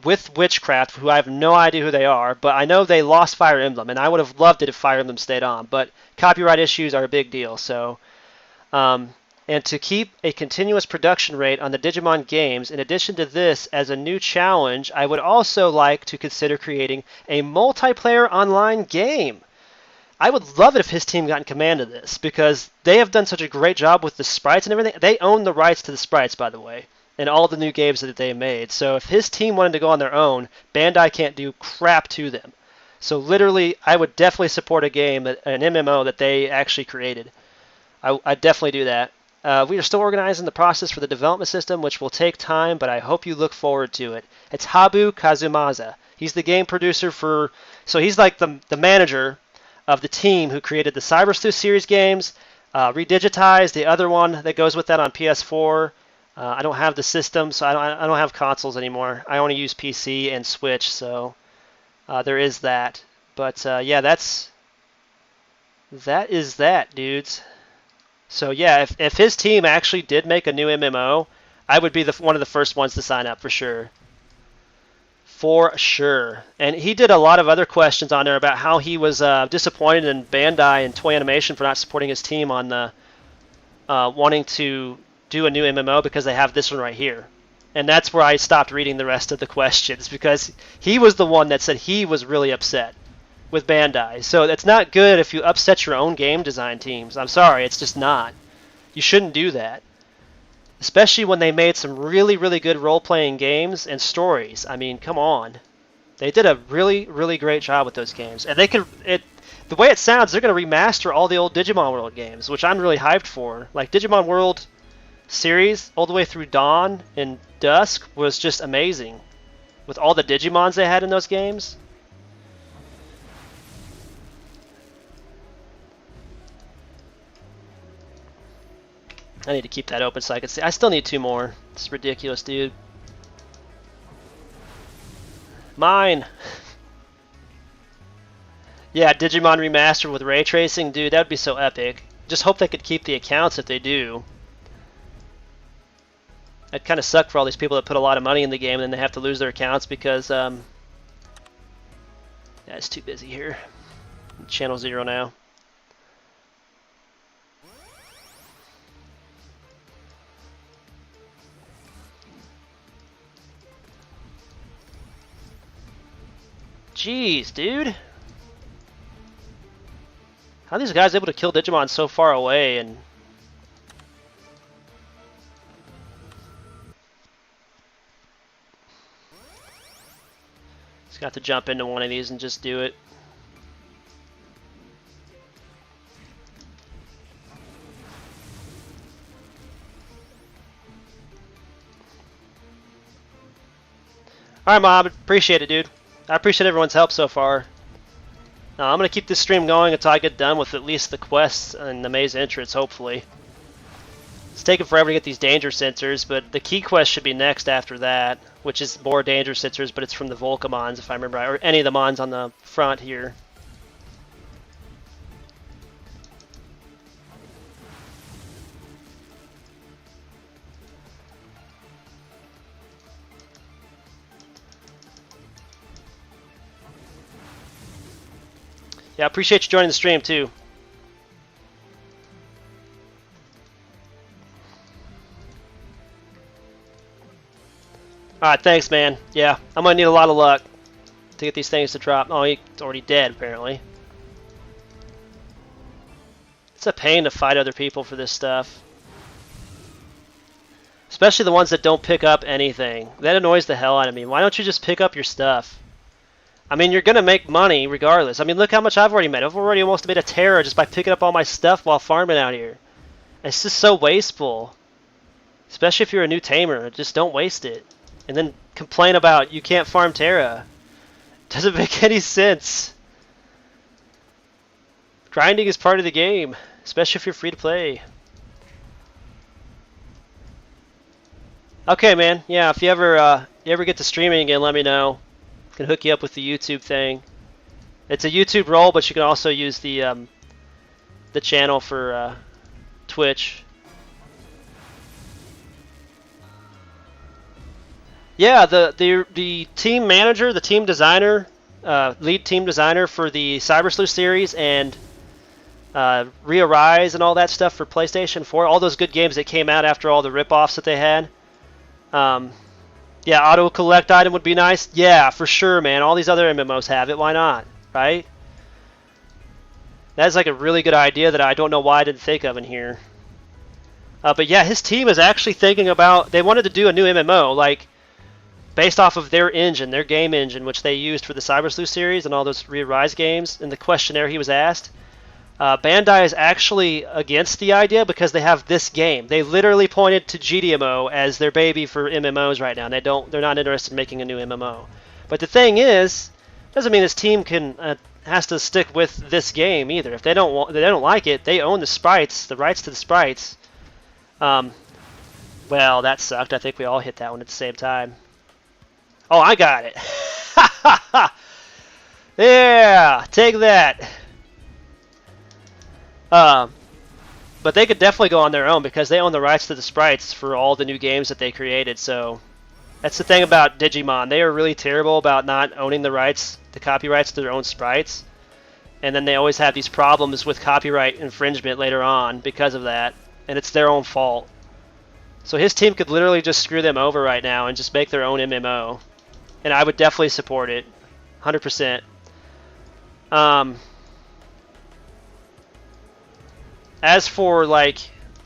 with Witchcraft, who I have no idea who they are, but I know they lost Fire Emblem, and I would have loved it if Fire Emblem stayed on, but copyright issues are a big deal. So, and to keep a continuous production rate on the Digimon games, in addition to this, as a new challenge, I would also like to consider creating a multiplayer online game. I would love it if his team got in command of this, because they have done such a great job with the sprites and everything. They own the rights to the sprites, by the way, and all the new games that they made. So if his team wanted to go on their own, Bandai can't do crap to them. So literally, I would definitely support a game, an MMO that they actually created. I'd definitely do that. We are still organizing the process for the development system, which will take time, but I hope you look forward to it. It's Habu Kazumasa. He's the game producer for... So he's like the manager of the team who created the Cyber Sleuth series games, Redigitized, the other one that goes with that on PS4. I don't have the system, so I don't have consoles anymore. I only use PC and Switch, so there is that. But yeah, that is that, dudes. So yeah, if his team actually did make a new MMO, I would be one of the first ones to sign up for sure. For sure. And he did a lot of other questions on there about how he was disappointed in Bandai and Toei Animation for not supporting his team on the wanting to do a new MMO because they have this one right here. And that's where I stopped reading the rest of the questions, because he was the one that said he was really upset with Bandai. So it's not good if you upset your own game design teams. I'm sorry, it's just not. You shouldn't do that. Especially when they made some really, really good role-playing games and stories. I mean, come on. They did a really, really great job with those games. And they could... The way it sounds, they're going to remaster all the old Digimon World games, which I'm really hyped for. Like, Digimon World series, all the way through Dawn and Dusk, was just amazing. With all the Digimons they had in those games. I need to keep that open so I can see. I still need 2 more. It's ridiculous, dude. Mine! Yeah, Digimon Remastered with ray tracing. Dude, that would be so epic. Just hope they could keep the accounts if they do. That'd kind of suck for all these people that put a lot of money in the game and then they have to lose their accounts because... yeah, it's too busy here. Channel 0 now. Jeez, dude. How are these guys able to kill Digimon so far away and... Just got to jump into one of these and just do it. Alright, Mob. Appreciate it, dude. I appreciate everyone's help so far. Now, I'm going to keep this stream going until I get done with at least the quests and the maze entrance, hopefully. It's taking forever to get these danger sensors, but the key quest should be next after that, which is more danger sensors, but it's from the Volcamons, if I remember right, or any of the Mons on the front here. Yeah, I appreciate you joining the stream too. Alright, thanks, man. Yeah, I'm gonna need a lot of luck to get these things to drop. Oh, he's already dead, apparently. It's a pain to fight other people for this stuff. Especially the ones that don't pick up anything. That annoys the hell out of me. Why don't you just pick up your stuff? I mean, you're going to make money regardless. I mean, look how much I've already made. I've already almost made a terror just by picking up all my stuff while farming out here. It's just so wasteful. Especially if you're a new tamer. Just don't waste it. And then complain about you can't farm Terra. Doesn't make any sense. Grinding is part of the game, especially if you're free to play. Okay, man. Yeah, if you ever get to streaming again, let me know. I can hook you up with the YouTube thing. It's a YouTube role, but you can also use the channel for Twitch. Yeah, the team manager, the team designer, lead team designer for the Cyber Sleuth series and Re-Arise and all that stuff for PlayStation 4, all those good games that came out after all the rip-offs that they had. Yeah, auto-collect item would be nice. Yeah, for sure, man. All these other MMOs have it. Why not? Right? That's like a really good idea that I don't know why I didn't think of in here. But yeah, his team is actually thinking about... They wanted to do a new MMO, like, based off of their engine, their game engine, which they used for the Cyber Sleuth series and all those Re-Arise games. In the questionnaire he was asked, Bandai is actually against the idea because they have this game. They literally pointed to DMO as their baby for MMOs right now. And they're not interested in making a new MMO. But the thing is, doesn't mean this team has to stick with this game either. If they don't like it, they own the sprites, the rights to the sprites. Well, that sucked. I think we all hit that one at the same time. Oh, I got it. Yeah, take that. But they could definitely go on their own because they own the rights to the sprites for all the new games that they created. So that's the thing about Digimon. They are really terrible about not owning the rights, the copyrights to their own sprites. And then they always have these problems with copyright infringement later on because of that. And it's their own fault. So his team could literally just screw them over right now and just make their own MMO. And I would definitely support it. 100%. As for, like,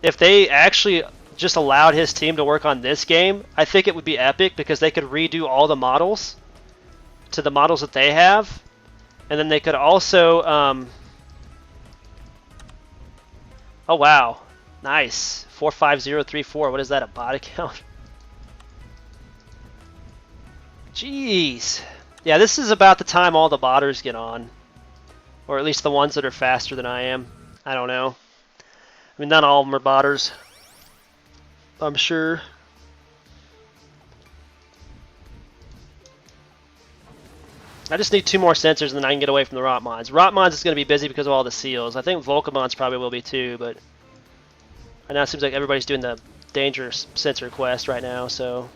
if they actually just allowed his team to work on this game, I think it would be epic because they could redo all the models to the models that they have. And then they could also... Oh, wow. Nice. 45034. What is that, a bot account? Jeez. Yeah, this is about the time all the botters get on. Or at least the ones that are faster than I am. I don't know. I mean, not all of them are botters, I'm sure. I just need 2 more sensors and then I can get away from the Rotmons. Rotmons is going to be busy because of all the seals. I think Volcamon's probably will be too, but I know it seems like everybody's doing the dangerous sensor quest right now, so...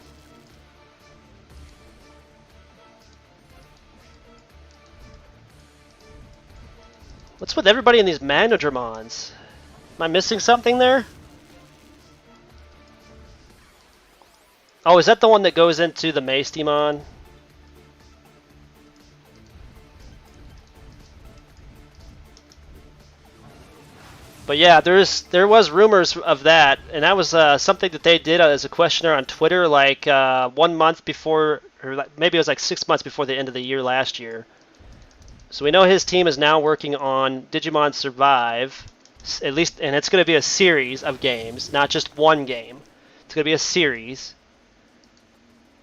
What's with everybody in these Magnodramons? Am I missing something there? Oh, is that the one that goes into the Mace Demon? But yeah, there was rumors of that, and that was something that they did as a questionnaire on Twitter, like 1 month before, or maybe it was like 6 months before the end of the year last year. So we know his team is now working on Digimon Survive, at least, and it's going to be a series of games, not just one game. It's going to be a series.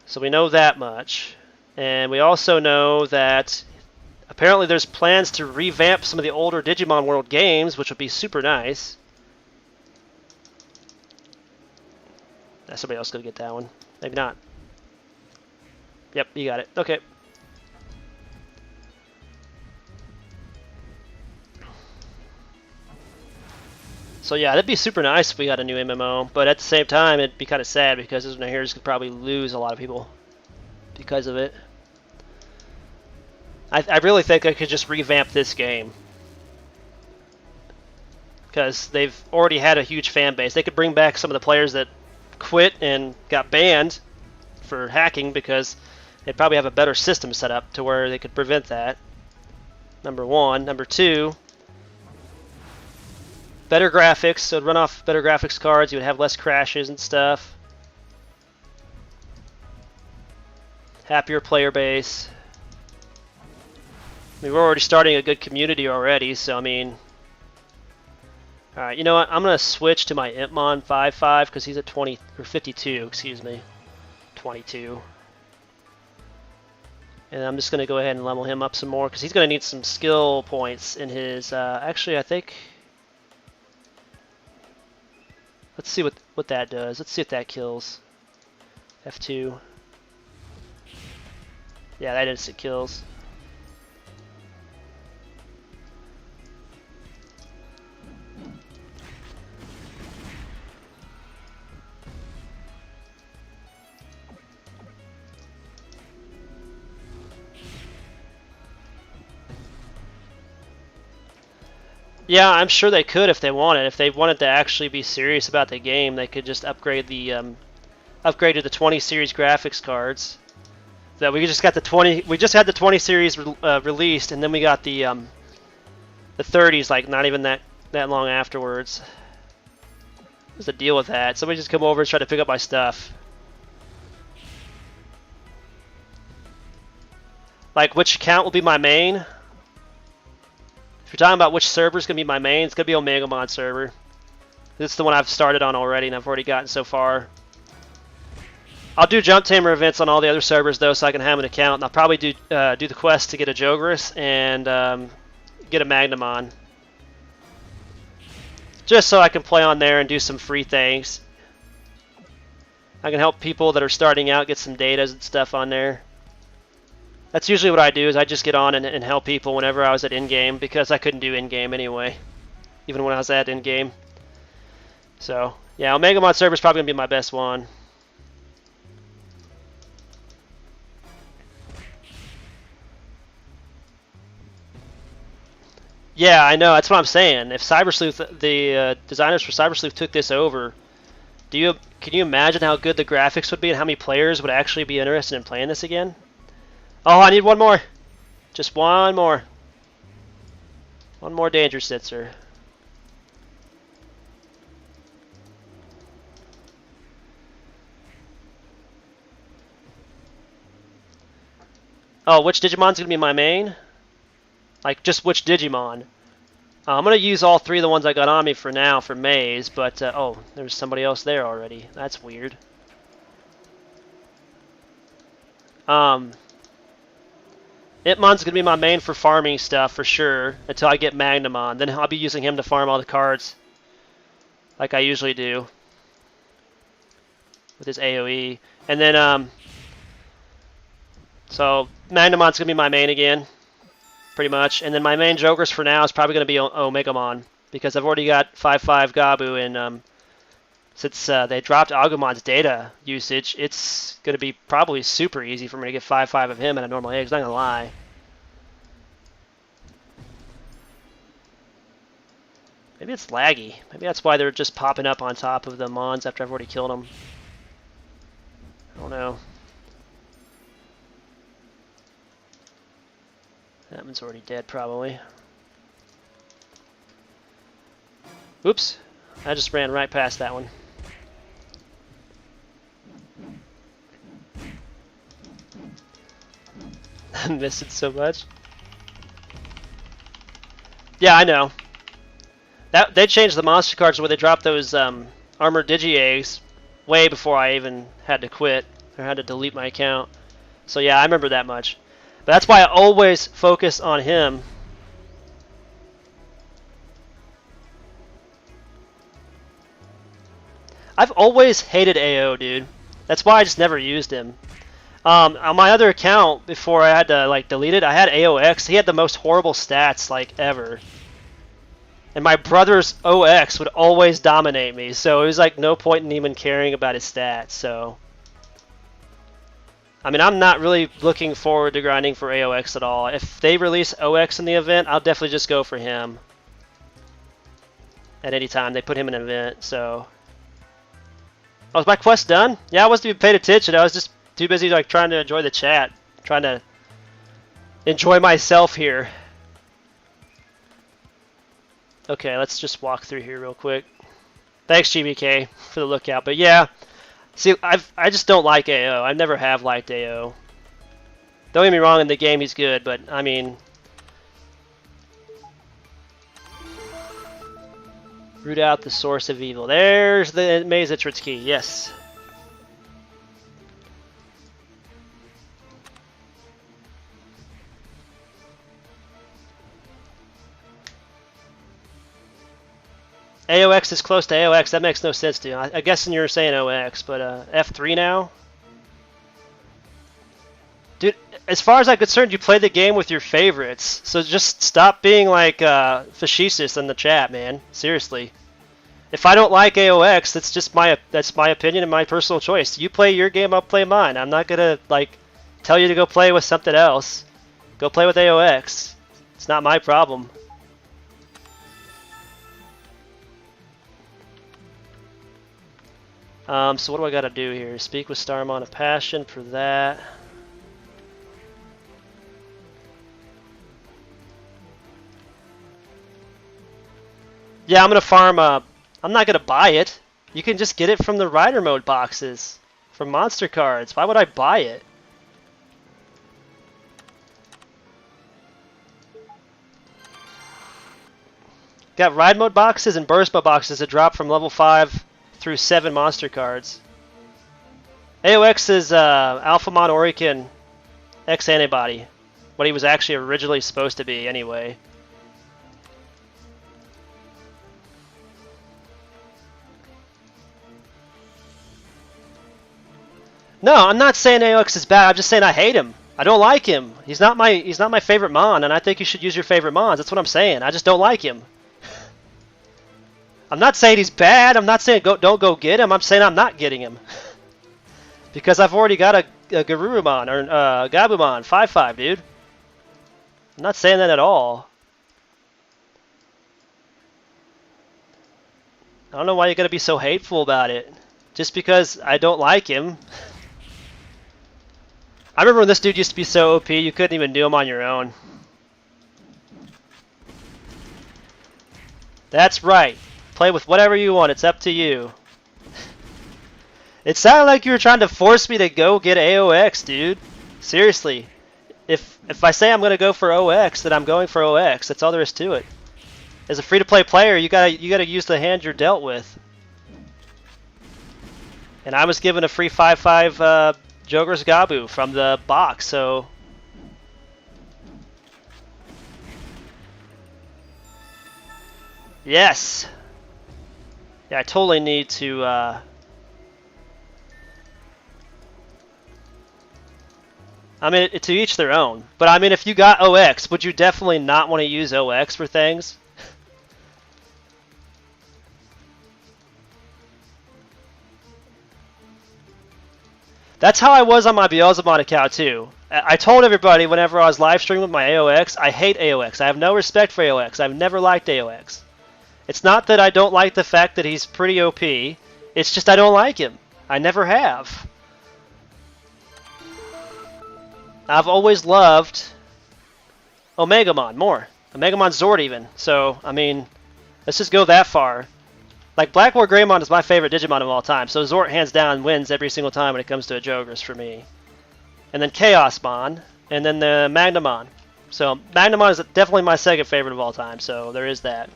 So we know that much. And we also know that apparently there's plans to revamp some of the older Digimon World games, which would be super nice. Somebody else going to get that one. Maybe not. Yep, you got it. Okay. So yeah, that'd be super nice if we got a new MMO, but at the same time, it'd be kind of sad because this one here could probably lose a lot of people because of it. I really think I could just revamp this game because they've already had a huge fan base. They could bring back some of the players that quit and got banned for hacking because they'd probably have a better system set up to where they could prevent that. Number one. Number two, better graphics, so it'd run off better graphics cards, you would have less crashes and stuff. Happier player base. I mean, we're already starting a good community already, so I mean, All right, you know what? I'm gonna switch to my Impmon 5-5 because he's at 20 or 52. Excuse me, 22. And I'm just gonna go ahead and level him up some more because he's gonna need some skill points in his. Actually, I think. Let's see what that does. Let's see if that kills. F2. Yeah, that instant kills. Yeah, I'm sure they could if they wanted. If they wanted to actually be serious about the game, they could just upgrade to the 20 series graphics cards. That we just got the 20. We just had the 20 series released, and then we got the 30s like not even that long afterwards. What's the deal with that? Somebody just come over and try to pick up my stuff. Like which account will be my main? If you're talking about which server is going to be my main, it's going to be Omegamon server. This is the one I've started on already, and I've already gotten so far. I'll do Jump Tamer events on all the other servers, though, so I can have an account. And I'll probably do the quest to get a Jogris and get a Magnamon. Just so I can play on there and do some free things. I can help people that are starting out get some datas and stuff on there. That's usually what I do, is I just get on and help people whenever I was at in-game, because I couldn't do in-game anyway, even when I was at in-game. So, yeah, Omegamon server is probably going to be my best one. Yeah, I know, that's what I'm saying. If Cybersleuth, the designers for Cybersleuth took this over, can you imagine how good the graphics would be and how many players would actually be interested in playing this again? Oh, I need one more. Just one more. One more danger sitzer. Oh, which Digimon's going to be my main? Like, just which Digimon? I'm going to use all three of the ones I got on me for now for Maze, but, oh, there's somebody else there already. That's weird. Itmon's going to be my main for farming stuff for sure until I get Magnamon. Then I'll be using him to farm all the cards like I usually do with his AoE. And then, so Magnamon's going to be my main again, pretty much. And then my main Jokers for now is probably going to be Omegamon because I've already got 5-5 Gabu, and since they dropped Agumon's data usage, it's going to be probably super easy for me to get 5-5 of him at a normal eggs, not going to lie. Maybe it's laggy. Maybe that's why they're just popping up on top of the Mons after I've already killed them. I don't know. That one's already dead, probably. Oops. I just ran right past that one. I missed it so much. Yeah, I know. They changed the monster cards where they dropped those armored Digi-Eggs way before I even had to quit or had to delete my account. So yeah, I remember that much. But that's why I always focus on him. I've always hated AO, dude. That's why I just never used him. On my other account, before I had to like delete it, I had AOX. He had the most horrible stats like ever. And my brother's OX would always dominate me, so it was like no point in even caring about his stats. So, I mean, I'm not really looking forward to grinding for AOX at all. If they release OX in the event, I'll definitely just go for him. At any time they put him in an event. So, oh, is my quest done? Yeah, I wasn't even paying attention. I was just too busy like trying to enjoy the chat, trying to enjoy myself here. Okay, let's just walk through here real quick. Thanks, GBK, for the lookout. But yeah, see, I just don't like AO. I never have liked AO. Don't get me wrong, in the game he's good, but I mean, Root out the source of evil. There's the Maze Ichrit's key. Yes. AOX is close to AOX. That makes no sense to you. I guess you're saying OX, but F3 now? Dude, as far as I'm concerned, you play the game with your favorites. So just stop being like facetious in the chat, man. Seriously. If I don't like AOX, that's my opinion and my personal choice. You play your game, I'll play mine. I'm not gonna like tell you to go play with something else. Go play with AOX. It's not my problem. So what do I gotta do here? Speak with Starmon of Passion for that. Yeah, I'm gonna farm. I'm not gonna buy it. You can just get it from the Rider Mode boxes, from Monster Cards. Why would I buy it? Got Ride Mode boxes and Burst Mode boxes that drop from level 5 through 7 Monster Cards. AOX is Alphamon Orican X Antibody. What he was actually originally supposed to be, anyway. No, I'm not saying AOX is bad. I'm just saying I hate him. I don't like him. He's not my favorite Mon, and I think you should use your favorite Mons. That's what I'm saying. I just don't like him. I'm not saying he's bad. I'm not saying don't go get him. I'm saying I'm not getting him. Because I've already got a Garurumon or Gabumon 5/5, dude. I'm not saying that at all. I don't know why you're gonna be so hateful about it. Just because I don't like him. I remember when this dude used to be so OP, you couldn't even do him on your own. That's right. Play with whatever you want. It's up to you. It sounded like you were trying to force me to go get AOX, dude. Seriously. If I say I'm going to go for OX, then I'm going for OX. That's all there is to it. As a free-to-play player, you gotta use the hand you're dealt with. And I was given a free 5/5 Joger's Gabu from the box, so... Yes! Yeah, I totally need to... I mean, to each their own. But I mean, if you got OX, would you definitely not want to use OX for things? That's how I was on my Beelzebub account too. I told everybody whenever I was live streaming with my AOX, I hate AOX. I have no respect for AOX. I've never liked AOX. It's not that I don't like the fact that he's pretty OP. It's just I don't like him. I never have. I've always loved Omegamon more. Omegamon Zord even. So, I mean, let's just go that far. Like, Black War Greymon is my favorite Digimon of all time, so Zord hands down wins every single time when it comes to a Jogres for me. And then Chaosmon, and then the Magnamon. So, Magnamon is definitely my second favorite of all time, so there is that.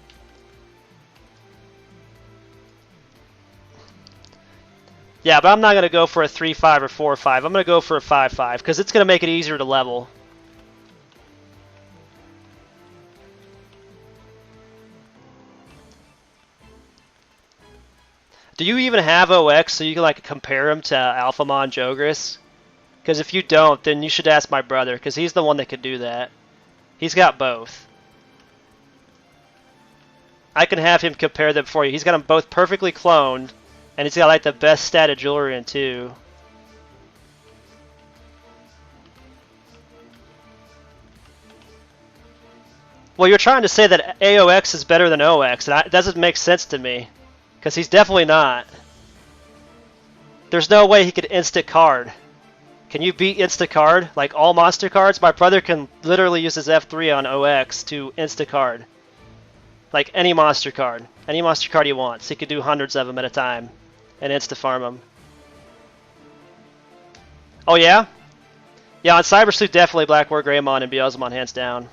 Yeah, but I'm not going to go for a 3/5 or 4/5. I'm going to go for a 5/5, because it's going to make it easier to level. Do you even have OX so you can like compare him to Alphamon Jogres? Because if you don't, then you should ask my brother, because he's the one that could do that. He's got both. I can have him compare them for you. He's got them both perfectly cloned, and he's got like the best statted jewelry in too. Well, you're trying to say that AOX is better than OX, and it doesn't make sense to me. Because he's definitely not. There's no way he could insta-card. Can you beat insta-card? Like all monster cards? My brother can literally use his F3 on OX to insta-card. Like any monster card. Any monster card he wants. He could do hundreds of them at a time. And insta-farm them. Oh yeah? Yeah, on Cyber Sleuth definitely Black War Greymon and Beelzemon hands down.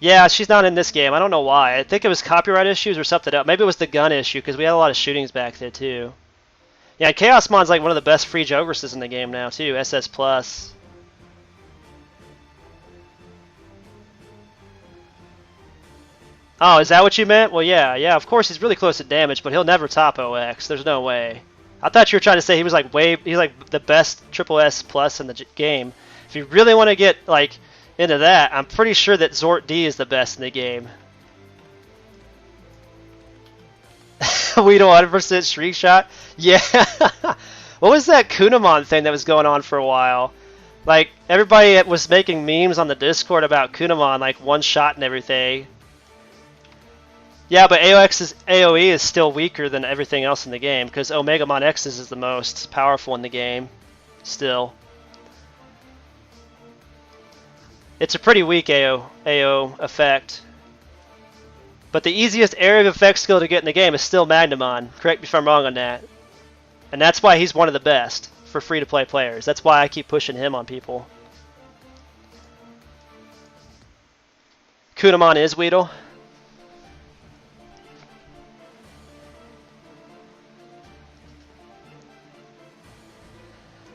Yeah, she's not in this game. I don't know why. I think it was copyright issues or something else. Maybe it was the gun issue because we had a lot of shootings back there too. Yeah, Chaosmon's like one of the best free Jogresses in the game now too. SS Plus. Oh, is that what you meant? Well, yeah. Of course, he's really close at damage, but he'll never top OX. There's no way. I thought you were trying to say he was like he's like the best triple S plus in the game. If you really want to get like into that, I'm pretty sure that Zort D is the best in the game. We don't 100% Shriek Shot. Yeah. What was that Kunamon thing that was going on for a while? Like everybody was making memes on the Discord about Kunamon, like one shot and everything. Yeah, but AOE is still weaker than everything else in the game because Omegamon X's is the most powerful in the game. Still, it's a pretty weak AO effect. But the easiest area of effect skill to get in the game is still Magnamon. Correct me if I'm wrong on that. And that's why he's one of the best for free-to-play players. That's why I keep pushing him on people. Kunamon is Weedle.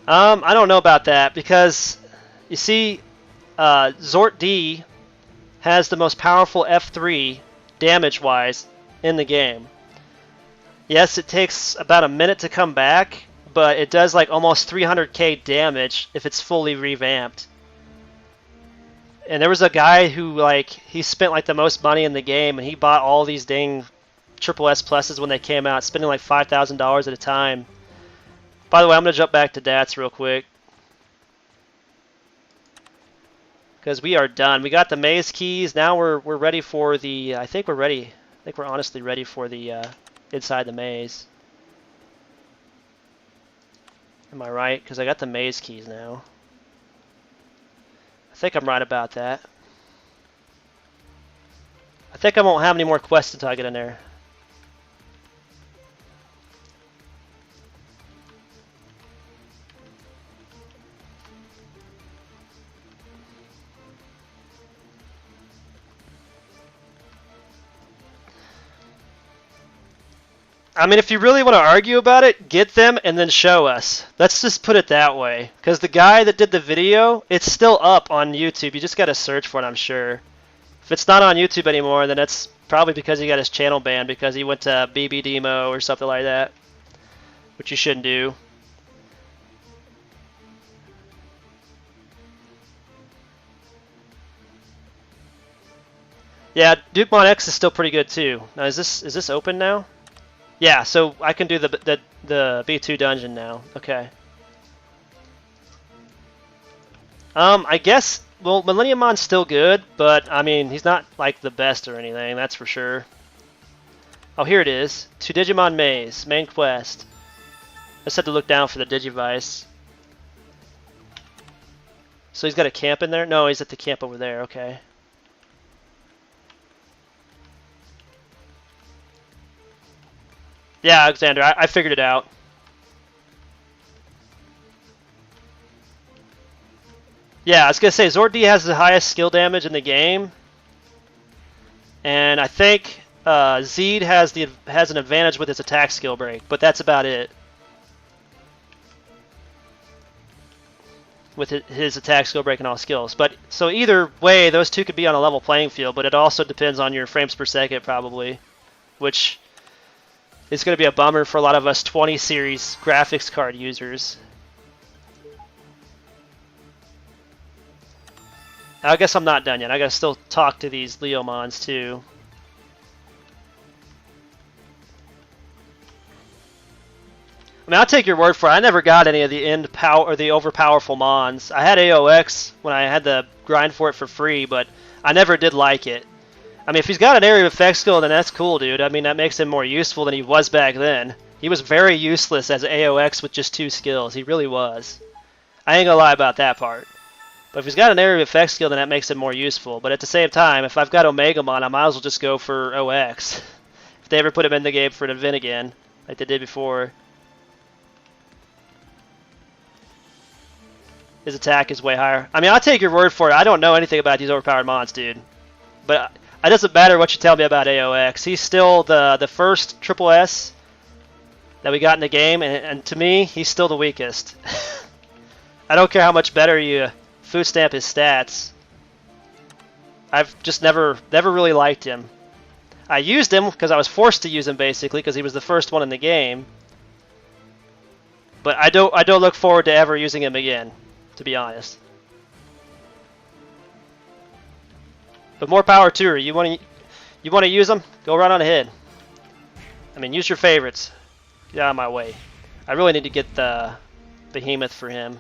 I don't know about that because you see, Zort D has the most powerful F3 damage-wise in the game. Yes, it takes about a minute to come back, but it does like almost 300k damage if it's fully revamped. And there was a guy who he spent like the most money in the game, and he bought all these dang triple S pluses when they came out, spending like $5,000 at a time. By the way, I'm going to jump back to DATS real quick. Because we are done. We got the maze keys. Now we're ready for the... I think we're ready. I think we're honestly ready for the inside the maze. Am I right? Because I got the maze keys now. I think I'm right about that. I think I won't have any more quests until I get in there. I mean, if you really want to argue about it, get them and then show us. Let's just put it that way. Because the guy that did the video, it's still up on YouTube. You just got to search for it, I'm sure. If it's not on YouTube anymore, then it's probably because he got his channel banned because he went to BB DMO or something like that. Which you shouldn't do. Yeah, Digimon X is still pretty good too. Now, is this open now? Yeah, so I can do the B2 dungeon now. Okay. I guess, well, Millenniumon's still good, but I mean, he's not like the best or anything, that's for sure. Oh, here it is. To Digimon Maze, main quest. I just had to look down for the Digivice. So he's got a camp in there? No, he's at the camp over there, okay. Yeah, Alexander, I figured it out. Yeah, I was going to say, Zord D has the highest skill damage in the game. And I think Zed has an advantage with his attack skill break, but that's about it. With his attack skill break and all skills. But so either way, those two could be on a level playing field, but it also depends on your frames per second probably, which is going to be a bummer for a lot of us 20 series graphics card users. I guess I'm not done yet. I got to still talk to these Leomons too. I mean, I'll take your word for it. I never got any of the the overpowerful mons. I had AOX when I had the grind for it for free, but I never did like it. I mean, if he's got an area of effect skill, then that's cool, dude. I mean, that makes him more useful than he was back then. He was very useless as AOX with just 2 skills. He really was. I ain't gonna lie about that part. But if he's got an area of effect skill, then that makes him more useful. But at the same time, if I've got Omegamon, I might as well just go for OX. If they ever put him in the game for an event again, like they did before. His attack is way higher. I mean, I'll take your word for it. I don't know anything about these overpowered mons, dude. But it doesn't matter what you tell me about AOX. He's still the first triple S that we got in the game, and to me, he's still the weakest. I don't care how much better you food stamp his stats. I've just never really liked him. I used him because I was forced to use him basically because he was the first one in the game. But I don't look forward to ever using him again, to be honest. But more power to her. You want to use them? Go right on ahead. I mean, use your favorites. Get out of my way. I really need to get the behemoth for him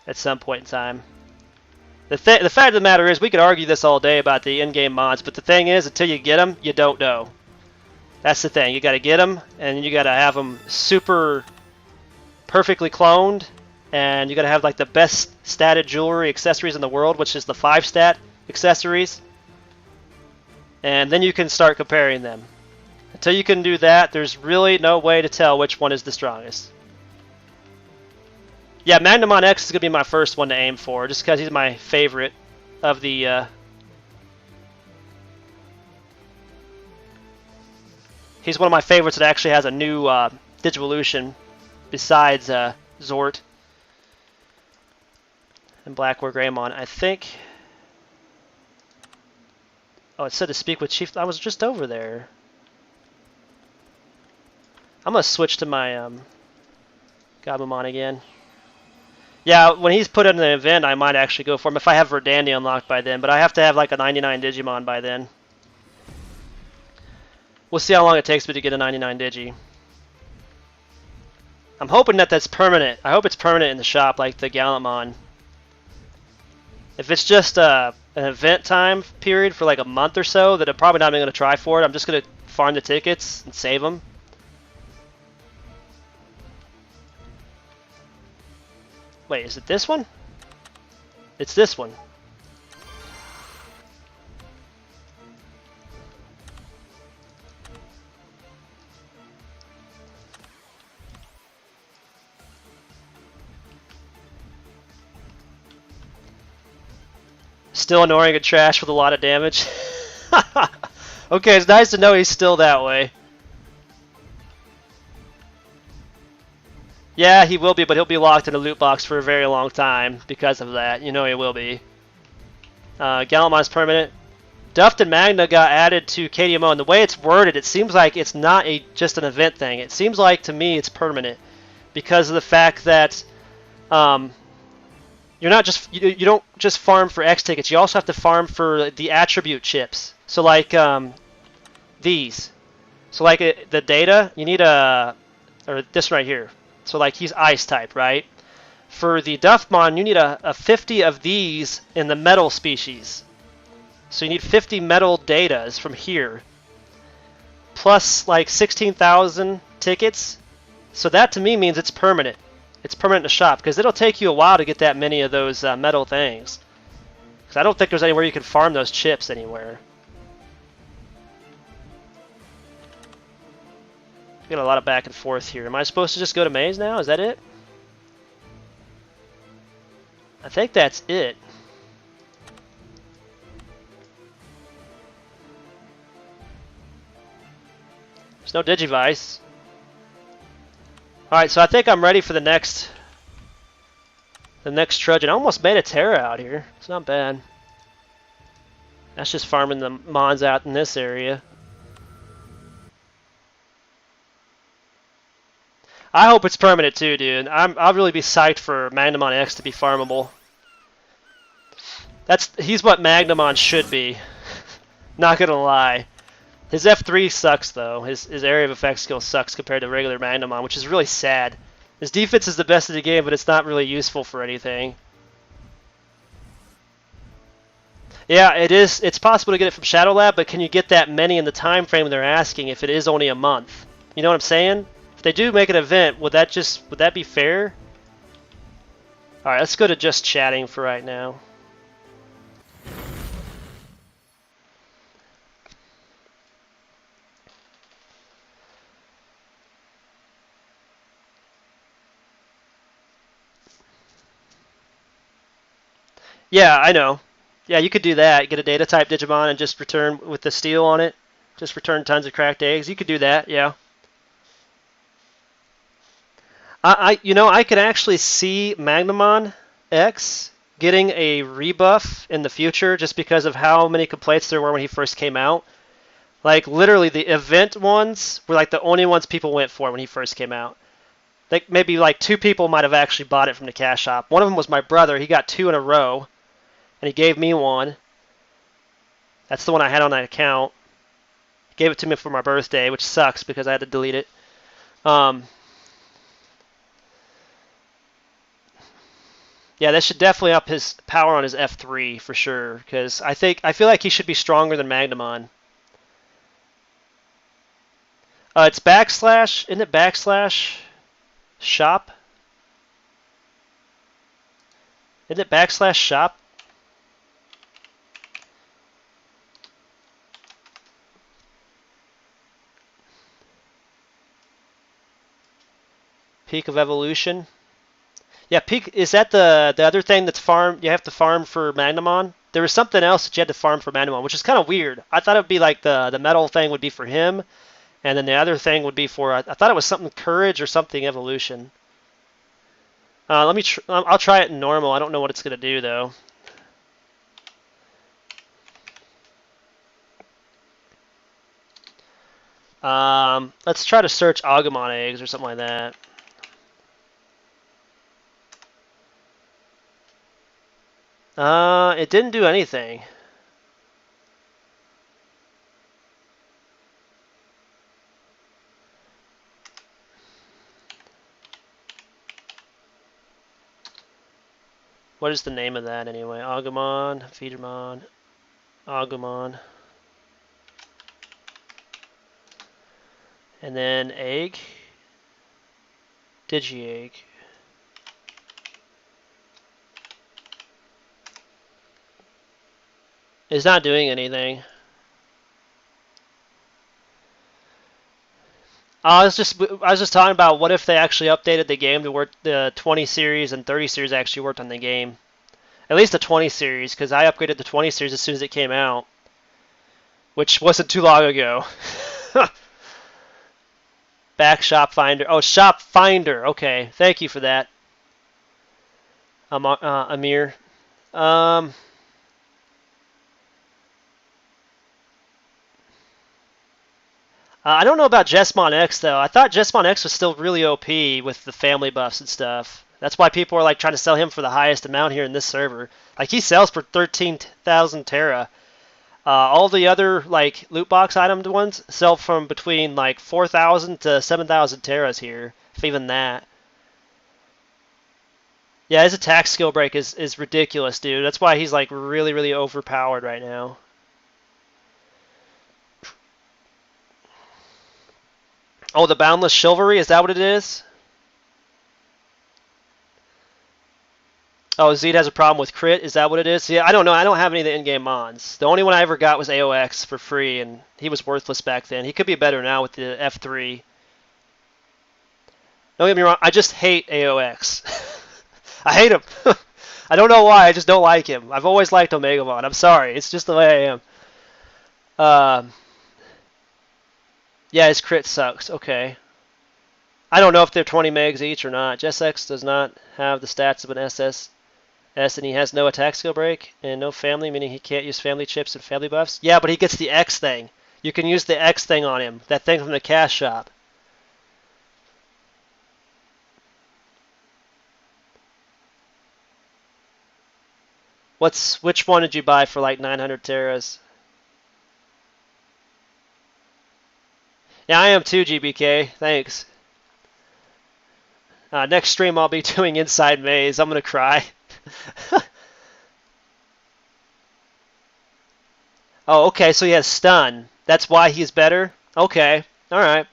at some point in time. The fact of the matter is, we could argue this all day about the in-game mods, but the thing is, until you get them, you don't know. That's the thing. You got to get them, and you got to have them super perfectly cloned, and you got to have like the best statted jewelry accessories in the world, which is the 5-stat accessories, and then you can start comparing them. Until you can do that, there's really no way to tell which one is the strongest. Yeah, Magnamon X is going to be my first one to aim for, just because he's my favorite of the... He's one of my favorites that actually has a new Digivolution besides Zort and Blackwood Greymon. I think... Oh, it said to speak with Chief. I was just over there. I'm going to switch to my Gabumon again. Yeah, when he's put in an event, I might actually go for him if I have Verdandi unlocked by then, but I have to have like a 99 Digimon by then. We'll see how long it takes me to get a 99 Digi. I'm hoping that that's permanent. I hope it's permanent in the shop like the Gallantmon. If it's just an event time period for like a month or so, then I'm probably not even going to try for it. I'm just going to farm the tickets and save them. Wait, is it this one? It's this one. Still annoying and trash with a lot of damage. Okay, it's nice to know he's still that way. Yeah, he will be, but he'll be locked in a loot box for a very long time because of that. You know he will be. Gallantmon's permanent. Duft and Magna got added to KDMO, and the way it's worded, it seems like it's not just an event thing. It seems like, to me, it's permanent because of the fact that you're not just you don't just farm for X tickets. You also have to farm for the attribute chips. So like these. So like the data, you need or this right here. So like he's ice type, right? For the Duffmon, you need a 50 of these in the metal species. So you need 50 metal datas from here. Plus like 16,000 tickets. So that to me means it's permanent. It's permanent in the shop because it'll take you a while to get that many of those metal things. Because I don't think there's anywhere you can farm those chips anywhere. Got a lot of back and forth here. Am I supposed to just go to Maze now? Is that it? I think that's it. There's no Digivice. Alright, so I think I'm ready for the next trudge. And I almost made a Terra out here. It's not bad. That's just farming the Mons out in this area. I hope it's permanent too, dude. I'll really be psyched for Magnamon X to be farmable. He's what Magnamon should be. Not gonna lie. His F3 sucks though. His area of effect skill sucks compared to regular Magnamon, which is really sad. His defense is the best of the game, but it's not really useful for anything. Yeah, it is. It's possible to get it from Shadow Lab, but can you get that many in the time frame they're asking if it is only a month? You know what I'm saying? If they do make an event, would that be fair? Alright, let's go to just chatting for right now. Yeah, I know. Yeah, you could do that. Get a data type Digimon and just return with the steel on it. Just return tons of cracked eggs. You could do that, yeah. I could actually see Magnamon X getting a rebuff in the future just because of how many complaints there were when he first came out. Like literally the event ones were like the only ones people went for when he first came out. Like maybe like 2 people might have actually bought it from the cash shop. One of them was my brother. He got 2 in a row, and he gave me one. That's the one I had on that account. He gave it to me for my birthday, which sucks because I had to delete it. Yeah, that should definitely up his power on his F3 for sure. Because I feel like he should be stronger than Magnamon. It's backslash. Isn't it backslash shop? Isn't it backslash shop? Peak of Evolution. Yeah, peak is that the other thing that's farm? You have to farm for Magnamon. There was something else that you had to farm for Magnamon, which is kind of weird. I thought it would be like the metal thing would be for him, and then the other thing would be for I thought it was something courage or something evolution. Let me. I'll try it in normal. I don't know what it's gonna do though. Let's try to search Omegamon eggs or something like that. It didn't do anything. What is the name of that anyway? Omegamon, Feedermon, Omegamon. And then egg. Digi-egg. It's not doing anything. I was just talking about what if they actually updated the game to work the 20 series and 30 series actually worked on the game. At least the 20 series, because I upgraded the 20 series as soon as it came out, which wasn't too long ago. Back shop finder. Oh, shop finder. Okay, thank you for that, Amir. I don't know about Jesmon X though. I thought Jesmon X was still really OP with the family buffs and stuff. That's why people are like trying to sell him for the highest amount here in this server. Like he sells for 13,000 Terra. All the other like loot box itemed ones sell from between like 4,000 to 7,000 Terras here, if even that. Yeah, his attack skill break is ridiculous, dude. That's why he's like really, really overpowered right now. Oh, the Boundless Chivalry, is that what it is? Oh, Zed has a problem with crit, is that what it is? Yeah, I don't know. I don't have any of the in-game mons. The only one I ever got was AOX for free, and he was worthless back then. He could be better now with the F3. Don't get me wrong, I just hate AOX. I hate him. I don't know why, I just don't like him. I've always liked Omegamon. I'm sorry, it's just the way I am. Yeah, his crit sucks. Okay. I don't know if they're 20 megs each or not. JessX does not have the stats of an SS, and he has no attack skill break and no family, meaning he can't use family chips and family buffs. Yeah, but he gets the X thing. You can use the X thing on him. That thing from the cash shop. Which one did you buy for like 900 Terras? Yeah, I am too, GBK. Thanks. Next stream I'll be doing Inside Maze. I'm going to cry. Oh, okay, so he has stun. That's why he's better? Okay, alright.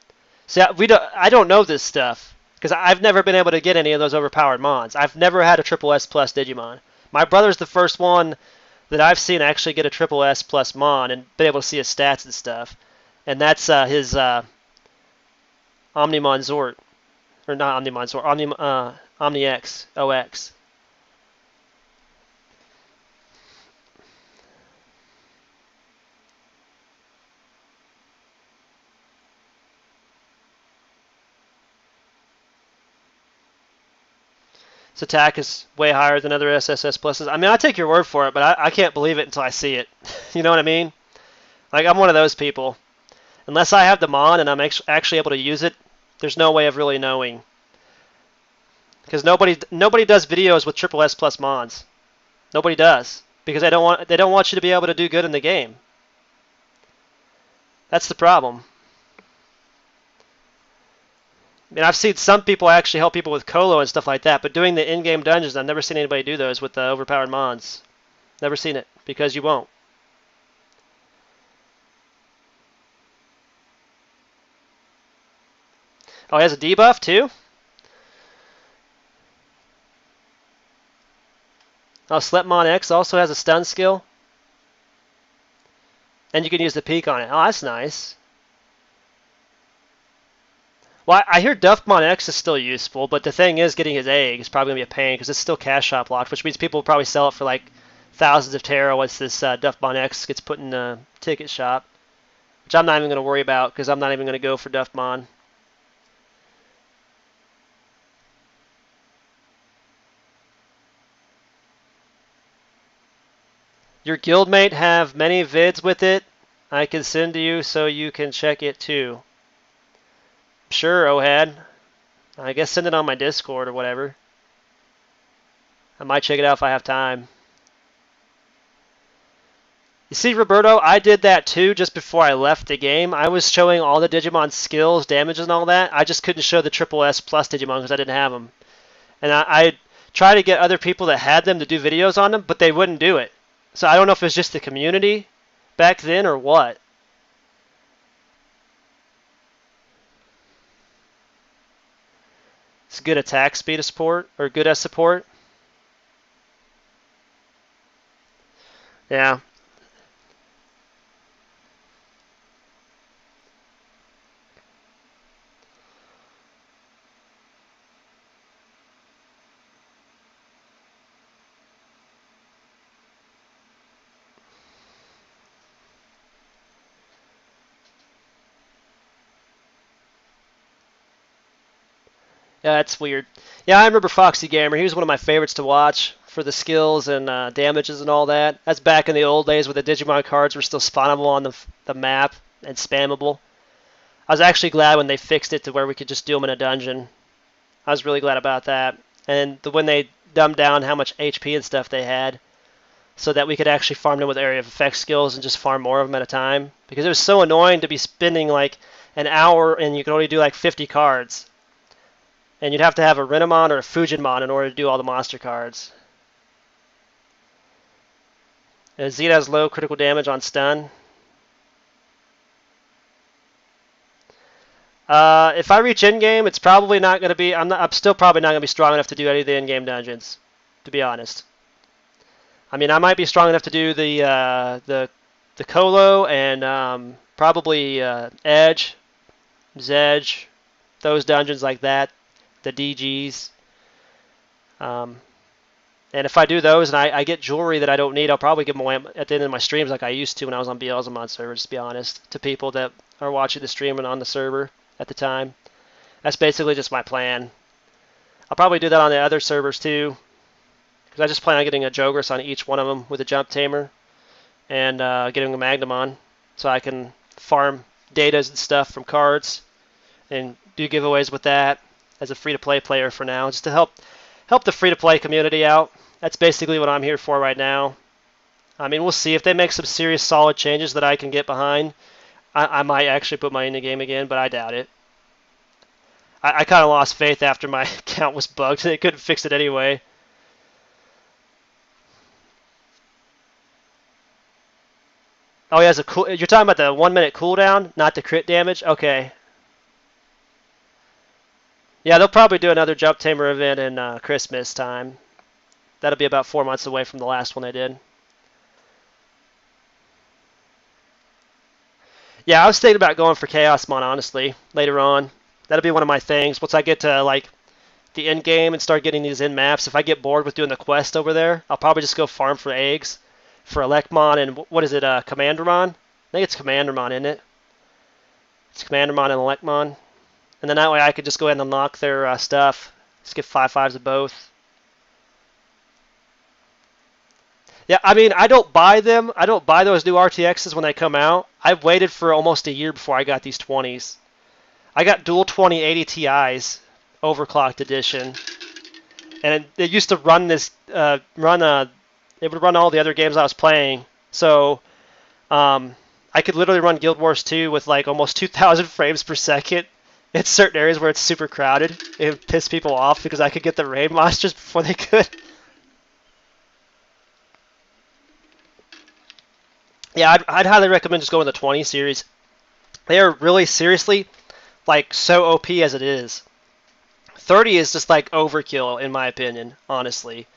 See, I don't know this stuff, because I've never been able to get any of those overpowered mons. I've never had a triple S plus Digimon. My brother's the first one that I've seen actually get a triple S plus mon and been able to see his stats and stuff. And that's his Omnimon Zort. Or not Omnimon Zort, Omni X, OX. Its attack is way higher than other SSS pluses. I mean, I take your word for it, but I can't believe it until I see it. You know what I mean? Like, I'm one of those people. Unless I have the mon and I'm actually able to use it, there's no way of really knowing. Because nobody does videos with triple S plus mons. Nobody does because they don't want you to be able to do good in the game. That's the problem. I mean, I've seen some people actually help people with Colo and stuff like that, but doing the in-game dungeons, I've never seen anybody do those with the overpowered mons. Never seen it because you won't. Oh, he has a debuff too? Oh, Slepmon X also has a stun skill. And you can use the peak on it. Oh, that's nice. Well, I hear Duffmon X is still useful, but the thing is getting his egg is probably going to be a pain because it's still cash shop locked, which means people will probably sell it for like thousands of Terra once this Duffmon X gets put in the ticket shop. Which I'm not even going to worry about because I'm not even going to go for Duffmon. Your guildmate have many vids with it. I can send to you so you can check it too. Sure, Ohad. I guess send it on my Discord or whatever. I might check it out if I have time. You see, Roberto, I did that too just before I left the game. I was showing all the Digimon skills, damages, and all that. I just couldn't show the triple S plus Digimon because I didn't have them. And I tried to get other people that had them to do videos on them, but they wouldn't do it. So I don't know if it was just the community back then or what. It's good attack speed of support, or good as support. Yeah. Yeah, that's weird. Yeah, I remember Foxy Gamer. He was one of my favorites to watch for the skills and damages and all that. That's back in the old days where the Digimon cards were still spawnable on the map and spammable. I was actually glad when they fixed it to where we could just do them in a dungeon. I was really glad about that. And when they dumbed down how much HP and stuff they had so that we could actually farm them with area of effect skills and just farm more of them at a time. Because it was so annoying to be spending like an hour and you could only do like 50 cards. And you'd have to have a Renamon or a Fujinmon in order to do all the monster cards. Zeta has low critical damage on stun. If I reach in-game, it's probably not going to be... I'm still probably not going to be strong enough to do any of the in-game dungeons, to be honest. I mean, I might be strong enough to do the Colo and probably Edge, Zedge, those dungeons like that. The DGs. And if I do those and I get jewelry that I don't need, I'll probably give them away at the end of my streams like I used to when I was on Beelzemon servers, to be honest, to people that are watching the stream and on the server at the time. That's basically just my plan. I'll probably do that on the other servers too, because I just plan on getting a Jogris on each one of them with a Jump Tamer and getting a Magnamon so I can farm datas and stuff from cards and do giveaways with that as a free-to-play player for now, just to help the free-to-play community out. That's basically what I'm here for right now. I mean, we'll see if they make some serious solid changes that I can get behind. I might actually put my in the game again, but I doubt it. I kind of lost faith after my account was bugged. They couldn't fix it anyway. Oh, he has a cool. You're talking about the 1 minute cooldown, not the crit damage? Okay. Yeah, they'll probably do another Jump Tamer event in Christmas time. That'll be about 4 months away from the last one they did. Yeah, I was thinking about going for Chaosmon, honestly, later on. That'll be one of my things. Once I get to, like, the end game and start getting these in maps, if I get bored with doing the quest over there, I'll probably just go farm for eggs for Elecmon and, what is it, Commandermon? I think it's Commandermon, isn't it? It's Commandermon and Elecmon. And then that way I could just go ahead and unlock their stuff. Just get 5/5s of both. Yeah, I mean, I don't buy them. I don't buy those new RTXs when they come out. I've waited for almost a year before I got these 20s. I got dual 2080 Ti's, overclocked edition, and it used to run this, it would run all the other games I was playing. So, I could literally run Guild Wars 2 with like almost 2,000 frames per second in certain areas where it's super crowded. It would piss people off because I could get the raid monsters before they could. Yeah, I'd highly recommend just going the 20 series. They are really seriously like so OP as it is. 30 is just like overkill in my opinion, honestly.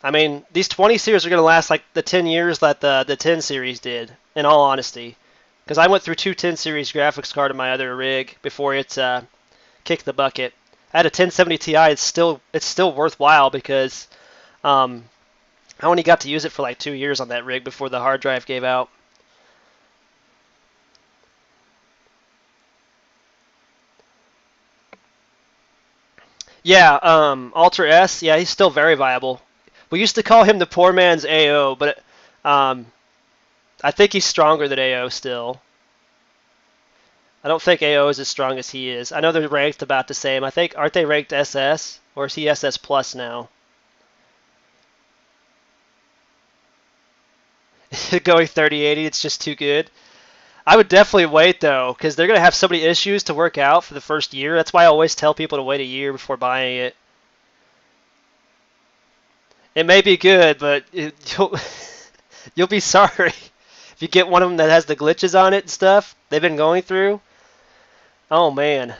I mean, these 20 series are going to last like the 10 years that the 10 series did, in all honesty. Because I went through two 10 series graphics card in my other rig before it kicked the bucket. I had a 1070 Ti. It's still worthwhile because I only got to use it for like 2 years on that rig before the hard drive gave out. Yeah, Alter S. Yeah, he's still very viable. We used to call him the poor man's AO, but I think he's stronger than AO still. I don't think AO is as strong as he is. I know they're ranked about the same. I think, aren't they ranked SS? Or is he SS plus now? Going 3080, it's just too good. I would definitely wait though, because they're going to have so many issues to work out for the first year. That's why I always tell people to wait a year before buying it. It may be good, but you'll be sorry if you get one of them that has the glitches on it and stuff they've been going through. Oh man.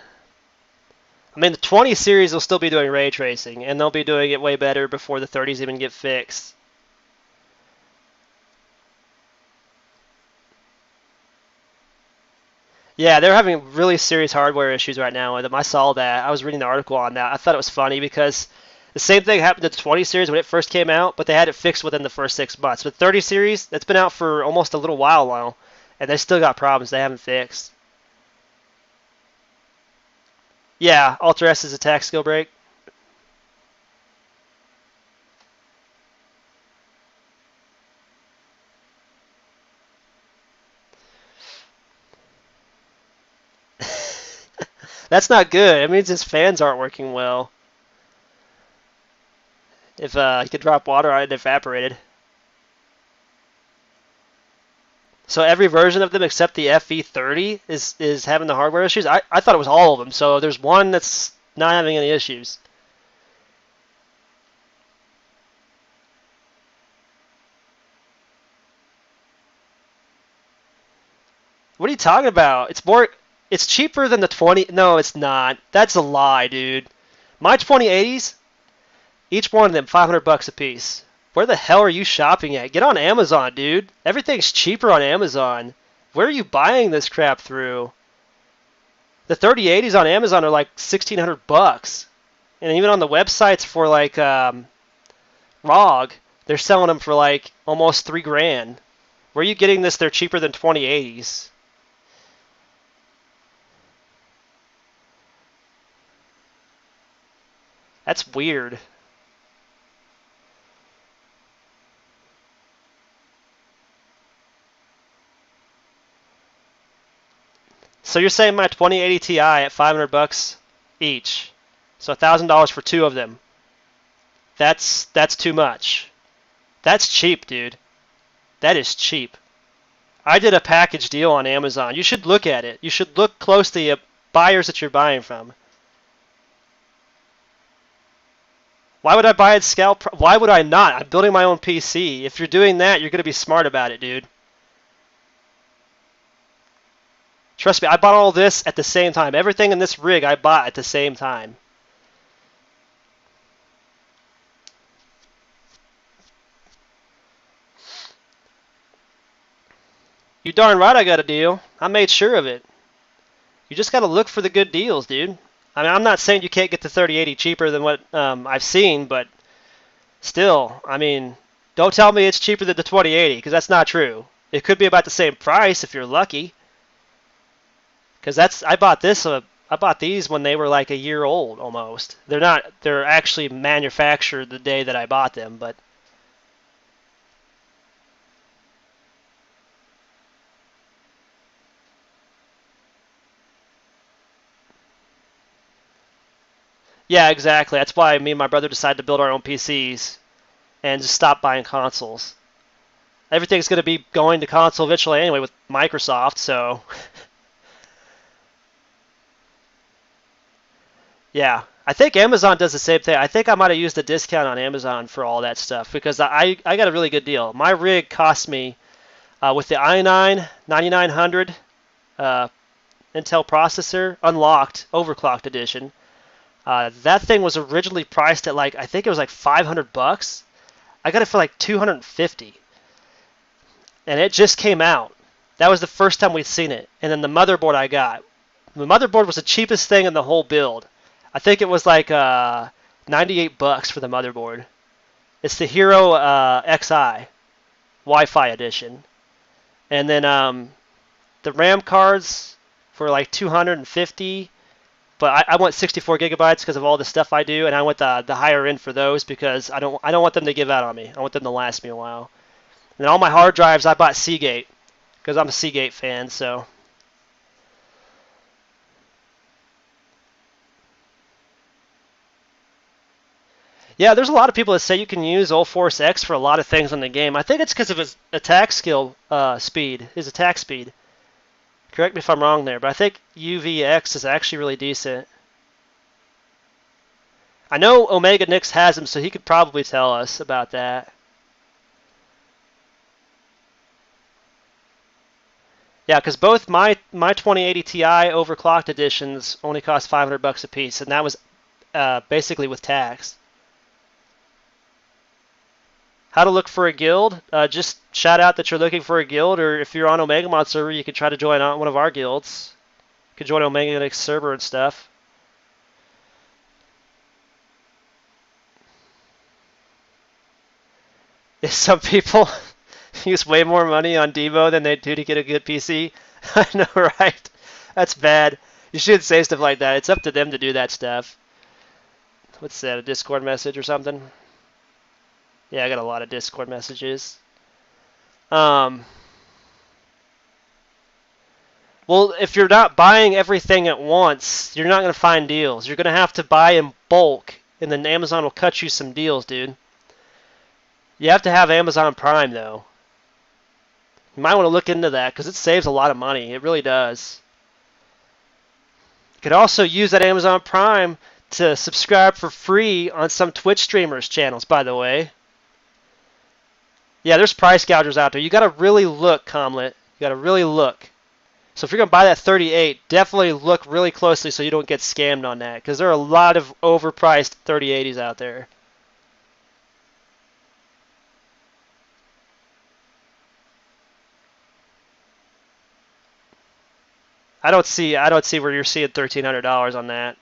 I mean, the 20 series will still be doing ray tracing, and they'll be doing it way better before the 30s even get fixed. Yeah, they're having really serious hardware issues right now with them. I saw that. I was reading the article on that. I thought it was funny because the same thing happened to the 20 series when it first came out, but they had it fixed within the first 6 months. But 30 series, that's been out for almost a little while now, and they still got problems they haven't fixed. Yeah, Alter S's attack skill break. That's not good. It means his fans aren't working well. If he could drop water on it, it evaporated. So every version of them except the FE30 is having the hardware issues? I thought it was all of them, so there's one that's not having any issues. What are you talking about? It's cheaper than the 20. No, it's not. That's a lie, dude. My 2080s, each one of them $500 a piece. Where the hell are you shopping at? Get on Amazon, dude. Everything's cheaper on Amazon. Where are you buying this crap through? The 3080s on Amazon are like $1,600, and even on the websites for like ROG, they're selling them for like almost $3,000. Where are you getting this? They're cheaper than 2080s. That's weird. So you're saying my 2080 Ti at $500 each, so $1,000 for two of them. That's too much. That's cheap, dude. That is cheap. I did a package deal on Amazon. You should look at it. You should look closely at buyers that you're buying from. Why would I buy it scalp? Why would I not? I'm building my own PC. If you're doing that, you're going to be smart about it, dude. Trust me, I bought all this at the same time. Everything in this rig I bought at the same time. You darn right I got a deal. I made sure of it. You just got to look for the good deals, dude. I mean, I'm not saying you can't get the 3080 cheaper than what I've seen, but still, I mean, don't tell me it's cheaper than the 2080, because that's not true. It could be about the same price if you're lucky. Because I bought these when they were like a year old almost. They're actually manufactured the day that I bought them, but Yeah, exactly. That's why me and my brother decided to build our own PCs and just stop buying consoles. Everything's going to be going to console eventually anyway with Microsoft, so yeah. I think Amazon does the same thing. I think I might have used a discount on Amazon for all that stuff because I got a really good deal. My rig cost me with the i9 9900 uh, Intel processor, unlocked, overclocked edition. That thing was originally priced at like I think it was like $500. I got it for like 250, and it just came out. That was the first time we'd seen it. And then the motherboard I got, the motherboard was the cheapest thing in the whole build. I think it was like $98 for the motherboard. It's the Hero XI Wi-Fi edition, and then the RAM cards for like 250. But I want 64 gigabytes because of all the stuff I do, and I want the higher end for those because I don't want them to give out on me. I want them to last me a while. And then all my hard drives I bought Seagate because I'm a Seagate fan. So yeah, there's a lot of people that say you can use Force X for a lot of things in the game. I think it's because of his attack skill speed, his attack speed. Correct me if I'm wrong there, but I think UVX is actually really decent. I know Omega Nix has him, so he could probably tell us about that. Yeah, because both my 2080 Ti overclocked editions only cost $500 a piece, and that was basically with tax. How to look for a guild? Just shout out that you're looking for a guild, or if you're on Omegamon server, you can try to join one of our guilds. You can join Omega Nix server and stuff. Some people use way more money on DMO than they do to get a good PC. I know, right? That's bad. You shouldn't say stuff like that. It's up to them to do that stuff. What's that, a Discord message or something? Yeah, I got a lot of Discord messages. Well, if you're not buying everything at once, you're not going to find deals. You're going to have to buy in bulk, and then Amazon will cut you some deals, dude. You have to have Amazon Prime, though. You might want to look into that because it saves a lot of money. It really does. You could also use that Amazon Prime to subscribe for free on some Twitch streamers' channels, by the way. Yeah, there's price gougers out there. You got to really look, Comlet. You got to really look. So if you're going to buy that 38, definitely look really closely so you don't get scammed on that because there are a lot of overpriced 3080s out there. I don't see where you're seeing $1,300 on that.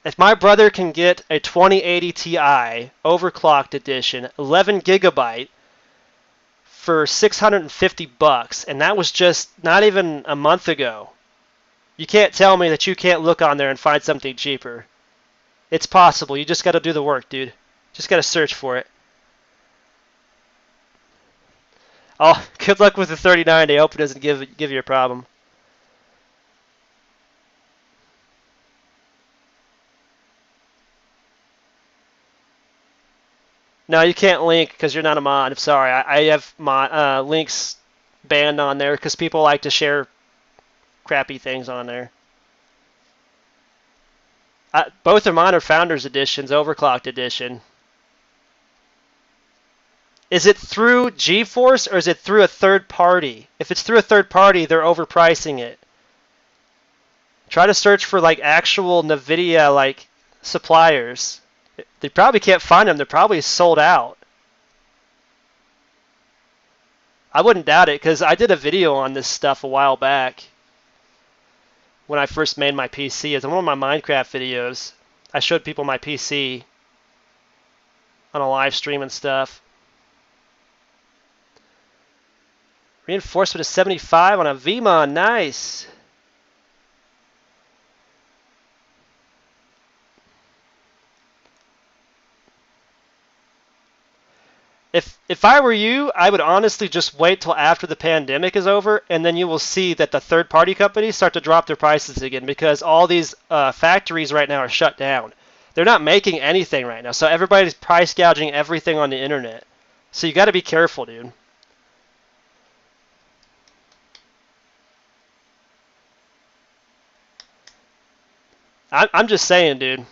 If my brother can get a 2080 Ti overclocked edition, 11 gigabyte for $650, and that was just not even a month ago, you can't tell me that you can't look on there and find something cheaper. It's possible. You just got to do the work, dude. Just got to search for it. Oh, good luck with the 3090. I hope it doesn't give you a problem. No, you can't link because you're not a mod. I'm sorry. I have my links banned on there because people like to share crappy things on there. Both are mine are Founders Editions, Overclocked Edition. Is it through GeForce or is it through a third party? If it's through a third party, they're overpricing it. Try to search for like actual NVIDIA like suppliers. They probably can't find them. They're probably sold out. I wouldn't doubt it because I did a video on this stuff a while back when I first made my PC. It's one of my Minecraft videos. I showed people my PC on a live stream and stuff. Reinforcement is 75 on a VMon. Nice. If I were you, I would honestly just wait till after the pandemic is over, and then you will see that the third-party companies start to drop their prices again because all these factories right now are shut down. They're not making anything right now, so everybody's price gouging everything on the internet. So you got to be careful, dude. I'm just saying, dude.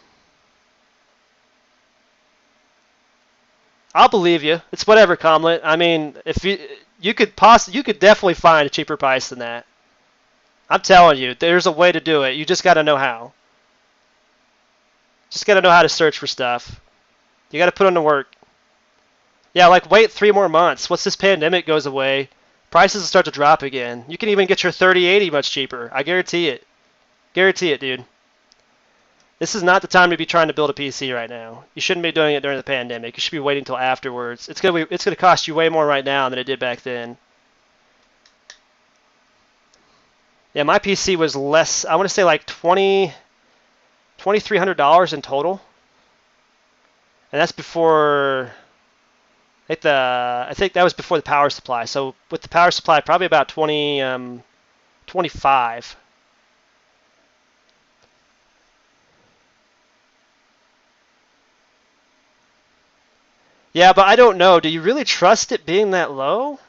I'll believe you. It's whatever, Comlet. I mean, if you could definitely find a cheaper price than that. I'm telling you, there's a way to do it. You just got to know how. Just got to know how to search for stuff. You got to put in the work. Yeah, like wait 3 more months. Once this pandemic goes away, prices will start to drop again. You can even get your 3080 much cheaper. I guarantee it. Guarantee it, dude. This is not the time to be trying to build a PC right now. You shouldn't be doing it during the pandemic. You should be waiting until afterwards. It's gonna cost you way more right now than it did back then. Yeah, my PC was less. I want to say like $2,300 in total, and that's before. I think that was before the power supply. So with the power supply, probably about 25. Yeah, but I don't know. Do you really trust it being that low?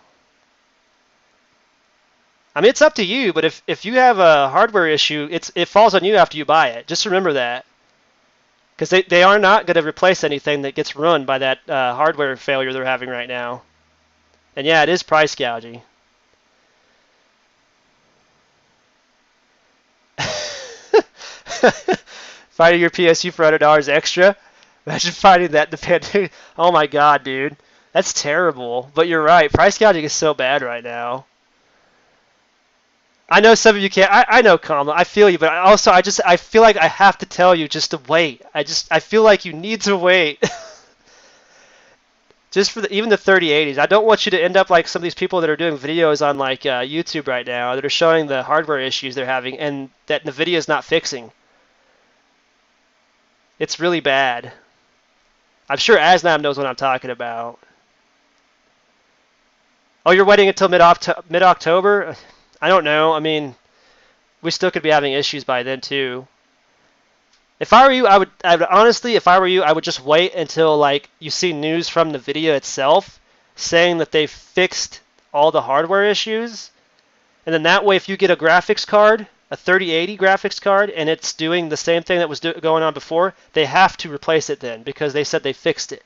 I mean, it's up to you, but if you have a hardware issue, it falls on you after you buy it. Just remember that. Because they are not going to replace anything that gets ruined by that hardware failure they're having right now. And yeah, it is price gouging. Finding your PSU for $100 extra? Imagine finding that in the pandemic. Oh my god, dude. That's terrible. But you're right. Price gouging is so bad right now. I know some of you can't. I know, Kamala. I feel you, but I feel like I have to tell you just to wait. I feel like you need to wait. Just for even the 3080s. I don't want you to end up like some of these people that are doing videos on like YouTube right now that are showing the hardware issues they're having and that NVIDIA is not fixing. It's really bad. I'm sure Asnab knows what I'm talking about. Oh, you're waiting until mid-October? I don't know. I mean, we still could be having issues by then too. If I were you, I would honestly, if I were you, I would just wait until like you see news from NVIDIA itself saying that they fixed all the hardware issues, and then that way, if you get a graphics card, a 3080 graphics card, and it's doing the same thing that was going on before, they have to replace it then because they said they fixed it.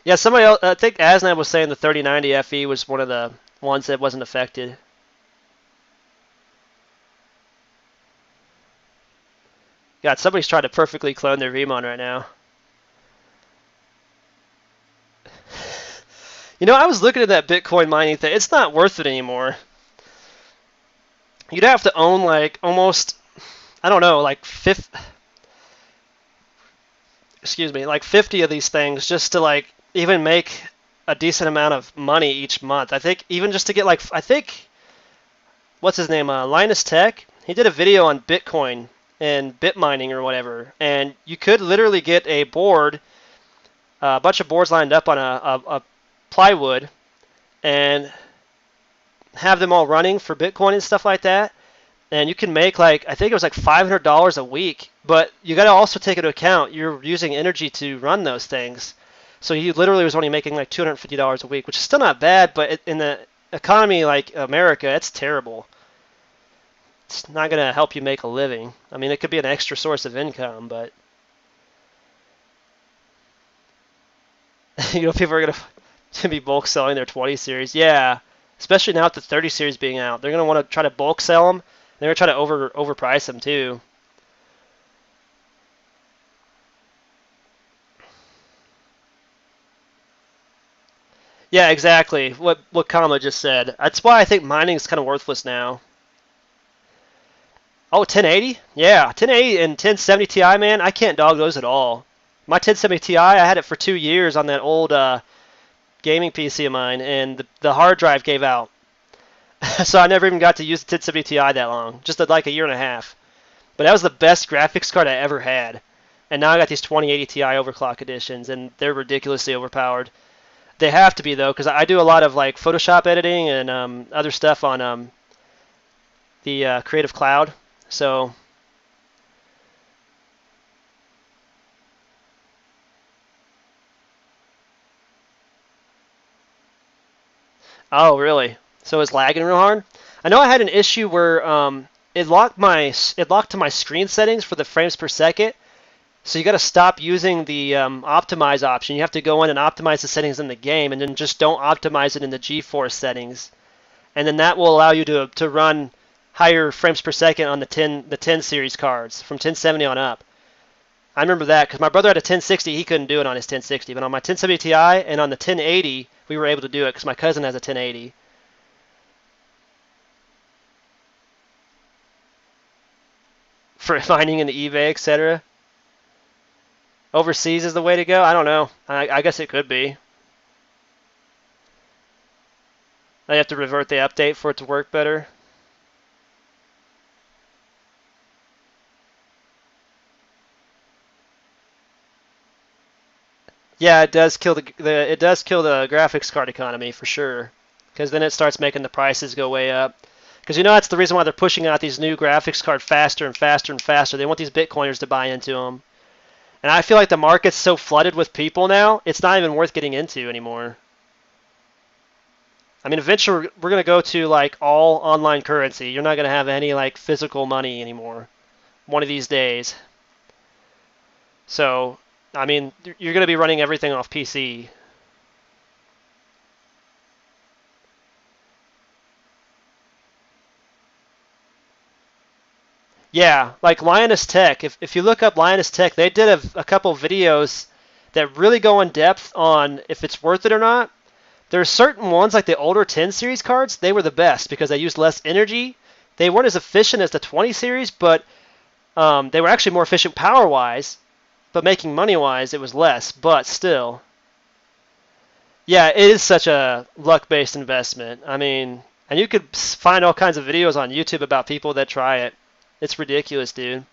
Yeah, somebody else, I think Asnab was saying the 3090 FE was one of the ones that wasn't affected. God, somebody's trying to perfectly clone their VMon right now. You know, I was looking at that Bitcoin mining thing. It's not worth it anymore. You'd have to own like almost, I don't know, like 50 of these things just to like even make a decent amount of money each month. I think even just to get like, I think, what's his name, Linus Tech, he did a video on Bitcoin and bit mining or whatever, and you could literally get a board, a bunch of boards lined up on a plywood, and have them all running for Bitcoin and stuff like that, and you can make like, I think it was like $500 a week, but you got to also take into account you're using energy to run those things. So he literally was only making like $250 a week, which is still not bad, but in the economy like America, it's terrible. It's not going to help you make a living. I mean, it could be an extra source of income, but you know, people are going to be bulk selling their 20 series. Yeah, especially now with the 30 series being out. They're going to want to try to bulk sell them. They're going to try to overprice them too. Yeah, exactly. What Kama just said. That's why I think mining is kind of worthless now. Oh, 1080? Yeah, 1080 and 1070 Ti, man, I can't dog those at all. My 1070 Ti, I had it for 2 years on that old gaming PC of mine, and the hard drive gave out. So I never even got to use the 1070 Ti that long, just like a year and a half. But that was the best graphics card I ever had. And now I got these 2080 Ti overclock editions, and they're ridiculously overpowered. They have to be though, because I do a lot of like Photoshop editing and other stuff on the Creative Cloud. So oh really? So it's lagging real hard. I know I had an issue where it locked to my screen settings for the frames per second. So you got to stop using the optimize option. You have to go in and optimize the settings in the game, and then just don't optimize it in the GeForce settings. And then that will allow you to run higher frames per second on the 10 series cards from 1070 on up. I remember that because my brother had a 1060. He couldn't do it on his 1060, but on my 1070 Ti and on the 1080, we were able to do it because my cousin has a 1080. For finding in the eBay, etc. Overseas is the way to go? I don't know. I guess it could be. I have to revert the update for it to work better. Yeah, it does kill the graphics card economy for sure, because then it starts making the prices go way up. Because you know that's the reason why they're pushing out these new graphics cards faster and faster and faster. They want these Bitcoiners to buy into them. And I feel like the market's so flooded with people now, it's not even worth getting into anymore. I mean, eventually we're going to go to like all online currency. You're not going to have any like physical money anymore one of these days. So, I mean, you're going to be running everything off PC. Yeah, like Lioness Tech. If you look up Lioness Tech, they did a couple videos that really go in depth on if it's worth it or not. There are certain ones, like the older 10 series cards, they were the best because they used less energy. They weren't as efficient as the 20 series, but they were actually more efficient power-wise. But making money-wise, it was less, but still. Yeah, it is such a luck-based investment. I mean, and you could find all kinds of videos on YouTube about people that try it. It's ridiculous, dude.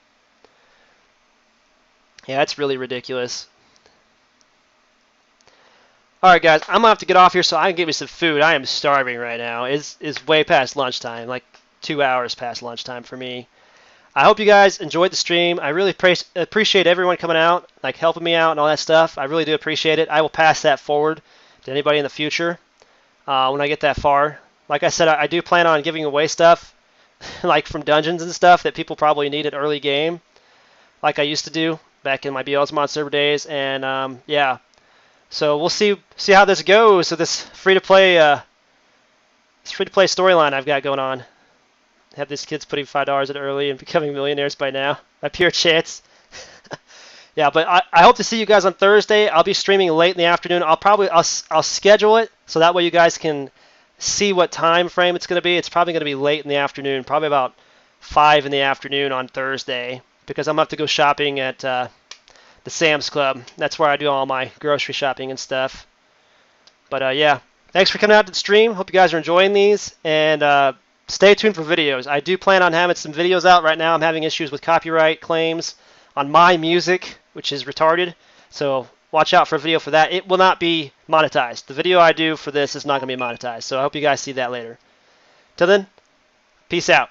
Yeah, it's really ridiculous. Alright, guys, I'm going to have to get off here so I can get me some food. I am starving right now. It's way past lunchtime, like 2 hours past lunchtime for me. I hope you guys enjoyed the stream. I really appreciate everyone coming out, like helping me out and all that stuff. I really do appreciate it. I will pass that forward to anybody in the future when I get that far. Like I said, I do plan on giving away stuff like from dungeons and stuff that people probably need at early game, like I used to do back in my Beelzemon server days. And yeah, so we'll see how this goes. So this free-to-play storyline I've got going on. Have these kids putting $5 in early and becoming millionaires by now. My pure chance. Yeah, but I hope to see you guys on Thursday. I'll be streaming late in the afternoon. I'll schedule it so that way you guys can see what time frame it's going to be. It's probably going to be late in the afternoon, probably about 5 in the afternoon on Thursday, because I'm going to have to go shopping at the Sam's Club. That's where I do all my grocery shopping and stuff. But yeah, thanks for coming out to the stream. Hope you guys are enjoying these, and stay tuned for videos. I do plan on having some videos out right now. I'm having issues with copyright claims on my music, which is retarded. So watch out for a video for that. It will not be monetized. The video I do for this is not going to be monetized. So I hope you guys see that later. Till then, peace out.